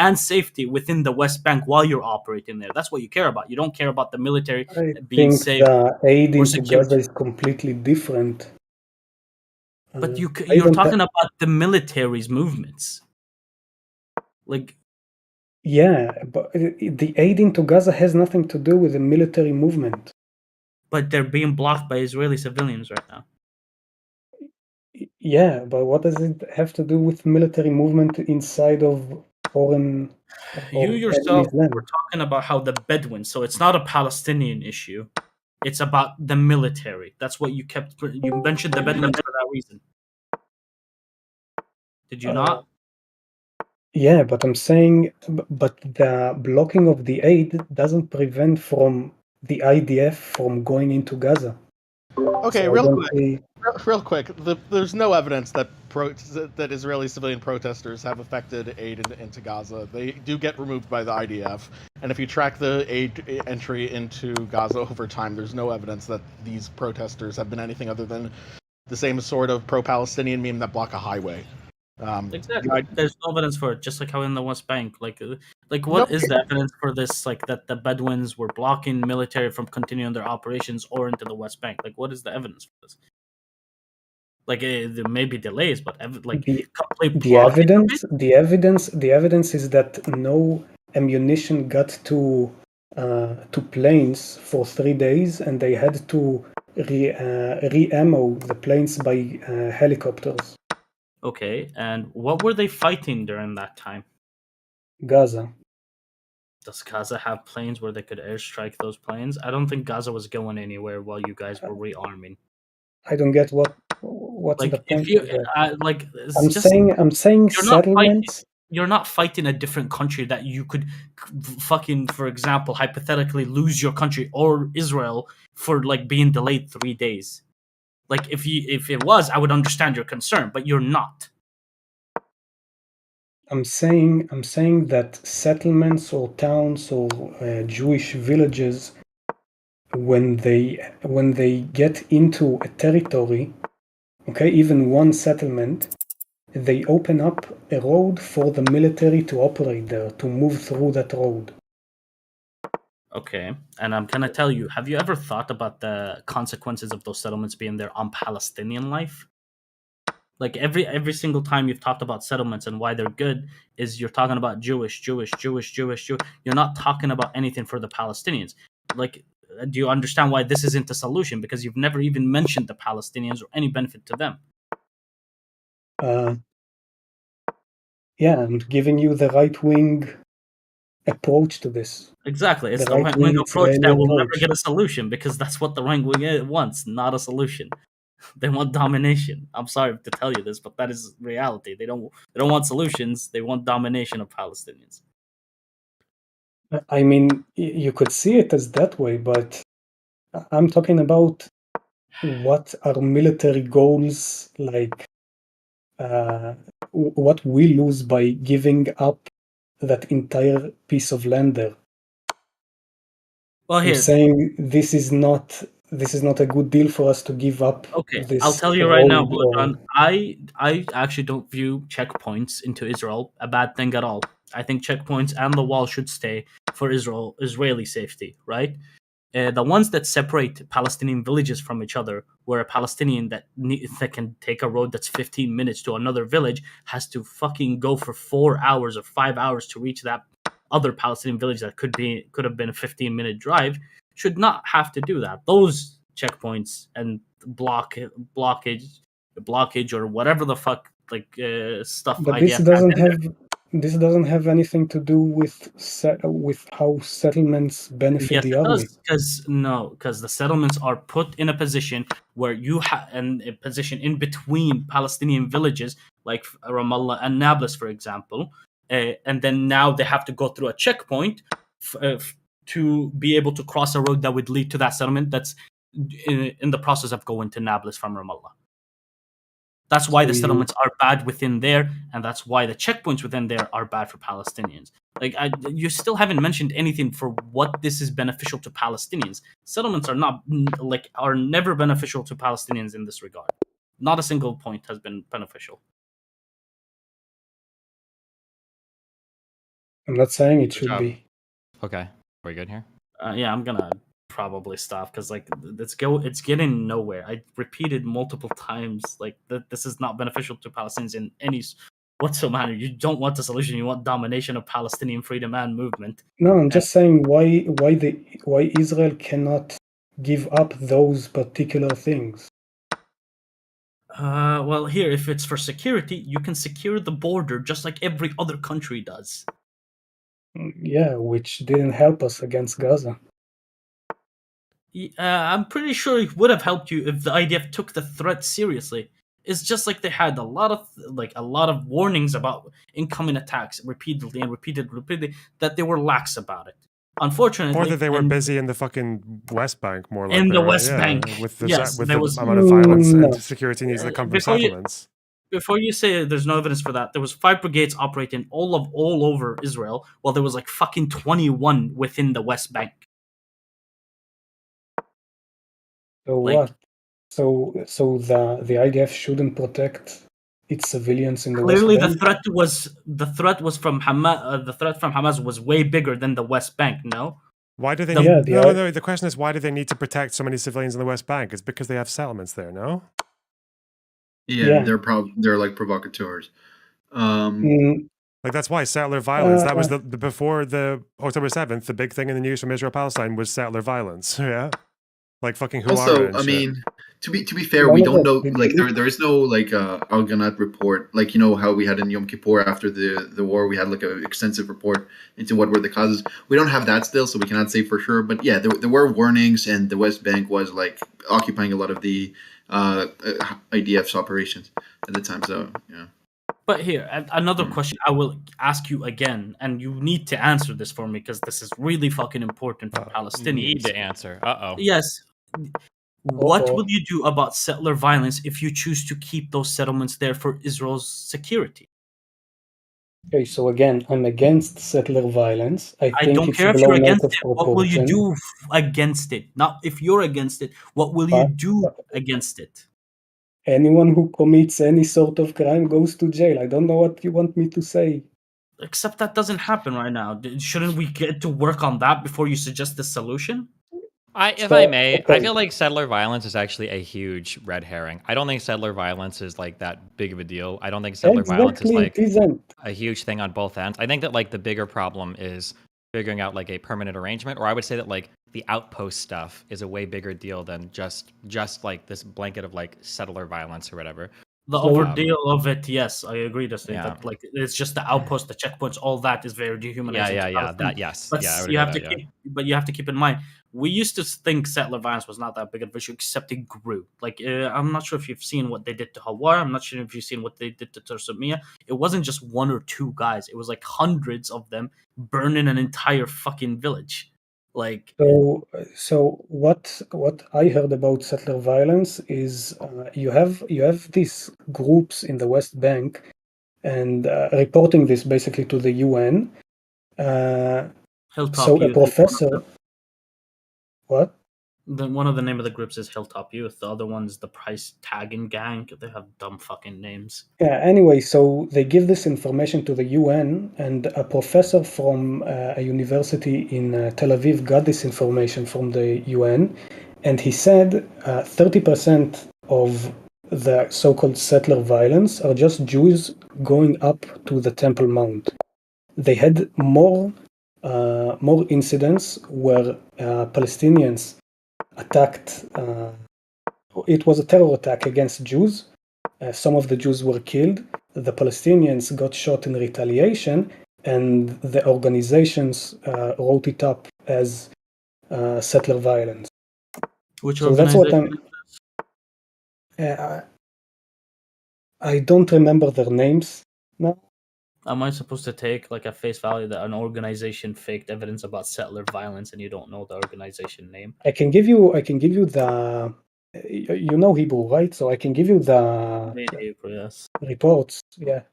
and safety within the West Bank while you're operating there. That's what you care about. You don't care about the military I being think safe the aid or into security. Gaza is completely different. But I you're don't talking about the military's movements. Like Yeah, but the aid into Gaza has nothing to do with the military movement. but they're being blocked by Israeli civilians right now. Yeah, but what does it have to do with military movement inside of foreign You or yourself enemy's were land? talking about how the Bedouins, so it's not a Palestinian issue. It's about the military. That's what you mentioned the Bedouins for that reason. Did you not? Yeah, but I'm saying, but the blocking of the aid doesn't prevent from the IDF from going into Gaza. Okay, So I real don't quick. see. Real quick. There's no evidence that that Israeli civilian protesters have affected aid into Gaza. They do get removed by the IDF, and if you track the aid entry into Gaza over time, there's no evidence that these protesters have been anything other than the same sort of pro-Palestinian meme that block a highway. Exactly. There's no evidence for it, just like how in the West Bank, like what No. is the evidence for this? Like that the Bedouins were blocking military from continuing their operations or into the West Bank. Like what is the evidence for this? Like there may be delays, but like The complete the blocking of it. the evidence is that no ammunition got to planes for 3 days, and they had to re-ammo the planes by helicopters. Okay, and what were they fighting during that time? Gaza. Does Gaza have planes where they could airstrike those planes? I don't think Gaza was going anywhere while you guys were rearming. I don't get what's the Like if point you of that. like, it's I'm just saying you're not fighting. settlements. You're not fighting a different country that you could fucking, for example, hypothetically lose your country or Israel for like being delayed 3 days. Like if it was, I would understand your concern, but you're not. I'm saying that settlements or towns or Jewish villages, when they get into a territory, okay, even one settlement, they open up a road for the military to operate there, to move through that road. Okay, and I'm gonna tell you, have you ever thought about the consequences of those settlements being there on Palestinian life? Like every single time you've talked about settlements and why they're good is you're talking about Jewish. You're not talking about anything for the Palestinians. Like, do you understand why this isn't a solution? Because you've never even mentioned the Palestinians or any benefit to them. Yeah, I'm giving you the right wing approach to this. Exactly, it's The the right right wing wing approach Israeli that will never approach. get a solution because that's what the right wing wants, not a solution. They want domination. I'm sorry to tell you this, but that is reality. They don't want solutions. They want domination of Palestinians. I mean, you could see it as that way, but I'm talking about what are military goals, like what we lose by giving up that entire piece of land there. Well, I'm here, saying this is not a good deal for us to give up okay, I'll this tell you right now, road Bojan. or I actually don't view checkpoints into Israel a bad thing at all. I think checkpoints and the wall should stay for Israeli safety, right? The ones that separate Palestinian villages from each other, where a Palestinian that can take a road that's 15 minutes to another village has to fucking go for 4 hours or 5 hours to reach that other Palestinian village that could have been a 15-minute drive, should not have to do that. Those checkpoints and blockage or whatever the fuck stuff But IDF has in there. this doesn't have anything to do with how settlements benefit Yes, the it army. does. Because the settlements are put in a position where you have a position in between Palestinian villages, like Ramallah and Nablus, for example, and then now they have to go through a checkpoint to be able to cross a road that would lead to that settlement that's in the process of going to Nablus from Ramallah. That's why the settlements are bad within there, and that's why the checkpoints within there are bad for Palestinians. You still haven't mentioned anything for what this is beneficial to Palestinians. Settlements are never beneficial to Palestinians in this regard. Not a single point has been beneficial. I'm not saying it should be. Okay, are we good here? Yeah, I'm gonna probably stop because it's getting nowhere. I repeated multiple times that this is not beneficial to Palestinians in any whatsoever. You don't want the solution. You want domination of Palestinian freedom and movement. No, I'm just saying why Israel cannot give up those particular things. Well, here, if it's for security, you can secure the border just like every other country does. Yeah, which didn't help us against Gaza. I'm pretty sure it would have helped you if the IDF took the threat seriously. It's just like they had a lot of warnings about incoming attacks repeatedly that they were lax about it. Unfortunately, Or that they were busy in the fucking West Bank, more like in the West Bank. with the Yes, with there the was amount of violence and security needs that come from settlements. Before you say there's no evidence for that, there was 5 brigades operating all over Israel, while there was like fucking 21 within the West Bank. So what? So the IDF shouldn't protect its civilians in the West Clearly, Bank? the threat was from Hamas. The threat from Hamas was way bigger than the West Bank. No. Why do they The- The question is, why do they need to protect so many civilians in the West Bank? It's because they have settlements there, no? Yeah, they're like provocateurs. Like that's why settler violence. That was the before the October 7th. The big thing in the news from Israel Palestine was settler violence. Yeah, like fucking Huara Also, and I shit. mean, to be fair, we don't know. Like there is no like Alganat report. Like you know how we had in Yom Kippur after the war, we had like an extensive report into what were the causes. We don't have that still, so we cannot say for sure. But yeah, there were warnings, and the West Bank was like occupying a lot of the IDF's operations at the time. So yeah. But here, another question I will ask you again, and you need to answer this for me because this is really fucking important for Palestinians. Need to answer. Uh-oh. Yes. What will you do about settler violence if you choose to keep those settlements there for Israel's security? Okay, so again, I'm against settler violence. I think don't it's care if you're blown out against of it. What will you proportion. do against it? Not if you're against it. What will you do against it? Anyone who commits any sort of crime goes to jail. I don't know what you want me to say. Except that doesn't happen right now. Shouldn't we get to work on that before you suggest the solution? If I may, I feel like settler violence is actually a huge red herring. I don't think settler violence is like that big of a deal. I don't think settler violence is like a huge thing on both ends. I think that like the bigger problem is figuring out like a permanent arrangement, or I would say that like the outpost stuff is a way bigger deal than just like this blanket of like settler violence or whatever. The ordeal of it, yes, I agree to say that. Like it's just the outpost, the checkpoints, all that is very dehumanizing. Yeah. That yes. But I would you agree have with that, but you have to keep in mind, we used to think settler violence was not that big of an issue, except it grew. Like I'm not sure if you've seen what they did to Hawar. I'm not sure if you've seen what they did to Tursamia. It wasn't just 1 or 2 guys. It was like hundreds of them burning an entire fucking village. Like so what I heard about settler violence is you have these groups in the West Bank and reporting this basically to the UN. So a professor. What? One of the name of the groups is Hilltop Youth. The other one's the Price Tagging Gang. They have dumb fucking names. Yeah, anyway, so they give this information to the UN, and a professor from a university in Tel Aviv got this information from the UN, and he said 30% of the so-called settler violence are just Jews going up to the Temple Mount. They had more incidents where Palestinians attacked. It was a terror attack against Jews. Some of the Jews were killed. The Palestinians got shot in retaliation, and the organizations wrote it up as settler violence. Which So that's what organization? I don't remember their names now. Am I supposed to take like a face value that an organization faked evidence about settler violence and you don't know the organization name? I can give you the you know Hebrew, right? So I can give you the Yes. reports, yeah,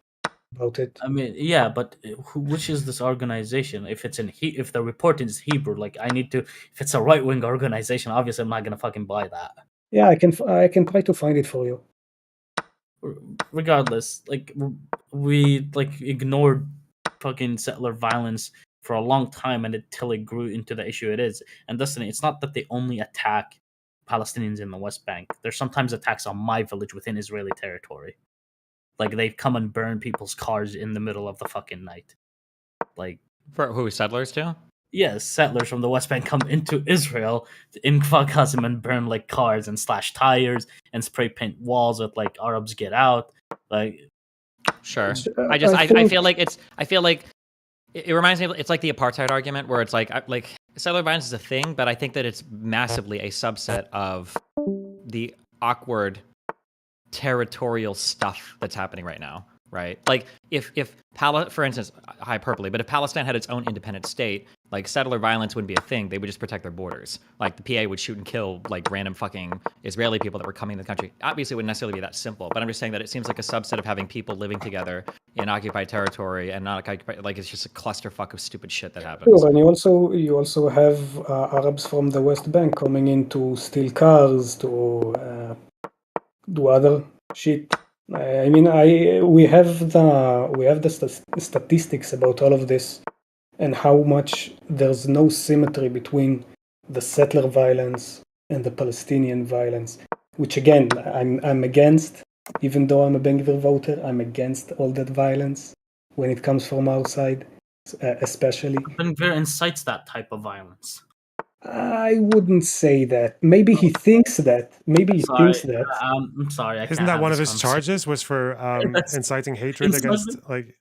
about it. I mean, yeah, but which is this organization? If it's if the report is Hebrew, like I need to. If it's a right wing organization, obviously I'm not gonna fucking buy that. Yeah, I can try to find it for you. Regardless, like we like ignored fucking settler violence for a long time, and until it grew into the issue it is. And Destiny, it's not that they only attack Palestinians in the West Bank. There's sometimes attacks on my village within Israeli territory. Like they come and burn people's cars in the middle of the fucking night. Like For who, settlers too? yes, settlers from the West Bank come into Israel in Kfar Qasim and burn like cars and slash tires and spray paint walls with like Arabs get out. Like Sure. I I think- feel like it reminds me of, it's like the apartheid argument where it's like settler violence is a thing, but I think that it's massively a subset of the awkward territorial stuff that's happening right now, right? Like if for instance, hyperbole, but if Palestine had its own independent state, like settler violence wouldn't be a thing. They would just protect their borders. Like the PA would shoot and kill like random fucking Israeli people that were coming to the country. Obviously, it wouldn't necessarily be that simple, but I'm just saying that it seems like a subset of having people living together in occupied territory and not occupied. Like it's just a clusterfuck of stupid shit that happens. Sure, and you also have Arabs from the West Bank coming in to steal cars, to do other shit. I mean, we have the statistics about all of this, and how much there's no symmetry between the settler violence and the Palestinian violence, which again I'm against. Even though I'm a Ben Gvir voter, I'm against all that violence when it comes from our side, especially. Ben Gvir incites that type of violence. I wouldn't say that. Maybe he thinks that. Maybe he thinks that. I'm sorry. Isn't that one of his charges? Was for inciting hatred against like?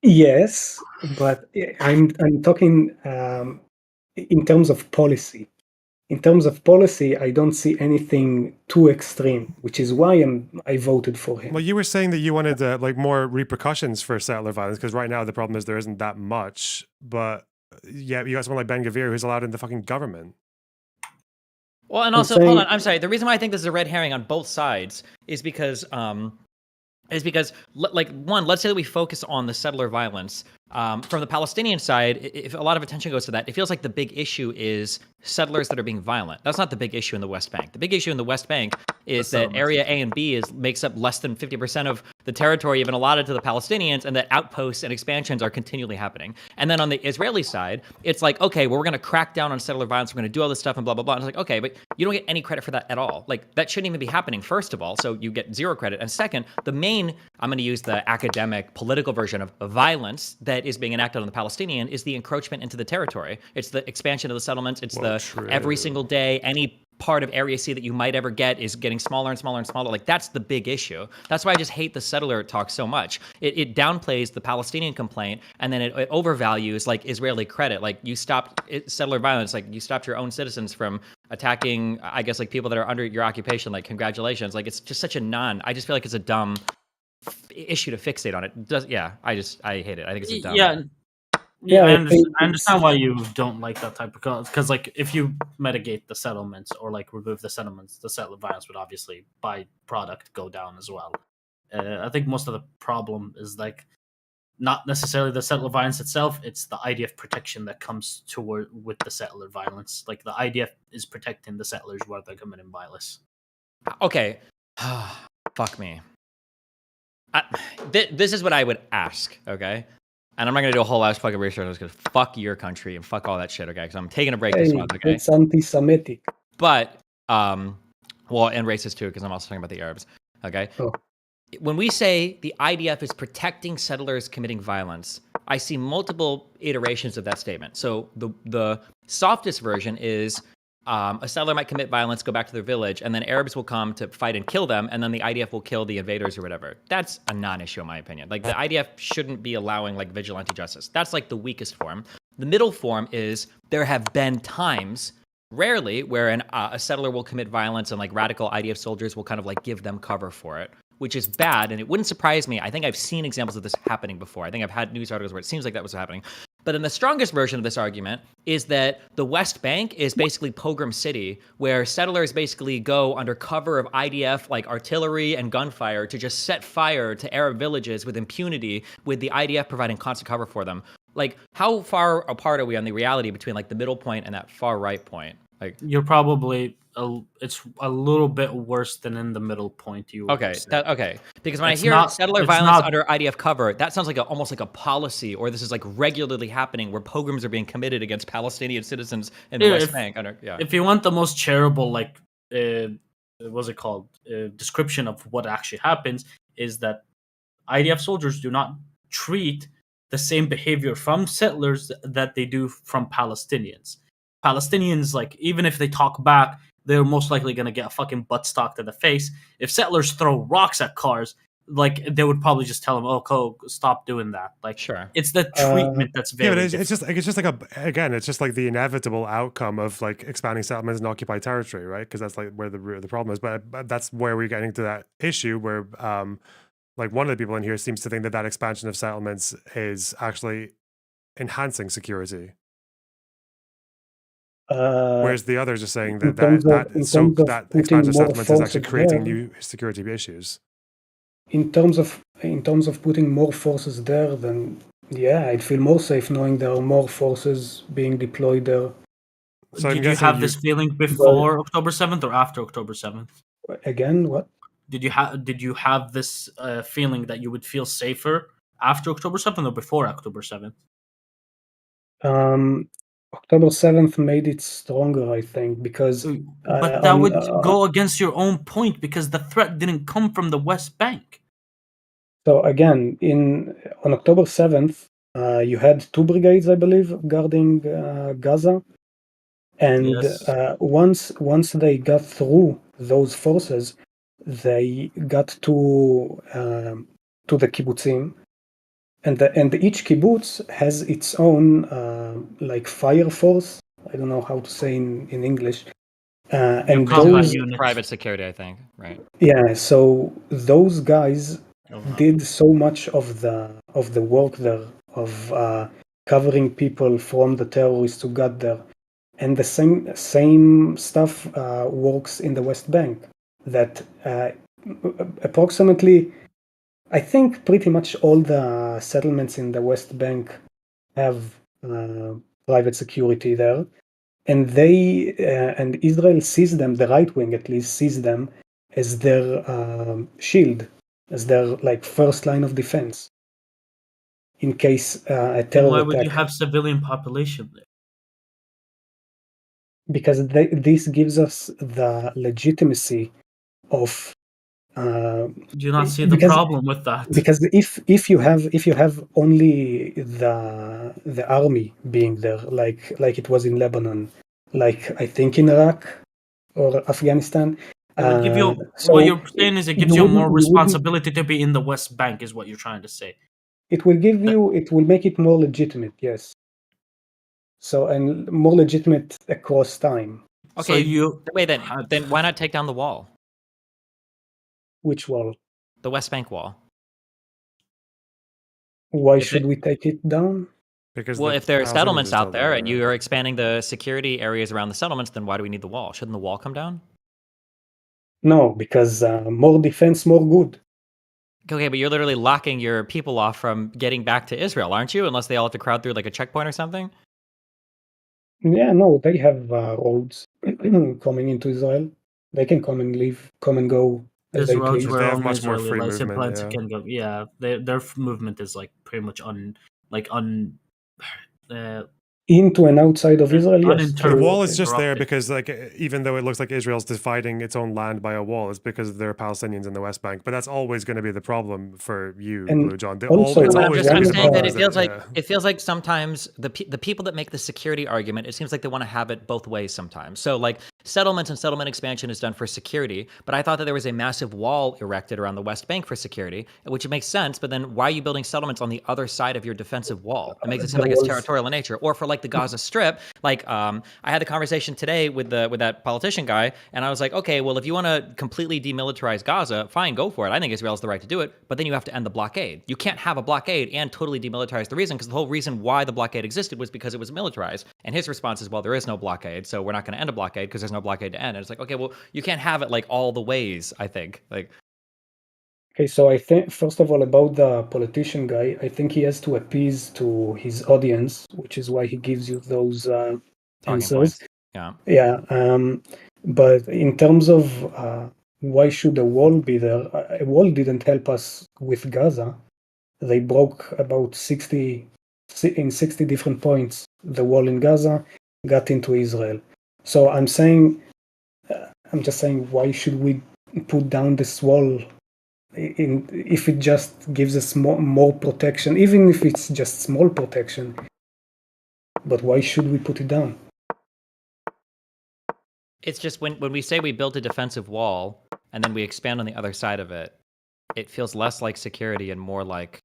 Yes, but I'm talking in terms of policy. In terms of policy, I don't see anything too extreme, which is why I voted for him. Well, you were saying that you wanted like more repercussions for settler violence because right now the problem is there isn't that much. But yeah, you got someone like Ben Gvir who's allowed in the fucking government. Well, and also, hold on. I'm sorry. The reason why I think this is a red herring on both sides is because like one, let's say that we focus on the settler violence. From the Palestinian side, if a lot of attention goes to that, it feels like the big issue is settlers that are being violent. That's not the big issue in the West Bank. The big issue in the West Bank is that Area A and B makes up less than 50% of the territory even allotted to the Palestinians, and that outposts and expansions are continually happening. And then on the Israeli side, it's like, okay, well, we're going to crack down on settler violence. We're going to do all this stuff and blah, blah, blah. And it's like, okay, but you don't get any credit for that at all. Like, that shouldn't even be happening, first of all. So you get zero credit. And second, the main, I'm going to use the academic political version of violence that is being enacted on the Palestinian is the encroachment into the territory. It's the expansion of the settlements. It's every single day, any part of Area C that you might ever get is getting smaller and smaller and smaller. Like, that's the big issue. That's why I just hate the settler talk so much. It downplays the Palestinian complaint, and then it overvalues like Israeli credit. Like, you stopped settler violence, like you stopped your own citizens from attacking, I guess, like people that are under your occupation. Like, congratulations. Like, it's just such a I just feel like it's a dumb issue to fixate on. I hate it. I think it's a dumb. Yeah, I understand why you don't like that type of because like if you mitigate the settlements or like remove the settlements, the settler violence would obviously by product go down as well. I think most of the problem is like not necessarily the settler violence itself. It's the IDF protection that comes with the settler violence. Like the IDF is protecting the settlers while they're committing violence. Okay, fuck me. This is what I would ask, okay? And I'm not gonna do a whole ass fucking research because fuck your country and fuck all that shit, okay? Because I'm taking a break this Hey, month, okay? it's anti-Semitic. But well, and racist too, because I'm also talking about the Arabs, okay? Oh. When we say the IDF is protecting settlers committing violence, I see multiple iterations of that statement. So the softest version is a settler might commit violence, go back to their village, and then Arabs will come to fight and kill them, and then the IDF will kill the invaders or whatever. That's a non-issue in my opinion. Like the IDF shouldn't be allowing like vigilante justice. That's like the weakest form. The middle form is there have been times, rarely, where a settler will commit violence and like radical IDF soldiers will kind of like give them cover for it, which is bad, and it wouldn't surprise me. I think I've seen examples of this happening before. I think I've had news articles where it seems like that was happening. But then the strongest version of this argument is that the West Bank is basically Pogrom City, where settlers basically go under cover of IDF like artillery and gunfire to just set fire to Arab villages with impunity, with the IDF providing constant cover for them. Like, how far apart are we on the reality between like the middle point and that far right point? Like, you're probably it's a little bit worse than in the middle point. Okay, because when It's I hear not- settler it's violence not- under IDF cover, that sounds like almost like a policy, or this is like regularly happening where pogroms are being committed against Palestinian citizens in the Yeah, West Bank. If you want the most charitable, like, what's it called, description of what actually happens, is that IDF soldiers do not treat the same behavior from settlers that they do from Palestinians. Palestinians, like, even if they talk back, they're most likely going to get a fucking butt stocked in the face. If settlers throw rocks at cars, like, they would probably just tell them, "Oh, stop doing that." Like, sure, it's the treatment that's very. Yeah, but it's just like the inevitable outcome of like expanding settlements and occupied territory, right? Because that's like where the root of the problem is. But that's where we're getting to that issue where, like one of the people in here seems to think that expansion of settlements is actually enhancing security. Whereas the others are saying that expansion of settlements is actually creating new security issues. In terms of putting more forces there, then yeah, I'd feel more safe knowing there are more forces being deployed there. So did you have this feeling before October 7th or after October 7th? Again, what? Did you have this feeling that you would feel safer after October 7th or before October 7th? October 7th made it stronger, I think, because But that would go against your own point because the threat didn't come from the West Bank. So again, on October 7th, you had 2 brigades, I believe, guarding Gaza, and Yes. once they got through those forces, they got to the kibbutzim, and each kibbutz has its own like fire force. I don't know how to say in English. And those private security, I think, right? Yeah, so those guys did so much of the work there of covering people from the terrorists who got there, and the same stuff works in the West Bank. That approximately, I think, pretty much all the settlements in the West Bank have private security there. And and Israel sees them, the right wing at least sees them as their shield, as their like first line of defense in case a terror Why would attack. you have civilian population there? Because this gives us the legitimacy of. Do you not see the problem with that? Because if you have only the army being there, like it was in Lebanon, like I think in Iraq or Afghanistan. It would give you, So what you're saying is it gives you more wouldn't- responsibility to be in the West Bank, is what you're trying to say. It will make it more legitimate, yes. So, and more legitimate across time. Okay, wait, then why not take down the wall? Which wall? The West Bank wall. Why should we take it down? Because if there are settlements out there and you are expanding the security areas around the settlements, then why do we need the wall? Shouldn't the wall come down? No, because more defense, more good. Okay, but you're literally locking your people off from getting back to Israel, aren't you? Unless they all have to crowd through like a checkpoint or something. Yeah, no, they have roads coming into Israel. They can come and leave, come and go as There's they roads please. where They have only much more Israeli free license movement. plates Yeah. can go. Yeah, their movement is like pretty much uh, Into and outside of Israel, yes. The wall is absolutely. just there because, like, even though it looks like Israel's dividing its own land by a wall, it's because there are Palestinians in the West Bank. But that's always going to be the problem for you, And Blue John. also, It's But always I'm going to be the saying problem. that it feels like Yeah. it feels like sometimes the people that make the security argument, it seems like they want to have it both ways sometimes. So like settlements and settlement expansion is done for security, but I thought that there was a massive wall erected around the West Bank for security, which makes sense. But then why are you building settlements on the other side of your defensive wall? It makes it seem There like it's was- territorial in nature. Or for like the Gaza Strip, like I had the conversation today with that politician guy, and I was like, okay, well if you want to completely demilitarize Gaza, fine, go for it. I think Israel has the right to do it, but then you have to end the blockade. You can't have a blockade and totally demilitarize the reason, because the whole reason why the blockade existed was because it was militarized. And his response is, well, there is no blockade, so we're not going to end a blockade because there's no blockade to end. And it's like, okay, well, you can't have it like all the ways, I think. Like, Okay, so I think, first of all, about the politician guy, I think he has to appease to his audience, which is why he gives you those talking answers. points. Yeah. Yeah, but in terms of why should a wall be there, a wall didn't help us with Gaza. They broke about 60 different points. The wall in Gaza got into Israel. So I'm just saying, why should we put down this wall if it just gives us more protection, even if it's just small protection? But why should we put it down? It's just when we say we built a defensive wall and then we expand on the other side of it, it feels less like security and more like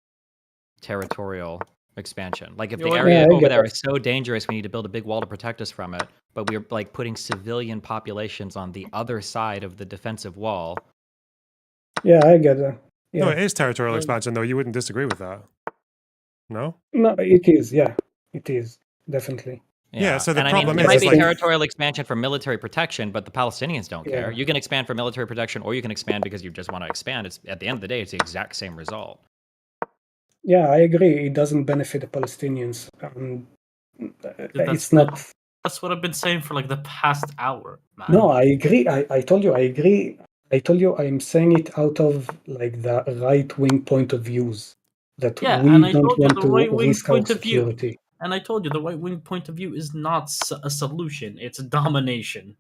territorial expansion. Like if the area over there is so dangerous, we need to build a big wall to protect us from it, but we're like putting civilian populations on the other side of the defensive wall. Yeah, I get that. Yeah. No, it is territorial expansion, though. You wouldn't disagree with that. No? No, it is. Yeah, it is. Definitely. Yeah, so the and problem it is might be like, territorial expansion for military protection, but the Palestinians don't care. Yeah. You can expand for military protection, or you can expand because you just want to expand. It's at the end of the day, it's the exact same result. Yeah, I agree. It doesn't benefit the Palestinians. It's not. That's what I've been saying for like the past hour, man. No, I agree. I told you. I agree. I told you. I'm saying it out of like the right wing point of views that Yeah, we and I don't told you want the to right wing risk our point of view. security. And I told you the right wing point of view is not a solution; it's domination.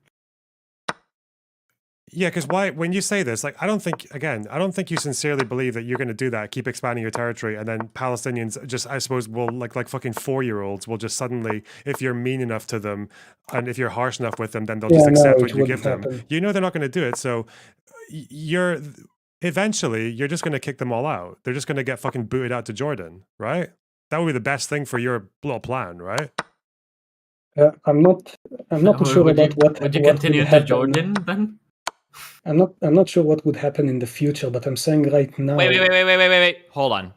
yeah, because why, when you say this, like, I don't think you sincerely believe that you're going to do that, keep expanding your territory, and then Palestinians just, I suppose, will, like fucking 4-year-olds will just suddenly, if you're mean enough to them, and if you're harsh enough with them, then they'll just accept what you give them. You know they're not going to do it, so eventually, you're just going to kick them all out. They're just going to get fucking booted out to Jordan, right? That would be the best thing for your little plan, right? I'm not too sure about what Would you what continue would to happen. Jordan then? I'm not sure what would happen in the future, but I'm saying right now. Wait. Hold on.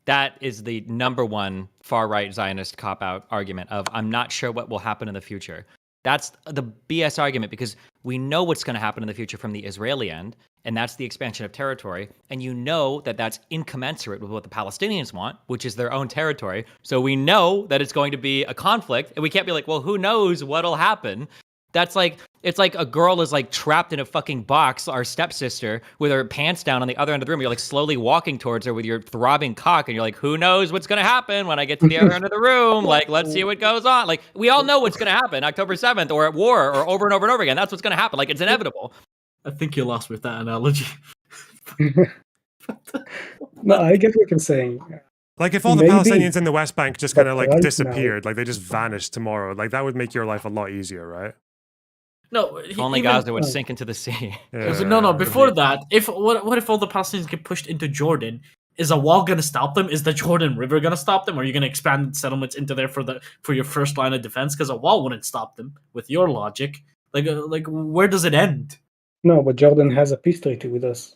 That is the number one far-right Zionist cop-out argument of, I'm not sure what will happen in the future. That's the BS argument, because we know what's going to happen in the future from the Israeli end, and that's the expansion of territory. And you know that that's incommensurate with what the Palestinians want, which is their own territory. So we know that it's going to be a conflict, and we can't be like, well, who knows what'll happen? That's like, it's like a girl is like trapped in a fucking box, our stepsister, with her pants down on the other end of the room. You're like slowly walking towards her with your throbbing cock, and you're like, who knows what's going to happen when I get to the other end of the room? Like, let's see what goes on. Like, we all know what's going to happen October 7th or at war or over and over and over again. That's what's going to happen. Like, it's inevitable. I think you lost with that analogy. No, I get what you're saying. Like, if all the Maybe, Palestinians in the West Bank just kind of like right disappeared, like they just vanished tomorrow, like that would make your life a lot easier, right? No, If only Gaza would sink into the sea. No. Before that, what if all the Palestinians get pushed into Jordan? Is a wall gonna stop them? Is the Jordan River gonna stop them? Or are you gonna expand settlements into there for your first line of defense? Because a wall wouldn't stop them with your logic. Like where does it end? No, but Jordan has a peace treaty with us.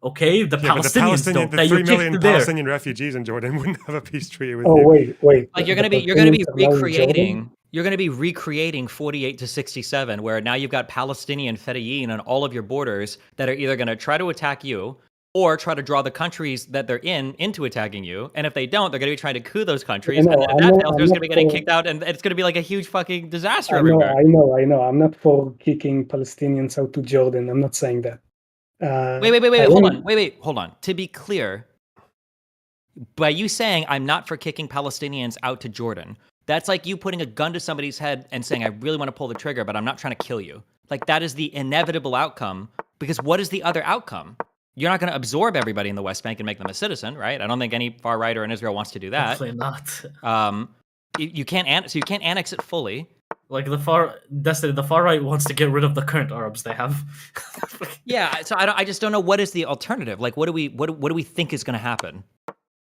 Okay, the Palestinians don't. The That 3 you million kicked there. Palestinian refugees in Jordan wouldn't have a peace treaty with Oh, you. wait. Like you're gonna be recreating. You're going to be recreating 48 to 67, where now you've got Palestinian Fedayeen on all of your borders that are either going to try to attack you, or try to draw the countries that they're in into attacking you. And if they don't, they're going to be trying to coup those countries. No, And then if I'm that not- fails, I'm there's not going to be getting for- kicked out, and it's going to be like a huge fucking disaster I know, everywhere. I know. I'm not for kicking Palestinians out to Jordan. I'm not saying that. Hold on. To be clear, by you saying I'm not for kicking Palestinians out to Jordan, that's like you putting a gun to somebody's head and saying, I really want to pull the trigger, but I'm not trying to kill you. Like, that is the inevitable outcome, because what is the other outcome? You're not going to absorb everybody in the West Bank and make them a citizen, right? I don't think any far righter in Israel wants to do that. Definitely not. You can't annex it fully. Like the far right wants to get rid of the current Arabs they have. Yeah, so I just don't know what is the alternative. Like, what do we think is going to happen?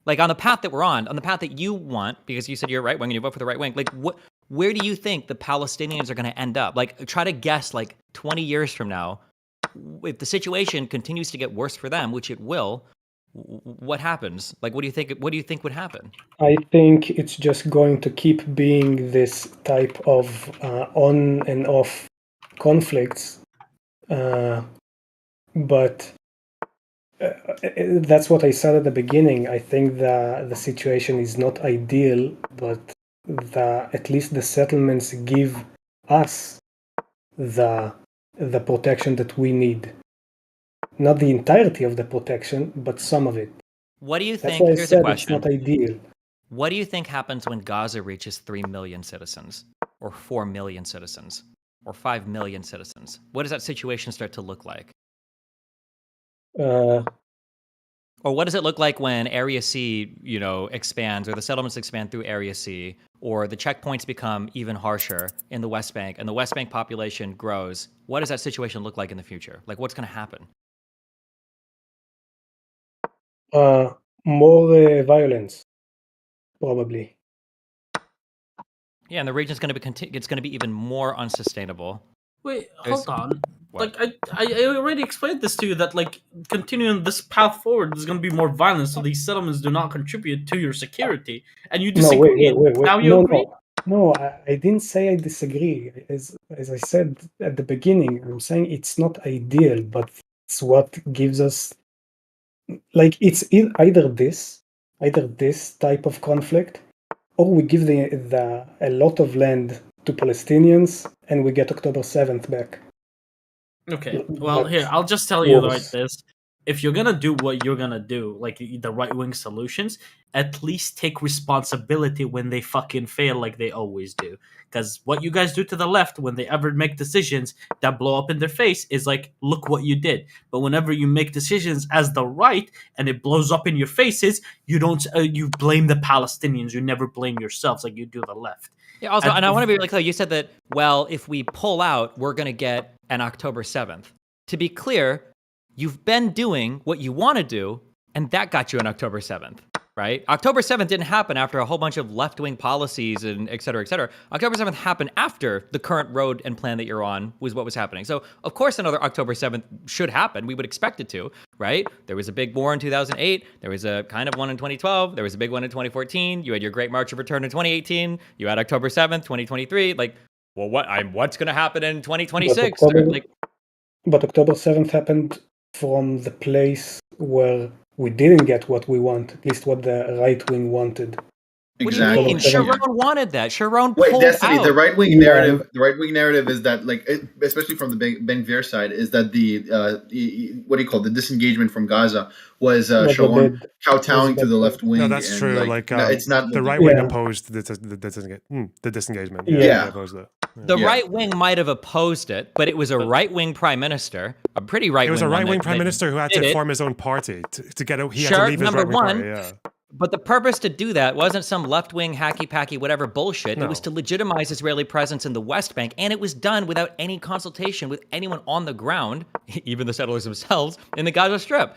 Like, on the path that we're on the path that you want, because you said you're right wing and you vote for the right wing. Like, where do you think the Palestinians are going to end up? Like, try to guess, like 20 years from now, if the situation continues to get worse for them, which it will. What happens? Like, what do you think would happen? I think it's just going to keep being this type of on and off conflicts, but that's what I said at the beginning. I think the situation is not ideal, but at least the settlements give us the protection that we need. Not the entirety of the protection, but some of it. What do you That's think? why I Here's said a question. it's not ideal. What do you think happens when Gaza reaches 3 million citizens, or 4 million citizens, or 5 million citizens? What does that situation start to look like? Or what does it look like when Area C, expands, or the settlements expand through Area C, or the checkpoints become even harsher in the West Bank, and the West Bank population grows? What does that situation look like in the future? Like, what's going to happen? More violence, probably. Yeah, and the region's going to be it's going to be even more unsustainable. Wait, hold on. What? Like I already explained this to you, that like continuing this path forward, there's going to be more violence, so these settlements do not contribute to your security, and you disagree. Wait. Now you agree? No, I didn't say I disagree. As I said at the beginning, I'm saying it's not ideal, but it's what gives us. Like, it's either this type of conflict, or we give a lot of land to Palestinians and we get October 7th back. Okay, well, here, I'll just tell you like this. If you're gonna do what you're gonna do, like the right-wing solutions, at least take responsibility when they fucking fail like they always do. Because what you guys do to the left when they ever make decisions that blow up in their face is like, look what you did. But whenever you make decisions as the right and it blows up in your faces, you don't you blame the Palestinians. You never blame yourselves like you do the left. Yeah, also, and I want to be really clear. You said that, well, if we pull out, we're going to get an October 7th. To be clear, you've been doing what you want to do, and that got you an October 7th, right? October 7th didn't happen after a whole bunch of left-wing policies and et cetera, et cetera. October 7th happened after the current road and plan that you're on was what was happening. So, of course, another October 7th should happen. We would expect it to, right? There was a big war in 2008. There was a kind of one in 2012. There was a big one in 2014. You had your Great March of Return in 2018. You had October 7th, 2023. Like, well, what's going to happen in 2026? But October 7th happened from the place where we didn't get what we want, at least what the right wing wanted. What do you mean? Sharon wanted that. Sharon pulled Destiny, out. the right wing narrative. The right wing narrative is that, like, especially from the Ben Gvir side, is that the what do you call it? The disengagement from Gaza was Sharon kowtowing to the left wing. No, that's true. No, it's not the right wing opposed the disengagement. Yeah. Opposed it. The right wing might have opposed it, but it was a right wing prime minister, a pretty right wing. It was a right wing prime minister who had to form his own party to get out. He had to leave his right wing party. Yeah. But the purpose to do that wasn't some left-wing, hacky-packy, whatever bullshit. No. It was to legitimize Israeli presence in the West Bank, and it was done without any consultation with anyone on the ground, even the settlers themselves, in the Gaza Strip.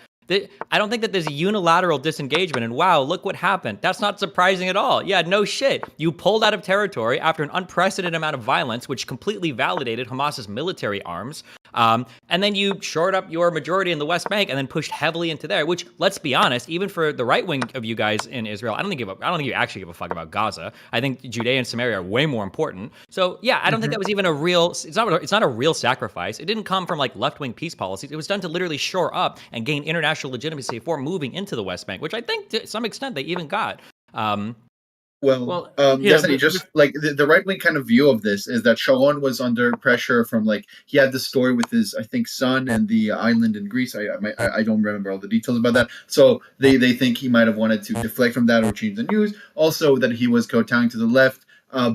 I don't think that there's a unilateral disengagement, and wow, look what happened. That's not surprising at all. Yeah, no shit. You pulled out of territory after an unprecedented amount of violence, which completely validated Hamas's military arms. And then you shored up your majority in the West Bank and then pushed heavily into there, which, let's be honest, even for the right wing of you guys in Israel, I don't think you actually give a fuck about Gaza. I think Judea and Samaria are way more important. So yeah, I don't think that was even a real, it's not a real sacrifice. It didn't come from like left-wing peace policies. It was done to literally shore up and gain international legitimacy for moving into the West Bank, which I think to some extent they even got. Destiny, just like the right wing kind of view of this is that Sharon was under pressure from like he had this story with his I think son and the island in Greece. I don't remember all the details about that. So they think he might have wanted to deflect from that or change the news. Also that he was kowtowing to the left.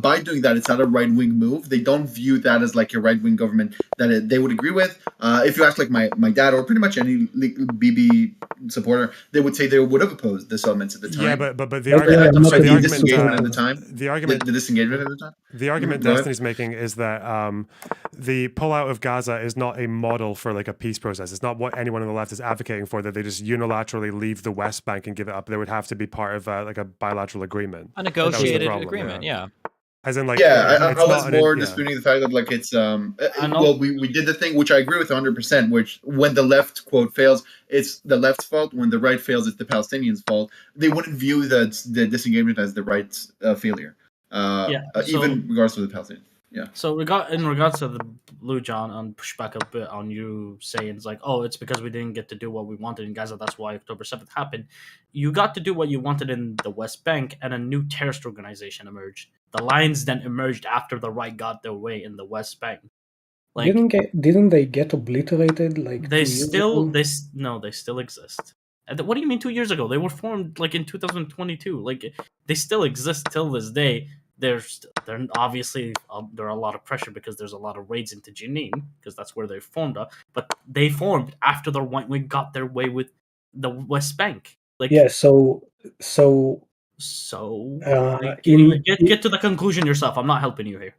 By doing that, it's not a right wing move. They don't view that as like a right wing government that they would agree with. If you ask like my dad or pretty much any BB supporter, they would say they would have opposed the settlements at the time. Yeah, but the argument, the disengagement at the time. The disengagement at the time. The argument Destiny's making is that the pullout of Gaza is not a model for like a peace process. It's not what anyone on the left is advocating for. That they just unilaterally leave the West Bank and give it up. They would have to be part of like a bilateral agreement, a negotiated agreement. Yeah. As in, like, I was more disputing the fact that like it's well, we did the thing which I agree with 100%. Which when the left quote fails, it's the left's fault. When the right fails, it's the Palestinians' fault. They wouldn't view the disengagement as the right's failure. Even regardless of the Palestinians. Yeah. So in regards to the Blue John, and push back a bit on you saying it's like, oh, it's because we didn't get to do what we wanted in Gaza. That's why October 7th happened. You got to do what you wanted in the West Bank, and a new terrorist organization emerged. The Lions then emerged after the right got their way in the West Bank. Like, didn't they get obliterated? Like they still exist. What do you mean 2 years ago? They were formed like in 2022. Like they still exist till this day. They're obviously there are a lot of pressure because there's a lot of raids into Jenin because that's where they formed up. But they formed after the right wing got their way with the West Bank. Like yeah, so get to the conclusion yourself. I'm not helping you here.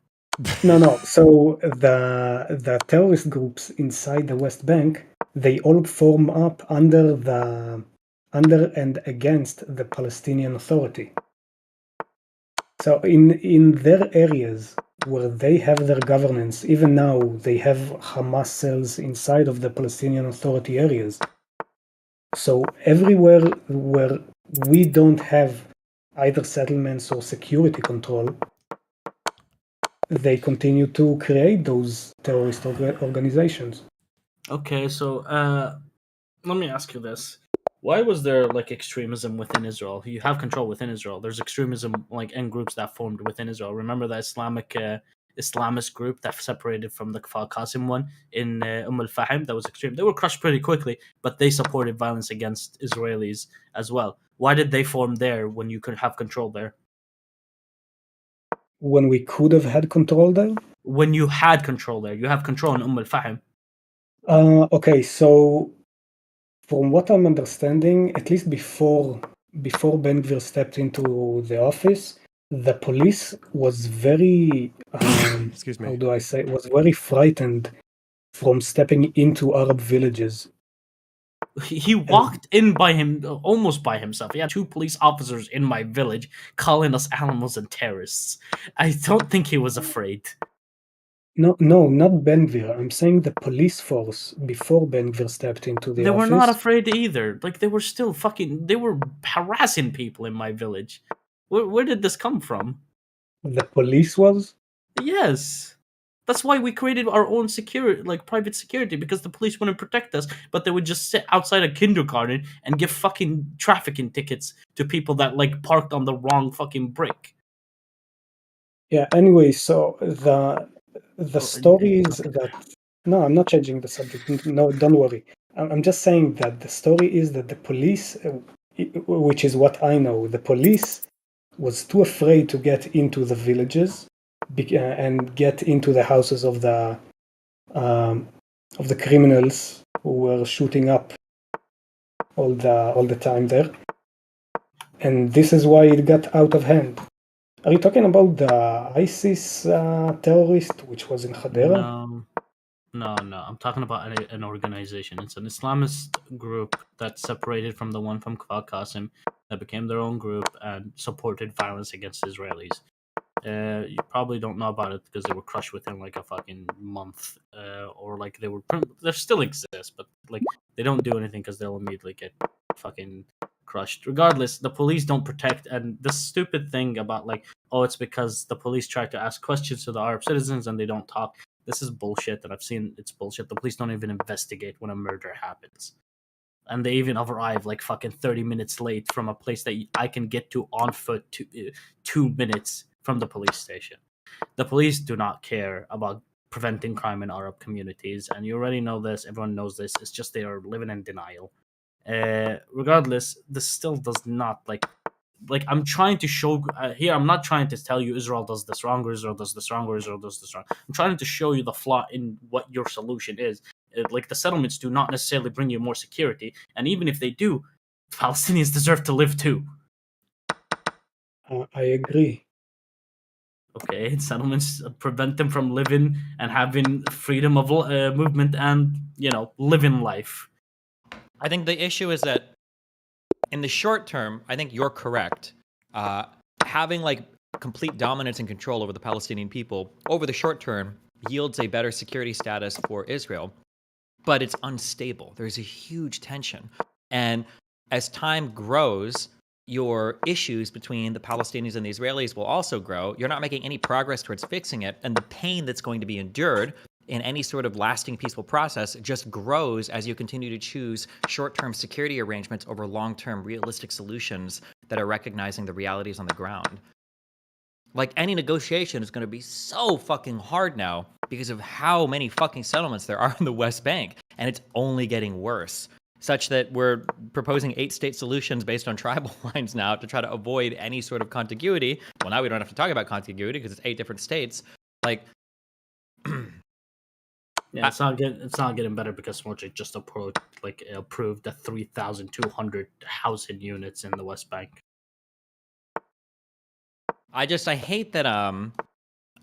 No. So the terrorist groups inside the West Bank, they all form up under and against the Palestinian Authority. So in their areas where they have their governance, even now they have Hamas cells inside of the Palestinian Authority areas. So everywhere where we don't have either settlements or security control, they continue to create those terrorist organizations. Okay, so let me ask you this. Why was there like extremism within Israel? You have control within Israel. There's extremism like in groups that formed within Israel. Remember that Islamist group that separated from the Kfar Qasim one in Al-Fahim? That was extreme. They were crushed pretty quickly, but they supported violence against Israelis as well. Why did they form there when you could have control there? When we could have had control there? When you had control there. You have control in Al-Fahim. Okay, so from what I'm understanding, at least before Ben Gvir stepped into the office, the police was very, excuse me, how do I say, was very frightened from stepping into Arab villages. He walked in almost by himself. He had 2 police officers in my village calling us animals and terrorists. I don't think he was afraid. No, not Ben Gvir. I'm saying the police force before Ben Gvir stepped into the office. They were not afraid either. Like they were still they were harassing people in my village. Where did this come from? The police was? Yes. That's why we created our own security, like private security, because the police wouldn't protect us, but they would just sit outside a kindergarten and give fucking trafficking tickets to people that like parked on the wrong fucking brick. Yeah, anyway, so the story is that... No, I'm not changing the subject. No, don't worry. I'm just saying that the story is that the police, which is what I know, the police was too afraid to get into the villages and get into the houses of the criminals who were shooting up all the time there, and this is why it got out of hand. Are you talking about the ISIS terrorist, which was in Hadera? No. I'm talking about an organization. It's an Islamist group that separated from the one from Kfar Qasim, that became their own group and supported violence against Israelis. You probably don't know about it because they were crushed within like a fucking month, or like they still exist, but like they don't do anything because they'll immediately get fucking crushed. Regardless, the police don't protect, and the stupid thing about like, oh, it's because the police try to ask questions to the Arab citizens and they don't talk. This is bullshit, and I've seen it's bullshit. The police don't even investigate when a murder happens. And they even arrive like fucking 30 minutes late from a place that I can get to on foot 2 minutes from the police station. The police do not care about preventing crime in Arab communities, and you already know this. Everyone knows this. It's just they are living in denial. Regardless, this still does not like I'm trying to show here. I'm not trying to tell you Israel does this wrong, or Israel does this wrong, or Israel does this wrong. I'm trying to show you the flaw in what your solution is. Like the settlements do not necessarily bring you more security, and even if they do, Palestinians deserve to live too. I agree. Okay, settlements prevent them from living and having freedom of movement and living life. I think the issue is that in the short term, I think you're correct. Having like complete dominance and control over the Palestinian people over the short term yields a better security status for Israel, but it's unstable. There's a huge tension. And as time grows, your issues between the Palestinians and the Israelis will also grow. You're not making any progress towards fixing it, and the pain that's going to be endured in any sort of lasting peaceful process just grows as you continue to choose short-term security arrangements over long-term realistic solutions that are recognizing the realities on the ground. Like, any negotiation is going to be so fucking hard now because of how many fucking settlements there are in the West Bank, and it's only getting worse, such that we're proposing 8-state solutions based on tribal lines now to try to avoid any sort of contiguity. Well, now we don't have to talk about contiguity because it's 8 different states. Like, yeah, it's not getting better because Smotrich just approved the 3,200 housing units in the West Bank. I hate that,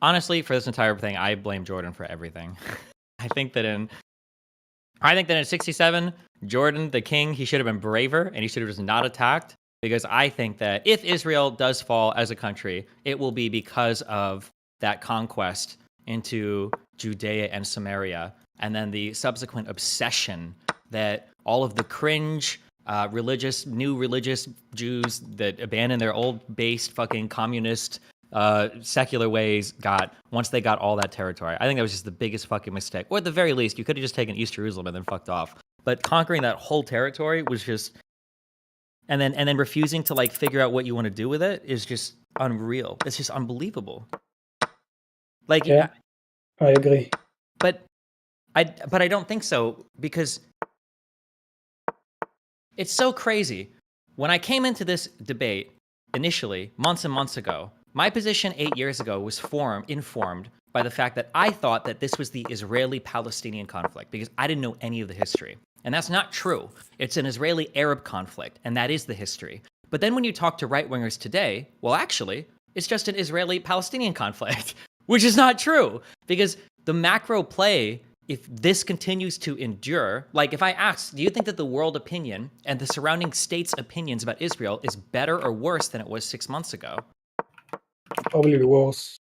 honestly, for this entire thing, I blame Jordan for everything. I think that in 67, Jordan, the king, he should have been braver and he should have just not attacked, because I think that if Israel does fall as a country, it will be because of that conquest into Judea and Samaria, and then the subsequent obsession that all of the cringe new religious Jews that abandoned their old-based fucking communist secular ways got once they got all that territory. I think that was just the biggest fucking mistake. Or at the very least, you could have just taken East Jerusalem and then fucked off. But conquering that whole territory was just, and then refusing to like figure out what you want to do with it is just unreal. It's just unbelievable. Like, yeah, I agree. But I don't think so, because it's so crazy. When I came into this debate initially, months and months ago, my position 8 years ago was informed by the fact that I thought that this was the Israeli-Palestinian conflict, because I didn't know any of the history. And that's not true. It's an Israeli-Arab conflict, and that is the history. But then when you talk to right-wingers today, well, actually, it's just an Israeli-Palestinian conflict, which is not true, because the macro play, if this continues to endure, like if I ask, do you think that the world opinion and the surrounding states' opinions about Israel is better or worse than it was 6 months ago? Probably worse.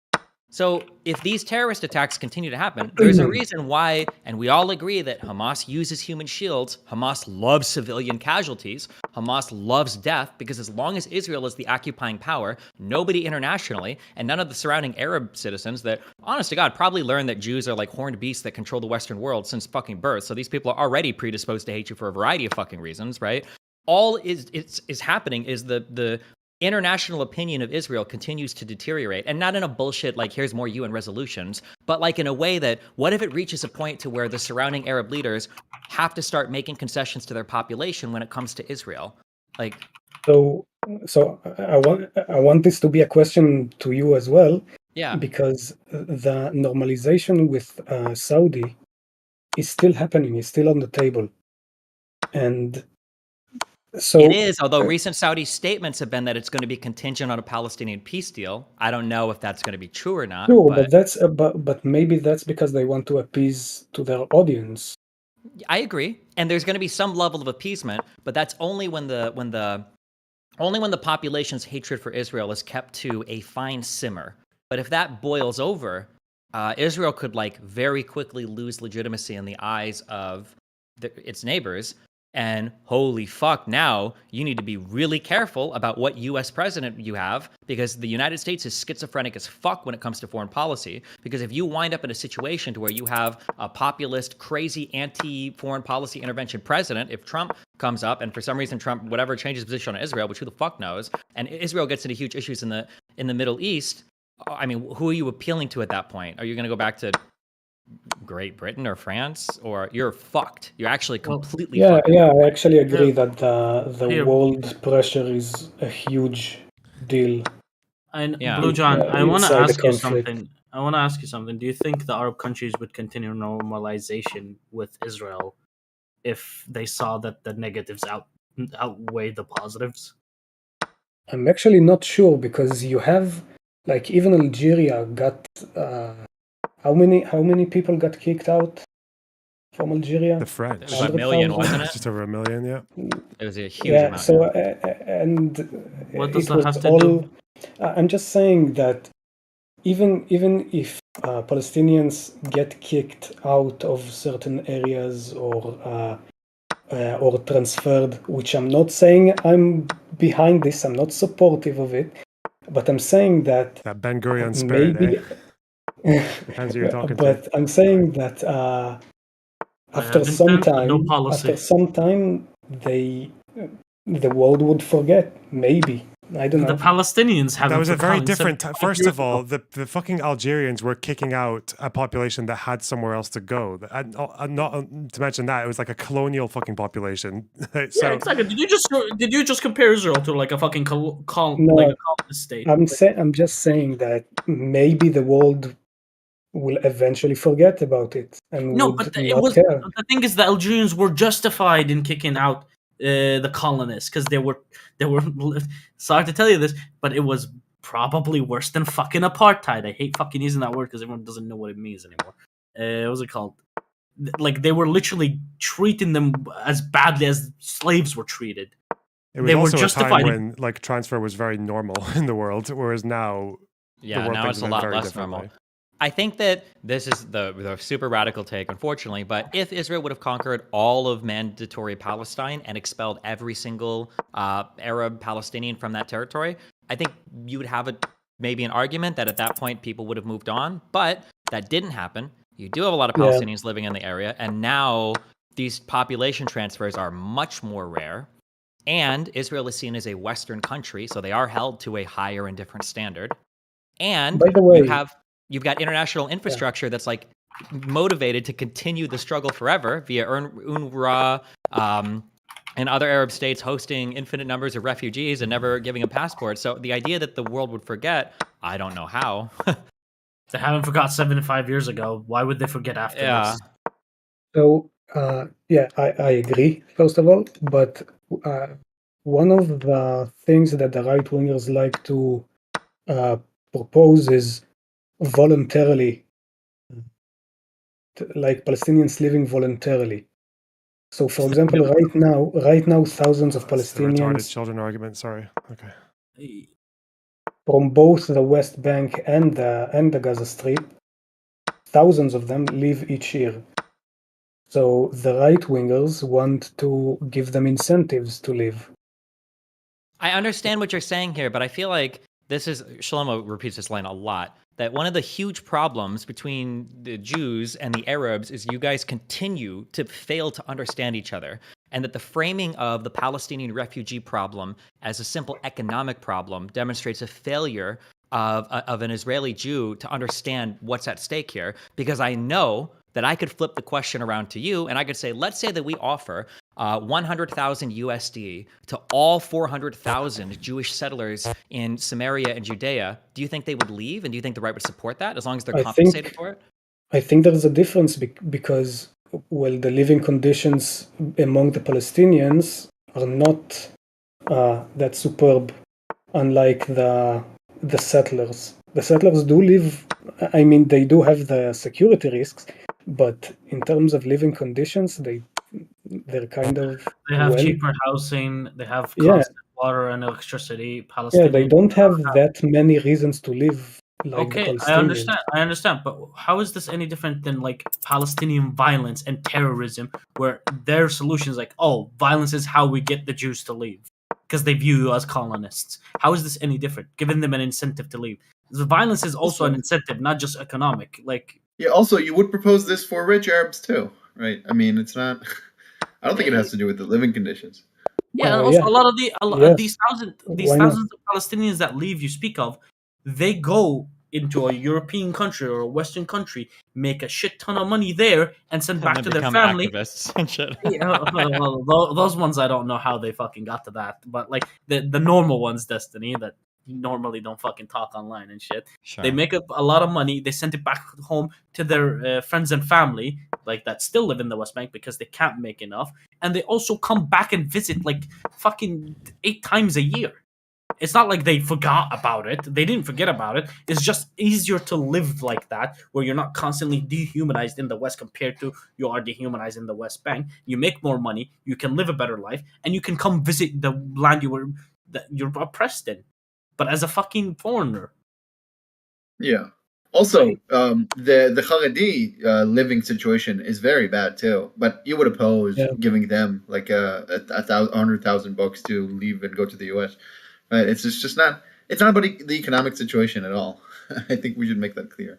So if these terrorist attacks continue to happen, there's a reason why, and we all agree that Hamas uses human shields, Hamas loves civilian casualties, Hamas loves death, because as long as Israel is the occupying power, nobody internationally, and none of the surrounding Arab citizens that, honest to God, probably learned that Jews are like horned beasts that control the Western world since fucking birth, so these people are already predisposed to hate you for a variety of fucking reasons, right? All is happening is the international opinion of Israel continues to deteriorate, and not in a bullshit like here's more UN resolutions, but like in a way that what if it reaches a point to where the surrounding Arab leaders have to start making concessions to their population when it comes to Israel? Like, so I want this to be a question to you as well. Yeah. Because the normalization with Saudi is still happening, is still on the table. And so it is, although recent Saudi statements have been that it's going to be contingent on a Palestinian peace deal. I don't know if that's going to be true or not. True, but that's but maybe that's because they want to appease to their audience. I agree, and there's going to be some level of appeasement, but that's only when the population's hatred for Israel is kept to a fine simmer. But if that boils over, Israel could like very quickly lose legitimacy in the eyes of its neighbors. And holy fuck, now you need to be really careful about what US president you have, because the United States is schizophrenic as fuck when it comes to foreign policy. Because if you wind up in a situation to where you have a populist, crazy anti-foreign policy intervention president, if Trump comes up and for some reason Trump, whatever, changes position on Israel, which who the fuck knows, and Israel gets into huge issues in the Middle East, I mean, who are you appealing to at that point? Are you going to go back to Great Britain or France, or you're fucked? You're actually completely Yeah, fucked. I actually agree that the Here- world pressure is a huge deal. And Yeah. Blue John, I want to inside the ask you conflict. something. Do you think the Arab countries would continue normalization with Israel if they saw that the negatives outweigh the positives? I'm actually not sure because you have like even Algeria got how many people got kicked out from Algeria? The French. It was a million, 100,000? wasn't it? Just over a million, yeah. It was a huge Yeah. amount. So yeah. and What does it that was have to all. do? I'm just saying that even if Palestinians get kicked out of certain areas or transferred, which I'm not saying I'm behind this, I'm not supportive of it, but I'm saying that Ben Gurion spirit, maybe. Depends who you're talking But to. I'm saying that after some time, the world would forget. Maybe, I don't know. The Palestinians haven't. That was a very forgotten different. 75 First years of all, ago. the fucking Algerians were kicking out a population that had somewhere else to go. And not to mention that it was like a colonial fucking population. Yeah, exactly. Did you just compare Israel to like a fucking No, like a colonist state? I'm just saying that maybe the world will eventually forget about it and No, would but not care. the thing is the Algerians were justified in kicking out the colonists because they were sorry to tell you this, but it was probably worse than fucking apartheid. I hate fucking using that word because everyone doesn't know what it means anymore. What's it called? Like they were literally treating them as badly as slaves were treated. It was They were also a justified. time when like transfer was very normal in the world, whereas now the Yeah, world now thinks it's a of it lot very less differently. normal. I think that this is the super radical take, unfortunately, but if Israel would have conquered all of mandatory Palestine and expelled every single Arab Palestinian from that territory, I think you would have maybe an argument that at that point people would have moved on, but that didn't happen. You do have a lot of Yeah. Palestinians living in the area, and now these population transfers are much more rare, and Israel is seen as a Western country, so they are held to a higher and different standard. And By the way, you've got international infrastructure that's like motivated to continue the struggle forever via UNRWA and other Arab states hosting infinite numbers of refugees and never giving them passports. So the idea that the world would forget, I don't know how. They haven't forgot 75 years ago. Why would they forget after this? So yeah, I agree. First of all, but one of the things that the right wingers like to propose is voluntarily, like Palestinians living voluntarily. So, for example, right now, thousands of The retarded Palestinians children argument. Sorry. Okay. from both the West Bank and the Gaza Strip, thousands of them leave each year. So the right wingers want to give them incentives to live. I understand what you're saying here, but I feel like Shlomo repeats this line a lot, that one of the huge problems between the Jews and the Arabs is you guys continue to fail to understand each other, and that the framing of the Palestinian refugee problem as a simple economic problem demonstrates a failure of an Israeli Jew to understand what's at stake here, because I know that I could flip the question around to you and I could say, let's say that we offer 100,000 USD to all 400,000 Jewish settlers in Samaria and Judea. Do you think they would leave? And do you think the right would support that as long as they're compensated for it? I think there's a difference because, well, the living conditions among the Palestinians are not that superb, unlike the settlers. The settlers do live, I mean, they do have the security risks, but in terms of living conditions, they're kind of They have cheaper housing. They have Yeah. constant water and electricity. Yeah, they Palestinians don't have that many reasons to live like the Okay, Palestinians. I understand, but how is this any different than like Palestinian violence and terrorism, where their solution is like, oh, violence is how we get the Jews to leave because they view you as colonists? How is this any different? Giving them an incentive to leave. The violence is also an incentive, not just economic. Like, Yeah. Also, you would propose this for rich Arabs too, right? I mean, it's not. I don't think it has to do with the living conditions. yeah, and also Yeah. a lot of Yes. these Why not? thousands of Palestinians that leave you speak of, they go into a European country or a Western country, make a shit ton of money there, and send And back then to their become family. activists and shit. Yeah, well, those ones I don't know how they fucking got to that, but like the normal ones, Destiny, that normally don't fucking talk online and shit. They Sure. make up a lot of money. They send it back home to their friends and family, like that still live in the West Bank because they can't make enough, and they also come back and visit like fucking 8 times a year. It's not like they forgot about it. They didn't forget about it. It's just easier to live like that, where you're not constantly dehumanized in the West compared to you are dehumanized in the West Bank. You make more money, you can live a better life, and you can come visit the land that you're oppressed in, but as a fucking foreigner. Yeah. Also, the Haredi living situation is very bad too. But you would oppose giving them like $100,000 to leave and go to the U.S. Right? It's just not. It's not about the economic situation at all. I think we should make that clear.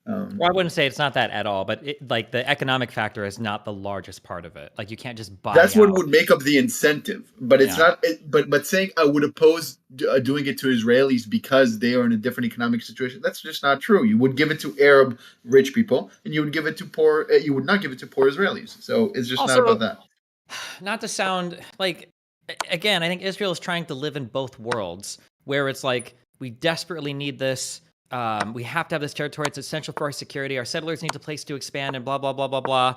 Well, I wouldn't say it's not that at all, but like the economic factor is not the largest part of it. Like you can't just buy That's what out. would make up the incentive, but it's Yeah. not. But saying I would oppose doing it to Israelis because they are in a different economic situation, that's just not true. You would give it to Arab rich people, and you would give it to poor. You would not give it to poor Israelis. So it's just not Also, about that. not to sound like, again, I think Israel is trying to live in both worlds, where it's like we desperately need this. We have to have this territory. It's essential for our security. Our settlers need a place to expand, and blah blah blah blah blah.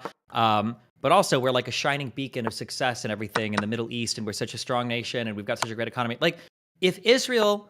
But also, we're like a shining beacon of success and everything in the Middle East, and we're such a strong nation, and we've got such a great economy. Like, if Israel,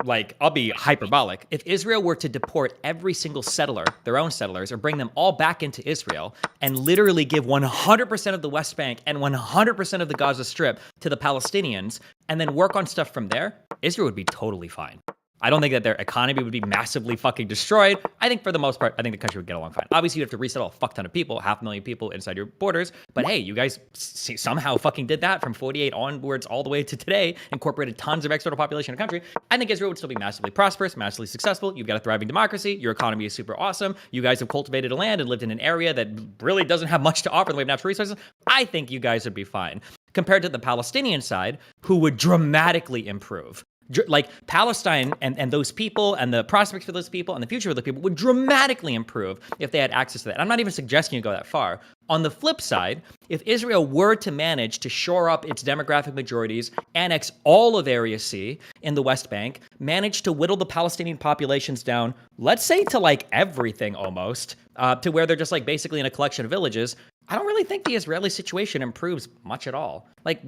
like, I'll be hyperbolic. If Israel were to deport every single settler, their own settlers, or bring them all back into Israel and literally give 100% of the West Bank and 100% of the Gaza Strip to the Palestinians and then work on stuff from there, Israel would be totally fine. I don't think that their economy would be massively fucking destroyed. I think for the most part, I think the country would get along fine. Obviously, you have to resettle a fuck ton of people, 500,000 people inside your borders. But hey, you guys somehow fucking did that from 48 onwards all the way to today, incorporated tons of external population in the country. I think Israel would still be massively prosperous, massively successful. You've got a thriving democracy. Your economy is super awesome. You guys have cultivated a land and lived in an area that really doesn't have much to offer in the way of natural resources. I think you guys would be fine. Compared to the Palestinian side, who would dramatically improve. Like Palestine and those people and the prospects for those people and the future of those people would dramatically improve if they had access to that. I'm not even suggesting you go that far. On the flip side, if Israel were to manage to shore up its demographic majorities, annex all of Area C in the West Bank, manage to whittle the Palestinian populations down, let's say to like everything almost, to where they're just like basically in a collection of villages, I don't really think the Israeli situation improves much at all. Like,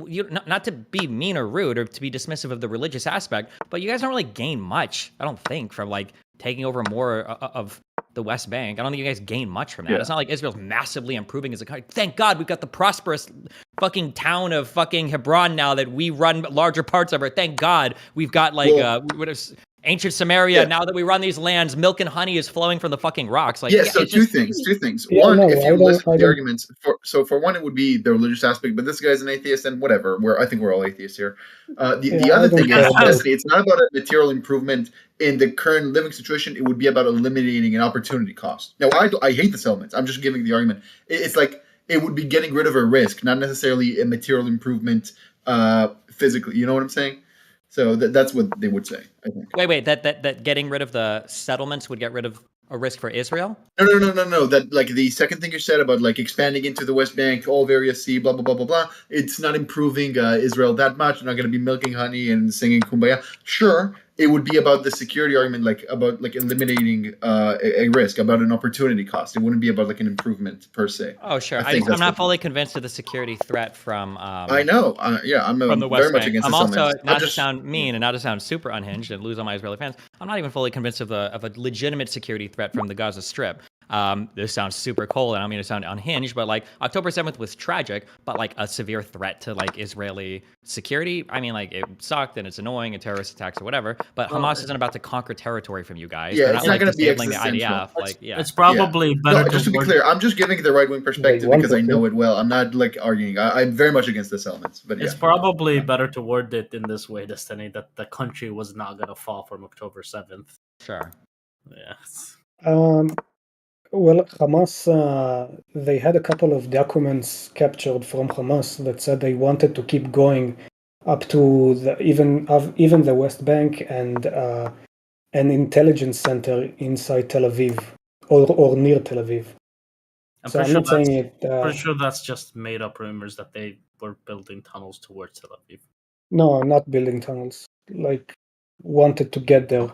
not to be mean or rude or to be dismissive of the religious aspect, but you guys don't really gain much, I don't think, from like taking over more of the West Bank. I don't think you guys gain much from that. Yeah. It's not like Israel's massively improving as a country. Thank God we've got the prosperous fucking town of fucking Hebron now that we run larger parts of it. Thank God we've got like ancient Samaria. Now that we run these lands, milk and honey is flowing from the fucking rocks. Like, So two things. Yeah, One, no, if I you don't- listen I to the don't- arguments, for one, it would be the religious aspect. But this guy's an atheist, and whatever. I think we're all atheists here. The Yeah, other I don't thing care is, about Destiny, it's not about a material improvement in the current living situation. It would be about eliminating an opportunity cost. Now, I hate the settlements. I'm just giving the argument. It's like it would be getting rid of a risk, not necessarily a material improvement physically. You know what I'm saying? So that's what they would say, I think. Wait, that getting rid of the settlements would get rid of a risk for Israel? No. That like the second thing you said about like expanding into the West Bank, all of Area C, blah blah blah blah blah. It's not improving Israel that much. They're not going to be milking honey and singing kumbaya. Sure, it would be about the security argument, like about like eliminating a risk, about an opportunity cost. It wouldn't be about like an improvement per se. Oh, sure. I think I'm not fully convinced of the security threat from. I know. I'm from the very West much Bank. against I'm the also settlements. not to sound mean and not to sound super unhinged and lose all my Israeli fans. I'm not even fully convinced of a legitimate security threat from the Gaza Strip. This sounds super cold, and I don't mean to sound unhinged, but like October 7th was tragic, but like a severe threat to like Israeli security. I mean, like it sucked and it's annoying and terrorist attacks or whatever. But Well, Hamas isn't about to conquer territory from you guys. Yeah, They're it's not not like going to be disabling the existential. IDF. Like, yeah, it's probably better No, just to be word- clear, I'm just giving the right wing perspective because I know it well. I'm not like arguing. I'm very much against this elements, but It's yeah. probably better to word it in this way, Destiny, that the country was not going to fall from October 7th. Sure. Yes. Well, Hamas, they had a couple of documents captured from Hamas that said they wanted to keep going up to even the West Bank and an intelligence center inside Tel Aviv or near Tel Aviv. So I'm not saying it. Pretty sure that's just made up rumors that they were building tunnels towards Tel Aviv. No, not building tunnels. Like wanted to get there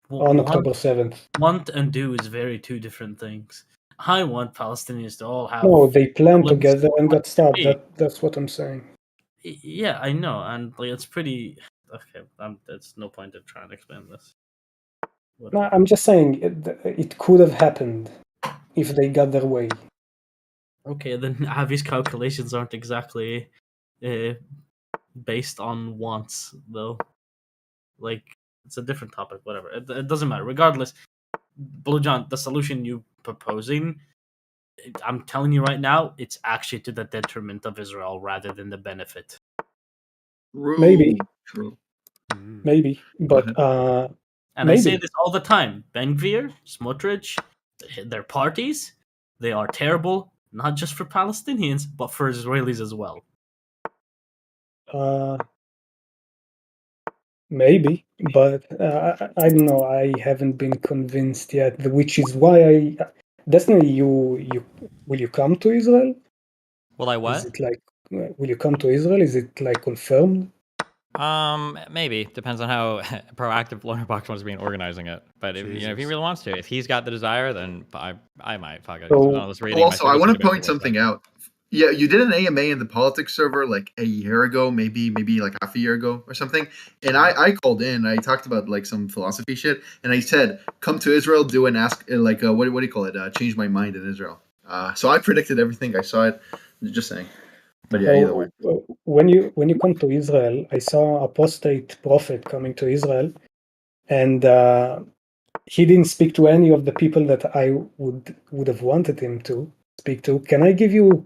on October 7th. Want and do is very two different things. I want Palestinians to all have. No, they planned to problems get there and got stopped. be. That's what I'm saying. Yeah, I know, and like it's pretty. Okay, there's no point in trying to explain this. No, I'm just saying it could have happened if they got their way. Okay, then Avi's calculations aren't exactly based on wants, though. Like, it's a different topic, whatever. It doesn't matter. Regardless, Blue John, the solution you proposing, I'm telling you right now, it's actually to the detriment of Israel rather than the benefit. Maybe. True. Maybe, but And maybe. I say this all the time: Ben Gvir, Smotrich, their parties, they are terrible, not just for Palestinians, but for Israelis as well. Maybe, but I don't know. I haven't been convinced yet, which is why Destiny, you will you come to Israel? Will I Is what? it like will you come to Israel? Is it like confirmed? Maybe depends on how proactive Lonerbox wants to be in organizing it. But if if he really wants to, if he's got the desire, then I might fuck it. So, I was reading also, my I want to debate point for something out. Yeah, you did an AMA in the politics server like a year ago, maybe like half a year ago or something. And I called in. I talked about like some philosophy shit, and I said, "Come to Israel, do an ask like what do you call it? Change my mind in Israel." So I predicted everything. I saw it. Just saying. But yeah, either way. When you come to Israel, I saw a apostate prophet coming to Israel, and he didn't speak to any of the people that I would have wanted him to speak to. Can I give you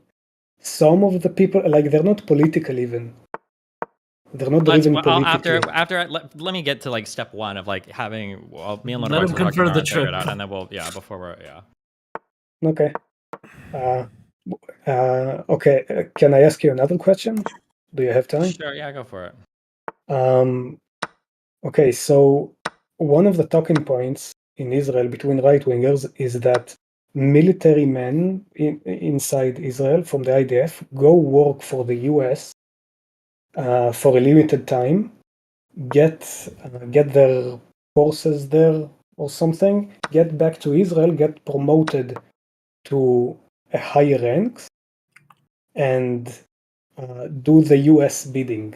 some of the people? Like they're not political even. They're not driven politically. After let me get to like step one of like having me and Let Lonerbox him will talk confirm tomorrow the and figure it trip. out, and then we'll before we're Okay. Okay. Can I ask you another question? Do you have time? Sure, yeah, go for it. Okay, so one of the talking points in Israel between right-wingers is that military men inside Israel from the IDF go work for the US for a limited time, get their forces there or something, get back to Israel, get promoted to a higher ranks, and do the US bidding.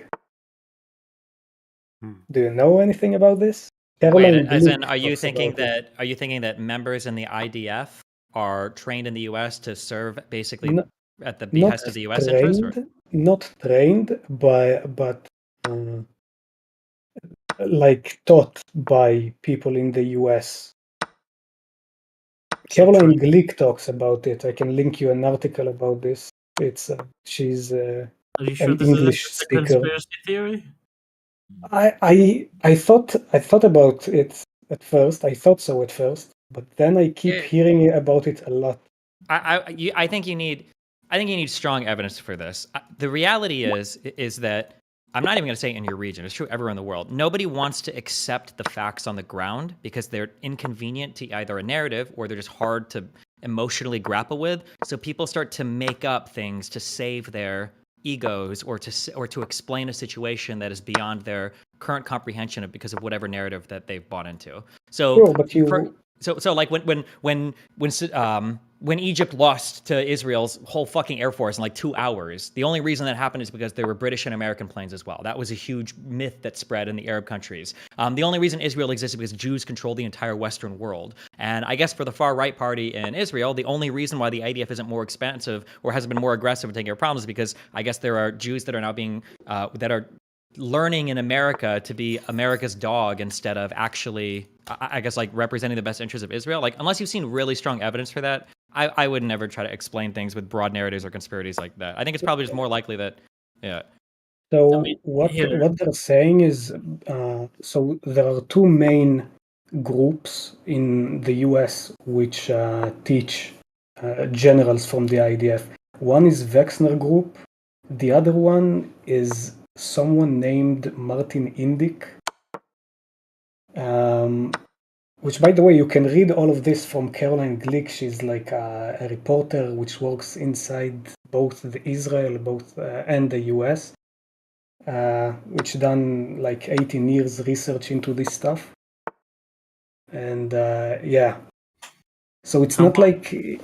Do you know anything about this? Wait, Caroline as in, Glick are you talks thinking about it. that members in the IDF are trained in the U.S. to serve basically No, at the not behest of the U.S. interest? Or? not trained, but like taught by people in the US. Caroline Glick talks about it. I can link you an article about this. It's she's Are you sure an this isn't English just a speaker. conspiracy theory? I thought about it at first. I thought so at first, but then I keep hearing about it a lot. I think you need strong evidence for this. The reality is that I'm not even going to say in your region. It's true everywhere in the world. Nobody wants to accept the facts on the ground because they're inconvenient to either a narrative or they're just hard to emotionally grapple with. So people start to make up things to save their egos or to explain a situation that is beyond their current comprehension of because of whatever narrative that they've bought into. So Sure, but So like when Egypt lost to Israel's whole fucking air force in like 2 hours, the only reason that happened is because there were British and American planes as well. That was a huge myth that spread in the Arab countries. The only reason Israel existed because Jews controlled the entire Western world. And I guess for the far right party in Israel, the only reason why the IDF isn't more expansive or has been more aggressive in taking care of problems is because I guess there are Jews that are now being that are learning in America to be America's dog instead of actually, I guess, like representing the best interests of Israel. Like, unless you've seen really strong evidence for that, I would never try to explain things with broad narratives or conspiracies like that. I think it's probably just more likely that, yeah. So what they're saying is, so there are two main groups in the U.S. which teach generals from the IDF. One is Wexner Group. The other one is someone named Martin Indyk. Which, by the way, you can read all of this from Caroline Glick. She's like a reporter which works inside both the Israel, and the US, which done like 18 years research into this stuff. And yeah, so it's not like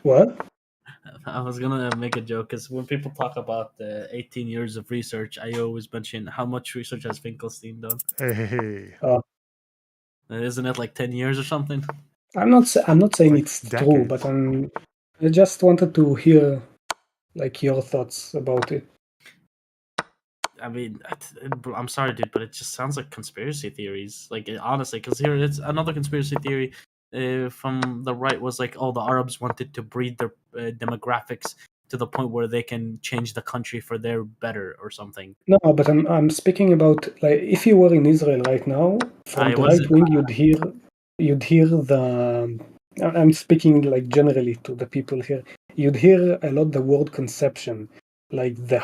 what? I was gonna make a joke because when people talk about 18 years of research, I always mention how much research has Finkelstein done. Hey. Isn't it like 10 years or something? I'm not saying it's true, but I just wanted to hear like your thoughts about it. I mean, I'm sorry, dude, but it just sounds like conspiracy theories. Like, honestly, because here it's another conspiracy theory from the right was like, oh, the Arabs wanted to breed their demographics to the point where they can change the country for their better or something. No, but I'm speaking about, like, if you were in Israel right now, from the right wing, you'd hear the. I'm speaking like generally to the people here. You'd hear a lot the word conception, like the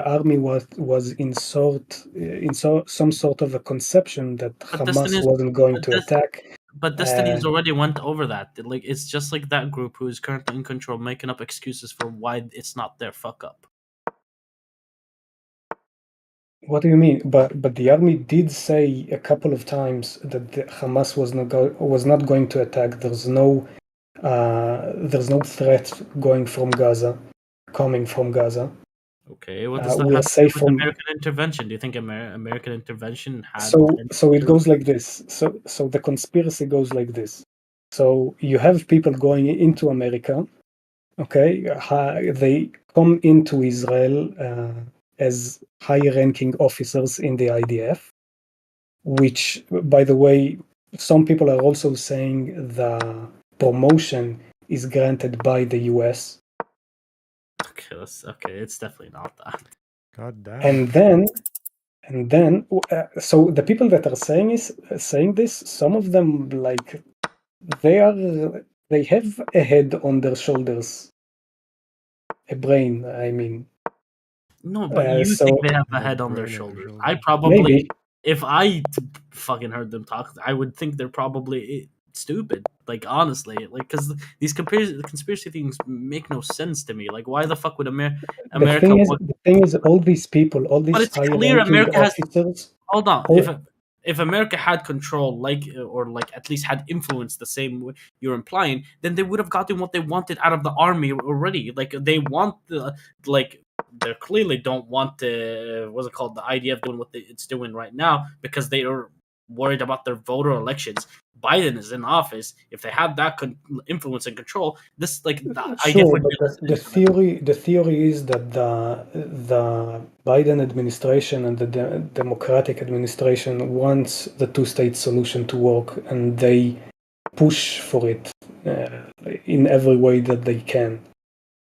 army was in some sort of a conception that Hamas wasn't going to attack. But Destiny's already went over that. Like, it's just like that group who is currently in control, making up excuses for why it's not their fuck up. What do you mean? But the army did say a couple of times that the Hamas was not going to attack. There's no threat coming from Gaza. Okay, what does that we are have to do safe with from. American intervention? Do you think American intervention had? So it goes like this. So the conspiracy goes like this. So you have people going into America. Okay, they come into Israel as high-ranking officers in the IDF, which, by the way, some people are also saying the promotion is granted by the US. Okay, it's definitely not that. God damn. And then, so the people that are saying this, some of them like they have a head on their shoulders, a brain. I mean. No, but you think they have a head on their shoulders. I probably, Maybe. if I fucking heard them talk, I would think they're probably stupid. Like, honestly, like, because these conspiracy things make no sense to me. Like, why the fuck would America? The thing is, all these people, all But these it's clear high-ranking America has. officers. Hold on, if America had control, or at least had influence the same way you're implying, then they would have gotten what they wanted out of the army already. Like, they want they clearly don't want the what's it called, the IDF doing what it's doing right now because they are worried about their voter elections. Biden is in office. If they had that influence and control, this the IDF Sure, would but be the theory is that the Biden administration and the Democratic administration wants the two-state solution to work, and they push for it in every way that they can.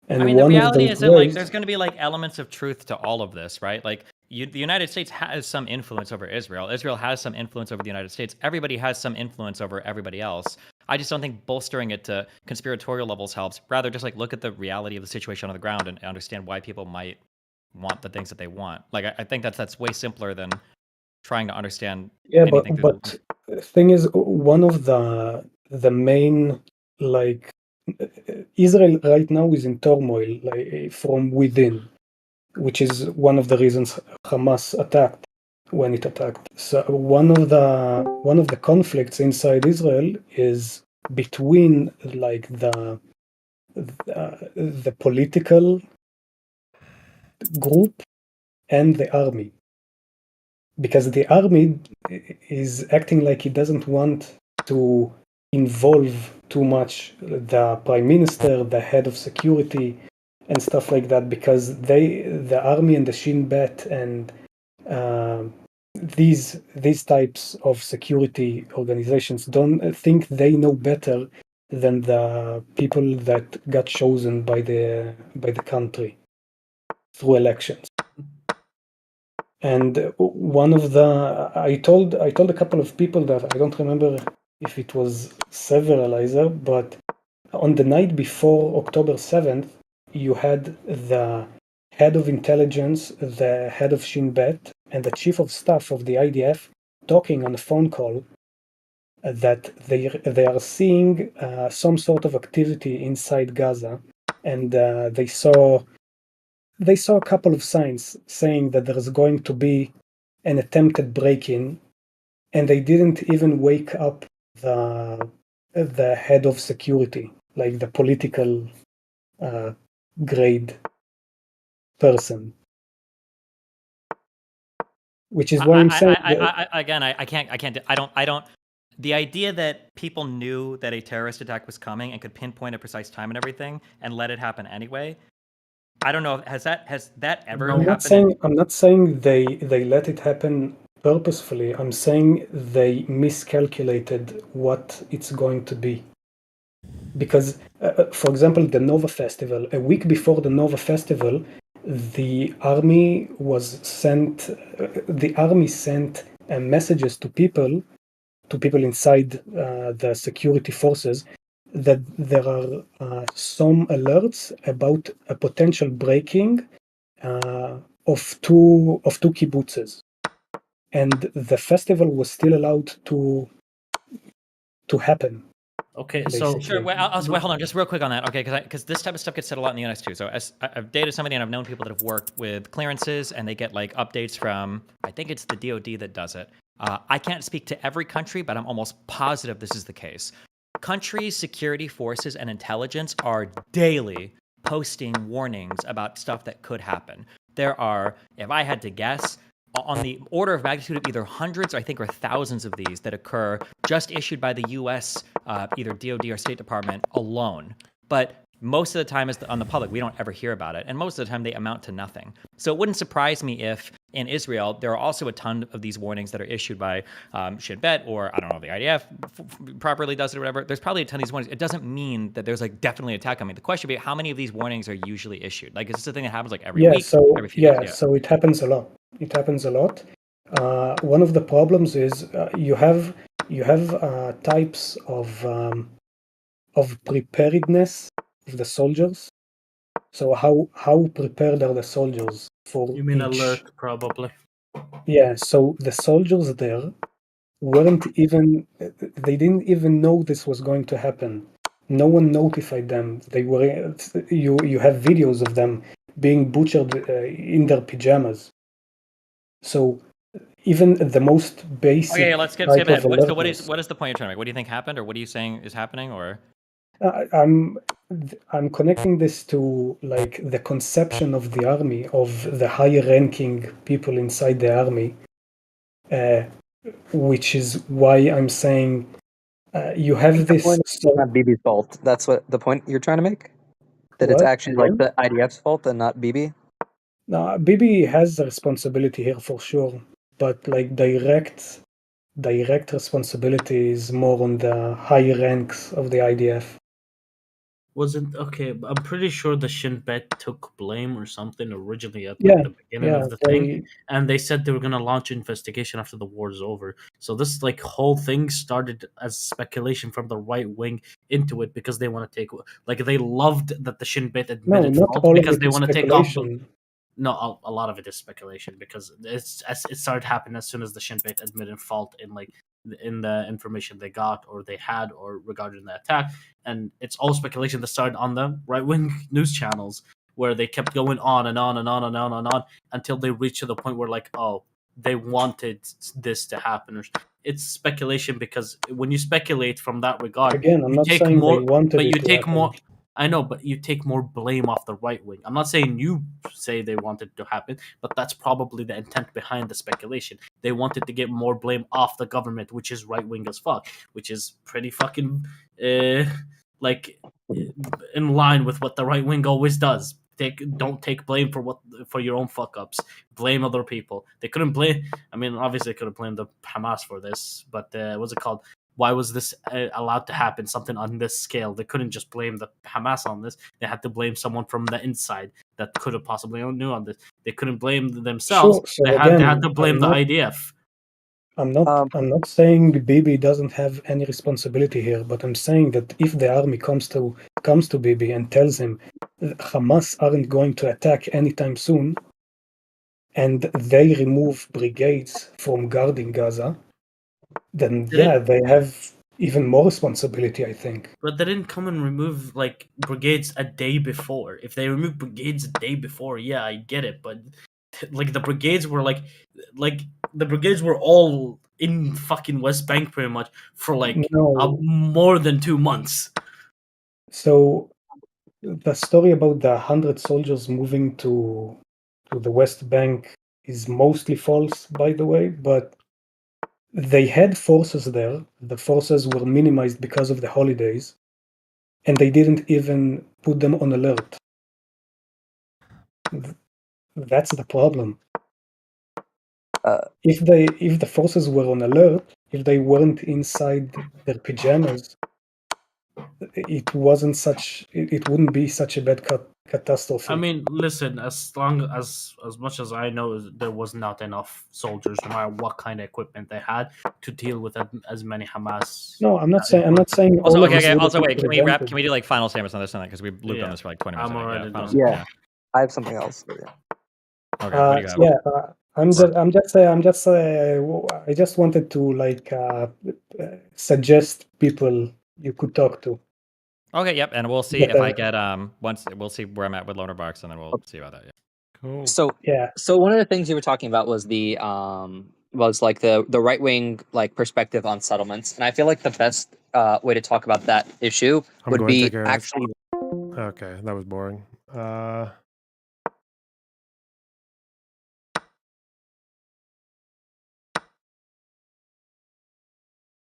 And I mean, the one of reality those is that like ways, there's going to be like elements of truth to all of this, right? Like the United States has some influence over Israel. Israel has some influence over the United States. Everybody has some influence over everybody else. I just don't think bolstering it to conspiratorial levels helps. Rather, just like look at the reality of the situation on the ground and understand why people might want the things that they want. Like I think that's way simpler than trying to understand. yeah, anything but thing is, one of the main like Israel right now is in turmoil, like from within, which is one of the reasons Hamas attacked. when it attacked. So one of the conflicts inside Israel is between like the political group and the army, because the army is acting like it doesn't want to involve too much the prime minister, the head of security, and stuff like that, because the army and the Shin Bet and uh, these types of security organizations don't think they know better than the people that got chosen by the country through elections. And one of the I told a couple of people that I don't remember if it was severalizer, but on the night before October 7th, you had the head of intelligence, the head of Shin Bet, and the chief of staff of the IDF talking on a phone call that they are seeing some sort of activity inside Gaza, and they saw a couple of signs saying that there is going to be an attempted break-in, and they didn't even wake up the head of security, like the political grade person. Which is why I'm saying Again, I can't, I don't. The idea that people knew that a terrorist attack was coming and could pinpoint a precise time and everything and let it happen anyway. I don't know. Has that ever happened? I'm not saying they let it happen purposefully. I'm saying they miscalculated what it's going to be. Because, for example, the Nova Festival, a week before the Nova Festival, the army sent messages to people inside the security forces that there are some alerts about a potential breaking of two kibbutzes, and the festival was still allowed to happen. Okay, basically. Sure. Well, hold on, just real quick on that. Okay, because this type of stuff gets said a lot in the U.S. too. So I've dated somebody and I've known people that have worked with clearances, and they get like updates from, I think it's the DoD that does it. I can't speak to every country, but I'm almost positive this is the case. Countries' security forces and intelligence are daily posting warnings about stuff that could happen. There are, if I had to guess, on the order of magnitude of either hundreds, or I think, or thousands of these that occur just issued by the U.S. Either DoD or State Department alone. But most of the time, on the public, we don't ever hear about it, and most of the time they amount to nothing. So it wouldn't surprise me if in Israel there are also a ton of these warnings that are issued by Shin Bet, or I don't know if the IDF properly does it or whatever. There's probably a ton of these warnings. It doesn't mean that there's like definitely an attack coming. The question would be, how many of these warnings are usually issued? Like, is this a thing that happens like every week, every few days? So it happens a lot. It happens a lot. One of the problems is you have types of preparedness of the soldiers. So how prepared are the soldiers for You mean each? alert, probably. Yeah. So the soldiers there they didn't even know this was going to happen. No one notified them. You have videos of them being butchered in their pajamas. So even the most basic. Okay, let's skip ahead. So what is the point you're trying to make? What do you think happened, or what are you saying is happening, or? I'm connecting this to like the conception of the army, of the higher ranking people inside the army, which is why I'm saying you have this. It's not BB's fault. That's what the point you're trying to make? That it's What? actually like the IDF's fault and not BB? No, Bibi has a responsibility here for sure, but like direct responsibility is more on the high ranks of the IDF. Wasn't okay. But I'm pretty sure the Shin Bet took blame or something originally at Yeah, the beginning of the thing, and they said they were gonna launch an investigation after the war is over. So this like whole thing started as speculation from the right wing into it because they want to take like they loved that the Shin Bet admitted not fault all of because it they is want to take off. speculation. No, a lot of it is speculation because it started happening as soon as the Shin Bet admitted fault in the information they got or they had or regarding the attack, and it's all speculation that started on the right wing news channels where they kept going on and on and on and on and on until they reached to the point where like, oh, they wanted this to happen. It's speculation because when you speculate from that regard, Again, I'm you not take saying they more, wanted but it you to take happen. more. I know, but you take more blame off the right wing. I'm not saying you say they wanted it to happen, but that's probably the intent behind the speculation. They wanted to get more blame off the government, which is right wing as fuck, which is pretty fucking like in line with what the right wing always does. Don't take blame for your own fuck ups. Blame other people. They couldn't blame. I mean, obviously, they could have blamed the Hamas for this, but what's it called? Why was this allowed to happen? Something on this scale. They couldn't just blame the Hamas on this. They had to blame someone from the inside that could have possibly knew on this. They couldn't blame themselves. Sure. So They again, had to blame the IDF. I'm not saying Bibi doesn't have any responsibility here, but I'm saying that if the army comes to Bibi and tells him Hamas aren't going to attack anytime soon, and they remove brigades from guarding Gaza, then yeah, they have even more responsibility, I think. But they didn't come and remove like brigades a day before. If they removed brigades a day before, yeah, I get it. But like the brigades were like the brigades were all in fucking West Bank pretty much for like No. more than 2 months. So the story about the 100 soldiers moving to the West Bank is mostly false, by the way, but they had forces there. The forces were minimized because of the holidays, and they didn't even put them on alert. That's the problem. If the forces were on alert, if they weren't inside their pajamas, it wouldn't be such a bad catastrophe. I mean, listen, as much as I know, there was not enough soldiers, no matter what kind of equipment they had, to deal with as many Hamas. No, I'm not saying Also, all of okay, this okay. would Also, have wait. been Can we wrap? prevented. Can we do like final statements on this and that? Because we've looped on Yeah. this for like 20 minutes. I'm I think. already Yeah. Final, done. Yeah. I have something else. Okay. What do you have? I just wanted to suggest people you could talk to. Okay. Yep. And we'll see But, if I get once we'll see where I'm at with Loner Box, and then we'll see about that. Yeah. Cool. So yeah. So one of the things you were talking about was was like the right wing like perspective on settlements, and I feel like the best way to talk about that issue I'm would going to be take care of this. actually. Okay, that was boring.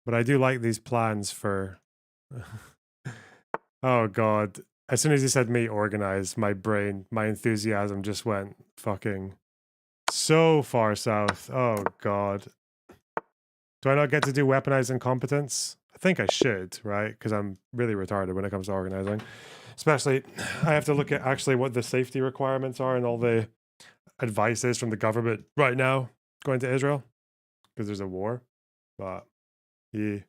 But I do like these plans for. Oh god! As soon as you said me organize, my brain, my enthusiasm just went fucking so far south. Oh god! Do I not get to do weaponized incompetence? I think I should, right? Because I'm really retarded when it comes to organizing. Especially, I have to look at actually what the safety requirements are and all the advice is from the government right now going to Israel because there's a war. But yeah.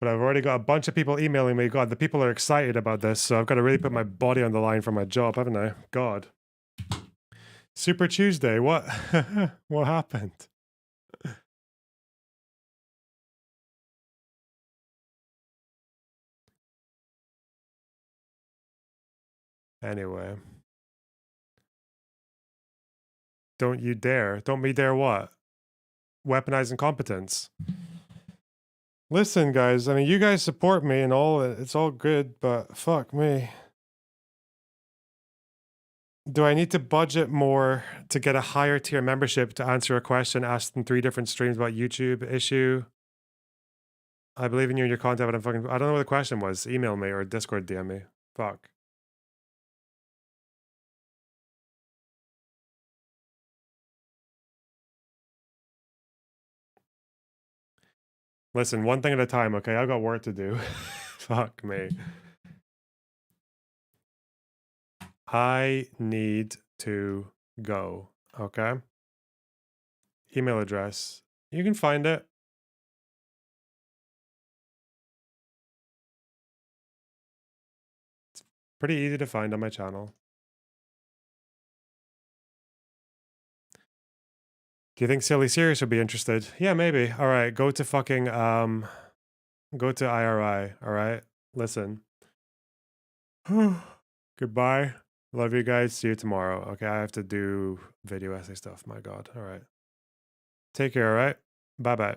But I've already got a bunch of people emailing me. God, the people are excited about this, so I've got to really put my body on the line for my job, haven't I? God. Super Tuesday, what? What happened? Anyway. Don't you dare. Don't me dare what? Weaponize incompetence. Listen, guys, I mean, you guys support me and all, it's all good, but fuck me. Do I need to budget more to get a higher tier membership to answer a question asked in 3 different streams about YouTube issue? I believe in you and your content, but I don't know what the question was. Email me or Discord DM me. Fuck. Listen, one thing at a time, okay? I've got work to do. Fuck me. I need to go, okay? Email address. You can find it. It's pretty easy to find on my channel. Do you think Silly Serious would be interested? Yeah, maybe. All right, go to fucking, go to IRI, all right? Listen. Goodbye. Love you guys. See you tomorrow. Okay, I have to do video essay stuff. My God. All right. Take care. All right. Bye bye.